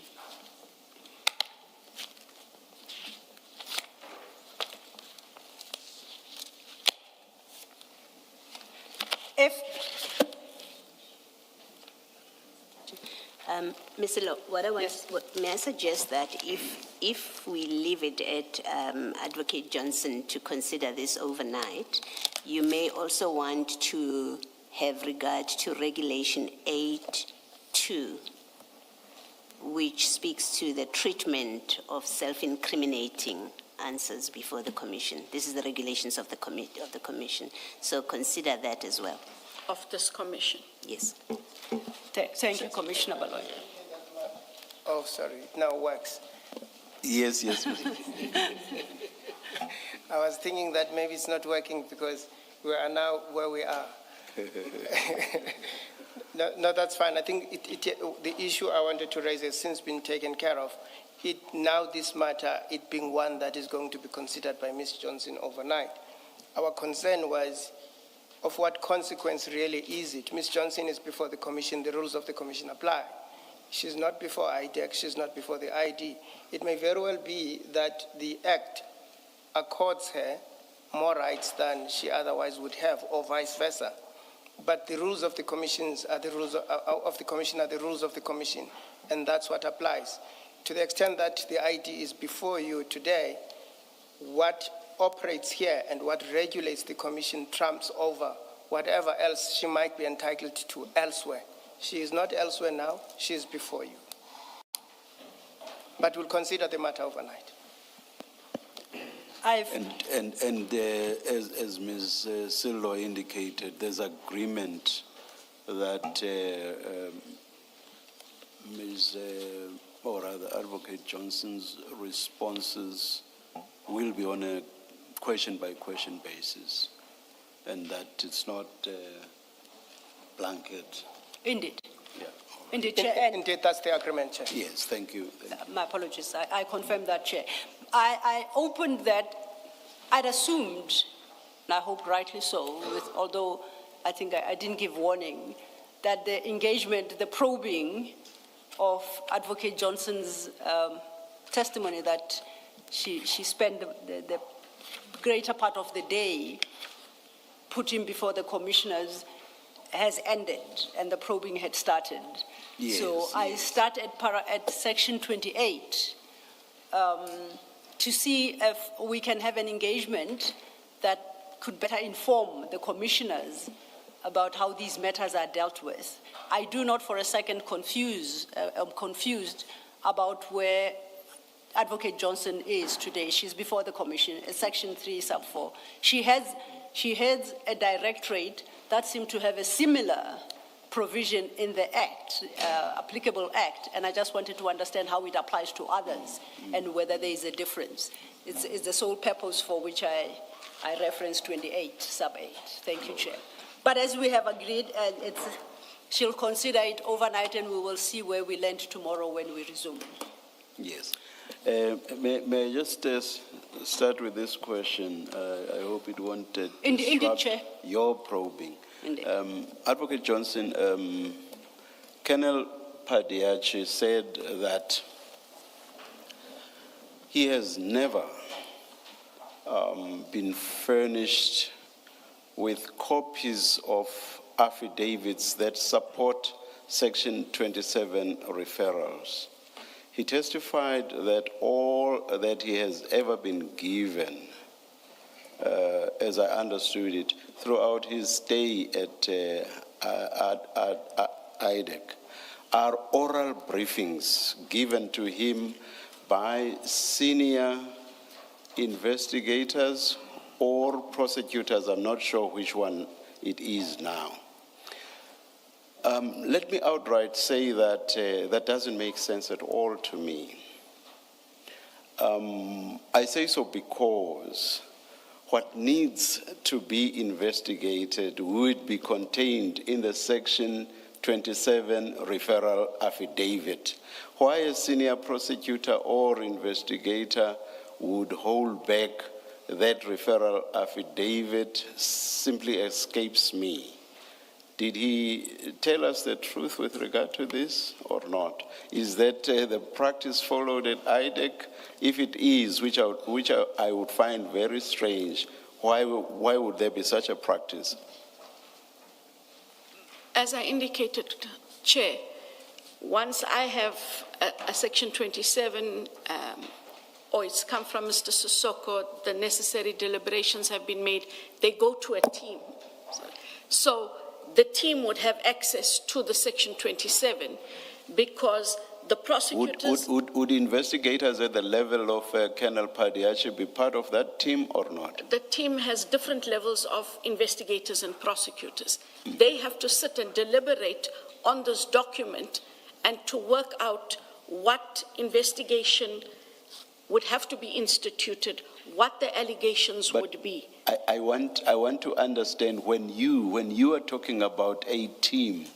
Ms. Lo, what I want, Yes. may I suggest that if we leave it at Advocate Johnson to consider this overnight, you may also want to have regard to Regulation 8.2, which speaks to the treatment of self-incriminating answers before the Commission. This is the regulations of the Commission. So consider that as well. Of this commission. Yes. Thank you, Commissioner Baloyi. Oh, sorry, it now works. Yes, yes. I was thinking that maybe it's not working because we are now where we are. No, that's fine. I think the issue I wanted to raise has since been taken care of. Now this matter, it being one that is going to be considered by Ms. Johnson overnight. Our concern was of what consequence really is it. Ms. Johnson is before the Commission, the rules of the Commission apply. She's not before IDEC, she's not before the ID. It may very well be that the Act accords her more rights than she otherwise would have, or vice versa. But the rules of the Commission are the rules of the Commission are the rules of the Commission, and that's what applies. To the extent that the ID is before you today, what operates here and what regulates the Commission trumps over whatever else she might be entitled to elsewhere. She is not elsewhere now, she is before you. But we'll consider the matter overnight. And as Ms. Sillo indicated, there's agreement that or rather Advocate Johnson's responses will be on a question-by-question basis, and that it's not blanket. Indeed. Yeah. Indeed, Chair. And Indeed, that's the agreement, Chair. Yes, thank you. my apologies, I confirm that, Chair. I opened that, I'd assumed, and I hope rightly so, although I think I didn't give warning, that the engagement, the probing of Advocate Johnson's testimony that she spent the greater part of the day putting before the commissioners has ended and the probing had started. Yes, so I start at section 28 to see if we can have an engagement that could better inform the commissioners about how these matters are dealt with. I do not for a second I'm confused about where Advocate Johnson is today. She's before the Commission, Section 3, Sub 4. She heads a directorate that seems to have a similar provision in the Act, applicable Act, and I just wanted to understand how it applies to others and whether there is a difference. It's the sole purpose for which I referenced 28, Sub 8. Thank you, Chair. But as we have agreed, she'll consider it overnight and we will see where we land tomorrow when we resume. Yes. May I just start with this question? I hope it won't Indeed, disrupt Chair. your probing. Indeed. Advocate Johnson, Colonel Padiachi said that he has never been furnished with copies of affidavits that support Section 27 referrals. He testified that all that he has ever been given, as I understood it, throughout his stay at IDEC, are oral briefings given to him by senior investigators or prosecutors. I'm not sure which one it is now. Let me outright say that that doesn't make sense at all to me. I say so because what needs to be investigated would be contained in the Section 27 referral affidavit. Why a senior prosecutor or investigator would hold back that referral affidavit simply escapes me. Did he tell us the truth with regard to this or not? Is that the practice followed at IDEC? If it is, which I would find very strange, why would there be such a practice? As I indicated, Chair, once I have a Section 27, or it's come from Mr. Sissoko, the necessary deliberations have been made, they go to a team. So the team would have access to the Section 27 because the prosecutors... Would investigators at the level of Colonel Padiachi be part of that team or not? The team has different levels of investigators and prosecutors. They have to sit and deliberate on this document and to work out what investigation would have to be instituted, what the allegations would be. I want to understand when you are talking about a team,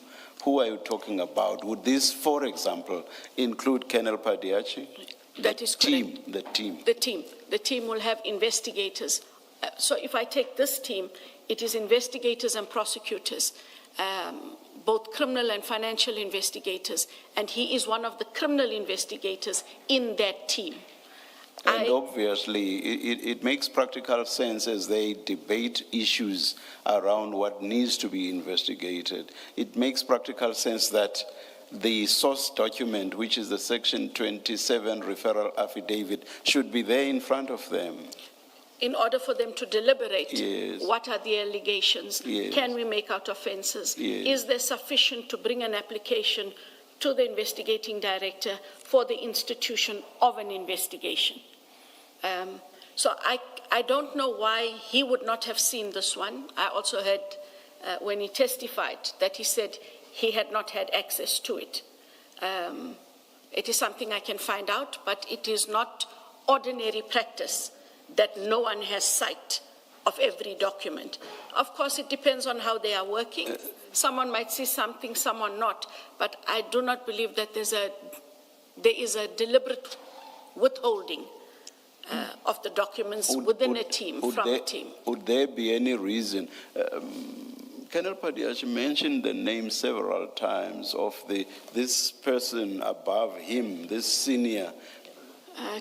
who are you talking about? Would this, for example, include Colonel Padiachi? That is correct. The team will have investigators. So if I take this team, it is investigators and prosecutors, both criminal and financial investigators, and he is one of the criminal investigators in that team. And obviously, it makes practical sense as they debate issues around what needs to be investigated. It makes practical sense that the source document, which is the Section 27 referral affidavit, should be there in front of them. In order for them to deliberate, yes. What are the allegations? Yes. Can we make out offences? Yes. Is there sufficient to bring an application to the investigating director for the institution of an investigation? So I don't know why he would not have seen this one. I also heard when he testified that he said he had not had access to it. It is something I can find out, but it is not ordinary practice that no one has sight of every document. Of course, it depends on how they are working. Someone might see something, someone not, but I do not believe that there is a deliberate withholding of the documents within a team, from a team. Would there be any reason? Colonel Padiachi mentioned the name several times of this person above him, this senior.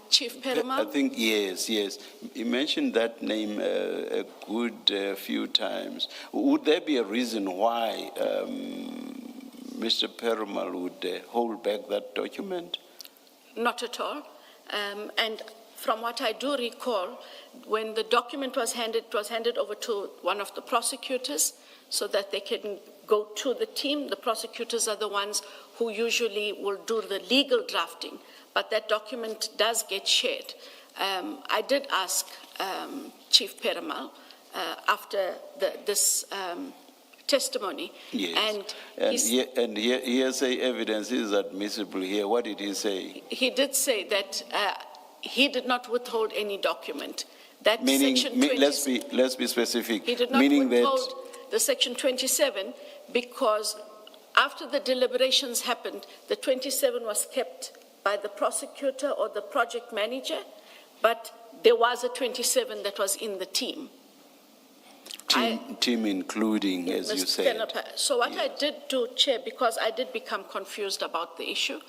Chief Perumal? I think, yes. He mentioned that name a good few times. Would there be a reason why Mr. Perumal would hold back that document? Not at all. And from what I do recall, when the document was handed, it was handed over to one of the prosecutors so that they can go to the team. The prosecutors are the ones who usually will do the legal drafting, but that document does get shared. I did ask Chief Perumal after this testimony, yes. and hearsay evidence is admissible here. What did he say? He did say that he did not withhold any document. That meaning, Section 27, let's be specific. He did not withhold the Section 27 because after the deliberations happened, the 27 was kept by the prosecutor or the project manager, but there was a 27 that was in the team. Team including, as you said. So what I did do, Chair, because I did become confused about the issue,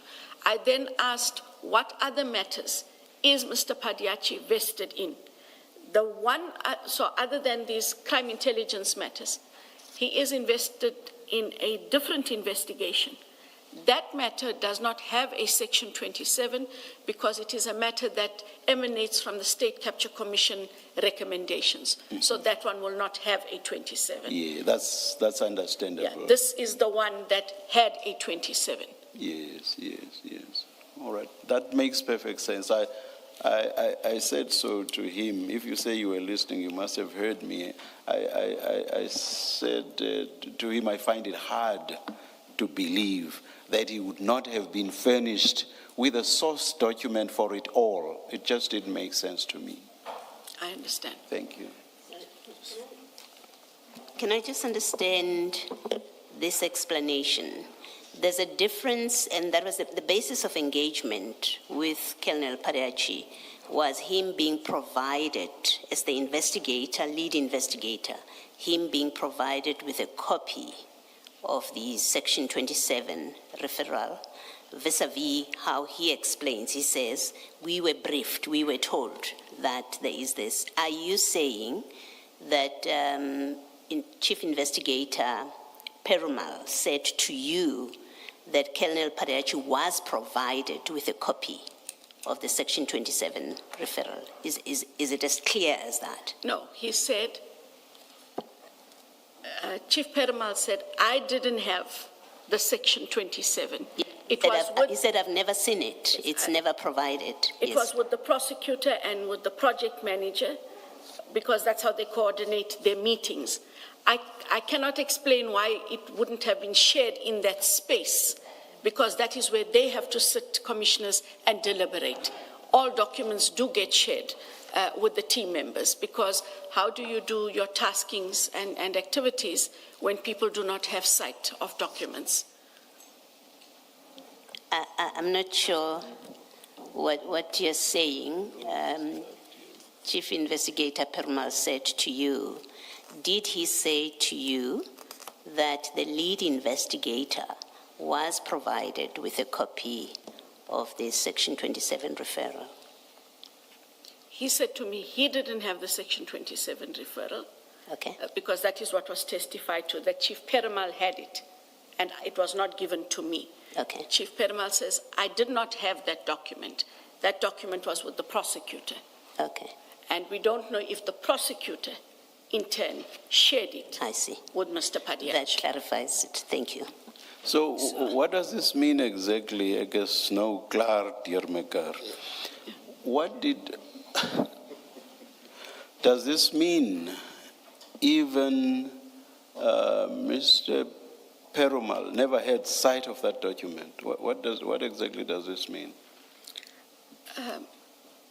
I then asked what other matters is Mr. Padiachi vested in? The one, so other than these crime intelligence matters, he is invested in a different investigation. That matter does not have a Section 27 because it is a matter that emanates from the State Capture Commission recommendations. Mm-hmm. So that one will not have a 27. Yeah, that's understandable. Yeah, this is the one that had a 27. Yes. All right, that makes perfect sense. I said so to him. If you say you were listening, you must have heard me. I said to him, I find it hard to believe that he would not have been furnished with a source document for it all. It just didn't make sense to me. I understand. Thank you. Can I just understand this explanation? There's a difference, and that was the basis of engagement with Colonel Padiachi was him being provided, as the investigator, lead investigator, him being provided with a copy of the Section 27 referral, vis-a-vis how he explains. He says, we were briefed, we were told that there is this. Are you saying that Chief Investigator Perumal said to you that Colonel Padiachi was provided with a copy of the Section 27 referral? Is it as clear as that? No, he said, Chief Perumal said, I didn't have the Section 27. He said, I've never seen it. It's never provided. It was with the prosecutor and with the project manager, because that's how they coordinate their meetings. I cannot explain why it wouldn't have been shared in that space, because that is where they have to sit, commissioners, and deliberate. All documents do get shared with the team members, because how do you do your taskings and activities when people do not have sight of documents? I'm not sure what you're saying. Chief Investigator Perumal said to you, did he say to you that the lead investigator was provided with a copy of the Section 27 referral? He said to me he didn't have the Section 27 referral. Okay. Because that is what was testified to, that Chief Perumal had it, and it was not given to me. Okay. Chief Perumal says, I did not have that document. That document was with the prosecutor. Okay. And we don't know if the prosecutor, in turn, shared it I see. with Mr. Padiachi. That clarifies it. Thank you. So what does this mean exactly? I guess no clar, dear Mekar. What does this mean? Even Mr. Perumal never had sight of that document. What exactly does this mean?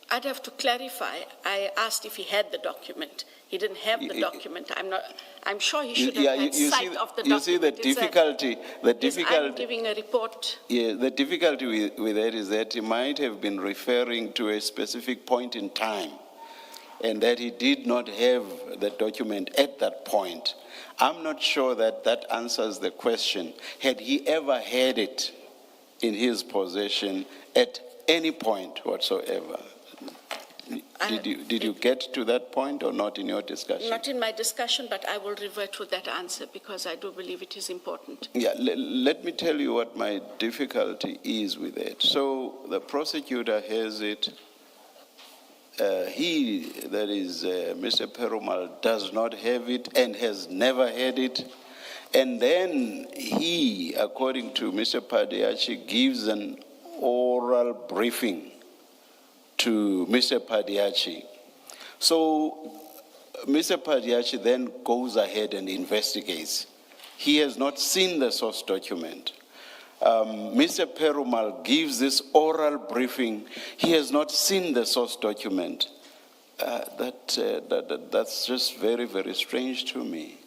I'd have to clarify. I asked if he had the document. He didn't have the document. I'm sure he should have had sight of the document. You see the difficulty. I'm giving a report. Yeah, the difficulty with that is that he might have been referring to a specific point in time, and that he did not have the document at that point. I'm not sure that answers the question. Had he ever had it in his possession at any point whatsoever? Did you get to that point or not in your discussion? Not in my discussion, but I will revert to that answer because I do believe it is important. Yeah, let me tell you what my difficulty is with it. So the prosecutor has it. Mr. Perumal, does not have it and has never had it. And then he, according to Mr. Padiachi, gives an oral briefing to Mr. Padiachi. So Mr. Padiachi then goes ahead and investigates. He has not seen the source document. Mr. Perumal gives this oral briefing. He has not seen the source document. That's just very, very strange to me.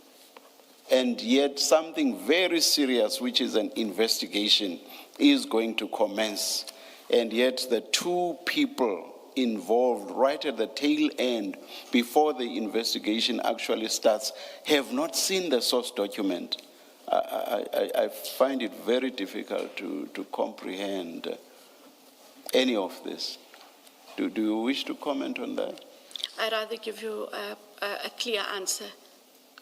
And yet something very serious, which is an investigation, is going to commence. And yet the two people involved right at the tail end, before the investigation actually starts, have not seen the source document. I find it very difficult to comprehend any of this. Do you wish to comment on that? I'd rather give you a clear answer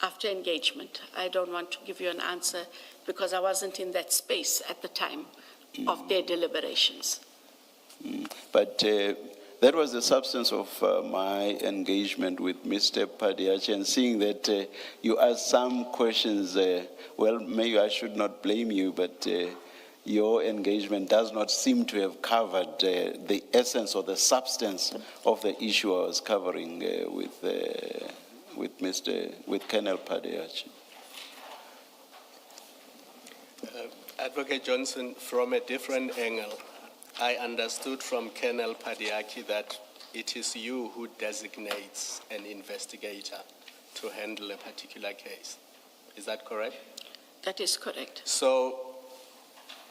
after engagement. I don't want to give you an answer because I wasn't in that space at the time of their deliberations. But that was the substance of my engagement with Mr. Padiachi, and seeing that you asked some questions, well, maybe I should not blame you, but your engagement does not seem to have covered the essence or the substance of the issue I was covering with Colonel Padiachi. Advocate Johnson, from a different angle, I understood from Colonel Padiaki that it is you who designates an investigator to handle a particular case. Is that correct? That is correct. So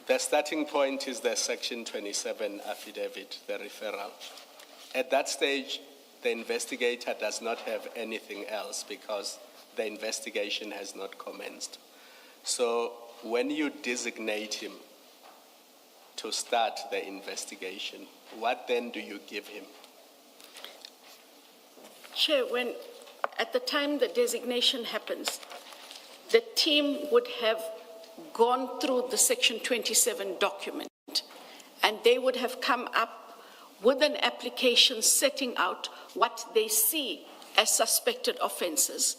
the starting point is the Section 27 affidavit, the referral. At that stage, the investigator does not have anything else because the investigation has not commenced. So when you designate him to start the investigation, what then do you give him? Chair, at the time the designation happens, the team would have gone through the Section 27 document, and they would have come up with an application setting out what they see as suspected offenses,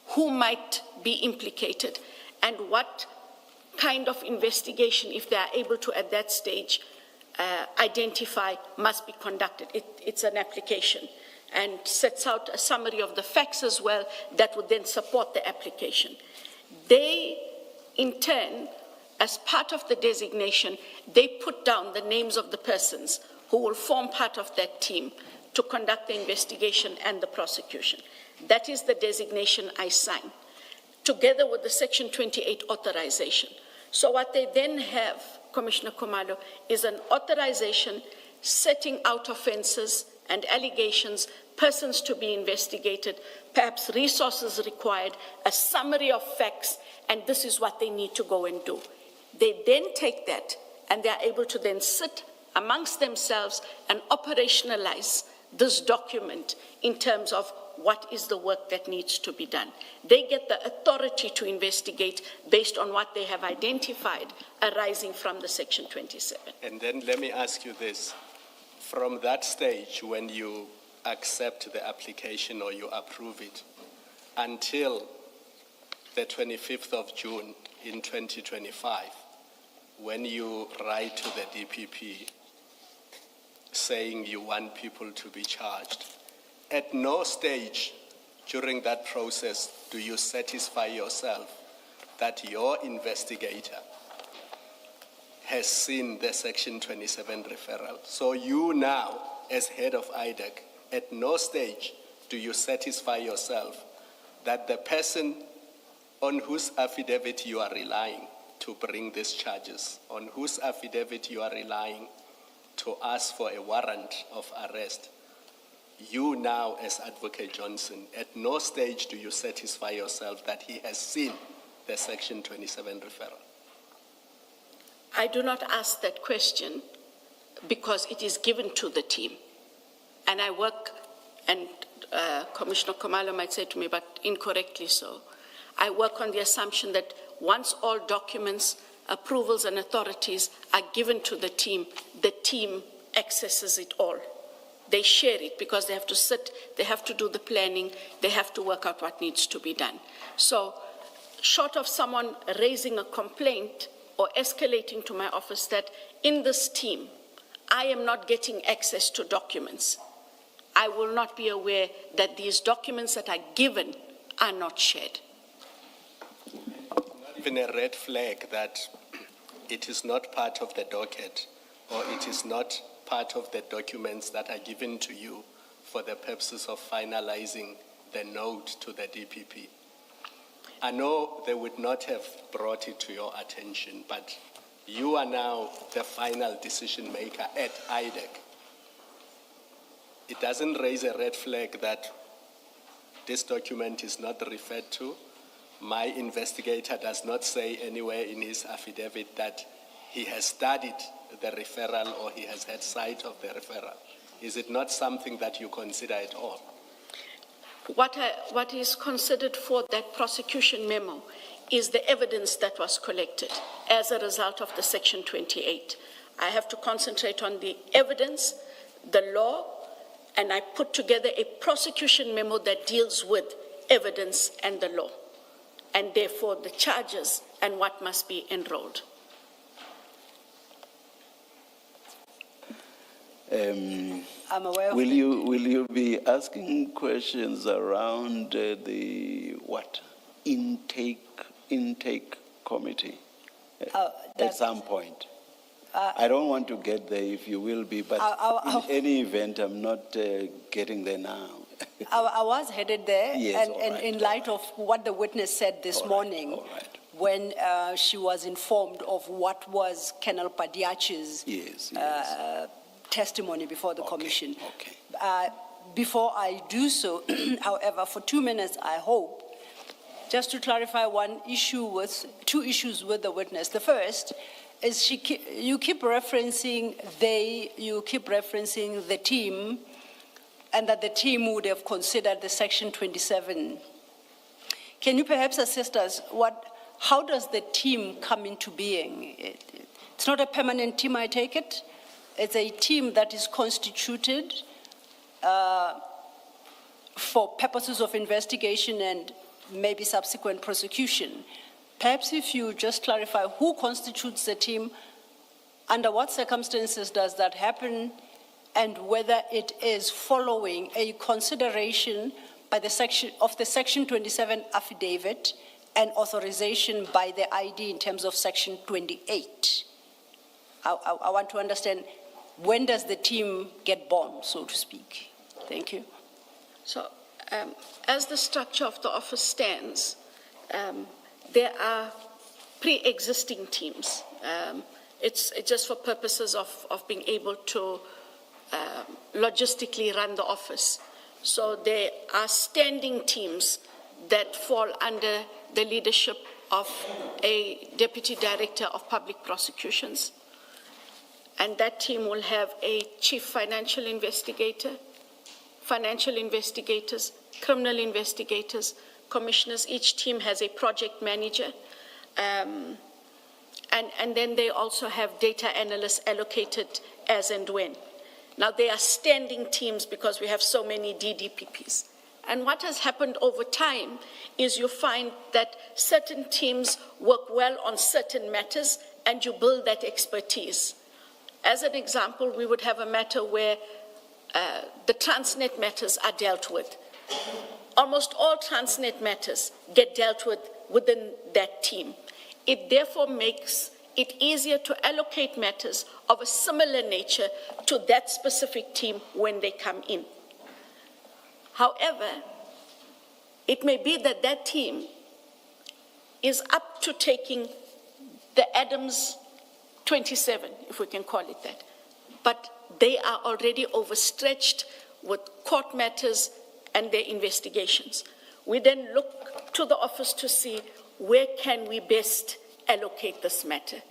who might be implicated, and what kind of investigation, if they are able to at that stage identify, must be conducted. It's an application and sets out a summary of the facts as well that would then support the application. They, in turn, as part of the designation, they put down the names of the persons who will form part of that team to conduct the investigation and the prosecution. That is the designation I sign, together with the Section 28 authorization. So what they then have, Commissioner Khumalo, is an authorization setting out offenses and allegations, persons to be investigated, perhaps resources required, a summary of facts, and this is what they need to go and do. They then take that and they are able to then sit amongst themselves and operationalize this document in terms of what is the work that needs to be done. They get the authority to investigate based on what they have identified arising from the Section 27. And then let me ask you this. From that stage, when you accept the application or you approve it, until the 25th of June in 2025, when you write to the DPP saying you want people to be charged, at no stage during that process do you satisfy yourself that your investigator has seen the Section 27 referral. So you now, as head of IDEC, at no stage do you satisfy yourself that the person on whose affidavit you are relying to bring these charges, on whose affidavit you are relying to ask for a warrant of arrest, you now, as Advocate Johnson, at no stage do you satisfy yourself that he has seen the Section 27 referral? I do not ask that question because it is given to the team. And I work, and Commissioner Khumalo might say to me, but incorrectly so, I work on the assumption that once all documents, approvals, and authorities are given to the team accesses it all. They share it because they have to sit, they have to do the planning, they have to work out what needs to be done. So, short of someone raising a complaint or escalating to my office that in this team, I am not getting access to documents, I will not be aware that these documents that are given are not shared. Not even a red flag that it is not part of the docket or it is not part of the documents that are given to you for the purposes of finalizing the note to the DPP. I know they would not have brought it to your attention, but you are now the final decision maker at IDEC. It doesn't raise a red flag that this document is not referred to. My investigator does not say anywhere in his affidavit that he has studied the referral or he has had sight of the referral. Is it not something that you consider at all? What is considered for that prosecution memo is the evidence that was collected as a result of the Section 28. I have to concentrate on the evidence, the law, and I put together a prosecution memo that deals with evidence and the law, and therefore the charges and what must be enrolled. I'm aware of Will you be asking questions around the intake committee? at that- some point. I don't want to get there if you will be, but in any event, I'm not getting there now. I was headed there, Yes, and, all and right, in all light of what the witness said this All right, morning, all right. when she was informed of what was Colonel Padiachi's Yes, yes. testimony before the commission. Okay. Before I do so, however, for 2 minutes, I hope, just to clarify two issues with the witness. The first is you keep referencing you keep referencing the team, and that the team would have considered the Section 27. Can you perhaps assist us? How does the team come into being? It's not a permanent team, I take it. It's a team that is constituted for purposes of investigation and maybe subsequent prosecution. Perhaps if you just clarify who constitutes the team, under what circumstances does that happen, and whether it is following a consideration by the Section 27 affidavit and authorization by the ID in terms of Section 28. I want to understand, when does the team get born, so to speak? Thank you. So, as the structure of the office stands, there are pre-existing teams. It's just for purposes of being able to logistically run the office. So there are standing teams that fall under the leadership of a Deputy Director of Public Prosecutions. And that team will have a Chief Financial Investigator, financial investigators, criminal investigators, commissioners. Each team has a project manager. And then they also have data analysts allocated as and when. Now, they are standing teams because we have so many DDPPs. And what has happened over time is you find that certain teams work well on certain matters and you build that expertise. As an example, we would have a matter where the Transnet matters are dealt with. Almost all Transnet matters get dealt with within that team. It therefore makes it easier to allocate matters of a similar nature to that specific team when they come in. However, it may be that that team is up to taking the Adams 27, if we can call it that, but they are already overstretched with court matters and their investigations. We then look to the office to see where can we best allocate this matter.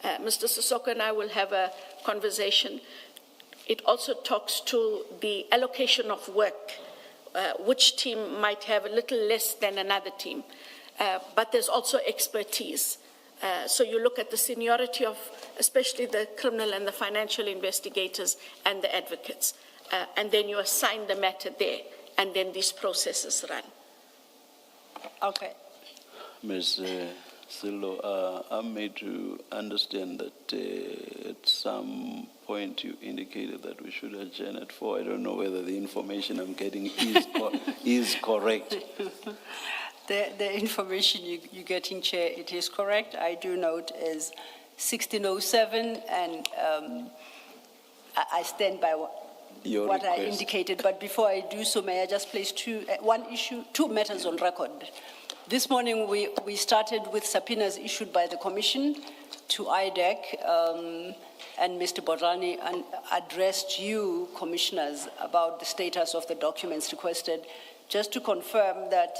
Mr. Sissoko and I will have a conversation. It also talks to the allocation of work, which team might have a little less than another team, but there's also expertise. So you look at the seniority of especially the criminal and the financial investigators and the advocates, and then you assign the matter there, and then these processes run. Okay. Ms. Silo, I'm made to understand that at some point you indicated that we should adjourn at 4. I don't know whether the information I'm getting is correct. The information you're getting, Chair, it is correct. I do note is 1607, and I stand by what I indicated. But before I do so, may I just place two matters on record. This morning, we started with subpoenas issued by the Commission to IDEC, and Mr. Borani addressed you, Commissioners, about the status of the documents requested, just to confirm that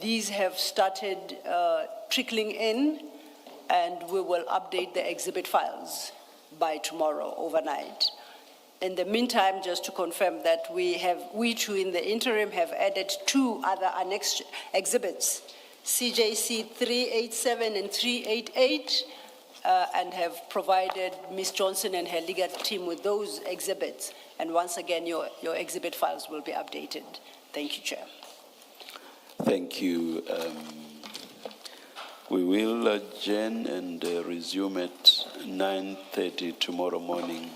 these have started trickling in, and we will update the exhibit files by tomorrow overnight. In the meantime, just to confirm that we too in the interim have added 2 other annexed exhibits, CJC 387 and 388, and have provided Ms. Johnson and her legal team with those exhibits. And once again, your exhibit files will be updated. Thank you, Chair. Thank you. We will adjourn and resume at 9:30 tomorrow morning.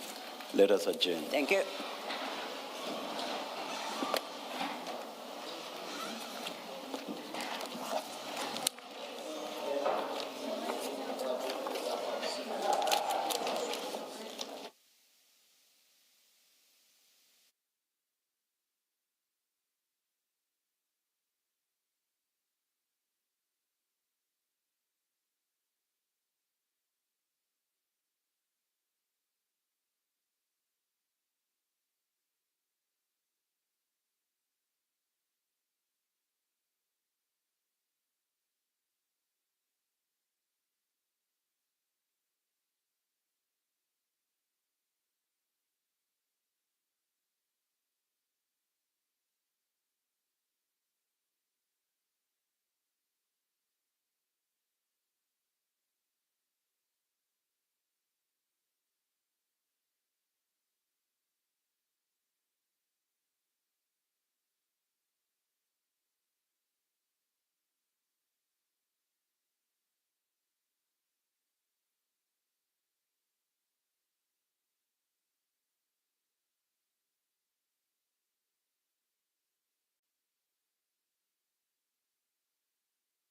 Let us adjourn. Thank you.